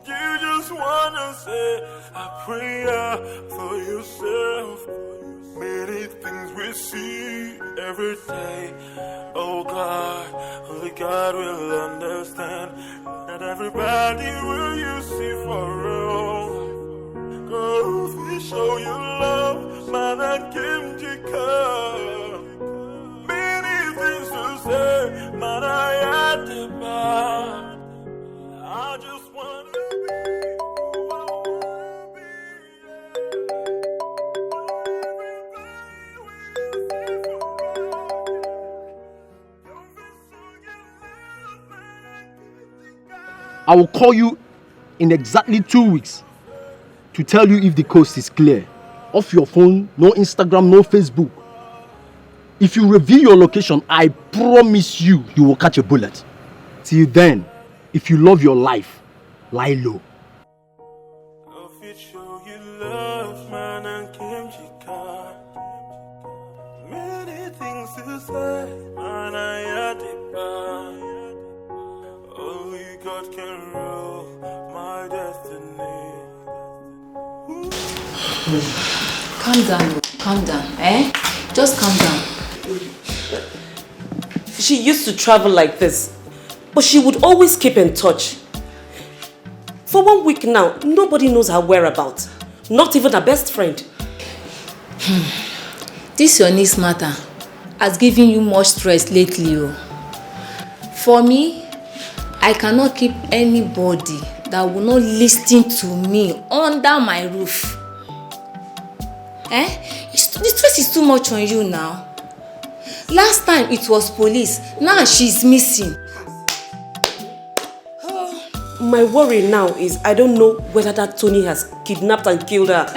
you just wanna say a prayer for yourself. Many things we see every day. Oh God, only God will understand. Not everybody will you see for real. Go if show you love, man, and Kimjika. Many things to say, man, I had to buy. I just wanna be who I wanna be. I will call you in exactly 2 weeks to tell you if the coast is clear. Off your phone, no Instagram, no Facebook. If you reveal your location, I promise you, you will catch a bullet. Till then, if you love your life, lie low. Show you love, man, and Kimjika. Many things to say, man, I had it back. Only God can rule my destiny. Calm down, eh? Just calm down. She used to travel like this, but she would always keep in touch. For 1 week now, nobody knows her whereabouts. Not even her best friend. This your niece matter has given you much stress lately. Oh. For me, I cannot keep anybody that will not listen to me under my roof. The stress is too much on you now. Last time it was police, now she's missing. My worry now is I don't know whether that Tony has kidnapped and killed her.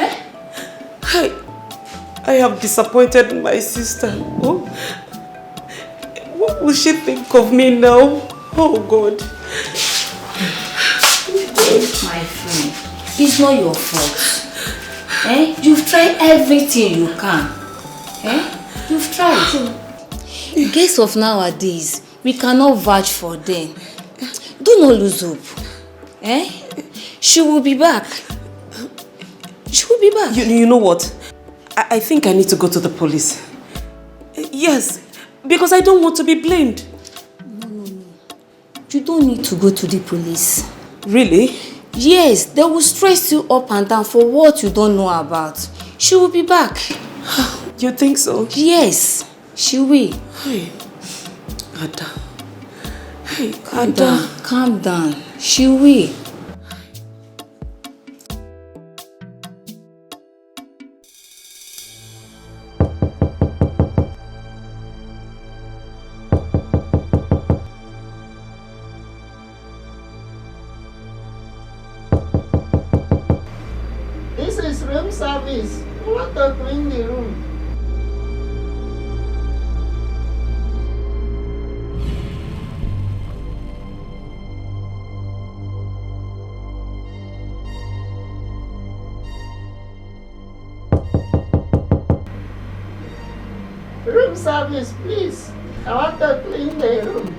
I have disappointed my sister. Oh, what will she think of me now? Oh God. My friend, it's not your fault. You've tried everything you can. You've tried. Guests of nowadays, we cannot vouch for them. Do not lose hope. She will be back. She will be back. You know what? I think I need to go to the police. Yes, because I don't want to be blamed. No. You don't need to go to the police. Really? Yes, they will stress you up and down for what you don't know about. She will be back. You think so? Yes, she will. Ada. Hey, calm down. She will. This is room service. We want to clean the room. Room service, please. I want to clean the room.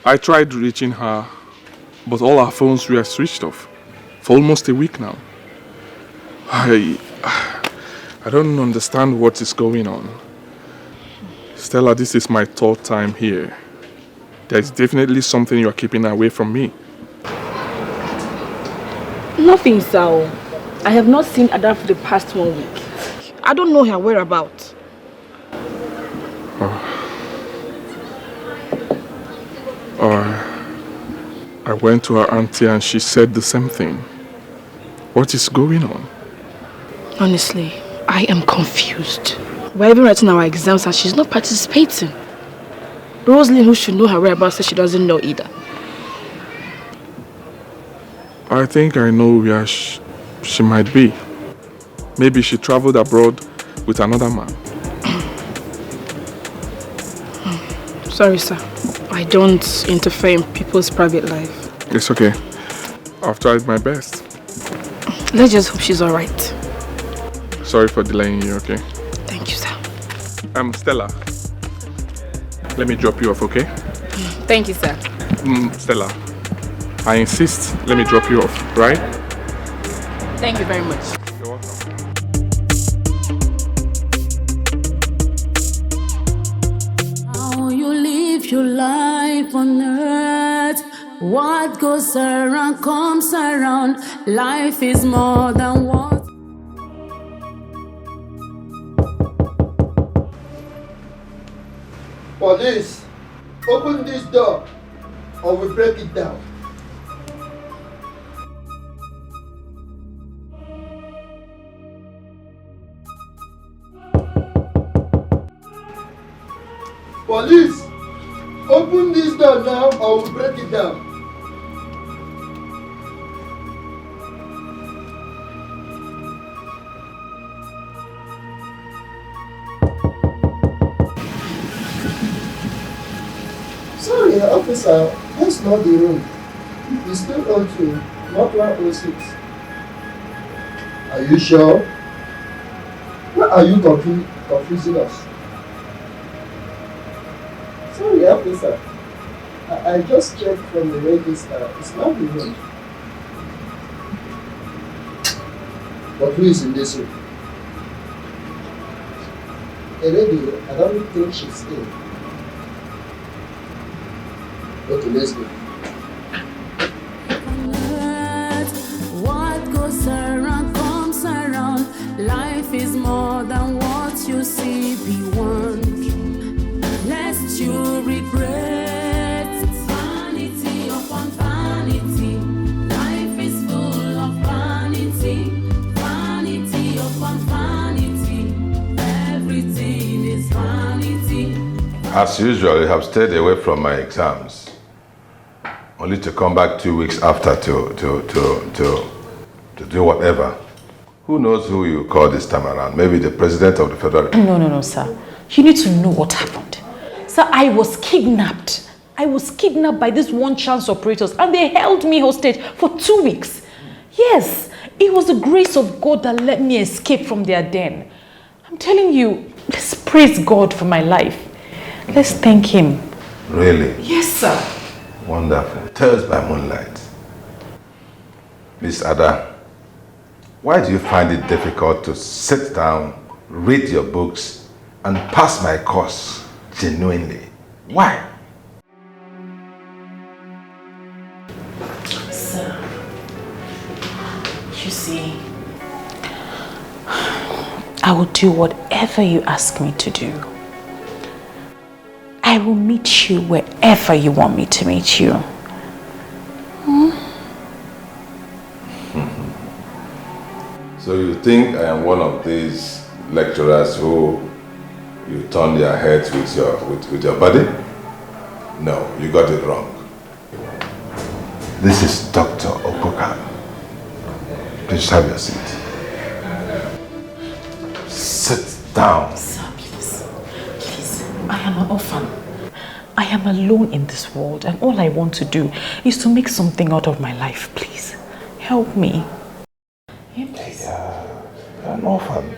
I tried reaching her, but all her phones were switched off for almost a week now. I don't understand what is going on. Stella, this is my third time here. There's definitely something you are keeping away from me. Nothing, Sao. I have not seen Ada for the past 1 week. I don't know her whereabouts. I went to her auntie and she said the same thing. What is going on? Honestly, I am confused. We're even writing our exams and she's not participating. Rosaline, who should know her whereabouts, says she doesn't know either. I think I know where she might be. Maybe she traveled abroad with another man. Sorry, sir. I don't interfere in people's private life. It's okay. I've tried my best. Let's just hope she's alright. Sorry for delaying you, okay? Thank you, sir. Stella. Let me drop you off, okay? Thank you, sir. Stella, I insist. Let me drop you off, right? Thank you very much. You're welcome. How you live your life on earth. What goes around comes around. Life is more than what. Police, open this door or we break it down. Police, open this door now or we break it down. Sorry, officer, that's not the room. It's still O2, not 106. Are you sure? Why are you confusing us? Sorry, officer. I just checked from the register. It's not the room. But who is in this room? A lady, I don't think she's in. Okay, let's go. What goes around comes around. Life is more than what you see beyond. Lest you regret vanity upon vanity. Life is full of vanity, vanity upon vanity. Everything is vanity. As usual, I have stayed away from my exams. Only to come back 2 weeks after to do whatever. Who knows who you call this time around? Maybe the president of the federal... No, sir. You need to know what happened. Sir, I was kidnapped. I was kidnapped by these one-chance operators and they held me hostage for 2 weeks. Yes, it was the grace of God that let me escape from their den. I'm telling you, this praise God for my life. Let's thank him. Really? Yes, sir. Wonderful. Tales by moonlight. Miss Ada, why do you find it difficult to sit down, read your books, and pass my course genuinely? Why? Sir, you see, I will do whatever you ask me to do. I will meet you wherever you want me to meet you. So you think I am one of these lecturers who you turn their heads with your body? No, you got it wrong. This is Dr. Okoka. Please have your seat. Sit down. Sir, please. Please. I am an orphan. I am alone in this world, and all I want to do is to make something out of my life. Please, help me. Yeah, please. You're an orphan.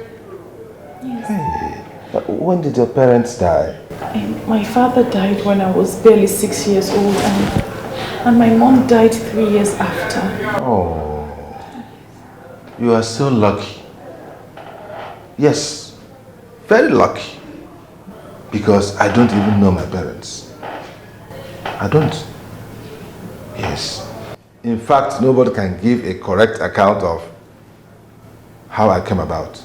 Yes. Hey, when did your parents die? My father died when I was barely 6 years old, and my mom died 3 years after. Oh, you are so lucky. Yes, very lucky. Because I don't even know my parents. I don't. Yes. In fact, nobody can give a correct account of how I came about.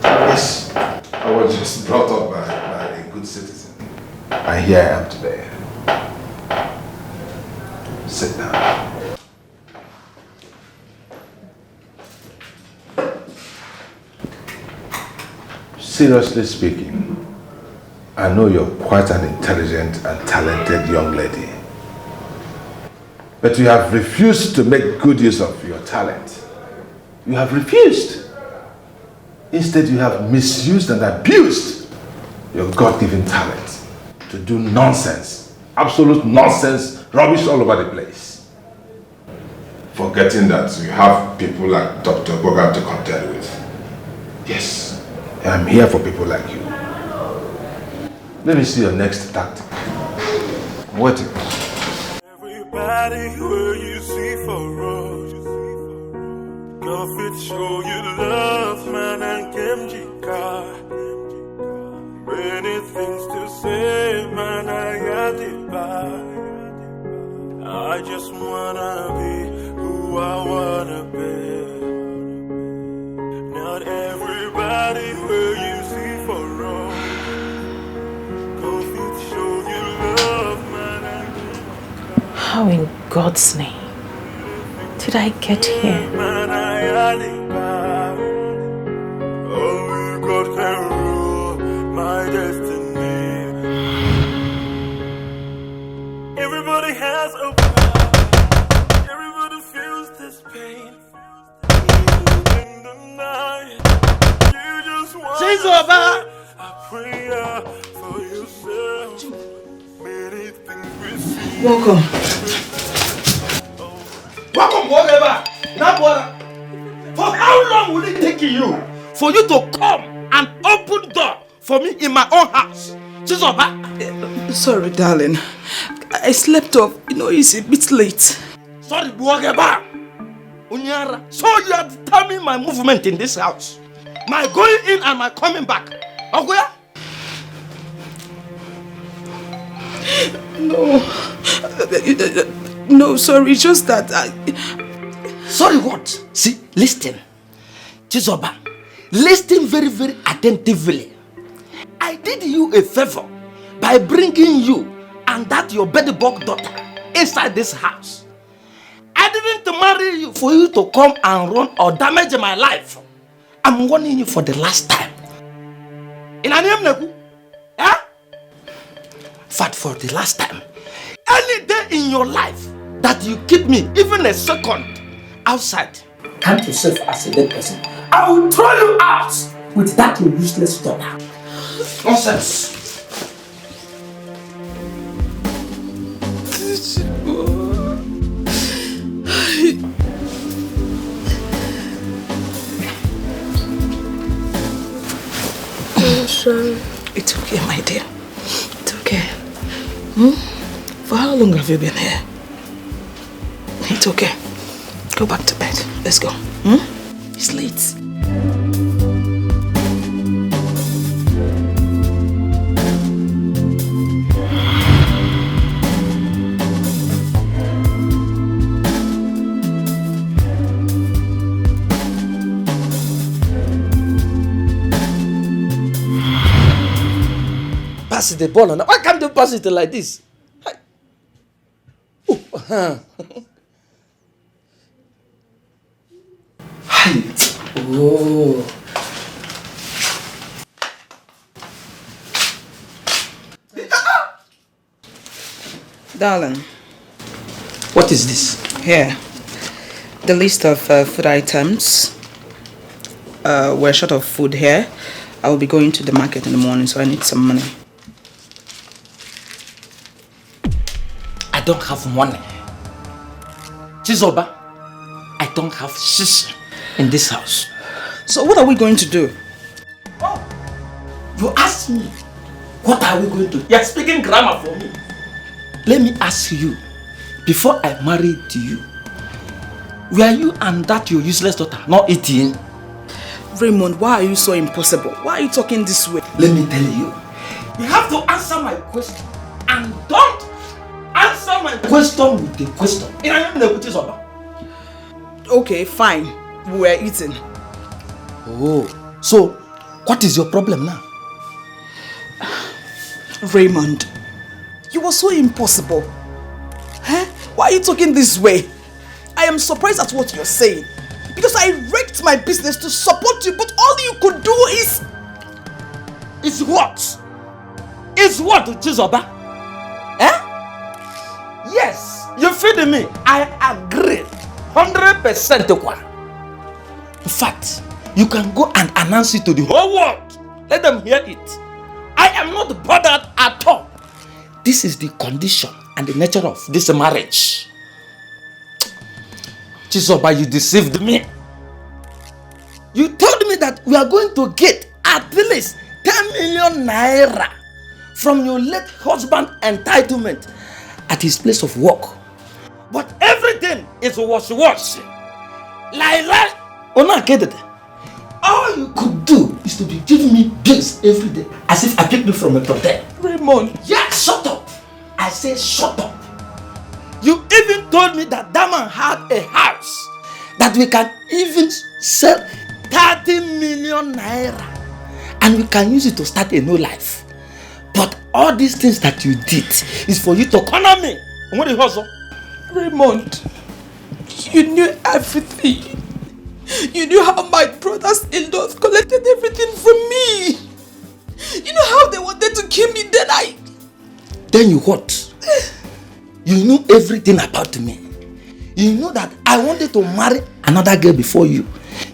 Yes, I was just brought up by a good citizen. And here I am today. Sit down. Seriously speaking, I know you're quite an intelligent and talented young lady. But you have refused to make good use of your talent. You have refused. Instead, you have misused and abused your God-given talent to do nonsense, absolute nonsense, rubbish all over the place. Forgetting that you have people like Dr. Bogan to contend with. Yes, I'm here for people like you. Let me see your next tactic. What? Everybody who you see for us, God fit show you love, man, and Kemjika. Many things to say, man, I got it back. I just wanna be who I wanna be. Not everybody who you see for us. How in God's name did I get here? Only God can rule my destiny. Everybody has a plan. Everybody feels this pain. In the night, you just want a prayer for yourself. Many things we see. Welcome. Welcome, whatever. Now, for how long will it take you for you to come and open door for me in my own house? Sorry, darling. I slept off. You know, it's a bit late. Sorry, whatever. Unyara. So you are determining my movement in this house. My going in and my coming back. Okay? No, sorry, just that I... Sorry what? See, listen. Chizoba, listen very, very attentively. I did you a favor by bringing you and that your bedbug daughter inside this house. I didn't marry you for you to come and run or damage my life. I'm warning you for the last time. In a name, Nebu? Eh? But for the last time, any day in your life that you keep me even a second outside, Count yourself as a dead person. I will throw you out with that useless daughter. Nonsense. For how long have you been here? It's okay. Go back to bed. Let's go. It's late. Pass the ball on. Why can't you pass it like this? Oh. Darling. What is this? Here. The list of food items. We're short of food here. I will be going to the market in the morning, so I need some money. I don't have money. Chizoba, I don't have shish in this house. So what are we going to do? Oh, you ask me, what are we going to do? You're speaking grammar for me. Let me ask you, before I married you, were you and that your useless daughter not eating? Raymond, why are you so impossible? Why are you talking this way? Let me tell you, you have to answer my question and don't answer my question with the question. Okay, fine. We were eating. Oh, so what is your problem now? Raymond, you are so impossible. Huh? Why are you talking this way? I am surprised at what you're saying. Because I wrecked my business to support you, but all you could do is... Is what? Is what, Chizoba? Eh? Yes, you feed me. I agree. 100%. In fact, you can go and announce it to the whole world. Let them hear it. I am not bothered at all. This is the condition and the nature of this marriage. Chizoba, you deceived me. You told me that we are going to get at least 10 million naira from your late husband entitlement at his place of work. But everything is wash. Lie. All you could do is to be giving me bills every day as if I picked you from a hotel. Raymond. Yeah, shut up. I say shut up. You even told me that man had a house that we can even sell 30 million naira and we can use it to start a new life. But all these things that you did is for you to corner me. Raymond, you knew everything. You knew how my brothers-in-laws collected everything from me. You know how they wanted to kill me, Then you what? You knew everything about me. You know that I wanted to marry another girl before you.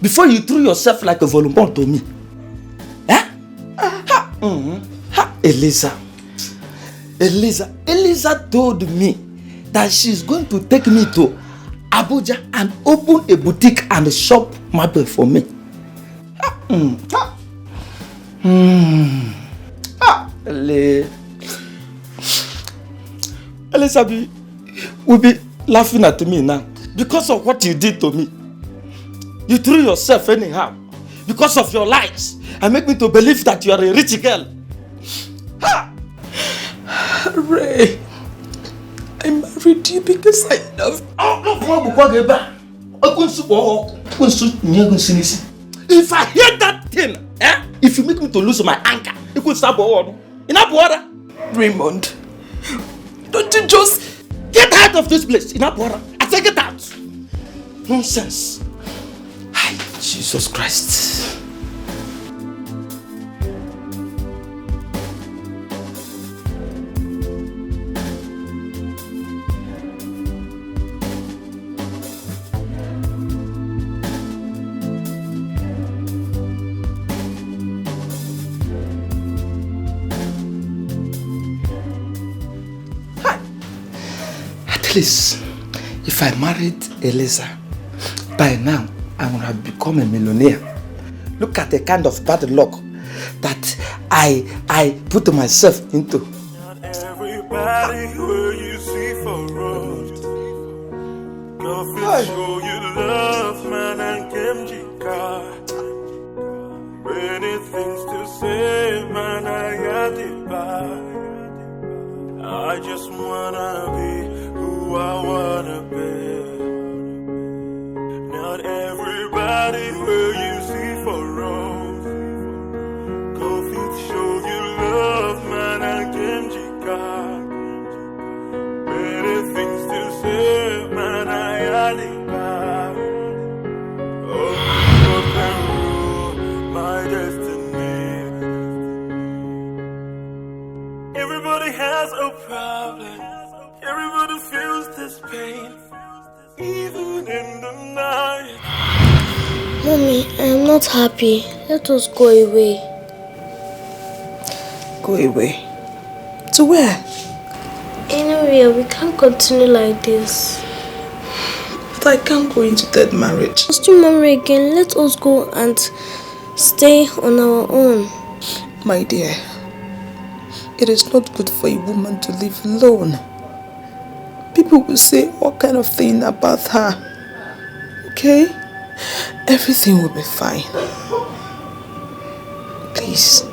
Before you threw yourself like a volleyball to me. Eh? Eliza told me that she's going to take me to Abuja and open a boutique and shop marble for me. Elizabeth will be laughing at me now because of what you did to me. You threw yourself anyhow because of your lies and make me to believe that you are a rich girl. Ray, I married you because I love you. If I hear that thing, if you make me to lose my anchor, it could stop all. Enough water. Raymond, don't you just get out of this place? Enough water. I say get out. Nonsense. Hi, Jesus Christ. Please, if I married Eliza, by now I would have become a millionaire. Look at the kind of bad luck that I put myself into. everybody where you see for road. Go fit show you love, man, and Kimjika. Many things to say, man, I got it back. I just wanna be who I wanna be. Not everybody will you see for road. Go fit show you love, man, and Kimjika. Many things to say, man, I got it back. Oh, God can rule my destiny. Everybody has a problem. Everybody feels this pain, even in the night. Mommy, I am not happy. Let us go away. Go away? To where? Anywhere, we can't continue like this. But I can't go into that marriage. Let's do marry again. Let us go and stay on our own. My dear, it is not good for a woman to live alone. People will say all kind of thing about her. Okay? Everything will be fine. Please.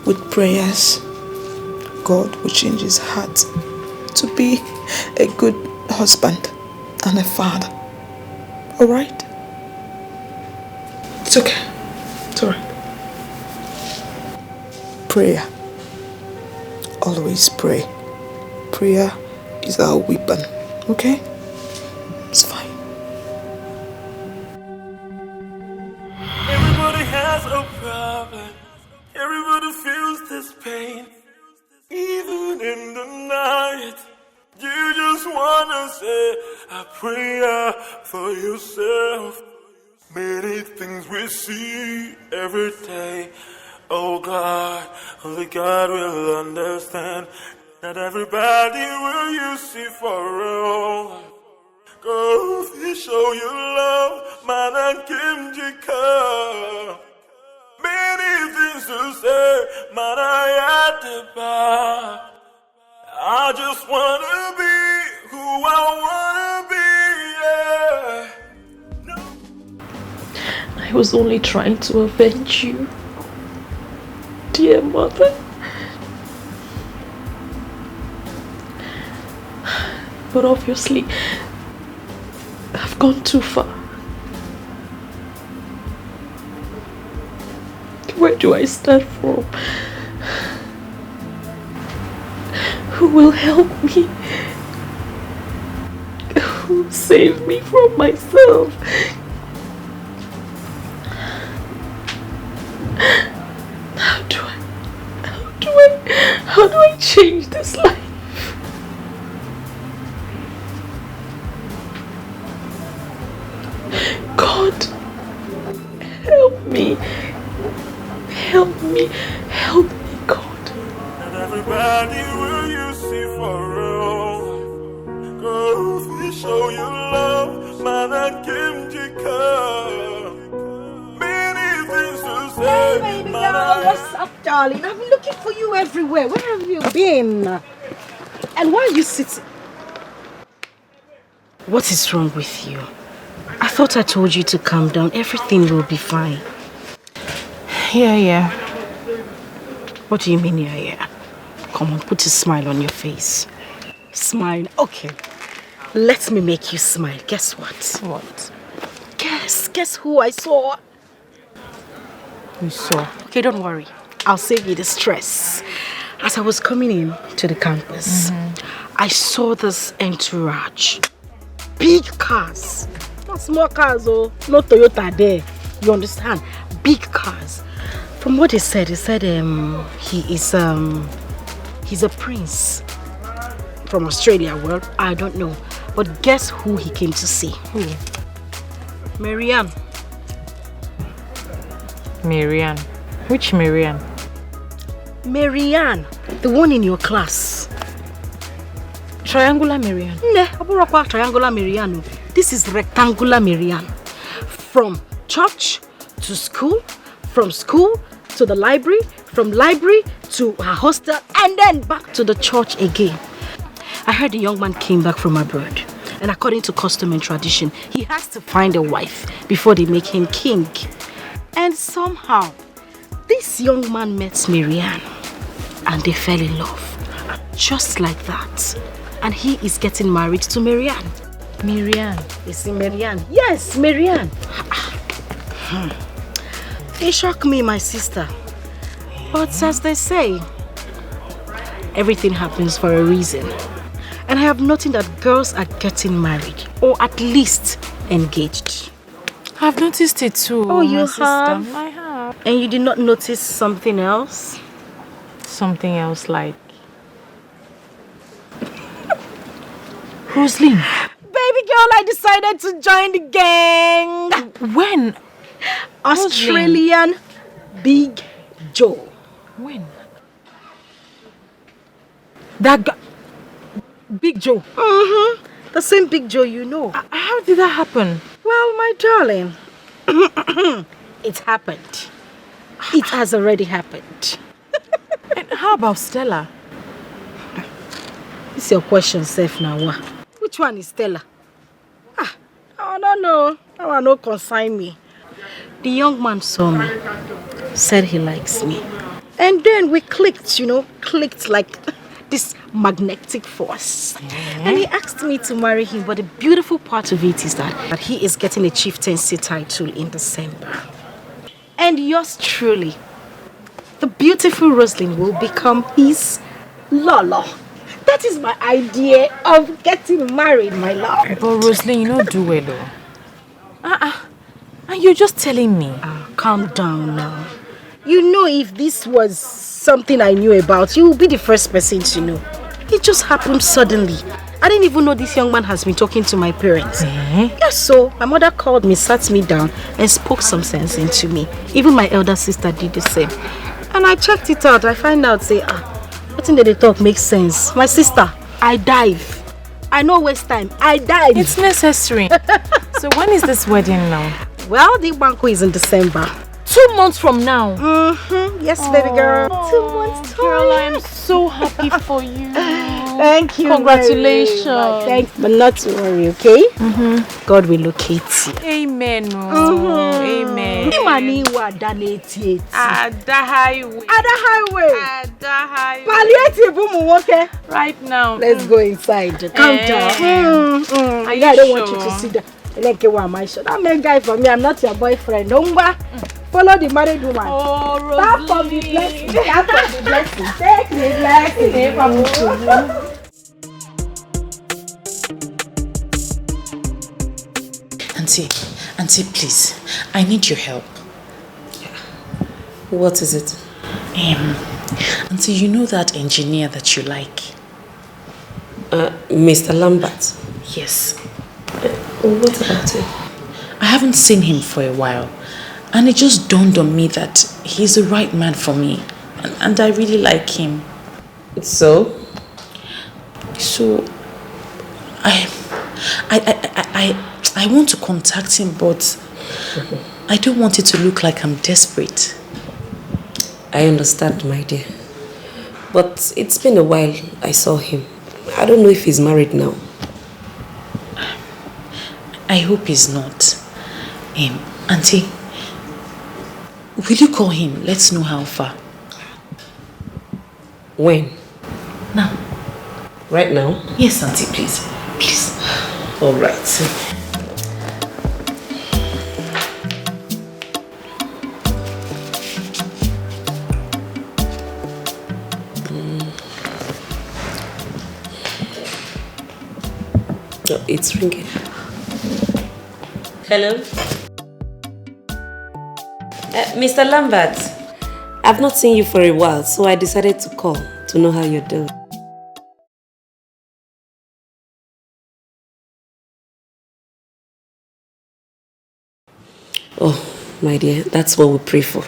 With prayers, God will change his heart to be a good husband and a father. Alright? It's okay. It's alright. Prayer. Always pray. Prayer is our weapon. Okay? It's fine. Everybody has a problem. Everybody feels this pain, even in the night. You just wanna say a prayer for yourself. Many things we see every day. Oh God, only God will understand. Not everybody will you see for real. Go show your love, man, and Kimjika. Many things to say, man, I had to buy. I just wanna be who I wanna be, yeah. I was only trying to avenge you, dear mother. But obviously, I've gone too far. Where do I start from? Who will help me? Who will save me from myself? How do I change this life? God, help me. Help me. Help me, God. And everybody will you see for real. Go show your love, man, and Kimjika. Many things to say. Hey, baby girl, what's up, darling? I've been looking for you everywhere. Where have you been? And why are you sitting? What is wrong with you? I thought I told you to calm down. Everything will be fine. Yeah. What do you mean, yeah? Come on, put a smile on your face. Smile. Okay. Let me make you smile. Guess what? What? Guess who I saw? You saw? Okay, don't worry. I'll save you the stress. As I was coming in to the campus, I saw this entourage. Big cars. Not small cars, oh. No Toyota there. You understand? Big cars. From what he said he's a prince from Australia. Well, I don't know. But guess who he came to see? Who? Marianne. Marianne. Which Marianne? Marianne, the one in your class. Triangular Marianne? No, triangular Marianne. This is rectangular Marianne. From church to school, from school to the library, from library to her hostel and then back to the church again. I heard the young man came back from abroad. And according to custom and tradition, he has to find a wife before they make him king. And somehow, this young man met Marianne and they fell in love. Just like that. And he is getting married to Marianne. Marianne? You see Marianne? Yes, Marianne. It shocked me, my sister. But as they say, everything happens for a reason. And I have noticed that girls are getting married, or at least engaged. I've noticed it too. Oh, you sister. have? I have. And you did not notice something else? Something else like... Rosaline. Baby girl, I decided to join the gang. When? Australian Big Joe. When? That guy... Big Joe? Mm-hmm. The same Big Joe you know. How did that happen? Well, my darling, it happened. It has already happened. And how about Stella? It's your question, safe now. Which one is Stella? I don't know. That one don't concern me. The young man saw me, said he likes me. And then we clicked, clicked like this magnetic force. And he asked me to marry him, but the beautiful part of it is that he is getting a chieftaincy title in December. And yours truly, the beautiful Rosaline, will become his Lolo. That is my idea of getting married, my love. But Rosaline, you don't do well though. And you're just telling me. Calm down now. You know, if this was something I knew about, you will be the first person to know. It just happened suddenly. I didn't even know this young man has been talking to my parents. Yes, so my mother called me, sat me down and spoke some sense into me. Even my elder sister did the same. And I checked it out. I find out, say, nothing that they talk makes sense. My sister, I dive. I know waste time. I dive. It's necessary. So when is this wedding now? Well, the banquet is in December. 2 months from now? Mm-hmm. Yes, baby girl. 2 months time. Girl, I'm so happy for you. Thank you. Congratulations. Thanks, but not to worry, okay? Mm-hmm. God will locate you. Amen. Amen. Okay? Right now. Let's go inside. Calm down. Are you I don't sure? want you to see that. That man guy for me, I'm not your boyfriend. Follow the married woman. Oh, Rosalie. Start from the blessing. Start from the blessing. Take the blessing. Auntie, please, I need your help. What is it? Auntie, you know that engineer that you like? Mr. Lambert? Yes. What about it? I haven't seen him for a while, and it just dawned on me that he's the right man for me, and I really like him. So? So, I want to contact him, but I don't want it to look like I'm desperate. I understand, my dear. But it's been a while I saw him. I don't know if he's married now. I hope he's not. Auntie, will you call him? Let's know how far. When? Now. Right now? Yes, Auntie, please. Please. All right. Oh, it's ringing. Hello? Mr. Lambert, I've not seen you for a while, so I decided to call to know how you're doing. Oh, my dear, that's what we pray for.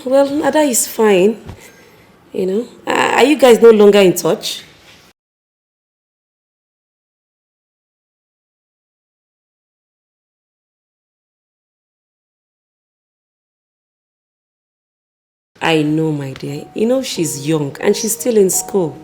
Well, Ada is fine. You know, are you guys no longer in touch? I know, my dear. You know she's young and she's still in school.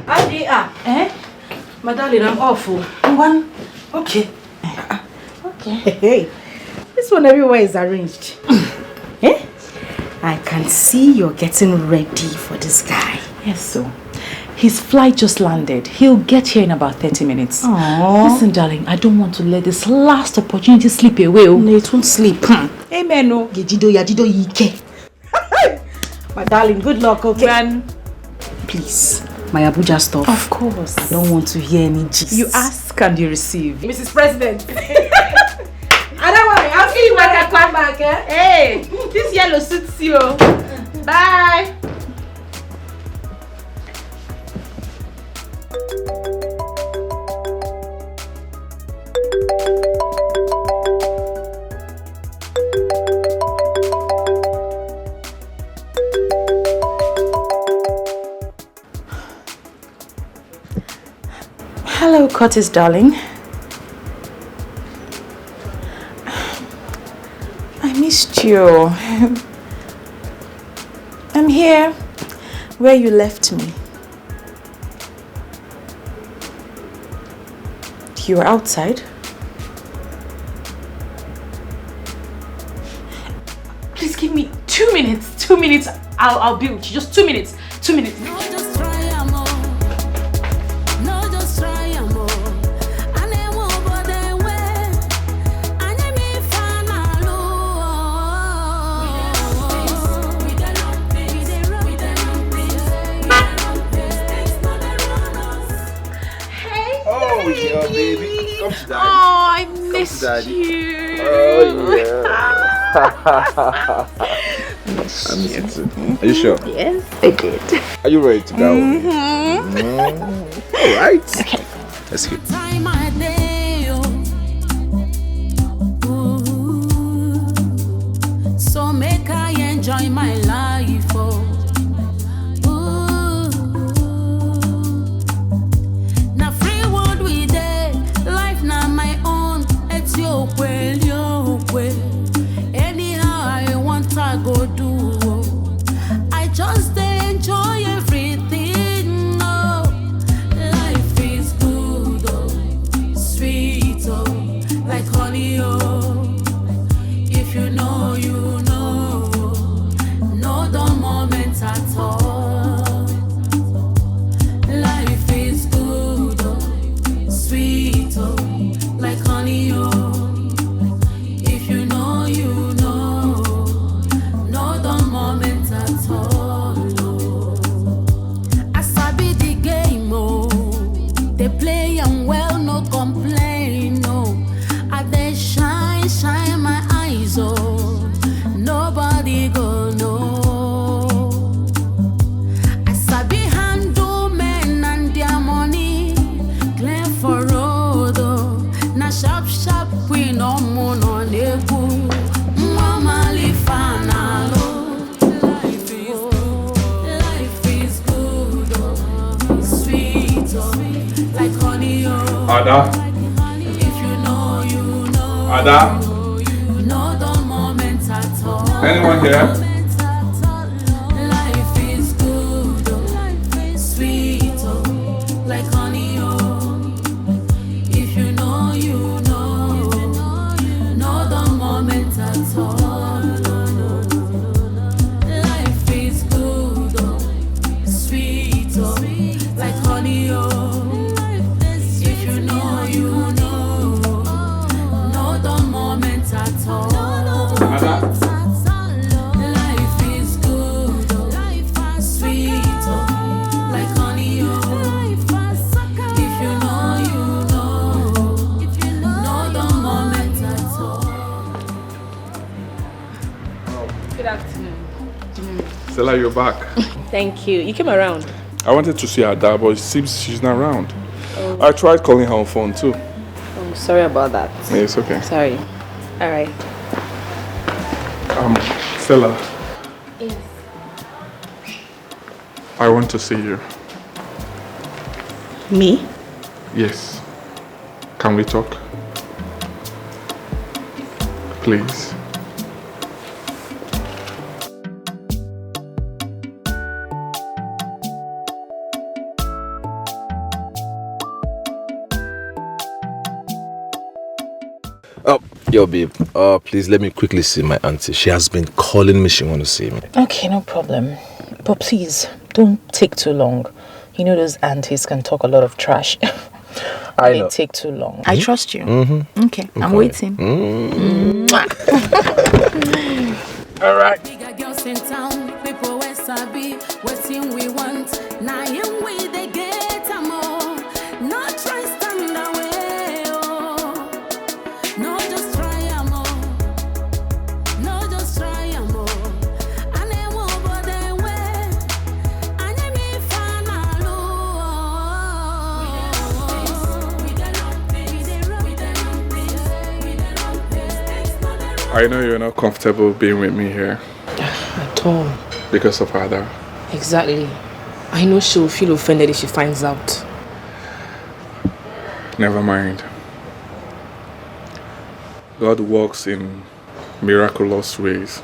Auntie, my darling, I'm awful. One, okay. Okay. Hey, this one everywhere is arranged. Eh? I can see you're getting ready for this guy. Yes, so. His flight just landed. He'll get here in about 30 minutes. Aww. Listen, darling, I don't want to let this last opportunity slip away. No, it won't sleep. Amen. No. My darling, good luck, okay? Man. Please, my Abuja stuff. Of course. I don't want to hear any gist. You ask and you receive. Mrs. President. I don't worry, I'll see you when I come back, eh? Hey, this yellow suits you. Bye. Hello, Curtis, darling. I missed you. I'm here where you left me. You were outside? Please give me 2 minutes. 2 minutes. I'll be with you. Just 2 minutes. 2 minutes. Baby, come to daddy. Oh, I missed you. Oh, yeah. I miss you too. Are you sure? Yes, I did. Are you ready to go? All right. Okay. Let's go. So make I enjoy my life. Oh. Anyhow I want I go do. I just enjoy everything. Oh, life is good, oh, sweet, oh, like honey, oh. If you know, you know, no the moment at all. Life is good, oh, sweet, oh, like honey, oh. Sharp, sharp. Ada? Ada? Anyone here? Life is good, life is sweet, like honey, if you know, you know, the moment at all. Life is good, sweet, like honey, if you know, the moment at all. Stella, you're back. Thank you. You came around. I wanted to see Ada, but it seems she's not around. Oh. I tried calling her on phone too. Oh, sorry about that. Yeah, it's okay. Sorry. All right. Stella. Yes. I want to see you. Me? Yes. Can we talk? Please. Yo, babe, please let me quickly see my auntie. She has been calling me. She wants to see me. Okay, no problem. But please, don't take too long. You know those aunties can talk a lot of trash. I know. They take too long. I trust you. Mm-hmm. Okay, I'm waiting. All right. Bigger girls in town, people where sabi, waiting we want. Now in we they get a more. No try stand away, oh. No just try a more. No just try a more. And they won't go their way. And they me fan I know you're not comfortable being with me here. At all. Because of Ada. Exactly. I know she'll feel offended if she finds out. Never mind. God works in miraculous ways.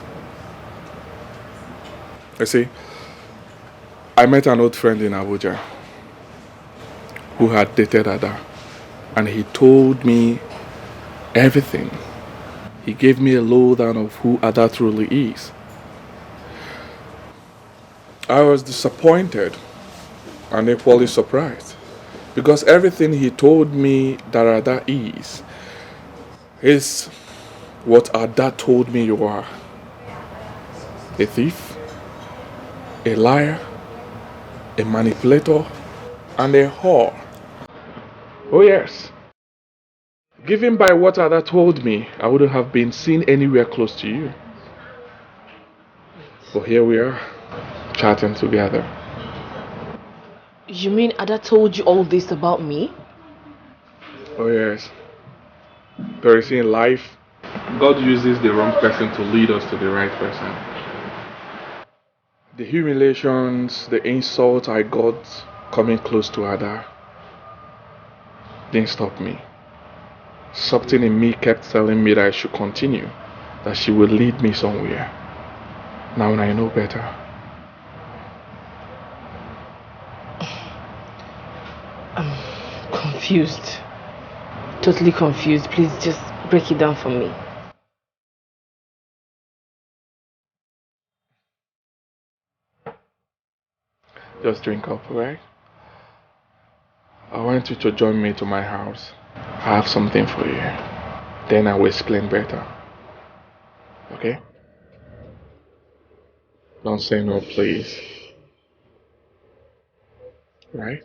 You see, I met an old friend in Abuja who had dated Ada, and he told me everything. He gave me a lowdown of who Ada truly is. I was disappointed and equally surprised, because everything he told me that Ada is what Ada told me you are. A thief, a liar, a manipulator, and a whore. Oh yes. Given by what Ada told me, I wouldn't have been seen anywhere close to you. But here we are, chatting together. You mean Ada told you all this about me? Oh yes. But you see, in life, God uses the wrong person to lead us to the right person. The humiliations, the insults I got coming close to Ada didn't stop me. Something in me kept telling me that I should continue, that she would lead me somewhere. Now I know better. I'm confused. Totally confused. Please just break it down for me. Just drink up, alright? I want you to join me to my house. I have something for you. Then I will explain better. Okay? Don't say no, please. Right?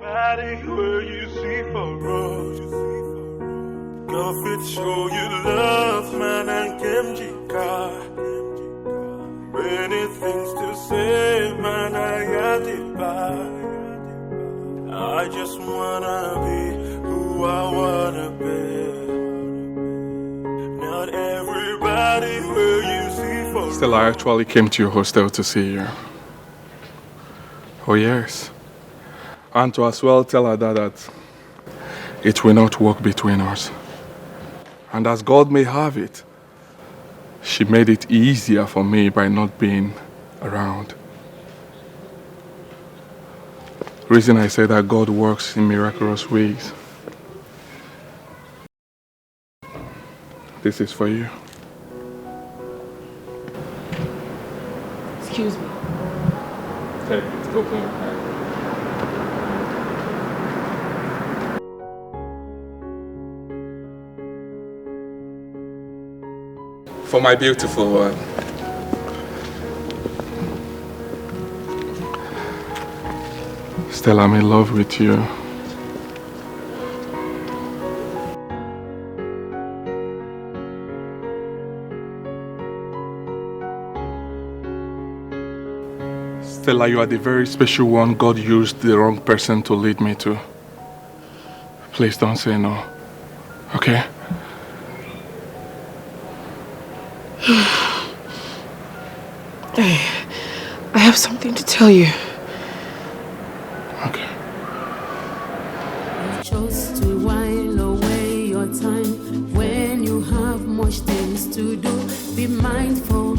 Everybody where you see for road. Go fit show you love, man, and Kimchi car. many things to say, man, I got it back. I just wanna be who I wanna be. Not everybody will you see for. Still, I actually came to your hostel to see you. Oh yes. And to as well tell Ada that it will not work between us. And as God may have it, she made it easier for me by not being around. Reason I say that God works in miraculous ways. This is for you. Excuse me. Take it, open your hand. For my beautiful one. Stella, I'm in love with you. Stella, you are the very special one God used the wrong person to lead me to. Please don't say no, okay? I have something to tell you. Okay. You chose to while away your time when you have much things to do. Be mindful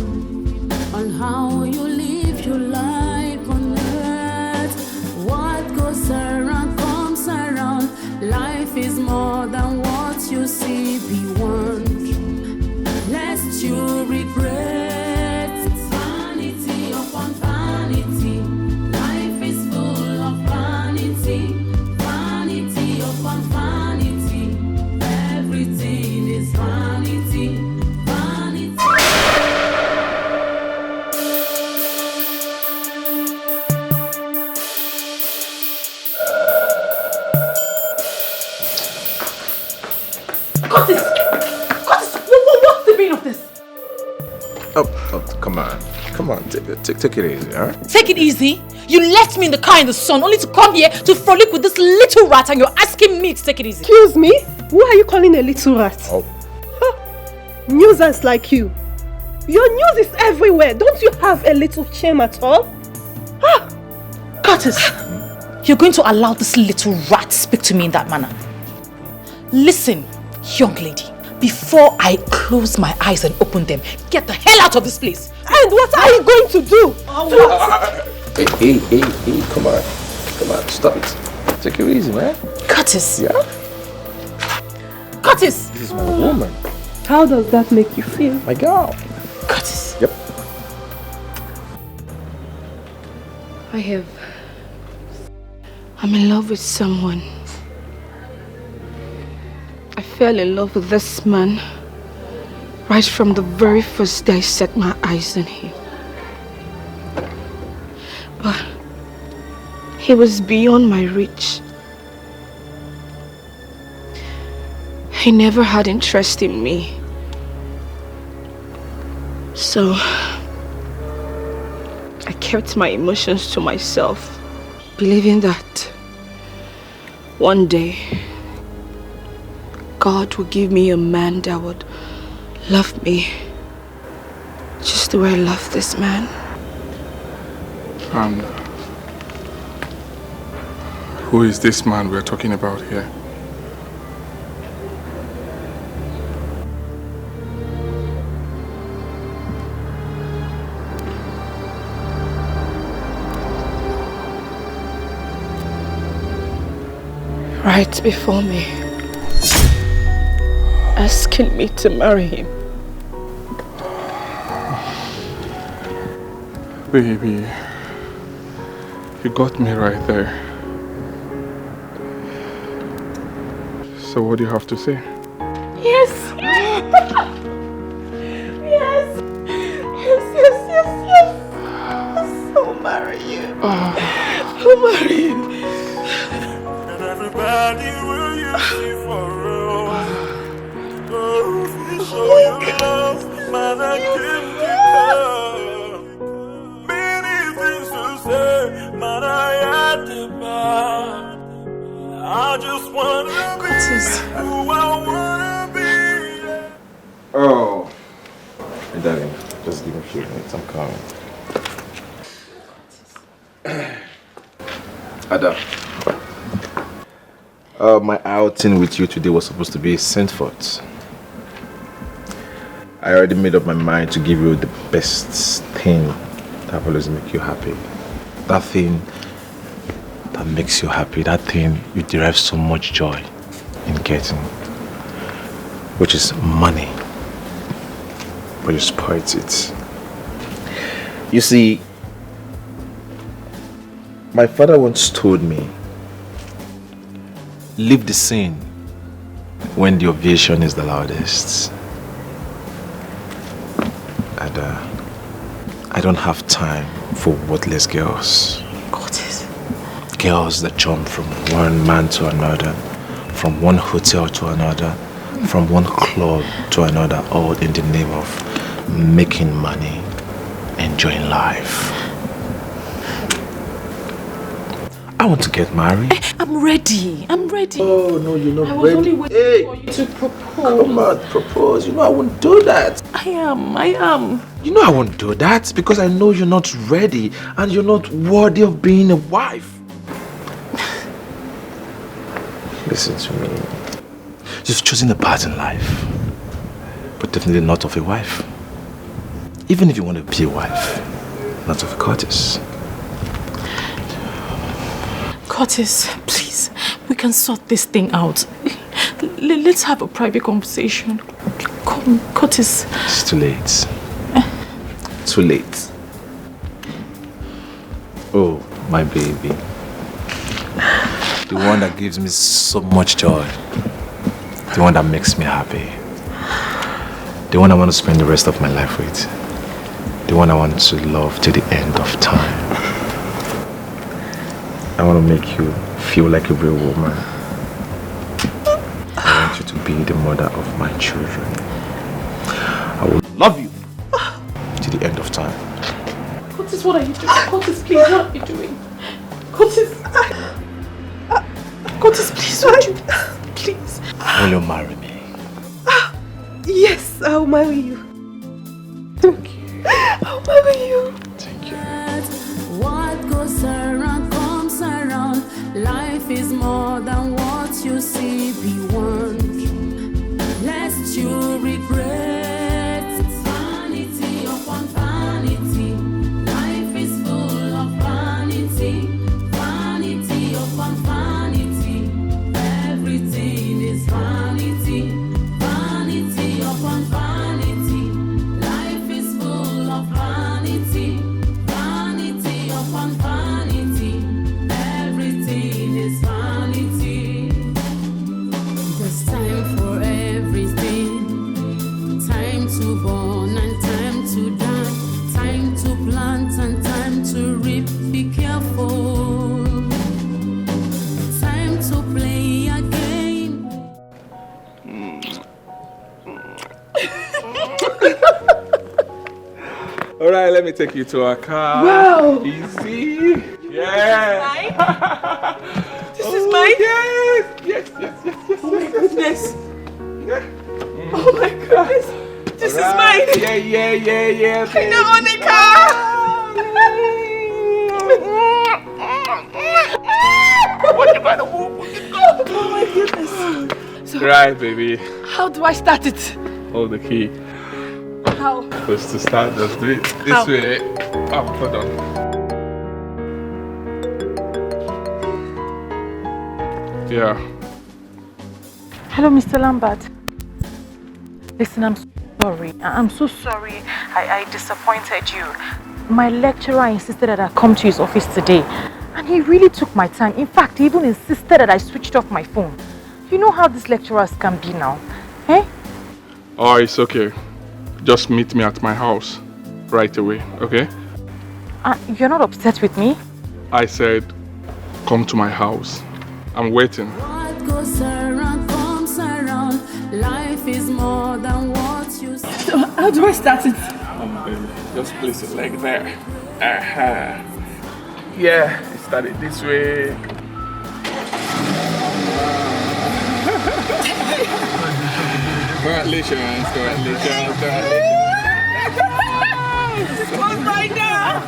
on how you live your life on earth. What goes around comes around. Life is more than what you see. Be warned, lest you regret. Vanity upon vanity. Life is full of vanity. Vanity upon vanity. Everything is vanity. Vanity. Curtis! Curtis! What's the meaning of this? Oh, come on. Come on, take it easy, alright? Take it easy? You left me in the car in the sun only to come here to frolic with this little rat and you're asking me to take it easy. Excuse me? Who are you calling a little rat? Oh. Nuisance like you. Your news is everywhere. Don't you have a little shame at all? Curtis, you're going to allow this little rat speak to me in that manner. Listen, young lady, before I close my eyes and open them, get the hell out of this place. And what are you going to do? Hey, come on. Come on, stop it. Take it easy, man. Curtis. Yeah? Curtis! This is my woman. How does that make you feel? My girl. Curtis. Yep. I'm in love with someone. I fell in love with this man right from the very first day I set my eyes on him. But he was beyond my reach. He never had interest in me. So I kept my emotions to myself, believing that one day God would give me a man that would love me just the way I love this man. And who is this man we're talking about here? Right before me, asking me to marry him. Baby, you got me right there. So what do you have to say? Yes! Yes! I'll marry you. I'll marry you. And everybody will use you for real. Oh, you show your love, man, I can't declare. Ada. My outing with you today was supposed to be sent forth. I already made up my mind to give you the best thing that will always make you happy. That thing that makes you happy, that thing you derive so much joy in getting, which is money. But you spoiled it. You see, my father once told me, leave the scene when the ovation is the loudest. And I don't have time for worthless girls. Girls that jump from one man to another, from one hotel to another, from one club to another, all in the name of making money, enjoying life. I want to get married. I'm ready. I'm ready. Oh, no, you're not I was ready. only waiting for you to propose. Come on, propose. You know I won't do that. I am. You know I won't do that because I know you're not ready and you're not worthy of being a wife. Listen to me. You've chosen a path in life, but definitely not of a wife. Even if you want to be a wife, not of a Curtis. Curtis, please, we can sort this thing out. Let's have a private conversation. Come, Curtis. It's too late. Too late. Oh, my baby. The one that gives me so much joy. The one that makes me happy. The one I want to spend the rest of my life with. The one I want to love to the end of time. I want to make you feel like a real woman. I want you to be the mother of my children. I will love you to the end of time. Curtis, what are you doing? Curtis, please, what are you doing? Curtis. Curtis, please, don't you? Please. Will you marry me? Yes, I'll marry you. Thank you. I'll marry you. Thank you. What goes around comes around. Life is more than what you see beyond. Lest you regret vanity upon vanity. Life is full of vanity, vanity upon vanity. Everything is vanity, vanity upon vanity. Life is full of vanity, vanity upon vanity. Everything is vanity. There's time for everything. Time to born and time to die. Time to plant and time to reap. Be careful. Time to play a game. Alright, let me take you to our car. Wow. Easy. Yeah. This is mine? Yes. Oh my goodness. Yeah. Oh my goodness. This is mine. Yeah. I now own a car. Oh my goodness. So, Right, baby. how do I start it? Hold the key. How? First to start, just do it this How? way. Oh, hold on. Yeah. Hello, Mr. Lambert. Listen, I'm sorry. I'm so sorry I disappointed you. My lecturer insisted that I come to his office today. And he really took my time. In fact, he even insisted that I switched off my phone. You know how these lecturers can be now. Eh? Oh, it's okay. Just meet me at my house right away, okay? You're not upset with me? I said, come to my house. I'm waiting. What goes around comes around. Life is more than what you see. So how do I start it? Baby, just place it like there. Aha. Yeah, start it this way. Congratulations. Close right now.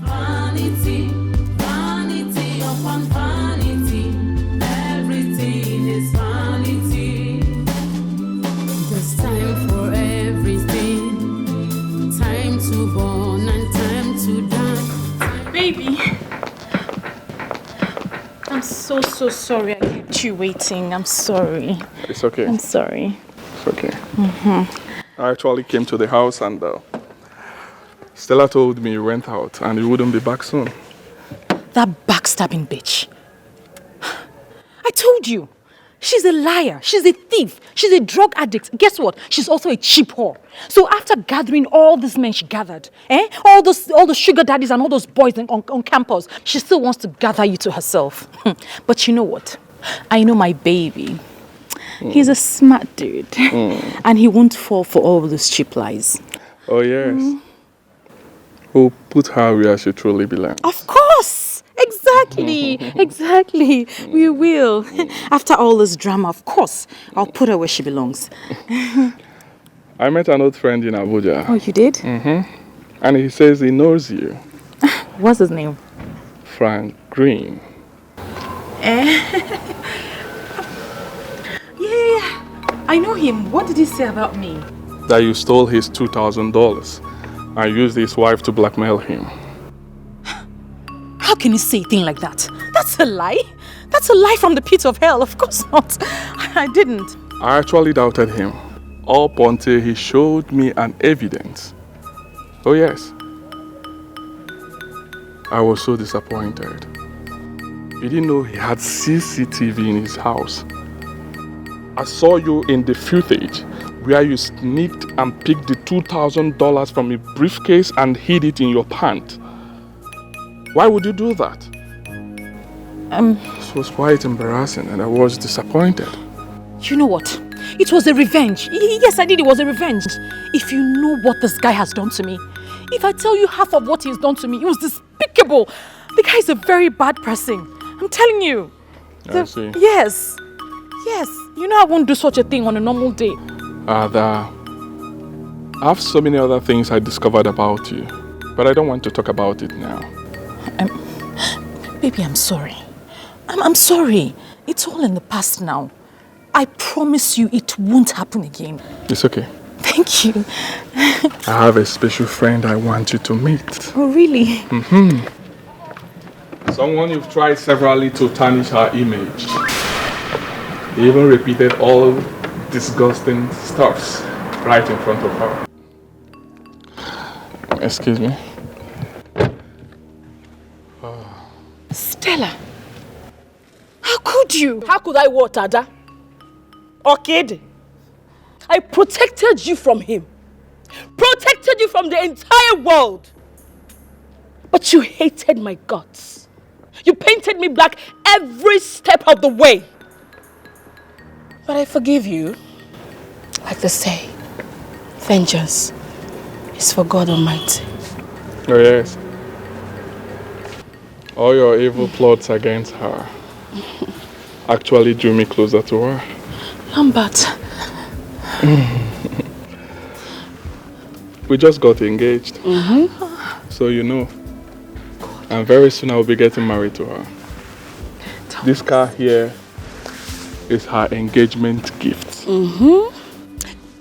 Vanity, vanity upon vanity. Everything is vanity. There's time for everything. Time to born and time to die. Baby. I'm so sorry I kept you waiting. I'm sorry. It's okay. I'm sorry. It's okay. I actually came to the house and Stella told me you went out and you wouldn't be back soon. That backstabbing bitch. I told you. She's a liar. She's a thief. She's a drug addict. Guess what? She's also a cheap whore. So after gathering all these men she gathered, all the sugar daddies and all those boys on campus, she still wants to gather you to herself. But you know what? I know my baby. He's a smart dude. And he won't fall for all those cheap lies. Oh, yes. We'll put her where she truly belongs. Of course! Exactly! Exactly! We will. After all this drama, of course, I'll put her where she belongs. I met an old friend in Abuja. Oh, you did? And he says he knows you. What's his name? Frank Green. Yeah, I know him. What did he say about me? That you stole his $2,000 and used his wife to blackmail him. How can you say a thing like that? That's a lie. That's a lie from the pit of hell. Of course not. I didn't. I actually doubted him up until he showed me an evidence. Oh yes. I was so disappointed. You didn't know he had CCTV in his house. I saw you in the footage where you sneaked and picked the $2,000 from a briefcase and hid it in your pant. Why would you do that? It was quite embarrassing and I was disappointed. You know what? It was a revenge. Yes, I did. It was a revenge. If you know what this guy has done to me, if I tell you half of what he's done to me, it was despicable. The guy is a very bad person. I'm telling you. I see. Yes. Yes. You know I won't do such a thing on a normal day. Ada, I have so many other things I discovered about you, but I don't want to talk about it now. Baby, I'm sorry. I'm sorry. It's all in the past now. I promise you it won't happen again. It's okay. Thank you. I have a special friend I want you to meet. Oh, really? Someone you've tried severally to tarnish her image. He even repeated all disgusting stuffs right in front of her. Excuse me. Stella, how could you? How could I what, Ada? Orchid? I protected you from him. Protected you from the entire world. But you hated my guts. You painted me black every step of the way. But I forgive you. Like they say, vengeance is for God Almighty. Oh yes. All your evil plots against her actually drew me closer to her. Lambert. We just got engaged. So you know. And very soon I will be getting married to her. This car here is her engagement gift.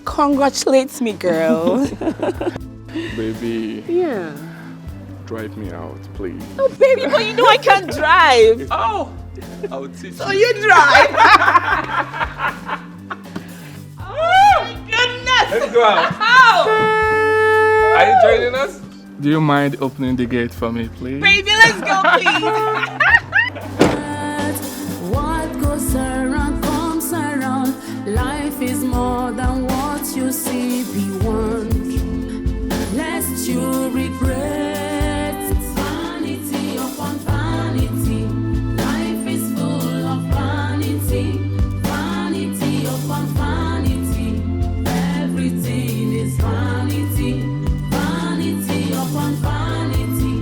Congratulate me, girl. Baby. Yeah. Drive me out, please. Oh, baby, but you know I can't drive. Oh, I would teach So you drive. Oh, my goodness. Let's go out. How? Are you joining us? Do you mind opening the gate for me, please? Baby, let's go, please. What goes around comes around. Life is more than what you see beyond. Lest you regret. Vanity upon vanity. Life is full of vanity. Vanity upon vanity. Everything is vanity. Vanity upon vanity.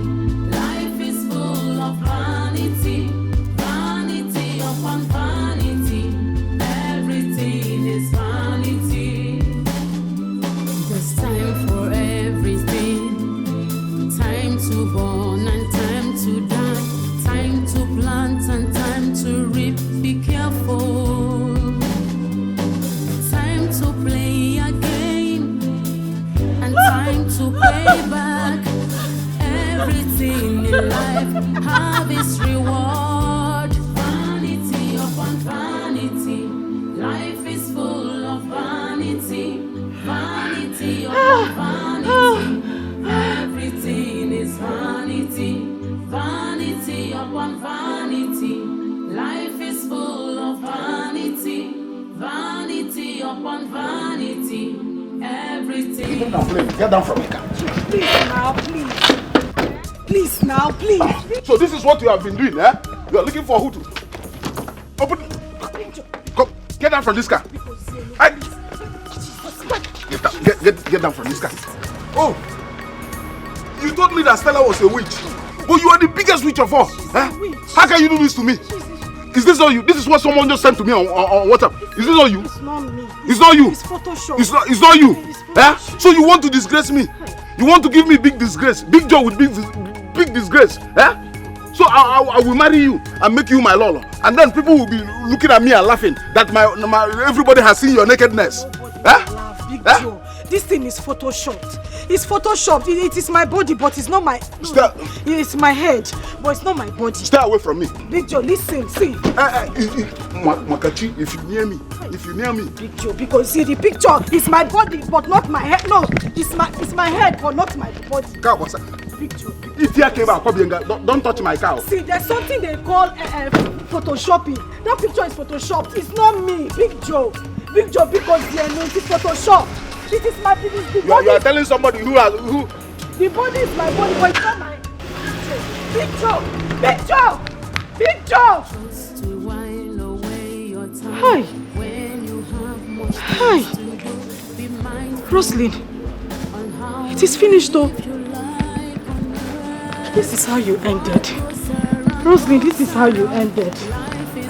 Life is full of vanity. Vanity upon vanity. Everything is vanity. There's time to pay back. Everything in life have its reward. Vanity upon vanity, life is full of vanity. Vanity upon vanity, everything is vanity. Vanity upon vanity, life is full of vanity. Vanity upon vanity, everything. Get down from me, car. Please now, please. Please now, please. So this is what you have been doing, eh? You are looking for who to open. Come, get down from this car. Get down from this car. Oh, you told me that Stella was a witch, but you are the biggest witch of all. Eh? How can you do this to me? Is this all you? This is what someone just sent to me on WhatsApp. Is this all you? It's not me. It's not you. It's Photoshop. It's not you. Eh? So you want to disgrace me? You want to give me big disgrace? Big job with big disgrace? Eh? So I will marry you and make you my lolo, and then people will be looking at me and laughing that my everybody has seen your nakedness. Eh? Big Joe, this thing is photoshopped. It's photoshopped. It is my body, but it's not my. It's my head, but it's not my body. Stay away from me. Big Joe, listen, see. Makachi, if you near me, Big Joe, because see the picture is my body, but not my head. No, it's my head, but not my body. Big Joe. Don't touch my cow. See, there's something they call photoshopping. That picture is photoshopped. It's not me, Big Joe. Big Joe, because the anointing is photoshopped. It is my body. You are telling somebody who. The body is my body, but it's not my. Big Joe! Big Joe! Big Joe! Hi! Hi! Roslyn, it is finished though. This is how you ended. Roslyn, this is how you ended.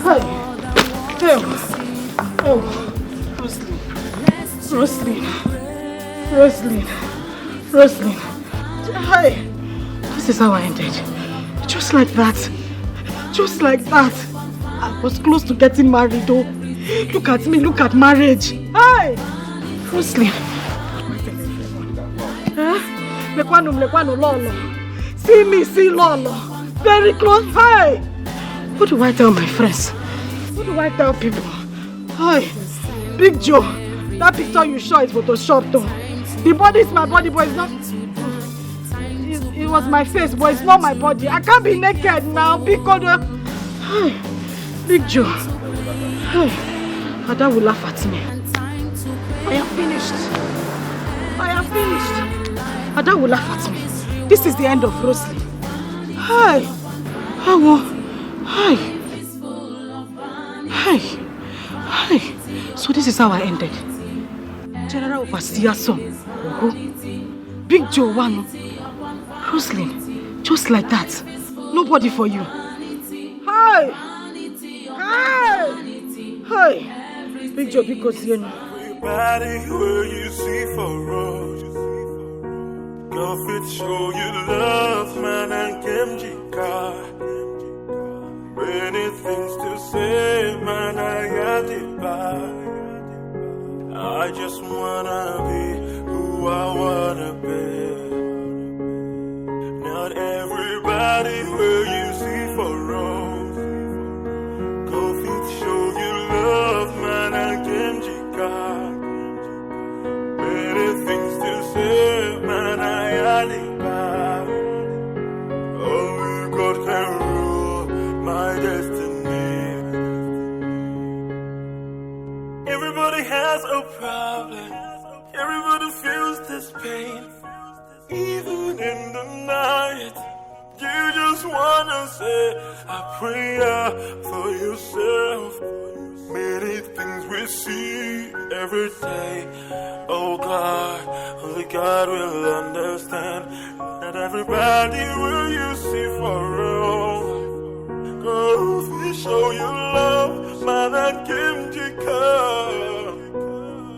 Hi! Oh! Roslyn. Hi! This is how I ended. Just like that. I was close to getting married though. Look at me, look at marriage. Hi! Roslyn. Lekwano, Lolo. See me, see Lolo. Very close. Hi! What do I tell my friends? What do I tell people? Hi! Big Joe, that picture you show is photoshopped though. The body is my body, but it's not. It was my face, but it's not my body. I can't be naked now because. Hi, Big Joe. Hi, Ada will laugh at me. I am finished. Ada will laugh at me. This is the end of Roslyn. Hi, Hi. So this is how I ended. General Overseer son. Big Joe one. Roslyn. Just like that. Nobody for you. Hi. Big Joe because you know. Everybody where you see for road. Go fit show you love man and Kimjika. Many things to say, man, I got it back. I just wanna be who I wanna be. Not everybody where you see for road. Go fit show you love, man, and Kimjika. Many things to say, man, I got it back. Only God can rule my destiny. Everybody has a problem. Everybody feels this pain. Even in the night, you just wanna say a prayer for yourself. Many things we see every day. Oh God, only God will understand. Not everybody will you see for real. Go show you love, man, and Kimjika.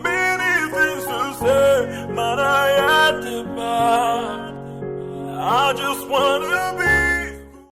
Many things to say, man, I had to buy. I just wanna be